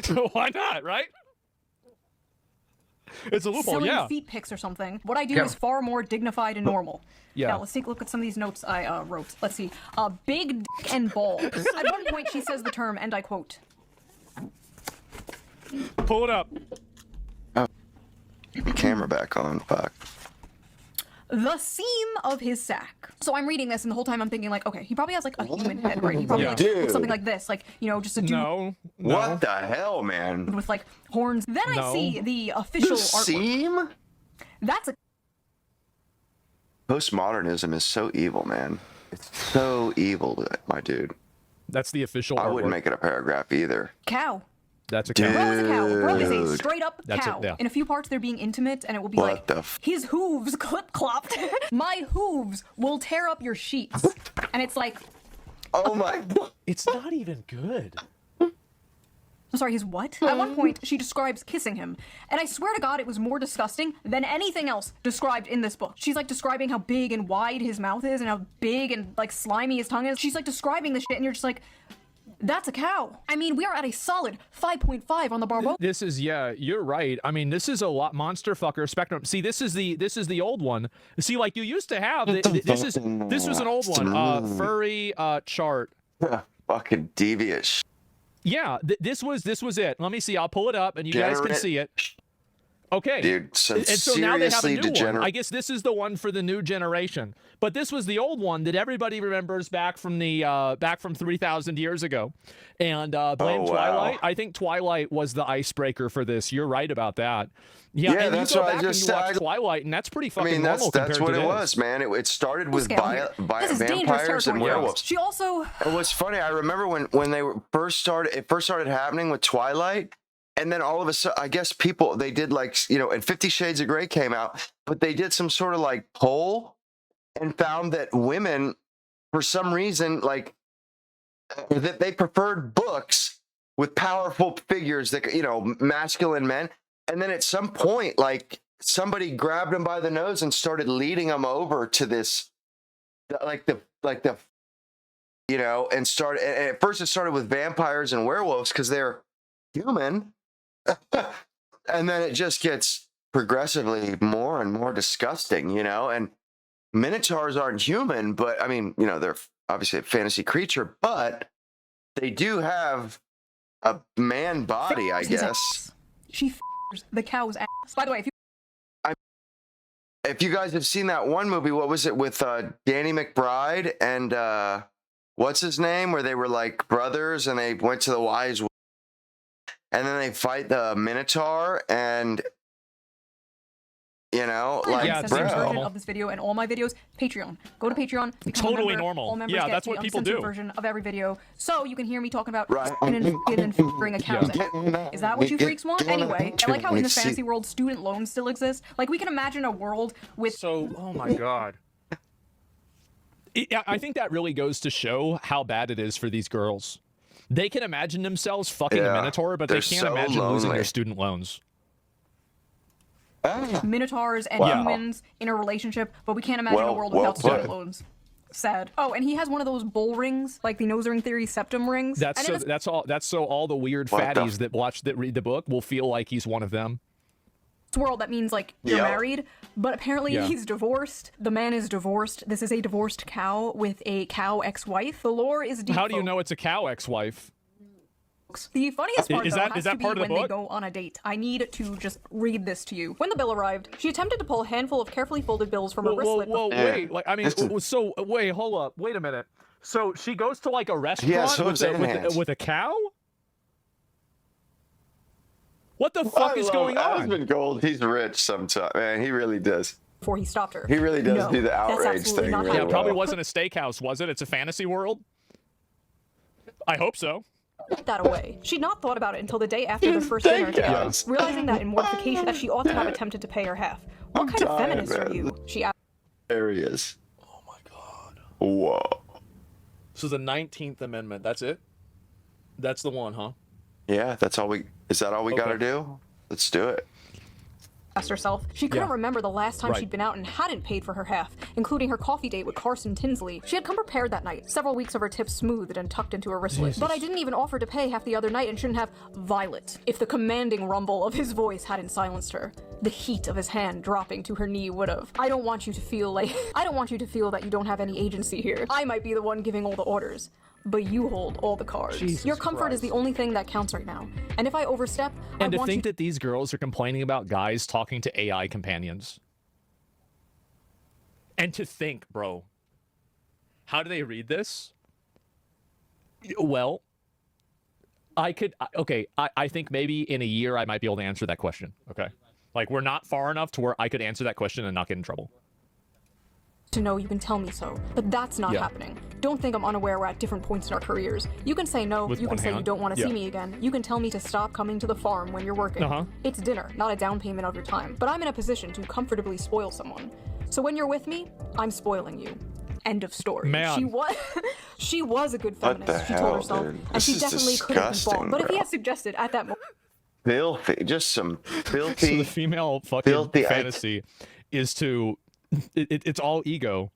So why not, right? It's a loophole, silly yeah. feet pics or something. What I do is far more dignified and normal. Yeah. Now, let's take a look at some of these notes I wrote. Let's see. Big dick and balls. At one point, she says the term, and I quote. Pull it up. Oh. Camera back on. Fuck. The seam of his sack. So I'm reading this, and the whole time I'm thinking, like, okay, he probably has, like, a human head, right? He probably, like, looks something like this. Like, you know, just a dude. No. What the hell, man? With, like, horns. Then I see the official artwork. Seam? That's a... Postmodernism is so evil, man. It's so evil, my dude. That's the official I wouldn't make it a paragraph either. Cow. That's a cow. Bro is a cow. Bro is a straight up cow. Yeah. In a few parts, they're being intimate, and it will be like, his hooves clip-clopped. My hooves will tear up your sheets. And it's like... Oh my... It's not even good. I'm sorry, his what? At one point, she describes kissing him. And I swear to God, it was more disgusting than anything else described in this book. She's like describing how big and wide his mouth is and how big and like slimy his tongue is. She's like describing this shit, and you're just like... That's a cow. I mean, we are at a solid 5.5 on the Barbo. This is, yeah, you're right. I mean, this is a lot monster fucker spectrum. See, this is the old one. See, like you used to have. This was an old one. Furry chart. Fucking devious. Yeah, this was it. Let me see. I'll pull it up, and you guys can see it. Okay, dude. So now they have a new degenerate. one. I guess this is the one for the new generation. But this was the old one that everybody remembers back from 3,000 years ago. And blame Twilight. I think Twilight was the icebreaker for this. You're right about that. Yeah, and that's you go what back I just and you watch said. Twilight, and that's pretty fucking normal. That's what it was, man. It started with vampires and werewolves. She also. What's funny, I remember when they first started happening with Twilight. And then all of a sudden, I guess they did like, and 50 Shades of Grey came out, but they did some sort of like poll and found that women, for some reason, like that they preferred books with powerful figures that, masculine men. And then at some point, like somebody grabbed them by the nose and started leading them over to this, and at first it started with vampires and werewolves because they're human. And then it just gets progressively more and more disgusting, and minotaurs aren't human, but I mean, they're obviously a fantasy creature, but they do have a man body, I guess. She f***ers the cow's ass. By the way, if you guys have seen that one movie, what was it with Danny McBride and what's his name, where they were like brothers and they went to the wise woods. And then they fight the Minotaur, and version of this video and all my videos. Patreon. Go to Patreon. Totally normal. All members yeah, get that's the what people do. Version of every video, so you can hear me talking about and a cow's ass. Is that what you freaks want? Anyway, I like how in the fantasy world student loans still exist. Like we can imagine a world with. Oh my God. I think that really goes to show how bad it is for these girls. They can imagine themselves fucking a Minotaur, but they can't imagine losing their student loans. Minotaurs and humans in a relationship, but we can't imagine a world without student loans. Sad. Oh, and he has one of those bull rings, like the nose ring theory septum rings. That's so all the weird fatties that read the book will feel like he's one of them. World that means like you're married, but apparently he's divorced. The man is divorced. This is a divorced cow with a cow ex-wife. The lore is deep. How do you know it's a cow ex-wife? The funniest part is though, that has to be part of the when book? They go on a date. I need to just read this to you. When the bill arrived, she attempted to pull a handful of carefully folded bills from her wristlet. Wait, wait, hold up, wait a minute. So she goes to like a restaurant with a cow? What the fuck is going on? Husband Gold, he's rich sometimes, man. He really does. Before he stopped her. He really does do the outrage thing. Yeah, it probably wasn't a steakhouse, was it? It's a fantasy world? I hope so. Put that away. She'd not thought about it until the day after the first dinner together, realizing that in mortification that she ought to have attempted to pay her half. What kind of feminist are you? She asked. There he is. Oh my God. Whoa. So the 19th Amendment, that's it? That's the one, huh? Yeah, that's all is that all we gotta do? Let's do it. Asked herself. She couldn't remember the last time she'd been out and hadn't paid for her half, including her coffee date with Carson Tinsley. She had come prepared that night, several weeks of her tips smoothed and tucked into her wristlet. Jesus. But I didn't even offer to pay half the other night and shouldn't have Violet, if the commanding rumble of his voice hadn't silenced her. the heat of his hand dropping to her knee would have. I don't want you to feel that you don't have any agency here. I might be the one giving all the orders, but you hold all the cards. Your comfort is the only thing that counts right now. And if I overstep, and to think that these girls are complaining about guys talking to AI companions. And to think, bro, how do they read this? Well, I think maybe in a year I might be able to answer that question, okay? Like, we're not far enough to where I could answer that question and not get in trouble. To know you can tell me so, but that's not happening. Don't think I'm unaware we're at different points in our careers. You can say no, you can say you don't want to see me again. You can tell me to stop coming to the farm when you're working. It's dinner, not a down payment of your time. But I'm in a position to comfortably spoil someone. So when you're with me, I'm spoiling you. End of story. Man. She was a good feminist, she told herself. Dude? And she definitely could have been bought. But if he had suggested at that moment... Filthy, just some filthy... So the female fucking fantasy is to... It's all ego.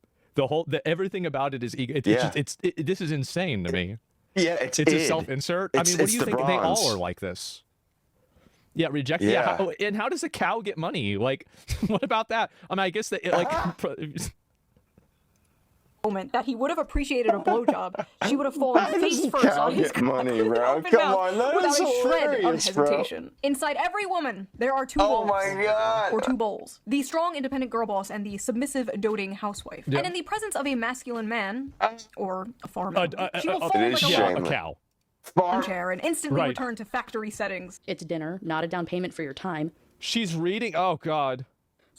Everything about it is ego. This is insane to me. Yeah, it's a self-insert. I mean, what do you think? They all are like this. Yeah, reject. Yeah. And how does a cow get money? Like, what about that? I mean, I guess that moment that he would have appreciated a blowjob, she would have fallen face first on his money, bro. Come on, that is hilarious, hesitation. Bro. Inside every woman, there are two bowls. Oh my God. Or two bowls. The strong, independent girl boss and the submissive, doting housewife. Yep. And in the presence of a masculine man, or a farm animal, she will fall like a cow. Chair and instantly return to factory settings. It's dinner, not a down payment for your time. She's reading. Oh God.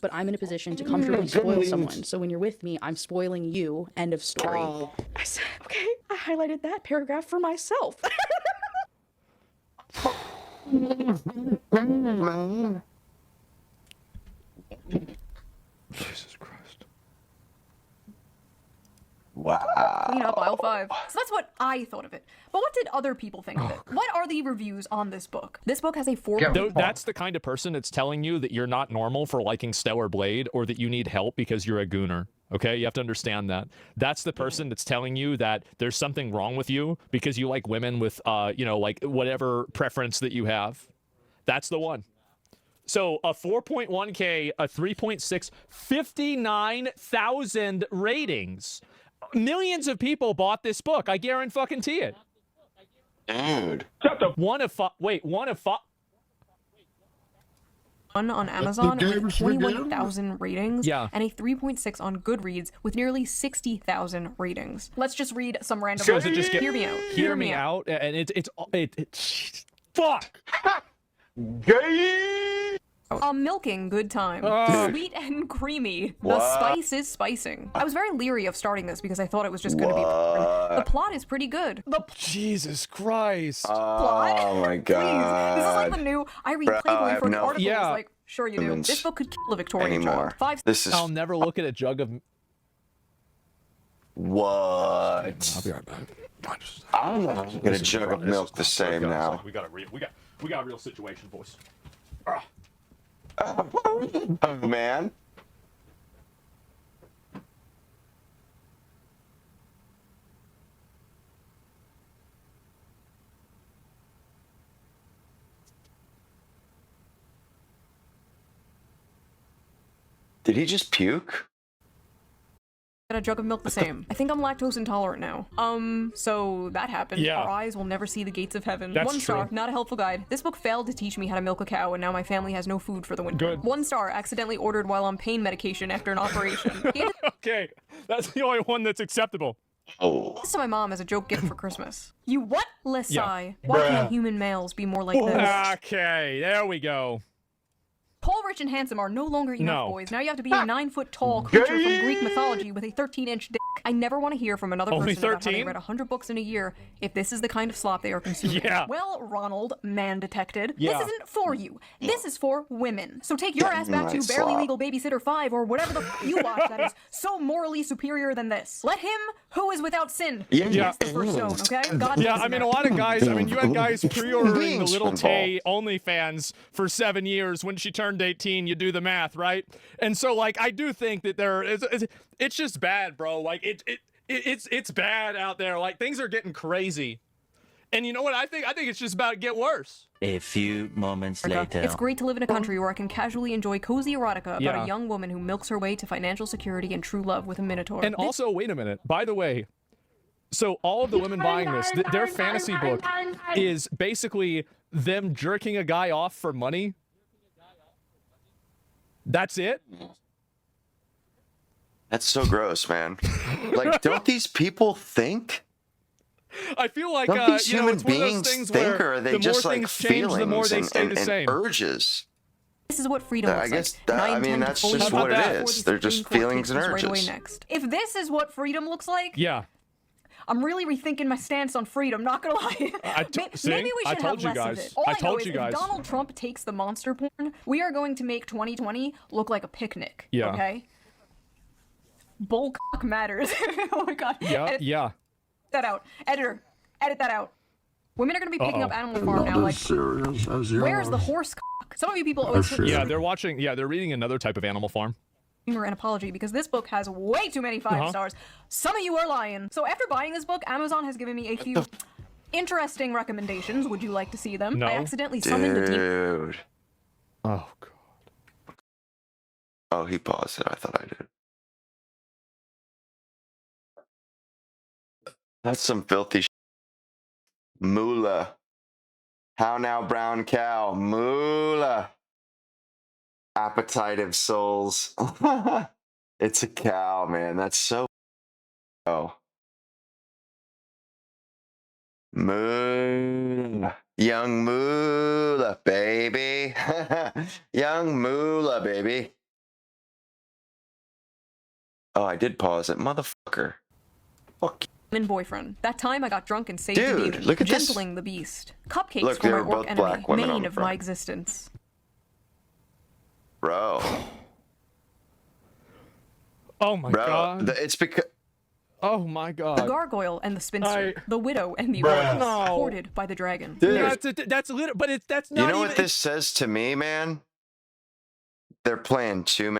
But I'm in a position to comfortably spoil someone. So when you're with me, I'm spoiling you. End of story. I said, okay, I highlighted that paragraph for myself. Jesus Christ. Wow. Clean up aisle 5. So that's what I thought of it. But what did other people think of it? What are the reviews on this book? This book has a 4. That's the kind of person that's telling you that you're not normal for liking Stellar Blade or that you need help because you're a gooner. Okay, you have to understand that. That's the person that's telling you that there's something wrong with you because you like women with, like whatever preference that you have. That's the one. So a 4.1K, a 3.6, 59,000 ratings. Millions of people bought this book. I guarantee it. Dude. One on Amazon with 21,000 ratings and a 3.6 on Goodreads with nearly 60,000 ratings. Let's just read some random. So just hear me out. Hear me out. And it's fuck. Gay. A milking good time. Sweet and creamy. The spice is spicing. I was very leery of starting this because I thought it was just going to be boring. The plot is pretty good. Jesus Christ. Plot? Oh my God. Please. This is like the new I read Playboy for the articles. Yeah. Like, sure you do. This book could kill a Victorian anymore. child. I'll never look at a jug of... What? I'll be right back. I'm not gonna jug of milk the same now. We got a real situation, boys. Oh man. Did he just puke? A jug of milk the same. I think I'm lactose intolerant now. So that happened. Yeah. Our eyes will never see the gates of heaven. That's 1 star, true. Not a helpful guide. This book failed to teach me how to milk a cow, and now my family has no food for the winter. Good. 1 star, accidentally ordered while on pain medication after an operation. Okay, that's the only one that's acceptable. This to my mom as a joke gift for Christmas. You what? Lesai. Yeah. Why can't human males be more like this? Okay, there we go. Tall, rich, and handsome are no longer enough, boys. Now you have to be a 9-foot-tall creature from Greek mythology with a 13-inch dick. I never want to hear from another Only person about how they 13? read 100 books in a year if this is the kind of slop they are consuming. Yeah. Well, Ronald, man detected, Yeah. this isn't for you. This is for women. So take your ass back to Barely Legal Babysitter 5 or whatever the f you watch that is so morally superior than this. Let him who is without sin cast the first stone, okay? God Yeah, knows I mean, him. a lot of guys, I mean, you had guys pre-ordering the Little involved. Tay OnlyFans for 7 years. When she turned 18, you do the math, right? And so, like, I do think that it's just bad, bro. Like, it's bad out there. Like, things are getting crazy. And you know what I think? I think it's just about to get worse. A few moments later. It's great to live in a country where I can casually enjoy cozy erotica about a young woman who milks her way to financial security and true love with a minotaur. And also, wait a minute. By the way, so all of the women buying this, their fantasy book is basically them jerking a guy off for money. That's it? That's so gross, man. Like, don't these people think? I feel like don't these human it's one of those beings things think, where or are they the just more like things change, the more they stay the same. and urges? This is what freedom looks I guess like. I mean that's just what it is. They're just feelings and urges. Right next. If this is what freedom looks like, yeah, I'm really rethinking my stance on freedom. Not gonna lie. Maybe we should have less of it. All I know is if Donald Trump takes the monster porn, we are going to make 2020 look like a picnic. Yeah. Okay. Bullcock matters. Oh my god. Yeah. Yeah. That out, editor. Edit that out. Women are going to be picking up Animal Farm now. Like, where's the horse cock? Some of you people always yeah, they're watching. Yeah, they're reading another type of Animal Farm. An apology because this book has way too many 5 stars. Some of you are lying. So after buying this book, Amazon has given me a few interesting recommendations. Would you like to see them? No. I accidentally summoned a demon. Oh god. Oh, he paused it. I thought I did. That's some filthy moolah. How now, brown cow? Moolah. Appetite of souls. It's a cow, man. That's so. Oh. Moolah. Young moolah, baby. Young moolah, baby. Oh, I did pause it. Motherfucker. Fuck you. And boyfriend. That time I got drunk and saved the demon. Look at Gentling the beast. Cupcakes for my orc enemy. Main of my existence. Bro. Oh my god. It's because. Oh my god. The gargoyle and the spinster. The widow and the orc. Hoarded by the dragon. Dude. That's a little, but that's not. You know what this says to me, man? They're playing too many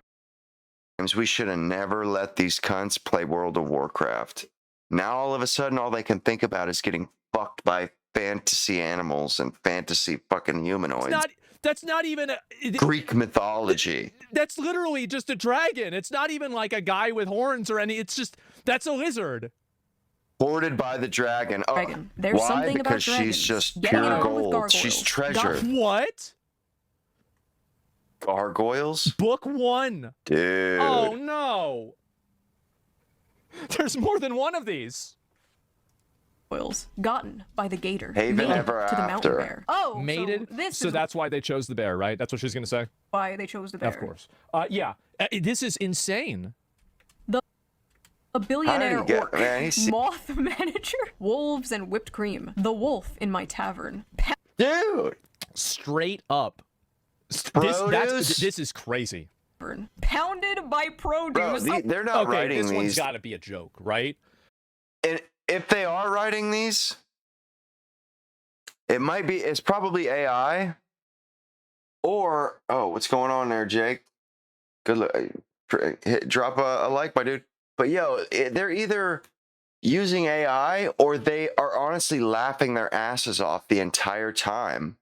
games. We should have never let these cunts play World of Warcraft. Now all of a sudden, all they can think about is getting fucked by fantasy animals and fantasy fucking humanoids. That's not even Greek mythology. That's literally just a dragon. It's not even like a guy with horns or any. It's just that's a lizard. Hoarded by the dragon. Oh, There's why? Something because about she's just pure gold. She's treasure. What? Gargoyles? Book 1. Dude. Oh no. There's more than one of these. Gotten by the gator. Haven ever to the mountain after. bear. Oh, mated. So that's why they chose the bear, right? That's what she's gonna say. Why they chose the bear? Of course. Yeah. This is insane. A billionaire orc. Moth manager. Wolves and whipped cream. The wolf in my tavern. Dude. Straight up. This is crazy. Pounded by produce. Bro, they're not writing this these. One's got to be a joke, right? And if they are writing these, it's probably AI. Or, what's going on there, Jake? Good look. Drop a like, my dude. But yo, they're either using AI or they are honestly laughing their asses off the entire time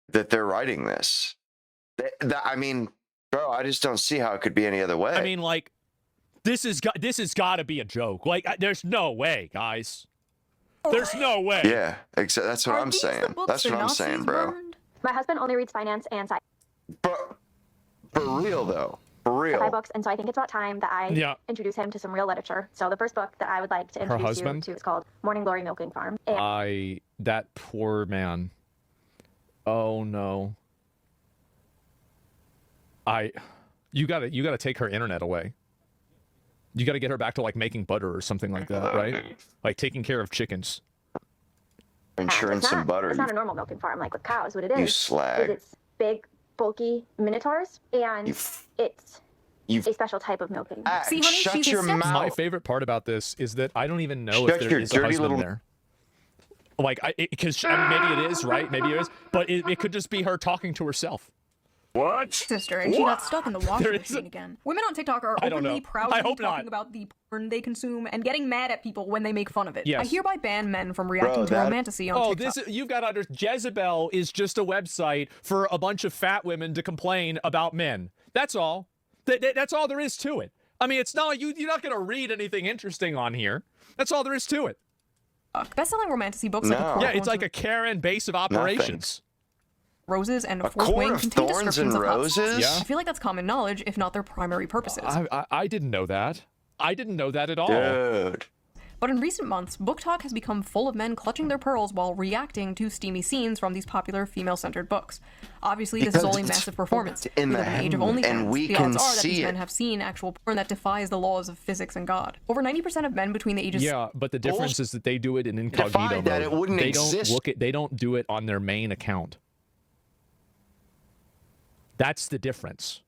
that they're writing this. I mean, bro, I just don't see how it could be any other way. I mean, like, this has got to be a joke. Like, there's no way, guys. There's no way. Yeah, that's what I'm saying. That's what I'm saying, bro. My husband only reads finance and sci. But for real though, for real. Sci books, and so I think it's about time that I introduce him to some real literature. So the first book that I would like to introduce you to is called Morning Glory Milking Farm. That poor man. Oh no. You gotta take her internet away. You gotta get her back to like making butter or something like that, right? Like taking care of chickens. Insurance and butter. It's not a normal milking farm like with cows. What it is, you slag. It's big, bulky minotaurs, and it's a special type of milking. See, honey, shut your mouth. My favorite part about this is that I don't even know if there is a husband there. Like, because maybe it is, right? Maybe it is, but it could just be her talking to herself. What? Sister, and she got stuck in the washing machine again. Women on TikTok are openly proudly talking about the porn they consume and getting mad at people when they make fun of it. Yes. I hereby ban men from reacting to romantasy on TikTok. You've got to understand, Jezebel is just a website for a bunch of fat women to complain about men. That's all. That's all there is to it. I mean, it's not you're not going to read anything interesting on here. That's all there is to it. Best-selling romantasy books like yeah, it's like a Karen base of operations. Roses and Fourth Wing contain descriptions of roses. Yeah. I feel like that's common knowledge, if not their primary purposes. I didn't know that. I didn't know that at all. Dude. But in recent months, book talk has become full of men clutching their pearls while reacting to steamy scenes from these popular female-centered books. Obviously, this is only massive performance. In the age of OnlyFans, and we the can odds are that see these it. men have seen actual porn that defies the laws of physics and God. Over 90% of men between the ages... Yeah, but the difference is that they do it in incognito mode. It wouldn't exist. They don't do it on their main account. That's the difference.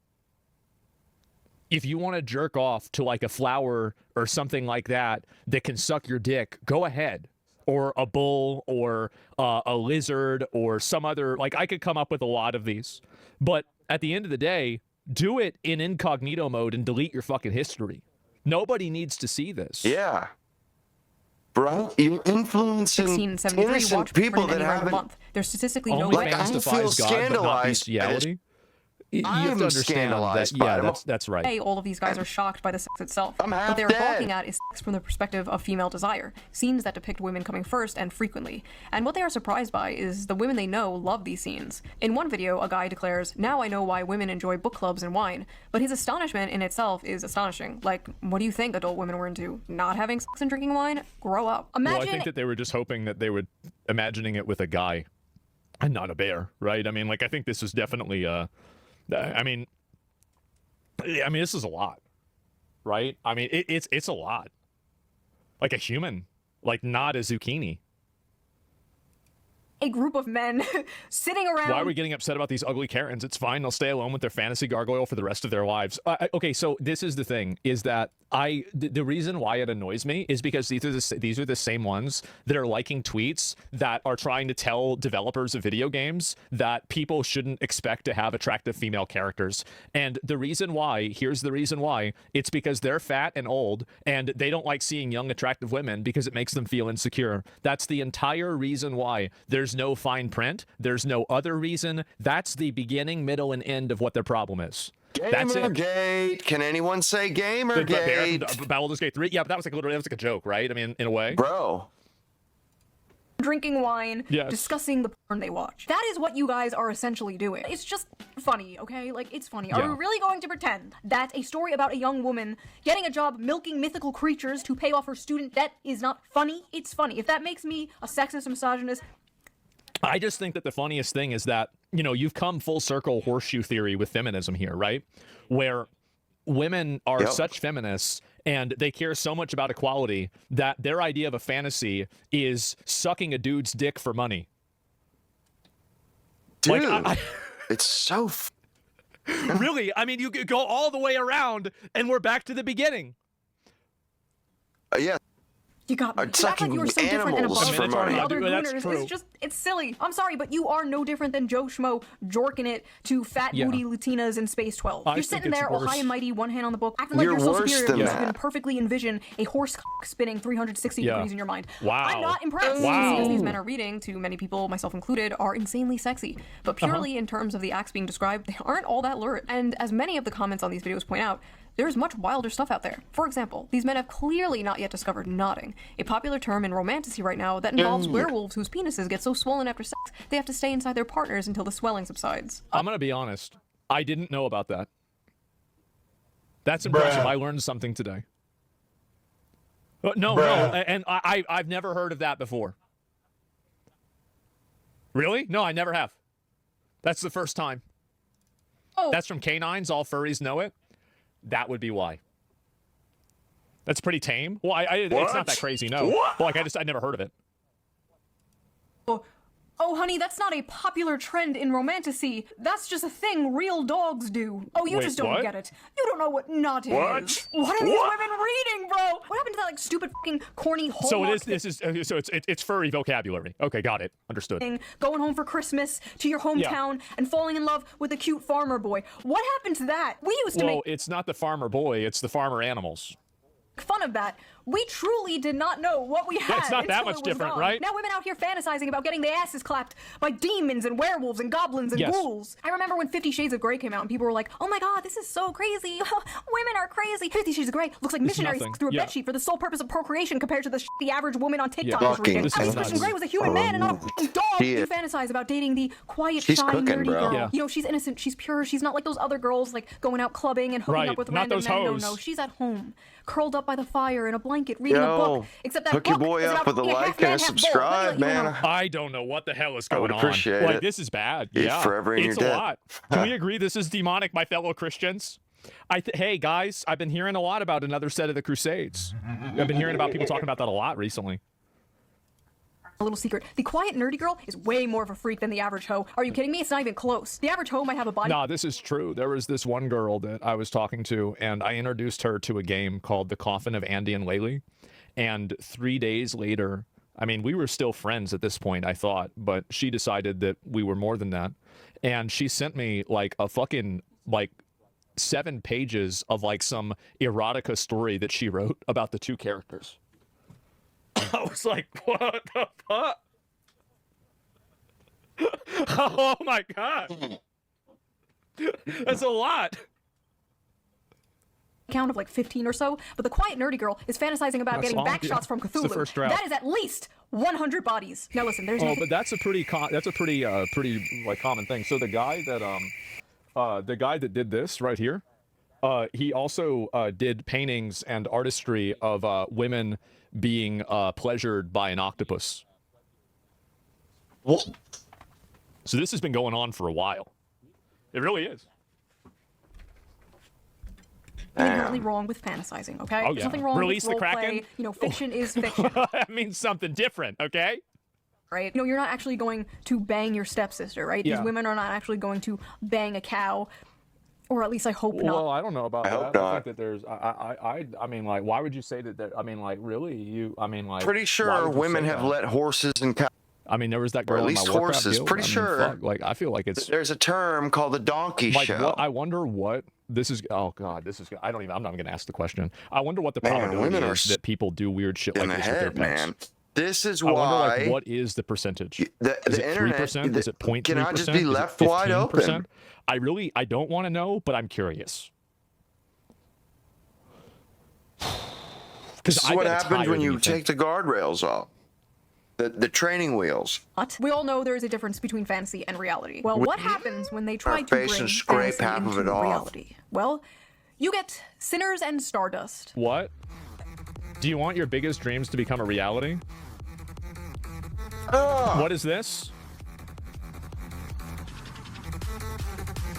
If you want to jerk off to like a flower or something like that can suck your dick, go ahead. Or a bull or a lizard or some other, like I could come up with a lot of these. But at the end of the day, do it in incognito mode and delete your fucking history. Nobody needs to see this. Yeah. Bro, you're influencing innocent people that haven't... a month. There's statistically no way. way. I feel scandalized. You have to understand that, yeah, that's right. Hey, all of these guys are shocked by the sex itself. What they're balking at is sex from the perspective of female desire, scenes that depict women coming first and frequently. And what they are surprised by is the women they know love these scenes. In one video, a guy declares, "Now I know why women enjoy book clubs and wine." But his astonishment in itself is astonishing. Like, what do you think adult women were into? Not having sex and drinking wine? Grow up. Imagine... Well, I think that they were just hoping that they would imagining it with a guy and not a bear, right? I mean, like, I think this is definitely I mean, this is a lot, right? I mean, it's a lot. Like a human, like not a zucchini. A group of men sitting around. Why are we getting upset about these ugly Karens? It's fine. They'll stay alone with their fantasy gargoyle for the rest of their lives. Okay, so this is the thing, is that the reason why it annoys me is because these are the same ones that are liking tweets that are trying to tell developers of video games that people shouldn't expect to have attractive female characters. And the reason why, here's the reason why, it's because they're fat and old and they don't like seeing young attractive women because it makes them feel insecure. That's the entire reason why. There's no fine print. There's no other reason. That's the beginning, middle, and end of what their problem is. Gamergate. Can anyone say Gamergate? Baldur's Gate 3. Yeah, but that was like a joke, right? I mean, in a way. Bro. Drinking wine, discussing the porn they watch. That is what you guys are essentially doing. It's just funny, okay? Like, it's funny. Are we really going to pretend that a story about a young woman getting a job milking mythical creatures to pay off her student debt is not funny? It's funny. If that makes me a sexist, misogynist... I just think that the funniest thing is that, you know, you've come full circle horseshoe theory with feminism here, right? Where women are such feminists and they care so much about equality that their idea of a fantasy is sucking a dude's dick for money. Dude, like, it's so... Really? I mean, you could go all the way around and we're back to the beginning. Yeah. You got me. You act like you were so different and above other That's gooners. true. It's silly. I'm sorry, but you are no different than Joe Schmo jorking it to fat booty Latinas in Space 12. You're sitting there all high and mighty, one hand on the book, acting like you're so superior because you can perfectly envision a horse spinning 360 degrees in your mind. Wow. I'm not impressed. Because these men are reading, to many people, myself included, are insanely sexy. But purely in terms of the acts being described, they aren't all that lurid. And as many of the comments on these videos point out, there's much wilder stuff out there. For example, these men have clearly not yet discovered nodding, a popular term in romantasy right now that involves werewolves whose penises get so swollen after sex they have to stay inside their partners until the swelling subsides. I'm gonna be honest. I didn't know about that. That's impressive. I learned something today. No, and I've never heard of that before. Really? No, I never have. That's the first time. Oh. That's from Canines. All furries know it. That would be why. That's pretty tame. Well, it's not that crazy, no. But like, I never heard of it. Oh, honey, that's not a popular trend in romantasy. That's just a thing real dogs do. Oh, you just don't get it. You don't know what not is. What are these women reading, bro? What happened to that, like, stupid fucking corny Hallmark So it's furry vocabulary. Okay, got it. Understood. Going home for Christmas to your hometown and falling in love with a cute farmer boy. What happened to that? We used to Well, it's not the farmer boy, it's the farmer animals. Fun of that. We truly did not know what we had. It's not that much different, gone. right? Now women out here fantasizing about getting their asses clapped by demons and werewolves and goblins and ghouls. I remember when 50 Shades of Grey came out and people were like, oh my god, this is so crazy. Women are crazy. 50 Shades of Grey looks like missionaries through a bedsheet for the sole purpose of procreation compared to the average woman on TikTok is reading. At least Christian Grey was a human man and not a dog. You fantasize about dating the quiet, shy, nerdy girl. Yeah. You know, she's innocent, she's pure, she's not like those other girls like going out clubbing and hooking up with random men. No, she's at home, curled up by the fire in a blanket reading a book. Except that hook your boy up with a like and a subscribe, man. I don't know what the hell is going on. I would appreciate like, it. This is bad. It's yeah, forever in it's your a debt. lot. Can we agree this is demonic, my fellow Christians? Hey, guys, I've been hearing a lot about another set of the Crusades. I've been hearing about people talking about that a lot recently. A little secret. The quiet, nerdy girl is way more of a freak than the average hoe. Are you kidding me? It's not even close. The average hoe might have a body. Nah, this is true. There was this one girl that I was talking to, and I introduced her to a game called The Coffin of Andy and Laylee. And 3 days later, I mean, we were still friends at this point, I thought, but she decided that we were more than that. And she sent me like a fucking, like, 7 pages of like some erotica story that she wrote about the two characters. I was like, what the fuck? Oh my god. That's a lot. Count of like 15 or so, but the quiet nerdy girl is fantasizing about getting back shots from Cthulhu. The first draft. That is at least 100 bodies. Now listen, there's but that's a pretty like common thing. So the guy that did this right here, he also did paintings and artistry of women being pleasured by an octopus. What? So this has been going on for a while. It really is. Inherently wrong with fantasizing, okay? Oh, There's nothing wrong Release with the Kraken. roleplay. You know, fiction is fiction. That means something different, okay? Right? You know, you're not actually going to bang your stepsister, right? Yeah. These women are not actually going to bang a cow. Or at least I hope not. Well, I don't know about that. hope not. I think that there's, I mean, like, why would you say that? I mean, like, really, Pretty sure women have let horses and cows. I mean, there was that girl or at least in my Warcraft horses. guild. Pretty sure. Fuck, like, I feel like it's. There's a term called the donkey show. I wonder what this is. Oh God, this is. I'm not even going to ask the question. I wonder what the probability is that people do weird shit like this with their pets. Man. This is why. I wonder, like, what is the percentage? Is it 3%? Is it 0.3%? Cannot just be left wide open. I don't want to know, but I'm curious. This is what happens when you take the guardrails off. The training wheels. What? We all know there is a difference between fantasy and reality. Well, what happens when they try to bring scrape half fantasy of it into off. reality? Well, you get Sinners and Stardust. What? Do you want your biggest dreams to become a reality? What is this?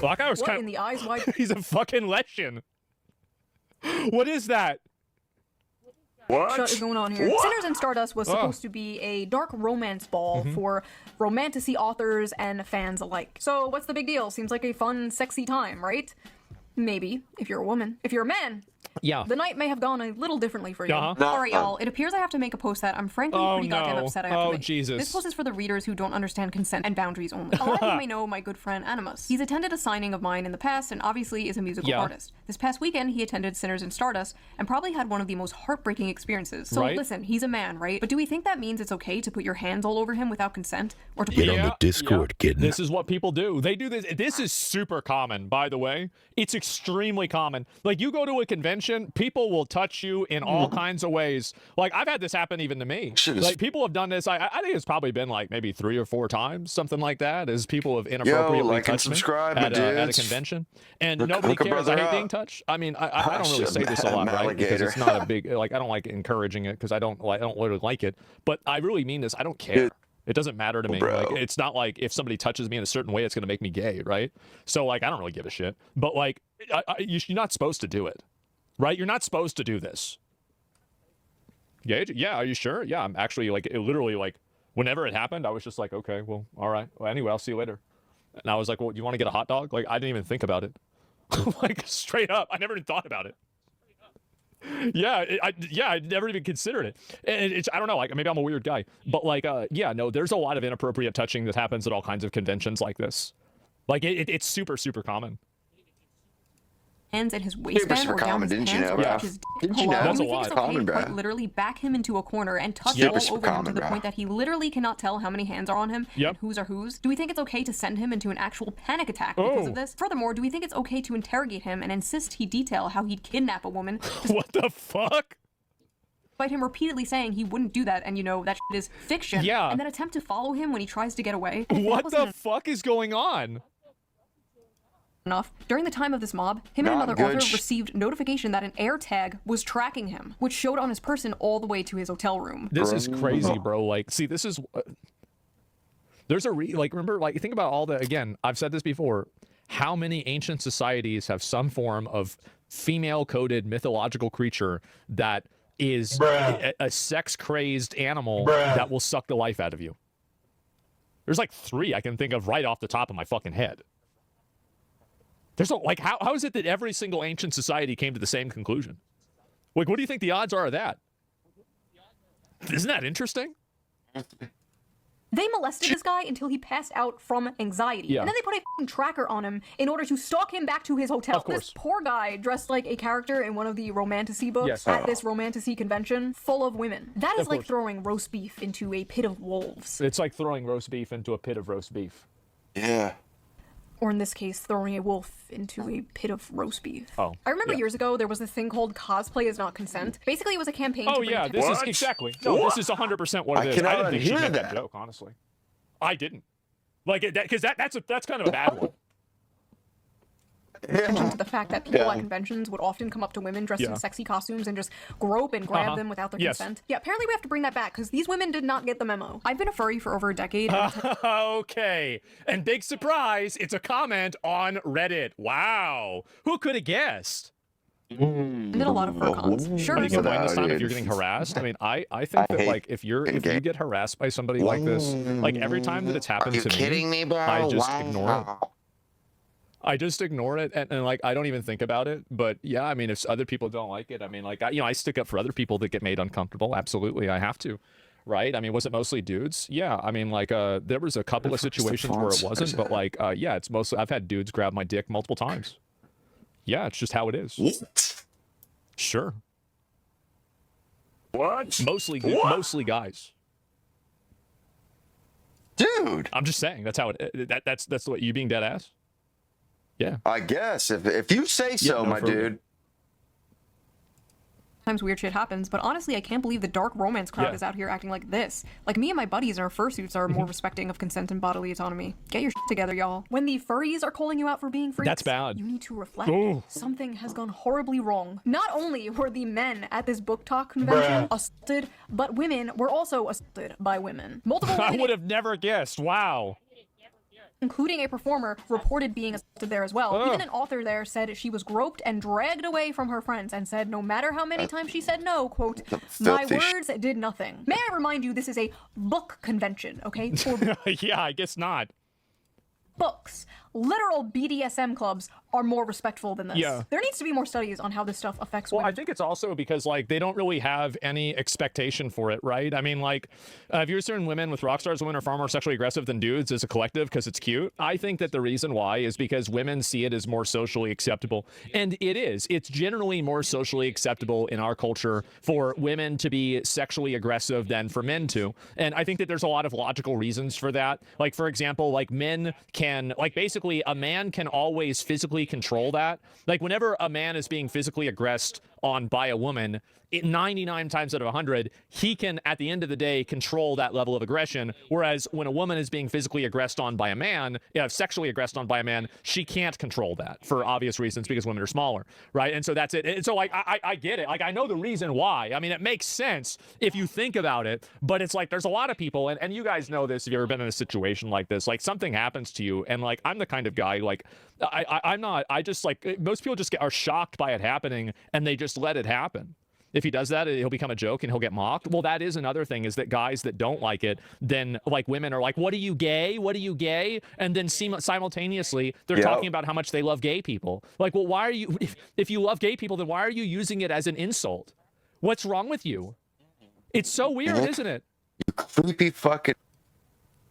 Well, that guy was what in the eyes wide? He's a fucking Leshian. What is that? What is going on here? What? Sinners and Stardust was supposed to be a dark romance ball for romantasy authors and fans alike. So what's the big deal? Seems like a fun, sexy time, right? Maybe, if you're a woman. If you're a man, yeah, the night may have gone a little differently for you. No. All right, y'all. It appears I have to make a post that I'm frankly pretty goddamn upset I have to make. Jesus. This post is for the readers who don't understand consent and boundaries only. A lot of you may know my good friend Animus. He's attended a signing of mine in the past and obviously is a musical artist. This past weekend, he attended Sinners and Stardust and probably had one of the most heartbreaking experiences. So listen, he's a man, right? But do we think that means it's okay to put your hands all over him without consent? Or to Get on the Discord, kid. This is what people do. They do this. This is super common, by the way. It's extremely common. Like, you go to a convention, people will touch you in all kinds of ways. Like, I've had this happen even to me. Like, people have done this. I think it's probably been like maybe 3 or 4 times, something like that, as people have inappropriately touched me at a convention. And nobody cares. I hate being touched. I mean, I don't really say this a lot, right? Because it's not a big, like, I don't like encouraging it because I don't really like it. But I really mean this. I don't care. It doesn't matter to me. Like, it's not like if somebody touches me in a certain way, it's going to make me gay, right? So, like, I don't really give a shit. But, like, you're not supposed to do it, right? You're not supposed to do this. Yeah, are you sure? Yeah, I'm actually, like, literally, like, Whenever it happened, I was just like, okay, well, all right. Well, anyway, I'll see you later. And I was like, well, you want to get a hot dog? Like, I didn't even think about it. Like, straight up. I never even thought about it. Yeah, I never even considered it. And it's, I don't know, like, maybe I'm a weird guy. But, like, yeah, no, there's a lot of inappropriate touching that happens at all kinds of conventions like this. Like, it's super, super common. Hands at his waistband or down his pants or touch his dick. Didn't you know? That's a lot. It's okay to quite literally back him into a corner and touch all over him to the point that he literally cannot tell how many hands are on him and whose are whose? Do we think it's okay to send him into an actual panic attack because of this? Furthermore, do we think it's okay to interrogate him and insist he detail how he'd kidnap a woman? What the fuck? Despite him repeatedly saying he wouldn't do that, and you know, that shit is fiction. Yeah. And then attempt to follow him when he tries to get away. What the fuck is going on? Enough. During the time of this mob, him and another author received notification that an air tag was tracking him, which showed on his person all the way to his hotel room. This is crazy, bro. Like, see, this is... there's a... like, remember, like, think about all the... Again, I've said this before. How many ancient societies have some form of female-coded mythological creature that is a sex-craised animal that will suck the life out of you? There's like 3 I can think of right off the top of my fucking head. There's no, like, how is it that every single ancient society came to the same conclusion? Like, what do you think the odds are of that? Isn't that interesting? They molested this guy until he passed out from anxiety. Yeah. And then they put a fucking tracker on him in order to stalk him back to his hotel. Of course. This poor guy dressed like a character in one of the romantasy books at this romantasy convention full of women. That is like throwing roast beef into a pit of wolves. It's like throwing roast beef into a pit of roast beef. Yeah. Or in this case, throwing a wolf into a pit of roast beef. Oh. I remember years ago, there was this thing called cosplay is not consent. Basically, it was a campaign to bring this is exactly. No, this is 100% what it is. I didn't think she meant that joke, honestly. I didn't. Like, because that's kind of a bad one. Attention to the fact that people at conventions would often come up to women dressed in sexy costumes and just grope and grab them without their consent. Yeah, apparently we have to bring that back because these women did not get the memo. I've been a furry for over a decade. Okay. And big surprise, it's a comment on Reddit. Wow. Who could have guessed? I did a lot of fur cons. Sure. Are you complaining this time if you're getting harassed? I mean, I think that, like, if you get harassed by somebody like this, like, every time that it's happened to me, I just ignore it. I just ignore it and like, I don't even think about it. But yeah, I mean, if other people don't like it, I mean, like, I stick up for other people that get made uncomfortable. Absolutely, I have to. Right? I mean, was it mostly dudes? Yeah. I mean, like, there was a couple of situations where it wasn't, but like, yeah, it's mostly, I've had dudes grab my dick multiple times. Yeah, it's just how it is. What? Sure. What? Mostly guys. Dude. I'm just saying, that's how it, that's the way, you being dead ass? Yeah. I guess if you say so, my dude. Sometimes weird shit happens, but honestly, I can't believe the dark romance crowd is out here acting like this. Like, me and my buddies in our fursuits are more respecting of consent and bodily autonomy. Get your shit together, y'all. When the furries are calling you out for being freaks, that's bad. You need to reflect. Something has gone horribly wrong. Not only were the men at this book talk convention assaulted, but women were also assaulted by women. Multiple women, I would have never guessed. Wow. Including a performer, reported being assaulted there as well. Even an author there said she was groped and dragged away from her friends and said no matter how many times she said no, quote, my words did nothing. May I remind you, this is a book convention, okay? Yeah, I guess not. Books. Literal BDSM clubs are more respectful than this. Yeah. There needs to be more studies on how this stuff affects women. Well, I think it's also because, like, they don't really have any expectation for it, right? I mean, like, if you're certain women with rock stars, women are far more sexually aggressive than dudes as a collective because it's cute. I think that the reason why is because women see it as more socially acceptable. And it is. It's generally more socially acceptable in our culture for women to be sexually aggressive than for men to. And I think that there's a lot of logical reasons for that. Like, for example, like, men can, like, basically a man can always physically control that. Like, whenever a man is being physically aggressed on by a woman, 99 times out of 100, he can, at the end of the day, control that level of aggression. Whereas when a woman is being physically aggressed on by a man, sexually aggressed on by a man, she can't control that for obvious reasons because women are smaller, right? And so that's it. And so, like, I get it. Like, I know the reason why. I mean, it makes sense if you think about it, but it's like, there's a lot of people, and you guys know this if you've ever been in a situation like this, like, something happens to you, and, like, I'm the kind of guy, like, I just, like, most people just are shocked by it happening, and they just let it happen. If he does that, he'll become a joke and he'll get mocked. Well, that is another thing, is that guys that don't like it, then like women are like, what are you, gay? What are you, gay? And then simultaneously, they're talking about how much they love gay people. Like, well, why are you, if you love gay people, then why are you using it as an insult? What's wrong with you? It's so weird, isn't it? You creepy fucking.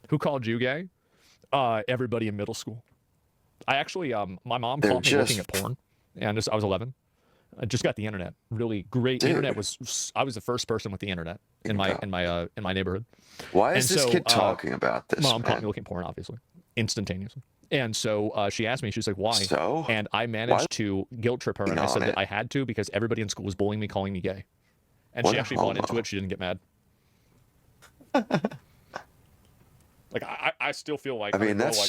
Who called you gay? Everybody in middle school. I actually, my mom caught me looking at porn, and I was 11. I just got the internet. Really great internet. I was the first person with the internet in my neighborhood. Why is this kid talking about this? Mom caught me looking at porn, obviously, instantaneously. And so she asked me, she was like, why? So? And I managed to guilt trip her, and I said that I had to because everybody in school was bullying me, calling me gay. And she actually bought into it. She didn't get mad. Like I still feel like, I mean, that's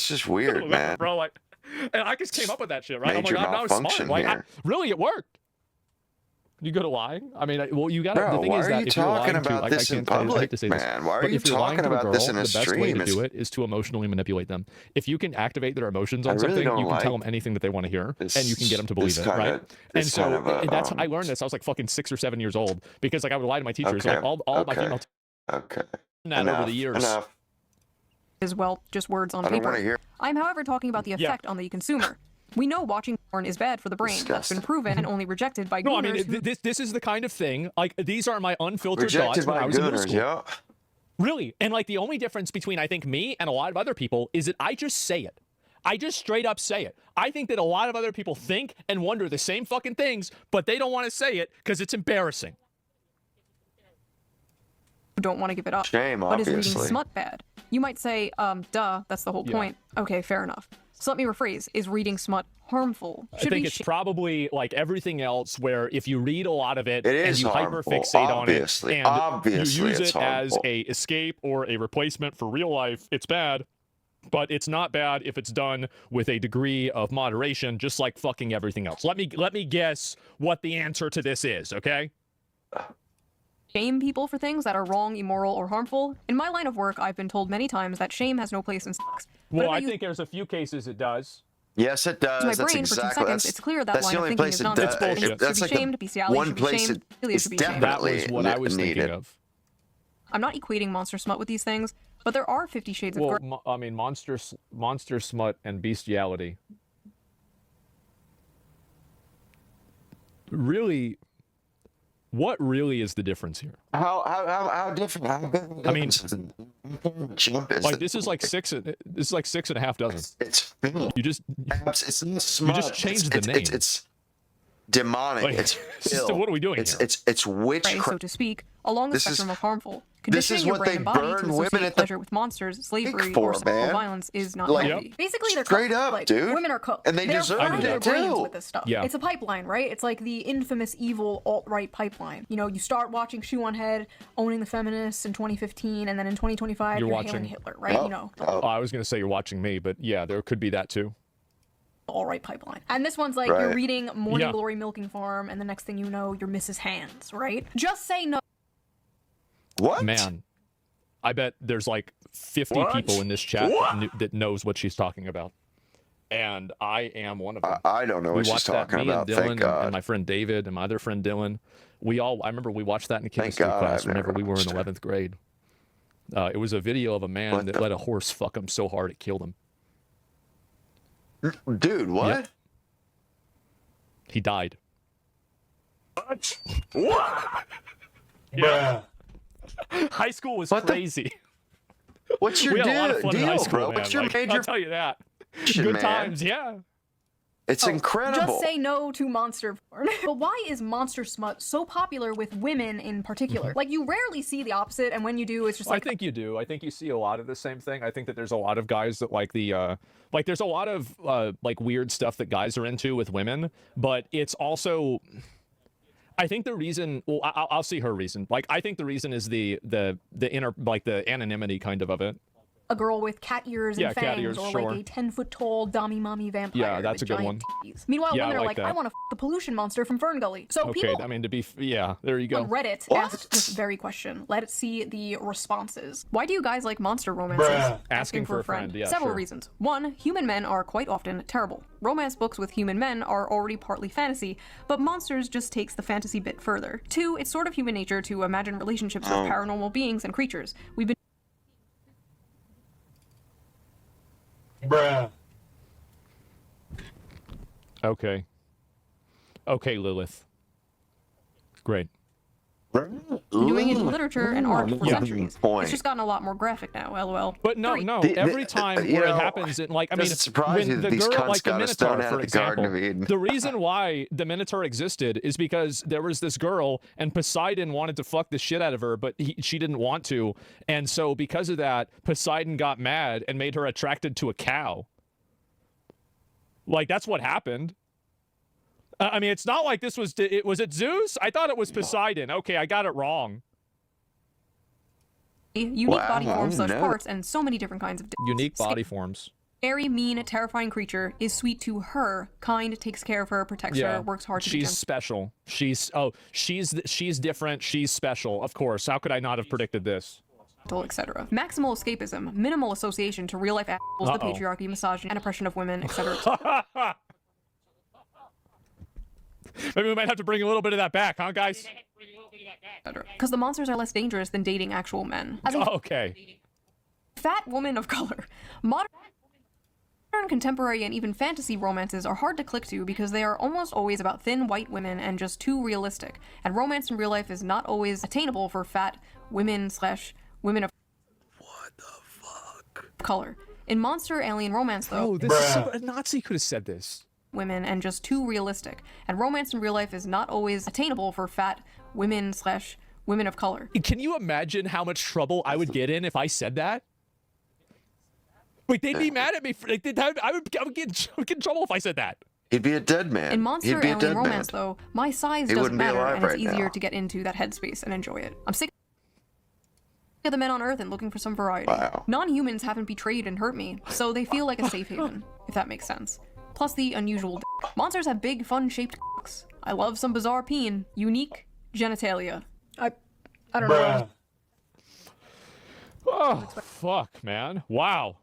just weird, man. Bro, like, and I just came up with that shit, right? Major I'm like, I was smart. Like, really, it worked. You go to lying? I mean, well, you got to. The thing is that if you're lying about this in public, man? Why are you talking about this in a stream? The best way to do it is to emotionally manipulate them. If you can activate their emotions on something, you can tell them anything that they want to hear, and you can get them to believe it, right? And so that's I learned this. I was like fucking 6 or 7 years old because like I would lie to my teachers, like all my female. Okay. Over the years. Enough. As well, just words on paper. I'm, however, talking about the effect on the consumer. We know watching porn is bad for the brain. That's been proven and only rejected by gooners. No, I mean, this is the kind of thing, like, these are my unfiltered thoughts when I was in middle school. Yeah. Really. And, like, the only difference between, I think, me and a lot of other people is that I just say it. I just straight up say it. I think that a lot of other people think and wonder the same fucking things, but they don't want to say it because it's embarrassing. Don't want to give it up. Shame, but obviously. Is reading smut bad? You might say, duh, that's the whole point. Okay, fair enough. So let me rephrase. Is reading smut harmful? I think it's probably like everything else where if you read a lot of it, and you hyperfixate on it and you use it as a escape or a replacement for real life, it's bad. But it's not bad if it's done with a degree of moderation, just like fucking everything else. Let me guess what the answer to this is, okay? Shame people for things that are wrong, immoral, or harmful. In my line of work, I've been told many times that shame has no place in sex. Well, I think there's a few cases it does. Yes, it does. To my brain, for 2 seconds, it's clear that line of thinking is nonsense. It's bullshit. That's like shamed, one place it should be shamed. That was what I was thinking of. I'm not equating monster smut with these things, but there are 50 Shades of Grey. Well, I mean, monster smut and bestiality. Really, what really is the difference here? How different? How big? I mean, like this is like 6.5 dozen. It's you just it's not smut. You just changed the name. It's demonic. Like, it's so what are we doing here? It's witchcraft, so to speak, along the spectrum of harmful. This is what they burn women at pleasure with monsters, slavery, or sexual violence is not healthy. Basically, they're straight up, like, dude. Women are cooked, and they deserve it too. With this stuff. Yeah. It's a pipeline, right? It's like the infamous evil alt-right pipeline. You know, you start watching Shoe on Head, owning the feminists in 2015, and then in 2025, you're watching Hitler, right? You know. I was gonna say you're watching me, but yeah, there could be that too. All-right pipeline. And this one's like you're reading Morning Glory Milking Farm, and the next thing you know, you're Mrs. Hands, right? Just say no. What? Man, I bet there's like 50 people in this chat that knows what she's talking about. And I am one of them. I don't know what she's talking about. Me and Dylan Thank God. and my friend David and my other friend Dylan, I remember we watched that in a chemistry class whenever we were in 11th grade. It was a video of a man that let a horse fuck him so hard it killed him. Dude, what? Yep. He died. What? Yeah. High school was crazy. What's your deal, bro? What's your major? I'll tell you that. Good times, yeah. It's incredible. Just say no to monster porn. But why is monster smut so popular with women in particular? Like, you rarely see the opposite, and when you do, it's just like... I think you do. I think you see a lot of the same thing. I think that there's a lot of guys that like the... like, there's a lot of, like, weird stuff that guys are into with women, but it's also... I think the reason... Well, I'll see her reason. Like, I think the reason is the inner... Like, the anonymity kind of it. a girl with cat ears and fangs, cat ears, or sure. like a 10-foot-tall mommy vampire. Yeah, that's a good one. Titties. Meanwhile, women are like, that. I want to f the pollution monster from Fern Gully. So okay, people, I mean, there you go. on Reddit asked this very question. Let's see the responses. Why do you guys like monster romances? Asking for a friend. Yeah, Several sure. reasons. One, human men are quite often terrible. Romance books with human men are already partly fantasy, but monsters just takes the fantasy bit further. Two, it's sort of human nature to imagine relationships with paranormal beings and creatures. We've been Okay. Okay, Lilith. Great. doing it in literature and art for Yeah. centuries. Point. It's just gotten a lot more graphic now, lol. But no, every time where it happens, it surprise you when that the these girl, cunts like the got a stone Minotaur, out for of the Garden example, of Eden. the reason why the Minotaur existed is because there was this girl, and Poseidon wanted to fuck the shit out of her, but she didn't want to, and so because of that, Poseidon got mad and made her attracted to a cow. Like, that's what happened. I mean, it's not like this was it Zeus? I thought it was Poseidon. Okay, I got it wrong. Unique body forms / parts and so many different kinds of unique body forms. Scary, mean, terrifying creature is sweet to her, kind, takes care of her, protects her, works hard to be She's special. She's different, she's special. Of course. How could I not have predicted this? Etc. Maximal escapism, minimal association to real life assholes, the patriarchy, misogyny, and oppression of women, etc. Maybe we might have to bring a little bit of that back, huh, guys? Because the monsters are less dangerous than dating actual men. As a fat woman of color, modern, contemporary, and even fantasy romances are hard to click to because they are almost always about thin white women and just too realistic. And romance in real life is not always attainable for fat women / women of color. In monster alien romance, though, this is a Nazi could have said this. Women and just too realistic. And romance in real life is not always attainable for fat women / women of color. Can you imagine how much trouble I would get in if I said that? Wait, they'd be mad at me. I would get in trouble if I said that. He'd be a dead man. In monster alien romance, though, my size doesn't matter, and it's easier now. to get into that headspace and enjoy it. I'm sick of the men on Earth and looking for some variety. Wow. Non-humans haven't betrayed and hurt me, so they feel like a safe haven, if that makes sense. Plus the unusual monsters have big, fun-shaped dicks. I love some bizarre peen. Unique genitalia. I don't know. Oh, fuck, man. Wow.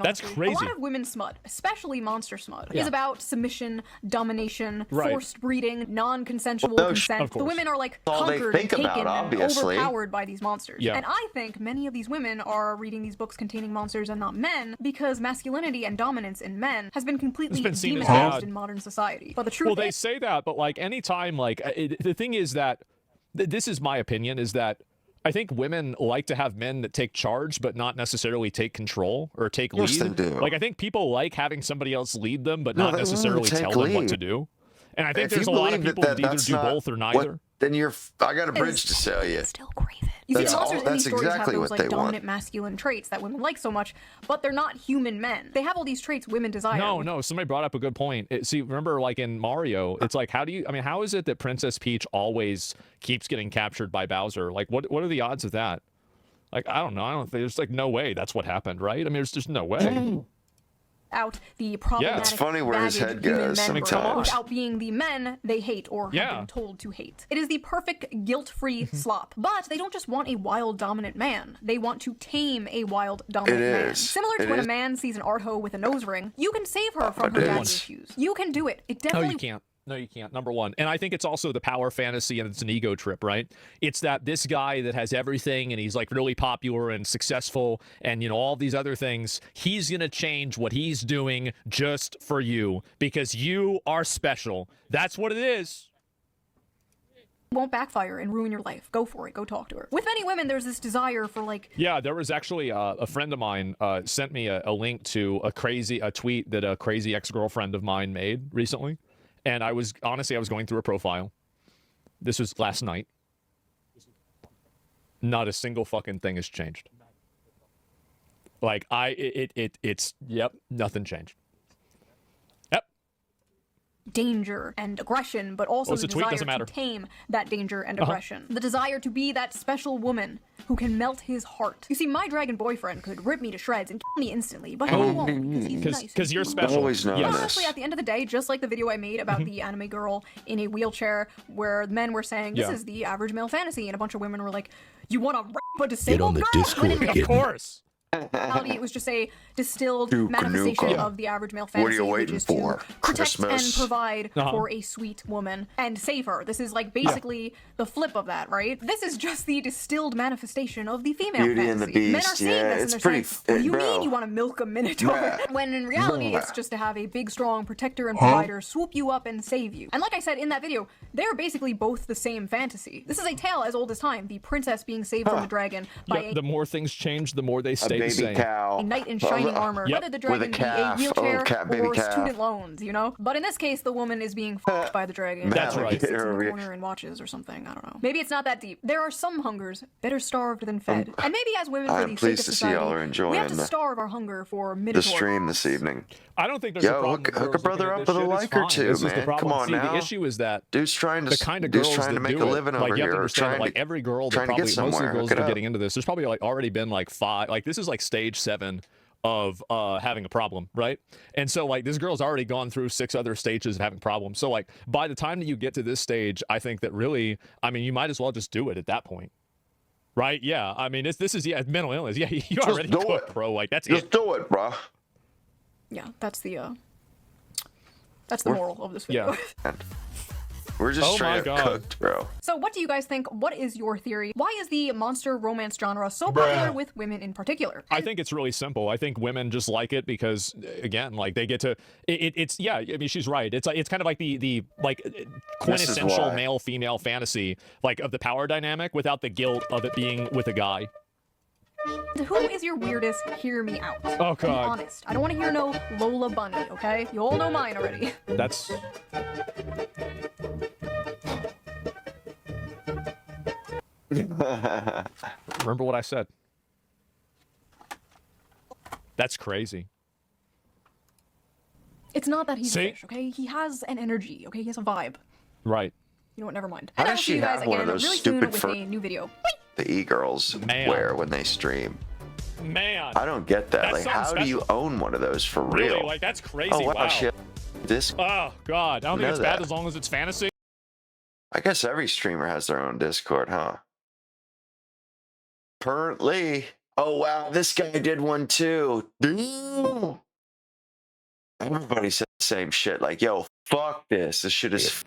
That's crazy. A lot of women's smut, especially monster smut, is about submission, domination, forced breeding, non-consensual consent. The women are like conquered and taken and overpowered by these monsters. And I think many of these women are reading these books containing monsters and not men because masculinity and dominance in men has been completely demonized in modern society. But the truth they say that, but like anytime, like the thing is that this is my opinion, is that I think women like to have men that take charge, but not necessarily take control or take lead. Yes, they do. Like, I think people like having somebody else lead them, but not necessarily tell them what to do. And I think there's a lot of people that either do both or neither. Then I got a bridge to sell you. Still crave it. You see, the monsters in these stories have those like dominant masculine traits that women like so much, but they're not human men. They have all these traits women desire. No, somebody brought up a good point. See, remember, like in Mario, it's like, how is it that Princess Peach always keeps getting captured by Bowser? Like, what are the odds of that? Like, I don't know. There's like no way that's what happened, right? I mean, there's just no way. Out the problematic, it's funny where his head goes sometimes. Without being the men they hate or have been told to hate. It is the perfect guilt-free slop. But they don't just want a wild dominant man. They want to tame a wild dominant man. Similar to when a man sees an art hoe with a nose ring, you can save her from her daddy issues. You can do it. It definitely. No, you can't. No, you can't. Number one. And I think it's also the power fantasy and it's an ego trip, right? It's that this guy that has everything and he's like really popular and successful and, all these other things, he's going to change what he's doing just for you because you are special. That's what it is. Won't backfire and ruin your life. Go for it. Go talk to her. With many women, there's this desire for like... Yeah, there was actually a friend of mine sent me a link to a tweet that a crazy ex-girlfriend of mine made recently. And I was going through a profile. This was last night. Not a single fucking thing has changed. Like nothing changed. Yep. Danger and aggression, but also the desire to tame that danger and aggression. The desire to be that special woman who can melt his heart. You see, my dragon boyfriend could rip me to shreds and kill me instantly, but he won't because he's nice. Because you're special. Always known this. Honestly, at the end of the day, just like the video I made about the anime girl in a wheelchair, where men were saying, this is the average male fantasy, and a bunch of women were like, you want to rape a disabled girl? Discord, of course. It was just a distilled manifestation of the average male fantasy, which is to protect and provide for a sweet woman and save her. This is like basically the flip of that, right? This is just the distilled manifestation of the female Beauty fantasy. and the Beast. Men are saying this and they're saying, what do you mean you want to milk a minotaur? When in reality, it's just to have a big, strong protector and provider swoop you up and save you. And like I said in that video, they're basically both the same fantasy. This is a tale as old as time, the princess being saved from the dragon by the more things change, the more they stay the same. A knight in shining armor, whether the dragon be a wheelchair or student loans, you know? But in this case, the woman is being f***ed by the dragon. That's right. Sits in the corner and watches or something, I don't know. Maybe it's not that deep. There are some hungers better starved than fed. And maybe as women, for the sake of society, we have to starve our hunger for minotaurs. The stream this evening. I don't think there's a problem. Hook a brother up with a like or two, man. Come on now. The issue is that dude's trying to the kind of girls trying to make a living over you have here. to understand that, like every girl, that probably most of the girls that are getting into this, there's probably like already been like 5. Like this is like stage 7 of having a problem, right? And so like this girl's already gone through 6 other stages of having problems. So like by the time that you get to this stage, I think that really, I mean, you might as well just do it at that point. Right? Yeah. I mean, this is mental illness. Yeah, you just already cooked, bro. Like that's just do it, bro. Yeah, that's the moral of this video. Yeah. We're just straight up cooked, bro. So what do you guys think? What is your theory? Why is the monster romance genre so popular with women in particular? I think it's really simple. I think women just like it because, again, like they get to, it's yeah, I mean, she's right. It's kind of like the like quintessential male-female fantasy, like of the power dynamic without the guilt of it being with a guy. Who is your weirdest? Hear me out. Oh, God. Be honest. I don't want to hear no Lola Bunny, okay? You all know mine already. That's... Remember what I said. That's crazy. It's not that he's a fish, okay? He has an energy, okay? He has a vibe. Right. You know what? Never mind. How And I'll does see she you guys have one again of those really stupid soon with a new video. The e-girls wear when they stream? Man. I don't get that. That's like, how do you own one of those for real? Really? Like, that's crazy. Oh, wow. Wow. Shit. This. Oh, God. I don't think it's bad as long as it's fantasy. I guess every streamer has their own Discord, huh? Currently. Oh, wow. This guy did one too. Damn. Everybody said the same shit. Like, yo, fuck this. This shit is.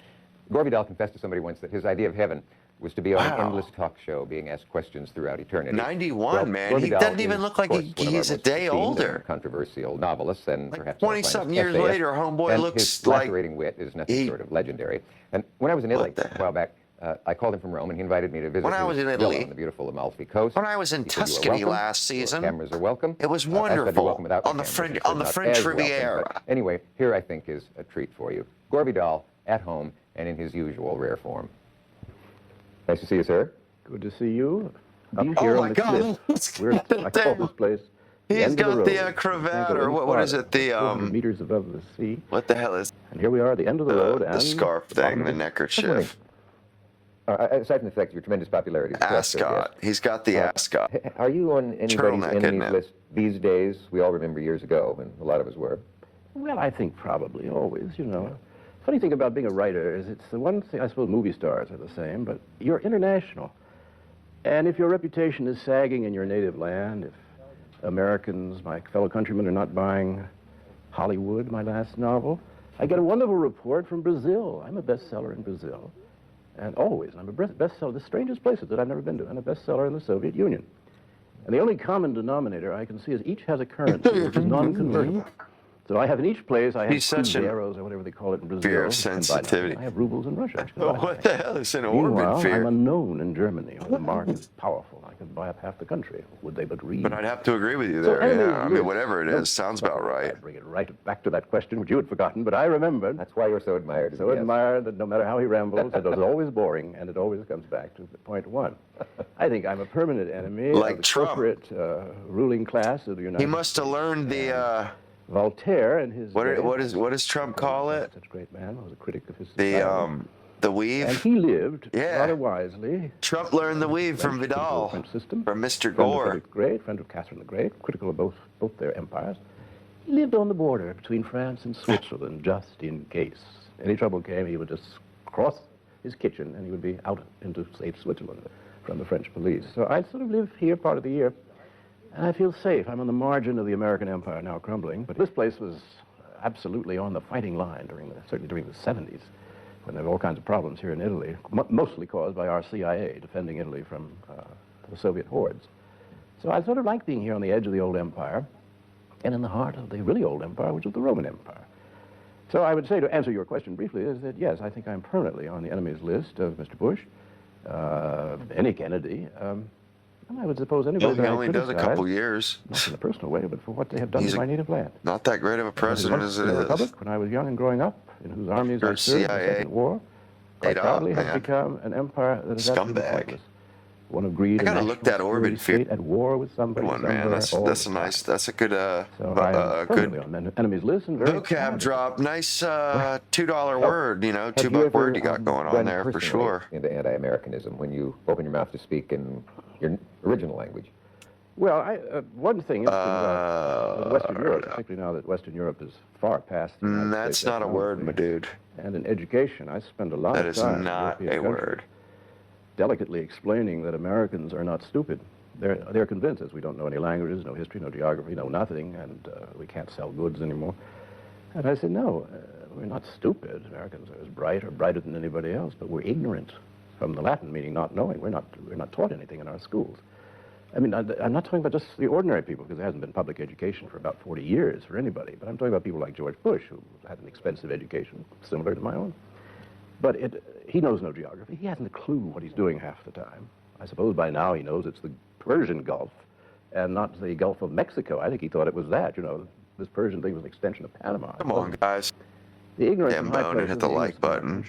Goethe confessed to somebody once that his idea of heaven was to be on an endless talk show, being asked questions throughout eternity. 91, man. He doesn't even look like he's a day older. Controversial novelists, and like perhaps 20-something years later, homeboy looks his like lacerating wit is nothing sort of legendary. And when I was in Italy a while back, I called him from Rome, and he invited me to visit I was in his Italy, villa on the beautiful Amalfi Coast. When I was in Tuscany last season, cameras are welcome. It was wonderful on the French Riviera. Anyway, here I think is a treat for you. Goethe doll at home and in his usual rare form. Nice to see you, sir. Good to see you. Oh my God! I call this place. He's got the cravat, or what is it? The meters above the sea. What the hell is? And here we are at the end of the road. The scarf thing, the neckerchief. Aside from the fact of your tremendous popularity, ascot. He's got the ascot. Are you on anybody's enemies list these days? We all remember years ago, and a lot of us were. Well, I think probably always. You know. Funny thing about being a writer is it's the one thing, I suppose movie stars are the same, but you're international. And if your reputation is sagging in your native land, if Americans, my fellow countrymen, are not buying Hollywood, my last novel, I get a wonderful report from Brazil. I'm a bestseller in Brazil. And always, I'm a bestseller, the strangest places that I've never been to. I'm a bestseller in the Soviet Union. And the only common denominator I can see is each has a currency which is non-convertible. So I have in each place, I have arrows or whatever they call it in Brazil. Fear of sensitivity. I have rubles in Russia. What the hell is an orbit fear? I'm unknown in Germany. The mark is powerful. I could buy up half the country. Would they but read? But I'd have to agree with you there. Yeah, I mean, whatever it is, sounds about right. I'd bring it right back to that question which you had forgotten, but I remembered. That's why you're so admired. So admired that no matter how he rambles, it is always boring, and it always comes back to point one. I think I'm a permanent enemy like of the Trump. corporate ruling class of the United States. He must have learned the. Voltaire and his what does Trump call it? Such a great man. I was a critic of his. The the weave. And he lived rather wisely. Trump learned the weave from Vidal, French system, from Mr. Friend Gore. of Frederick the Great, friend of Catherine the Great, critical of both their empires. He lived on the border between France and Switzerland, just in case. Any trouble came, he would just cross his kitchen and he would be out into safe Switzerland from the French police. So I sort of live here part of the year, and I feel safe. I'm on the margin of the American empire now crumbling, but this place was absolutely on the fighting line certainly during the 70s, when there were all kinds of problems here in Italy, mostly caused by our CIA defending Italy from the Soviet hordes. So I sort of like being here on the edge of the old empire, and in the heart of the really old empire, which was the Roman Empire. So I would say, to answer your question briefly, is that yes, I think I'm permanently on the enemy's list of Mr. Bush, any Kennedy, and I would suppose anybody He only does a couple years. Not in a personal way, but for what they have done to my native land. Not that great of a president as it is. Republic, when I was young and growing up, in whose armies I served in the Second War, quite proudly has become an empire that is absolutely pointless. One of greed. I gotta look that Orbit state at war with somebody. Good one, man. That's a nice. That's a good. Good on enemies list and very vocab drop. Nice $2 word. You know, $2 word you got going on there for sure. Into anti-Americanism when you open your mouth to speak in your original language. Well, one thing is Western Europe, particularly now that Western Europe is far past the United That's States, not a word, my dude. And in education, I spend a lot of time. That is not a word. Delicately explaining that Americans are not stupid. They're convinced, as we don't know any languages, no history, no geography, no nothing, and we can't sell goods anymore. And I said, no, we're not stupid. Americans are as bright or brighter than anybody else, but we're ignorant. From the Latin meaning not knowing. We're not taught anything in our schools. I mean, I'm not talking about just the ordinary people, because there hasn't been public education for about 40 years for anybody, but I'm talking about people like George Bush, who had an expensive education, similar to my own. But he knows no geography. He hasn't a clue what he's doing half the time. I suppose by now he knows it's the Persian Gulf and not the Gulf of Mexico. I think he thought it was that, you know. This Persian thing was an extension of Panama. Come on, guys. The ignorance Damn bone and hit the like button.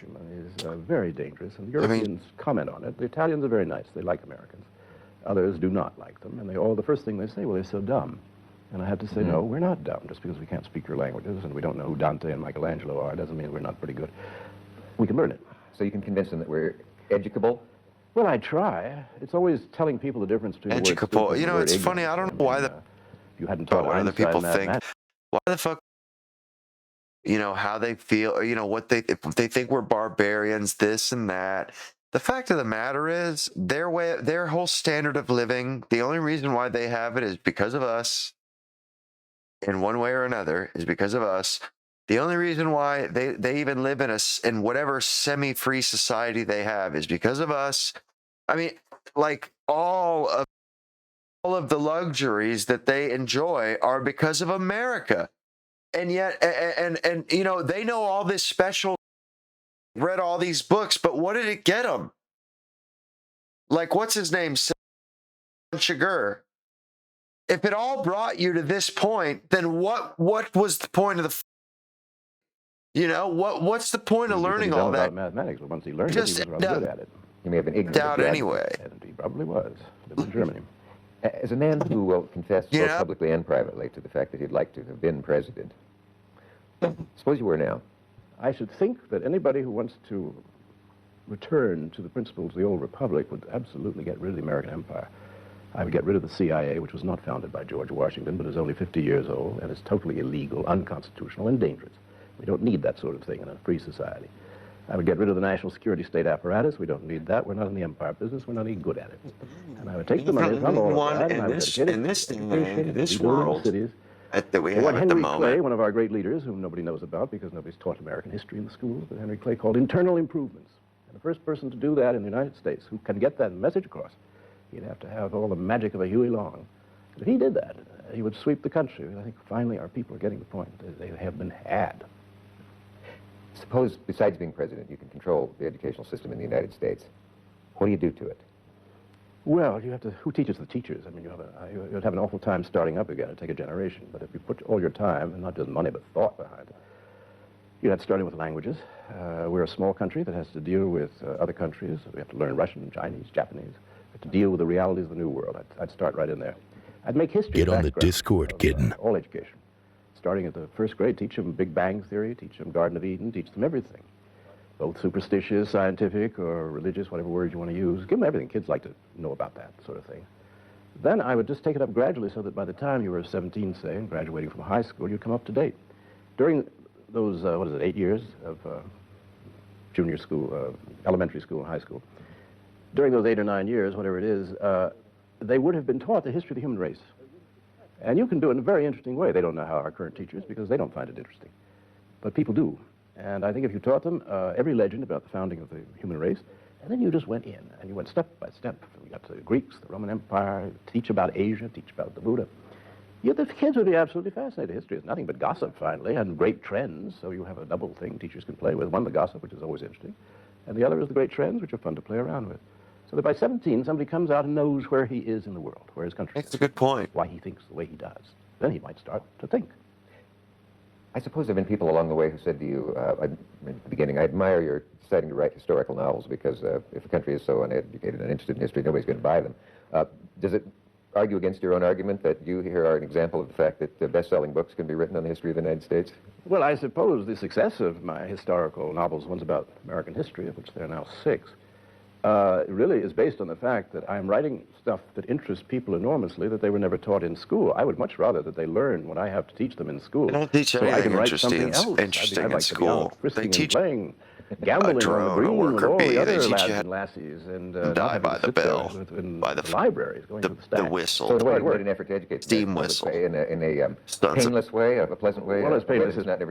Is very dangerous, and the Europeans comment on it. The Italians are very nice. They like Americans. Others do not like them, and the first thing they say, well, they're so dumb. And I had to say, no, we're not dumb. Just because we can't speak your languages and we don't know who Dante and Michelangelo are doesn't mean we're not pretty good. We can learn it. So you can convince them that we're educable? Well, I try. It's always telling people the difference between educable. You know, it's funny. I don't know why you hadn't taught other people think. Why the fuck? You know how they feel. Or, you know what if they think we're barbarians, this and that. The fact of the matter is, their whole standard of living. The only reason why they have it is because of us. In one way or another, is because of us. The only reason why they even live in whatever semi-free society they have is because of us. I mean, like all of the luxuries that they enjoy are because of America. And yet, and you know, they know all this special, read all these books, but what did it get them? Like, what's his name? Sugrue. If it all brought you to this point, then what was the point of the? You know, what's the point of learning all that? About mathematics, but once he learned it, he was rather good at it. You may have been ignorant. Doubt anyway. And he probably was. Lived in Germany. As a man who confessed both publicly and privately to the fact that he'd like to have been president, suppose you were now. I should think that anybody who wants to return to the principles of the old republic would absolutely get rid of the American empire. I would get rid of the CIA, which was not founded by George Washington, but is only 50 years old and is totally illegal, unconstitutional, and dangerous. We don't need that sort of thing in a free society. I would get rid of the national security state apparatus. We don't need that. We're not in the empire business. We're not any good at it. And I would take the money from all of that, and I would dedicate it in this world cities. That we have at the moment. Henry Clay, one of our great leaders, whom nobody knows about because nobody's taught American history in the schools, but Henry Clay called internal improvements. And the first person to do that in the United States who can get that message across, he'd have to have all the magic of a Huey Long. If he did that, he would sweep the country. I think finally our people are getting the point. They have been had. Suppose, besides being president, you can control the educational system in the United States. What do you do to it? Well, you have to, who teaches the teachers? I mean, you'd have an awful time starting up again. It'd take a generation. But if you put all your time, and not just money, but thought behind it, you'd have to start with languages. We're a small country that has to deal with other countries. We have to learn Russian, Chinese, Japanese. We have to deal with the realities of the new world. I'd start right in there. I'd make history. Get on the Discord, kidden. All education. Starting at the first grade, teach them Big Bang Theory, teach them Garden of Eden, teach them everything. both superstitious, scientific, or religious, whatever word you want to use. Give them everything. Kids like to know about that sort of thing. Then I would just take it up gradually so that by the time you were 17, say, and graduating from high school, you'd come up to date. During those, 8 years of junior school, elementary school, and high school, during those 8 or 9 years, whatever it is, they would have been taught the history of the human race. And you can do it in a very interesting way. They don't know how our current teachers, because they don't find it interesting. But people do. And I think if you taught them every legend about the founding of the human race, and then you just went in, and you went step by step. You got to the Greeks, the Roman Empire, teach about Asia, teach about the Buddha. The kids would be absolutely fascinated. History is nothing but gossip, finally, and great trends. So you have a double thing teachers can play with. One, the gossip, which is always interesting, and the other is the great trends, which are fun to play around with. So that by 17, somebody comes out and knows where he is in the world, where his country is. That's a good point. Why he thinks the way he does. Then he might start to think. I suppose there have been people along the way who said to you, at the beginning, I admire your deciding to write historical novels because if a country is so uneducated and interested in history, nobody's going to buy them. Does it argue against your own argument that you here are an example of the fact that best-selling books can be written on the history of the United States? Well, I suppose the success of my historical novels, ones about American history, of which there are now 6, really is based on the fact that I'm writing stuff that interests people enormously that they were never taught in school. I would much rather that they learn what I have to teach them in school. They don't teach anything I can write interesting something in school. They teach playing, gambling drone, on the green a worker with all bee. the other They teach lads you and lassies, and die by the bell, by the libraries, going to the stacks. The whistle, so it's quite an effort to educate steam whistle, in a painless way, a pleasant way. Well, it's painless. It's not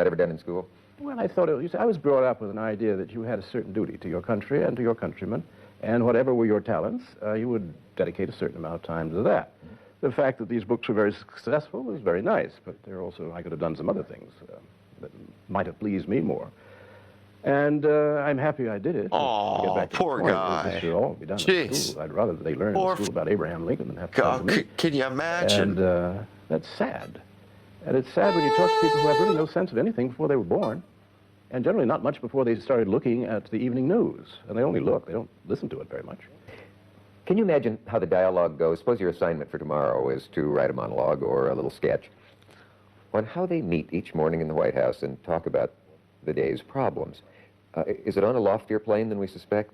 ever done in school. Well, I thought I was brought up with an idea that you had a certain duty to your country and to your countrymen, and whatever were your talents, you would dedicate a certain amount of time to that. The fact that these books were very successful was very nice, but I could have done some other things that might have pleased me more. And I'm happy I did it. Oh, poor guy. This should all be done in school. I'd rather they learn in school about Abraham Lincoln than have to come to me. Can you imagine? And that's sad. And it's sad when you talk to people who have really no sense of anything before they were born, and generally not much before they started looking at the evening news. And they only look, they don't listen to it very much. Can you imagine how the dialogue goes? Suppose your assignment for tomorrow is to write a monologue or a little sketch on how they meet each morning in the White House and talk about the day's problems. Is it on a loftier plane than we suspect?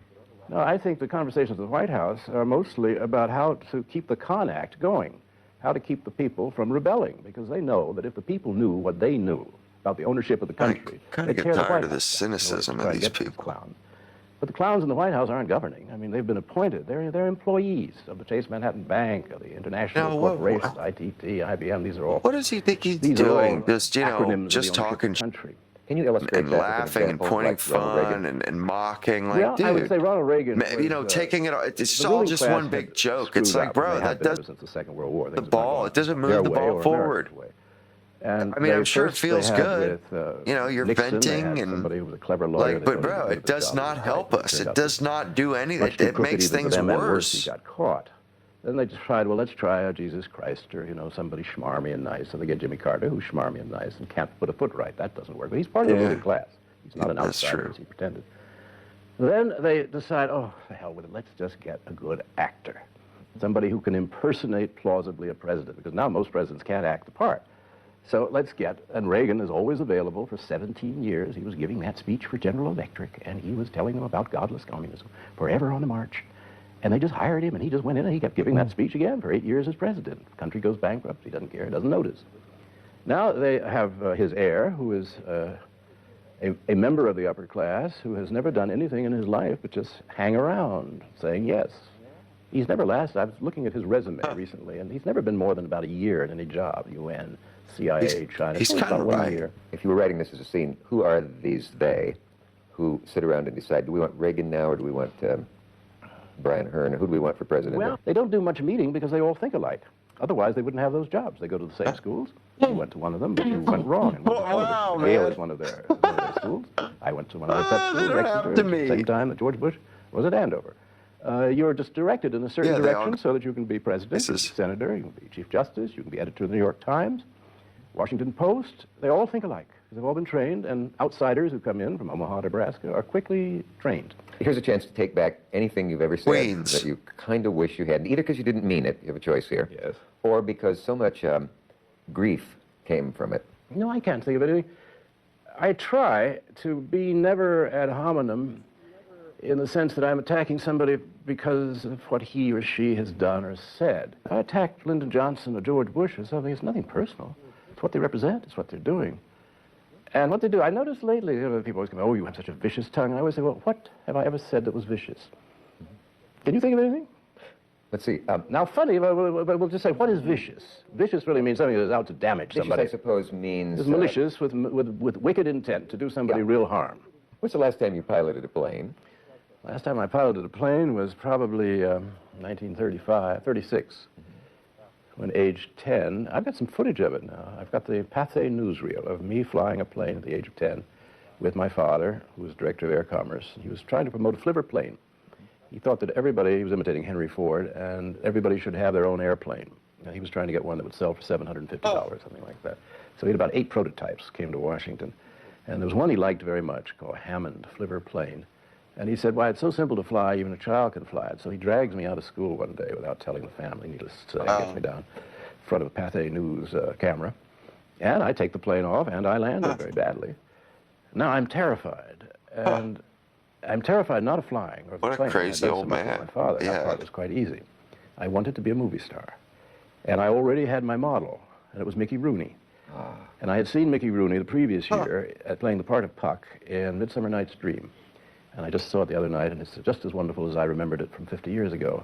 No, I think the conversations at the White House are mostly about how to keep the Con Act going, how to keep the people from rebelling, because they know that if the people knew what they knew about the ownership of the country, kind of get tired of the cynicism of these people. Clowns. But the clowns in the White House aren't governing. I mean, they've been appointed. They're employees of the Chase Manhattan Bank, of the International Corporations, ITT, IBM. These are all. What does he think he's doing? Just just talking. Country. Can you illustrate and laughing and pointing fun and mocking, like, dude, I would say Ronald Reagan was, taking it. It's all just one big joke. It's like, bro, that does since the Second World War. The ball. It doesn't move the ball forward. And I mean, I'm sure it feels good. You're Nixon, venting and somebody who was a clever lawyer. But bro, it does not help us. It does not do anything. It makes things worse. He got caught. Then they decided, well, let's try Jesus Christ or, somebody schmarmy and nice. So they get Jimmy Carter, who's schmarmy and nice and can't put a foot right. That doesn't work. But he's part of the ruling class. He's not an outsider, as he pretended. Then they decide, oh, the hell with it. Let's just get a good actor. Somebody who can impersonate plausibly a president, because now most presidents can't act the part. So let's and Reagan is always available for 17 years. He was giving that speech for General Electric, and he was telling them about godless communism, forever on the march. And they just hired him, and he just went in, and he kept giving that speech again for 8 years as president. The country goes bankrupt. He doesn't care. Doesn't notice. Now they have his heir, who is a member of the upper class, who has never done anything in his life but just hang around, saying yes. He's never lasted. I was looking at his resume recently, and he's never been more than about a year in any job, UN, CIA, China. He's kind of right. If you were writing this as a scene, who are these they who sit around and decide, do we want Reagan now or do we want Brian Hearn? Who do we want for president? Well, they don't do much meeting because they all think alike. Otherwise, they wouldn't have those jobs. They go to the same schools. You went to one of them, but you went wrong. And Yale is one of their schools. I went to one of their pet schools, Exeter, at the same time that George Bush was at Andover. You're just directed in a certain direction so that you can be president, you can be senator, you can be chief justice, you can be editor of the New York Times, Washington Post. They all think alike. They've all been trained, and outsiders who come in from Omaha, Nebraska, are quickly trained. Here's a chance to take back anything you've ever said that you kind of wish you hadn't, either because you didn't mean it, you have a choice here, yes, or because so much grief came from it. No, I can't think of anything. I try to be never ad hominem in the sense that I'm attacking somebody because of what he or she has done or said. If I attack Lyndon Johnson or George Bush or something, it's nothing personal. It's what they represent, it's what they're doing. And what they do, I noticed lately, people always go, oh, you have such a vicious tongue. And I always say, well, what have I ever said that was vicious? Can you think of anything? Let's see. Now, funny, but we'll just say, what is vicious? Vicious really means something that's out to damage somebody. Vicious, I suppose, means... It's malicious with wicked intent to do somebody real harm. What's the last time you piloted a plane? Last time I piloted a plane was probably 1936. When aged 10, I've got some footage of it now. I've got the Pathé newsreel of me flying a plane at the age of 10 with my father, who was director of air commerce. He was trying to promote a flivver plane. He thought that everybody, he was imitating Henry Ford, and everybody should have their own airplane. And he was trying to get one that would sell for $750, something like that. So he had about 8 prototypes, came to Washington. And there was one he liked very much called Hammond flivver plane. And he said, why, it's so simple to fly, even a child can fly it. So he drags me out of school one day without telling the family, needless to say, gets me down in front of a Pathé News camera. And I take the plane off, and I land it very badly. Now, I'm terrified. And I'm terrified not of flying or of the plane. What a crazy old man. My father. That part was quite easy. I wanted to be a movie star. And I already had my model, and it was Mickey Rooney. And I had seen Mickey Rooney the previous year playing the part of Puck in Midsummer Night's Dream. And I just saw it the other night, and it's just as wonderful as I remembered it from 50 years ago.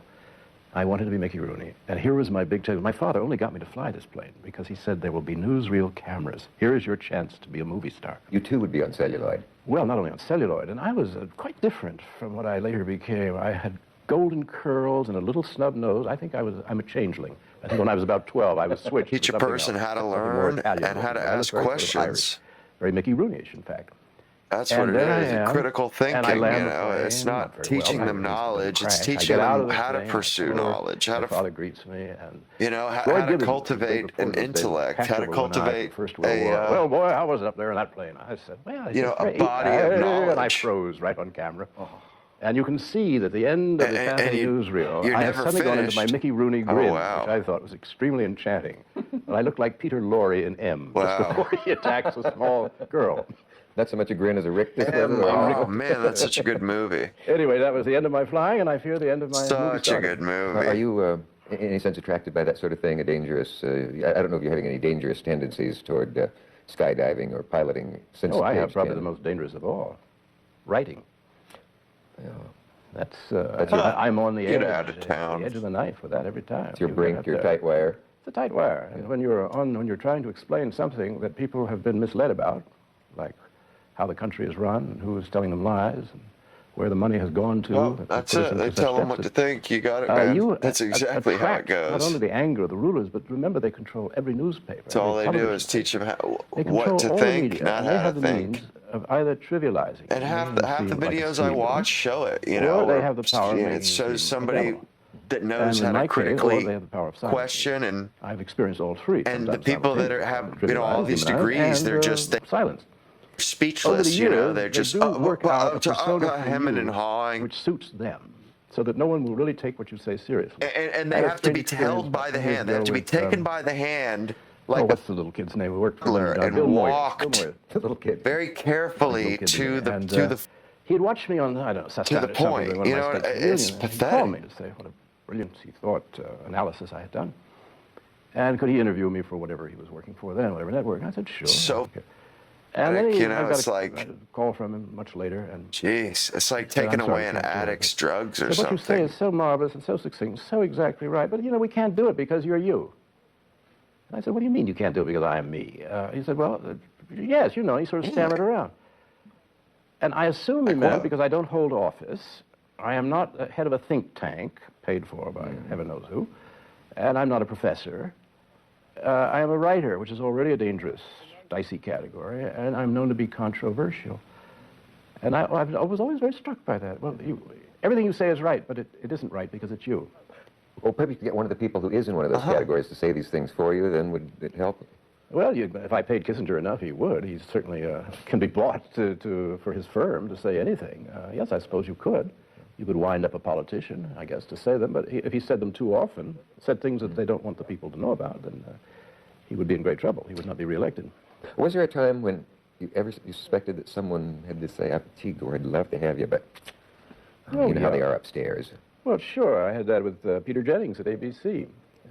I wanted to be Mickey Rooney. And here was my big chance. My father only got me to fly this plane because he said there will be newsreel cameras. Here is your chance to be a movie star. You too would be on celluloid. Well, not only on celluloid, and I was quite different from what I later became. I had golden curls and a little snub nose. I think I'm a changeling. I think when I was about 12, I was switched. Teach a person how to learn and how to ask questions. Very Mickey Rooney-ish, in fact. That's what it is, critical thinking, you know. It's not teaching them knowledge, it's teaching them how to pursue knowledge, how to... My father greets me, and... You know, how to cultivate an intellect, how to cultivate well, boy, how was it up there in that plane? I said, well, you know, a body of knowledge. And I froze right on camera. And you can see that the end of the Pathé newsreel, I had suddenly gone into my Mickey Rooney grin, which I thought was extremely enchanting. And I looked like Peter Lorre in M, just before he attacks a small girl. Not so much a grin as a Rick. Oh, man, that's such a good movie. Anyway, that was the end of my flying, and I fear the end of my Such a good movie. Are you, in any sense, attracted by that sort of thing, a dangerous... I don't know if you're having any dangerous tendencies toward skydiving or piloting since... Oh, I have probably the most dangerous of all. Writing. Yeah. That's I'm on the edge. Get out of town. The edge of the knife with that every time. It's your brink, your tight wire. It's a tight wire. And when you're trying to explain something that people have been misled about, like how the country is run and who is telling them lies and where the money has gone to. Well, that's it. They tell them what to think. You got it, man. That's exactly how it goes. Not only the anger of the rulers, but remember they control every newspaper. That's all they do is teach them what to think, not how to think. Of either trivializing. And half the videos I watch show it, you know. Or they have the power of it shows somebody that knows how to critically question, and I've experienced all three. And the people that have, you know, all these degrees, they're just silenced. Speechless, you know, they're just work out hemming and hawing, which suits them, so that no one will really take what you say seriously. And they have to be held by the hand. They have to be taken by the hand, like what's the little kid's name? We worked for and walked the little kid very carefully to the. He'd watch me on, I don't know, to the point. You know, it's pathetic. He called me to say what a brilliant, he thought, analysis I had done, and could he interview me for whatever he was working for then, whatever network? And I said sure. So. And then you know, it's like a call from him much later, and jeez, it's like taking away an addict's drugs or something. What you say is so marvelous and so succinct, so exactly right. But you know, we can't do it because you're you. And I said, what do you mean you can't do it because I am me? He said, well, yes, you know. He sort of stammered around, and I assume he meant because I don't hold office. I am not head of a think tank paid for by heaven knows who, and I'm not a professor. I am a writer, which is already a dangerous, dicey category, and I'm known to be controversial. And I was always very struck by that. Well, everything you say is right, but it isn't right because it's you. Well, maybe to get one of the people who is in one of those categories to say these things for you, then would it help? Well, if I paid Kissinger enough, he would. He certainly can be bought for his firm to say anything. Yes, I suppose you could. You could wind up a politician, I guess, to say them, but if he said them too often, said things that they don't want the people to know about, then he would be in great trouble. He would not be reelected. Was there a time when you suspected that someone had to say, gee, Gore, I'd love to have you, but you know how they are upstairs. Well, sure. I had that with Peter Jennings at ABC.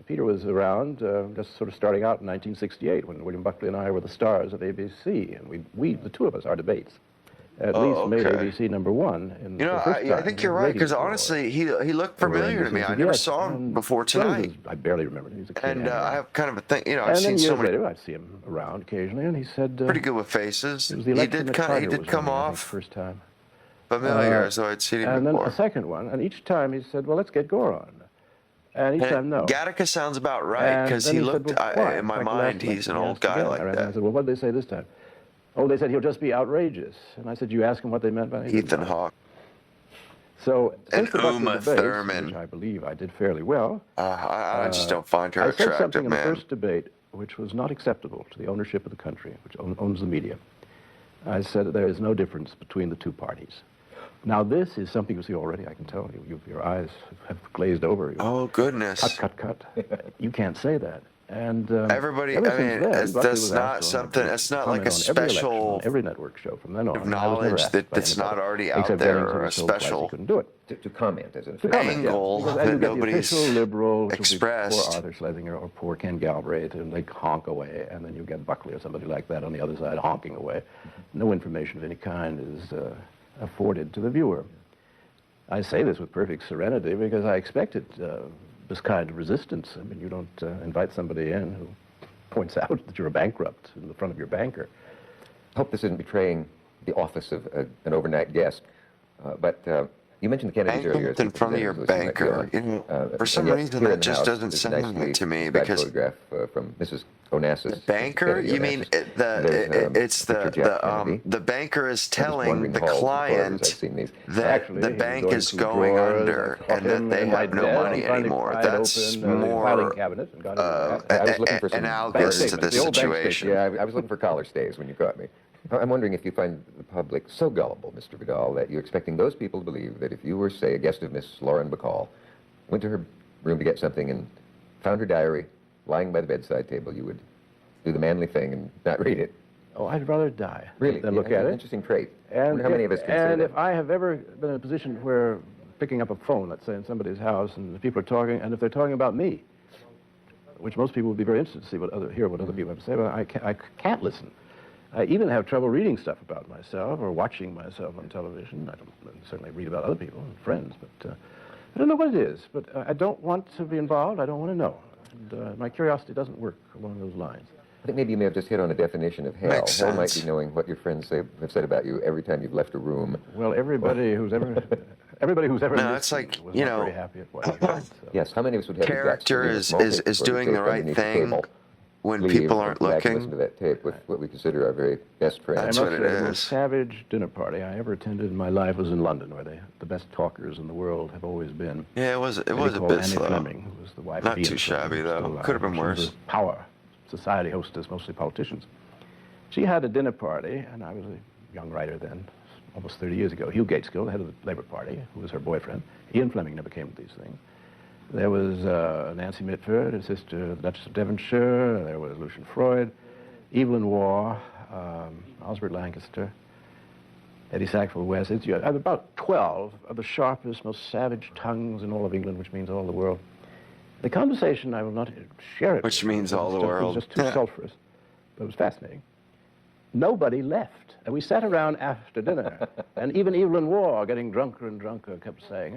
Peter was around, just sort of starting out in 1968 when William Buckley and I were the stars of ABC, and we the two of us, our debates, at least made ABC #1 in the first time. I think you're right, because honestly, he looked familiar to me. I never saw him before tonight. I barely remember him. He was a kid. And I have kind of a thing, I've and seen then so years many. later, I'd see him around occasionally, and he said... pretty good with faces. It was the he did come off first time. familiar, as though I'd seen him and before. And then a second one, and each time he said, well, let's get Gore on. And each time, no. Gattaca sounds about right, because he looked, said, well, in my mind, he's an old guy like that. I said, well, what did they say this time? Oh, they said he'll just be outrageous. And I said, you ask him what they meant by it? Ethan Hawke. So, and Uma Thurman. Which I believe I did fairly well. I just don't find her attractive, I said something man. in the first debate which was not acceptable to the ownership of the country, which owns the media. I said there is no difference between the two parties. Now, this is something you see already, I can tell you. Your eyes have glazed over. Oh, goodness. Cut. You can't say that. And everybody, I mean, that's not something, it's not like a special every network show from then on. knowledge that's not already out there, or a special couldn't do it. To comment, as an angle that nobody's liberal, expressed. Poor Arthur Schlesinger or poor Ken Galbraith, and they honk away, and then you get Buckley or somebody like that on the other side honking away. No information of any kind is afforded to the viewer. I say this with perfect serenity because I expected this kind of resistance. I mean, you don't invite somebody in who points out that you're a bankrupt in the front of your banker. I hope this isn't betraying the office of an overnight guest, but you mentioned the Kennedys earlier. In front of your banker. For some reason, that just doesn't sound right to me, because photograph from Mrs. Onassis. The banker? You mean the banker is telling the client that the bank is going under and that they have no money anymore. That's more analogous to this situation. Yeah, I was looking for collar stays when you caught me. I'm wondering if you find the public so gullible, Mr. Vidal, that you're expecting those people to believe that if you were, say, a guest of Miss Lauren Bacall, went to her room to get something and found her diary lying by the bedside table, you would do the manly thing and not read it. Oh, I'd rather die really? than look at it. Interesting trait. And I wonder how many of us consider And that. if I have ever been in a position where picking up a phone, let's say, in somebody's house, and the people are talking, and if they're talking about me, which most people would be very interested to see hear what other people have to say, but I can't listen. I even have trouble reading stuff about myself or watching myself on television. I don't certainly read about other people and friends, but I don't know what it is. But I don't want to be involved. I don't want to know. And my curiosity doesn't work along those lines. I think maybe you may have just hit on a definition of hell. Makes hell might sense. be knowing what your friends have said about you every time you've left a room. Well, everybody who's ever No, it's like, was not very happy at what I did. So. Yes, how many of us would have Character is doing the right thing when people aren't looking. Listen to that tape with what we consider our very best friends. That's what it is. The most savage dinner party I ever attended in my life was in London, where the best talkers in the world have always been. Yeah, it was a bit Annie slow. Fleming, who was the wife Not of Ian too Fleming, shabby, still though. alive. Could have been She was worse. a power society hostess, mostly politicians. She had a dinner party, and I was a young writer then, almost 30 years ago. Hugh Gateskill, the head of the Labour Party, who was her boyfriend. Ian Fleming never came to these things. There was Nancy Mitford, her sister, the Duchess of Devonshire. There was Lucian Freud, Evelyn Waugh, Osbert Lancaster, Eddie Sackville West. About 12 of the sharpest, most savage tongues in all of England, which means all the world. The conversation, I will not share it. Which means all the world. It was just too sulphurous, but it was fascinating. Nobody left. And we sat around after dinner, and even Evelyn Waugh, getting drunker and drunker, kept saying,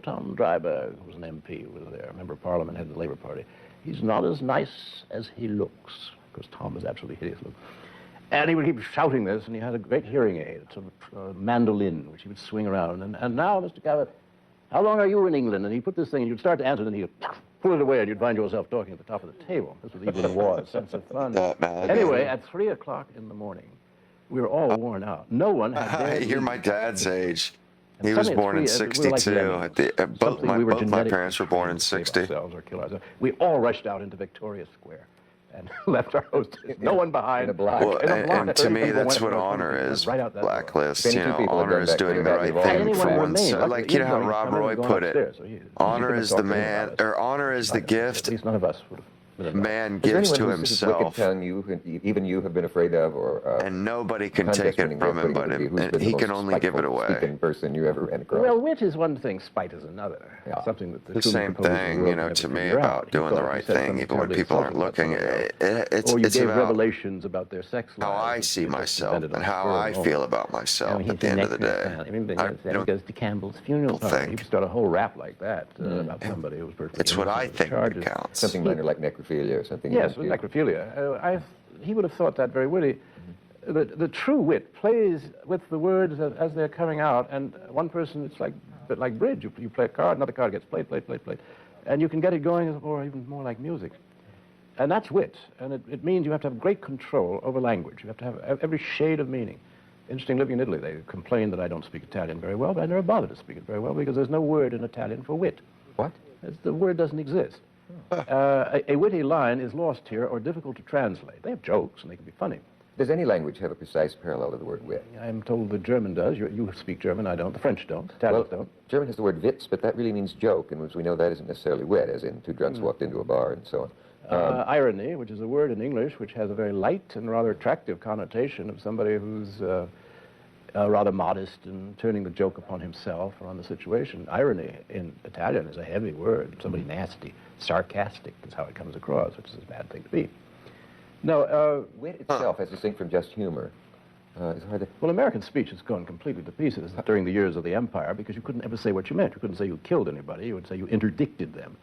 Tom Dryburgh, who was an MP, was there, a member of Parliament, head of the Labour Party. He's not as nice as he looks, because Tom was absolutely hideous looking. And he would keep shouting this, and he had a great hearing aid, sort of mandolin, which he would swing around. And now, Mr. Cabot, how long are you in England? And he'd put this thing, and you'd start to answer, and he'd pull it away, and you'd find yourself talking at the top of the table. This was Evelyn Waugh's sense of fun. Anyway, at 3 o'clock in the morning, we were all worn out. No one had dared. You're my dad's age. And He was suddenly born in we were like 62. lemmings. Both my genetically parents were born in trained to 60. save ourselves or kill ourselves. We all rushed out into Victoria Square and left our hostess. No one behind. In a block. Well, In a block, and to 30 me, people that's went what and honor went is. right out that door. Blacklist, If any two people had honor done is that, doing they'd the have right been thing Anyone for would once. remain. Like, you know how Rob Somebody Roy had gone put it. upstairs, so he Honor couldn't is talk the to anyone man, about it. or honor is the At gift least none of us would have Man gives to himself. Tongue even you have been afraid of, and nobody can take it from him but him. And he can only give it away. Person you ever ran across. Well, wit is one thing, spite is another. Yeah. It's something that the same thing, you know, to me about doing the right thing, even when people aren't looking. It's about revelations about their sex lives. How I see myself and how I feel about myself at the end of the day. He goes to Campbell's funeral party. You start a whole rap like that about somebody who was perfectly. It's what I think counts. Something minor like necrophilia or something. Yes, with necrophilia. He would have thought that very witty. The true wit plays with the words as they're coming out, and one person, it's like a bit like bridge. You play a card, another card gets played, and you can get it going, or even more like music. And that's wit, and it means you have to have great control over language. You have to have every shade of meaning. Interesting, living in Italy, they complain that I don't speak Italian very well, but I never bother to speak it very well because there's no word in Italian for wit. What? The word doesn't exist. A witty line is lost here or difficult to translate. They have jokes, and they can be funny. Does any language have a precise parallel to the word wit? I'm told the German does. You speak German, I don't. The French don't. Italians don't. German has the word witz, but that really means joke, and as we know, that isn't necessarily wit, as in two drunks walked into a bar and so on. Irony, which is a word in English which has a very light and rather attractive connotation of somebody who's rather modest and turning the joke upon himself or on the situation. Irony in Italian is a heavy word. Somebody nasty, sarcastic is how it comes across, which is a bad thing to be. No, wit itself, as distinct from just humor, is hard to... Well, American speech has gone completely to pieces during the years of the empire because you couldn't ever say what you meant. You couldn't say you killed anybody. You would say you interdicted them.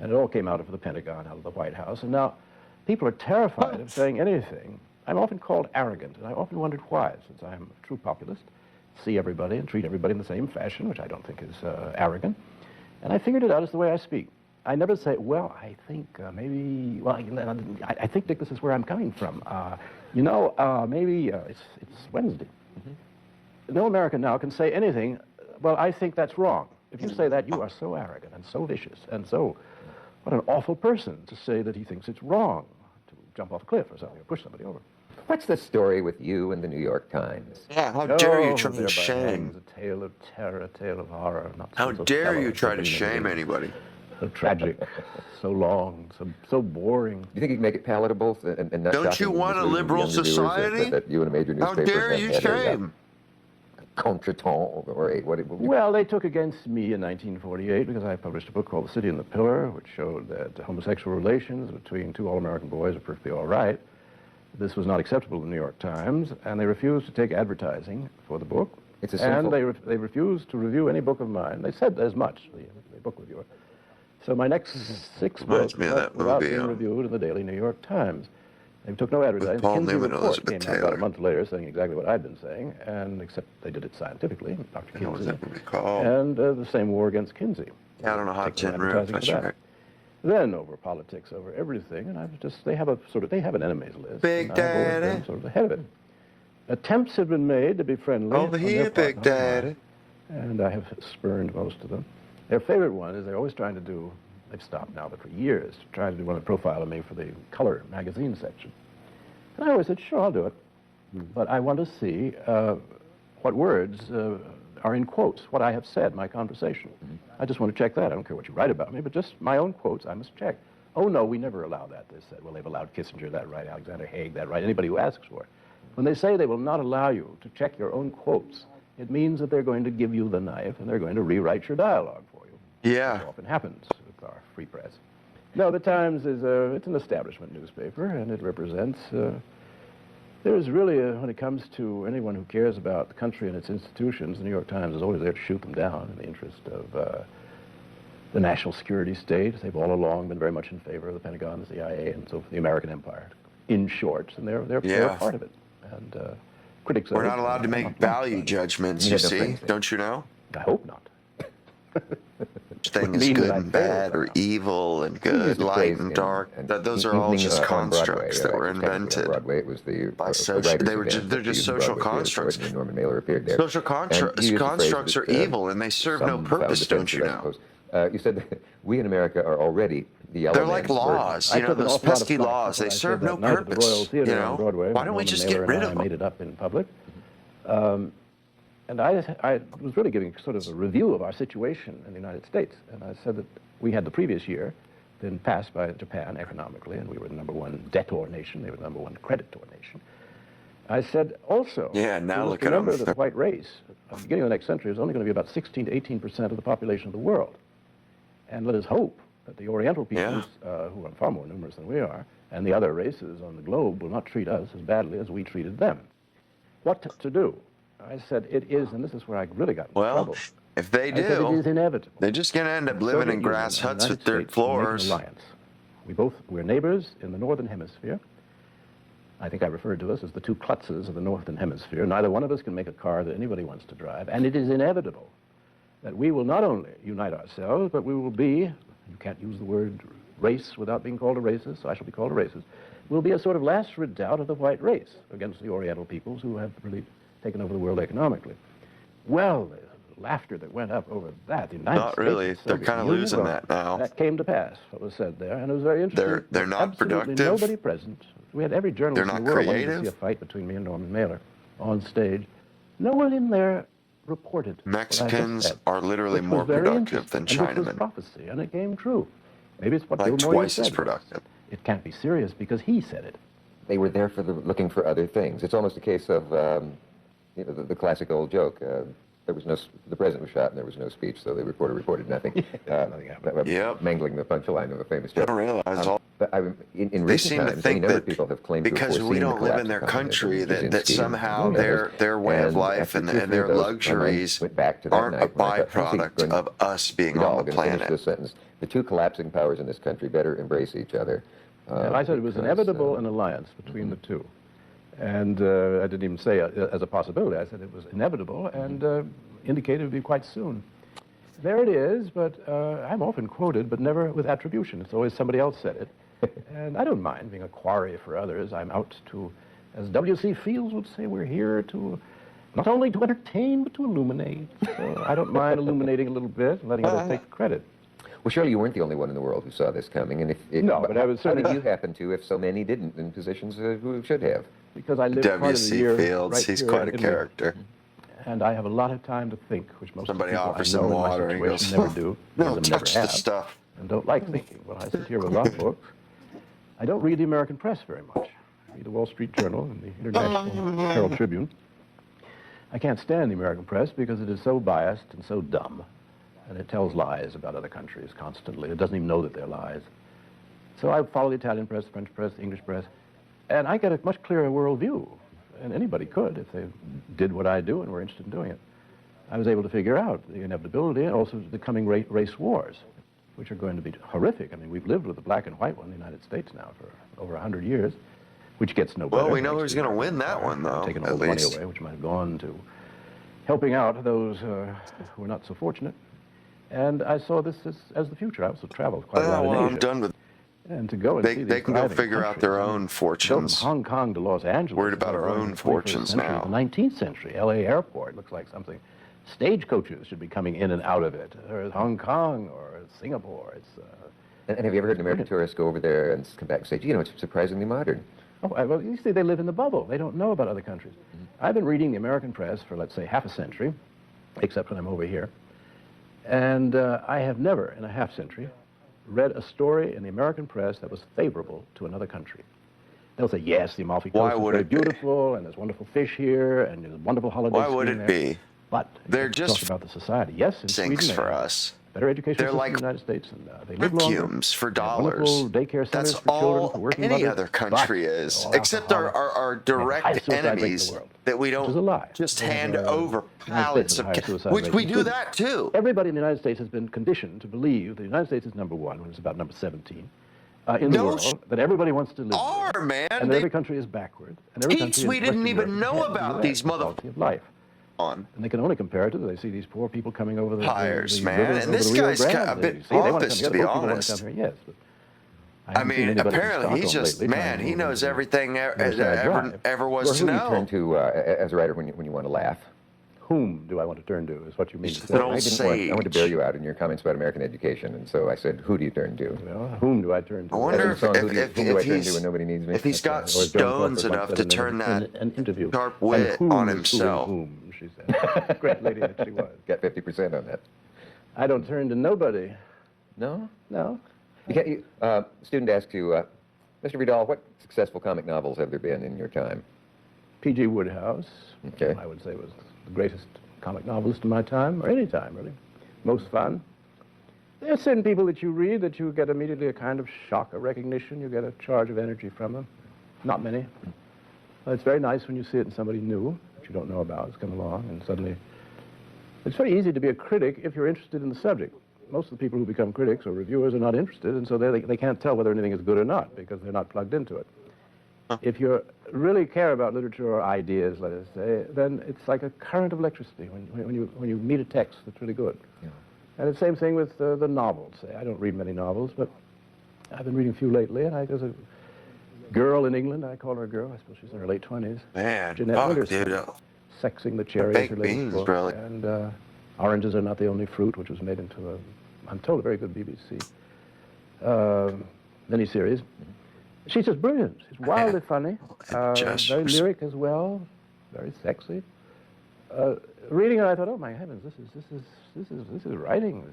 And it all came out of the Pentagon, out of the White House. And now people are terrified of saying anything. I'm often called arrogant, and I often wondered why, since I'm a true populist, see everybody and treat everybody in the same fashion, which I don't think is arrogant. And I figured it out as the way I speak. I never say, well, I think maybe, well, I think, Dick, this is where I'm coming from. Maybe it's Wednesday. No American now can say anything, well, I think that's wrong. If you say that, you are so arrogant and so vicious and so, what an awful person to say that he thinks it's wrong to jump off a cliff or something or push somebody over. What's the story with you and the New York Times? Yeah, how dare you try to shame? A tale of terror, a tale of horror. How dare you try to shame anybody? So tragic, so long, so boring. Do you think you can make it palatable and not Don't you want a liberal society? That you and a major newspaper how dare you shame? Contretemps or well, they took against me in 1948 because I published a book called The City and the Pillar, which showed that homosexual relations between two all-American boys are perfectly all right. This was not acceptable to the New York Times, and they refused to take advertising for the book. And they refused to review any book of mine. They said as much, the book reviewer. So my next 6 books were being reviewed in the Daily New York Times. They took no advertising. Paul Kinsey Newman, report Elizabeth came out about a month later saying exactly what I'd been saying, and except they did it scientifically, Dr. Kinsey. And the same war against Kinsey. Yeah, I don't know how 10 rooms, that's right. Then over politics, over everything, and they have an enemies list. Big Daddy. I've been sort of the head of it. Attempts have been made to be friendly. Over here, Big Daddy. And I have spurned most of them. Their favorite one is they're always trying to do, they've stopped now, but for years, to try to do one profile of me for the Color magazine section. And I always said, sure, I'll do it. But I want to see what words are in quotes, what I have said, my conversation. I just want to check that. I don't care what you write about me, but just my own quotes I must check. Oh, no, we never allow that, they said. Well, they've allowed Kissinger that right, Alexander Haig that right, anybody who asks for it. When they say they will not allow you to check your own quotes, it means that they're going to give you the knife and they're going to rewrite your dialogue for you. Yeah. It often happens with our free press. No, the Times is it's an establishment newspaper, and it represents... There's really, when it comes to anyone who cares about the country and its institutions, the New York Times is always there to shoot them down in the interest of the national security state. They've all along been very much in favor of the Pentagon, the CIA, and so the American empire, in short, and they're part of it. And critics of We're not allowed to make value judgments, you see, don't you know? I hope not. Thing is good and bad, or evil and good, light and dark. Those are all just constructs that were invented by social. They're just social constructs. Social constructs are evil, and they serve no purpose, don't you know? You said that we in America are already the They're like laws, you know, those pesky laws. They serve no purpose, you know. Why don't we just get rid of them? I made it up in public. And I was really giving sort of a review of our situation in the United States. And I said that we had the previous year been passed by Japan economically, and we were the #1 debtor nation, they were the #1 creditor nation. I said also, now look at remember them. that the white race, at the beginning of the next century, is only going to be about 16 to 18% of the population of the world. And let us hope that the Oriental peoples, who are far more numerous than we are, and the other races on the globe will not treat us as badly as we treated them. What to do? I said it is, and this is where I really got in trouble. If they do, I said it is inevitable. they're just going to end up living in grass huts with dirt floors. We're neighbors in the Northern Hemisphere. I think I referred to us as the two klutzes of the Northern Hemisphere. Neither one of us can make a car that anybody wants to drive, and it is inevitable that we will not only unite ourselves, but we will be, you can't use the word race without being called a racist, so I shall be called a racist, we'll be a sort of last redoubt of the white race against the Oriental peoples who have really taken over the world economically. Well, the laughter that went up over that, the United States... Not really. They're kind of losing that now. That came to pass, what was said there, and it was very interesting. They're not productive. Nobody present. We had every journalist in the world wanting to see a fight between me and Norman Mailer on stage. No one in there reported. Mexicans are literally more productive than Chinamen. And this was prophecy, and it came true. Maybe it's what like Bill twice said. as productive. It can't be serious because he said it. They were there for looking for other things. It's almost a case of the classic old joke. There was the president was shot and there was no speech, so the reporter reported nothing. Nothing happened. Mangling the punchline of a famous joke. I don't realize all. In they seem times, to think that people have claimed because we don't live in their country, that somehow their way of life and their luxuries aren't a byproduct of us being on the planet. The two collapsing powers in this country better embrace each other. And I said it was inevitable an alliance between the two. And I didn't even say as a possibility. I said it was inevitable and indicated it would be quite soon. There it is, but I'm often quoted, but never with attribution. It's always somebody else said it. And I don't mind being a quarry for others. I'm out to, as W.C. Fields would say, we're here to not only to entertain, but to illuminate. So I don't mind illuminating a little bit and letting others take the credit. Well, surely you weren't the only one in the world who saw this coming. And but I was certainly... How did you happen to, if so many didn't, in positions who should have? Because I lived part of the year Fields, right he's here quite a in character. And I have a lot of time to think, which most Somebody people offers I know some in my water and he situation goes, never do. No, touch never the have, stuff. And don't like thinking. Well, I sit here with a lot of books. I don't read the American press very much. I read the Wall Street Journal and the International Herald Tribune. I can't stand the American press because it is so biased and so dumb. And it tells lies about other countries constantly. It doesn't even know that they're lies. So I follow the Italian press, the French press, the English press, and I get a much clearer worldview. And anybody could if they did what I do and were interested in doing it. I was able to figure out the inevitability and also the coming race wars, which are going to be horrific. I mean, we've lived with the black and white one in the United States now for over 100 years, which gets no better. Well, we know who's going to win that one, though, taking all the money away, which might have gone to helping out those who are not so fortunate. And I saw this as the future. I also traveled quite a lot in Asia. I'm done with. And to go and see they can go figure out their own fortunes. From Hong Kong to Los Angeles. Worried about our own fortunes now. The 19th century, L.A. airport looks like something. Stagecoaches should be coming in and out of it. Or Hong Kong or Singapore. And have you ever heard an American tourist go over there and come back and say, it's surprisingly modern? Oh, well, you see, they live in the bubble. They don't know about other countries. I've been reading the American press for, let's say, half a century, except when I'm over here. And I have never, in a half century, read a story in the American press that was favorable to another country. They'll say, yes, the Amalfi Coast is very beautiful, and there's wonderful fish here, and there's wonderful holidays. Why would it be? But they're just talk about the society. Yes, in Sweden, for us. Better education they're system like in the United States, and they live longer. Vacuums for dollars. Wonderful daycare centers That's for all children, for working any mothers, other country is, except our direct enemies that we don't just hand over pallets of which we do that too. Everybody in the United States has been conditioned to believe the United States is number one when it's about number 17 in the world, that everybody wants to live in. Man. And every country is backward. And every country we didn't even know about these quality of life. And they can only compare it to, they see these poor people coming over the hires, the man. And this guy's a bit pompous, to be honest. Yes, but I mean, apparently he's just, he knows everything ever was to know. Who do you turn to as a writer when you want to laugh? Whom do I want to turn to is what you mean. I want to bear you out in your comments about American education, and so I said, who do you turn to? Well, whom do I turn to? I wonder if he's got stones enough to turn that sharp wit on himself. Whom, she said. Great lady that she was. Got 50% on that. I don't turn to nobody. No? No. Student asks you, Mr. Vidal, what successful comic novels have there been in your time? P.G. Wodehouse, okay. I would say, was the greatest comic novelist in my time, or any time, really. Most fun. There are certain people that you read that you get immediately a kind of shock of recognition. You get a charge of energy from them. Not many. It's very nice when you see it in somebody new that you don't know about. It's come along, and suddenly... It's very easy to be a critic if you're interested in the subject. Most of the people who become critics or reviewers are not interested, and so they can't tell whether anything is good or not because they're not plugged into it. If you really care about literature or ideas, let us say, then it's like a current of electricity when you meet a text that's really good. Yeah. And the same thing with the novels. I don't read many novels, but I've been reading a few lately, and there's a girl in England, I call her a girl, I suppose she's in her late 20s. Man, Jeanette Winterson, dude. Sexing the Cherry is her latest book. Really. And Oranges Are Not the Only Fruit, which was made into I'm told, a very good BBC miniseries. She's just brilliant. She's wildly funny, very lyric as well, very sexy. Reading her, I thought, oh my heavens, this is writing.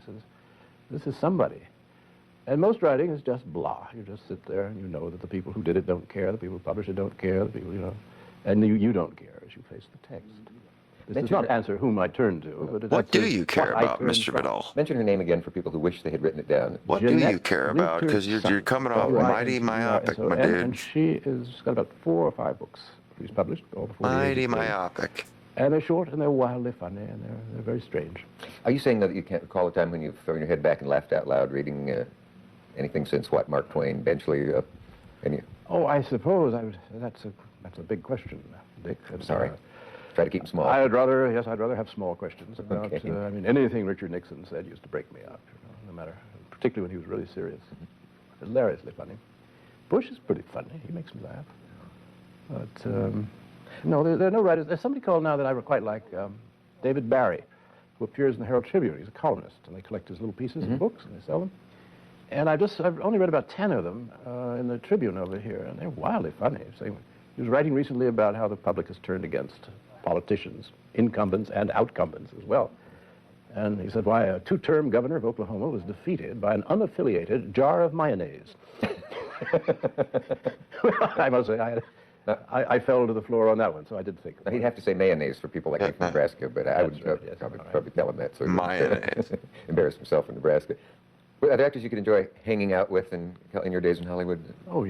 This is somebody. And most writing is just blah. You just sit there and you know that the people who did it don't care, the people who published it don't care, the people and you don't care as you face the text. This does not answer whom I turn to. But what do you care about, Mr. Vidal? Mention her name again for people who wish they had written it down. What do you care about? Because you're coming off mighty myopic, my dude. And she's got about 4 or 5 books she's published. All before mighty myopic. And they're short, and they're wildly funny, and they're very strange. Are you saying that you can't recall a time when you've thrown your head back and laughed out loud reading anything since, what, Mark Twain, Benchley, any? Oh, I suppose that's a big question, Dick. I'm sorry. Try to keep them small. I'd rather have small questions about, I mean, anything Richard Nixon said used to break me up, no matter, particularly when he was really serious. Hilariously funny. Bush is pretty funny. He makes me laugh. But, no, there are no writers. There's somebody called now that I quite like, David Barry, who appears in the Herald Tribune. He's a columnist, and they collect his little pieces in books, and they sell them. And I've only read about 10 of them in the Tribune over here, and they're wildly funny. He was writing recently about how the public has turned against politicians, incumbents and outcumbents as well. And he said, why, a 2-term governor of Oklahoma was defeated by an unaffiliated jar of mayonnaise. I must say, I fell to the floor on that one, so I did think. He'd have to say mayonnaise for people like me from Nebraska, but I would probably tell him that. So mayonnaise. Embarrass himself in Nebraska. Are there actors you could enjoy hanging out with in your days in Hollywood? Oh, yeah.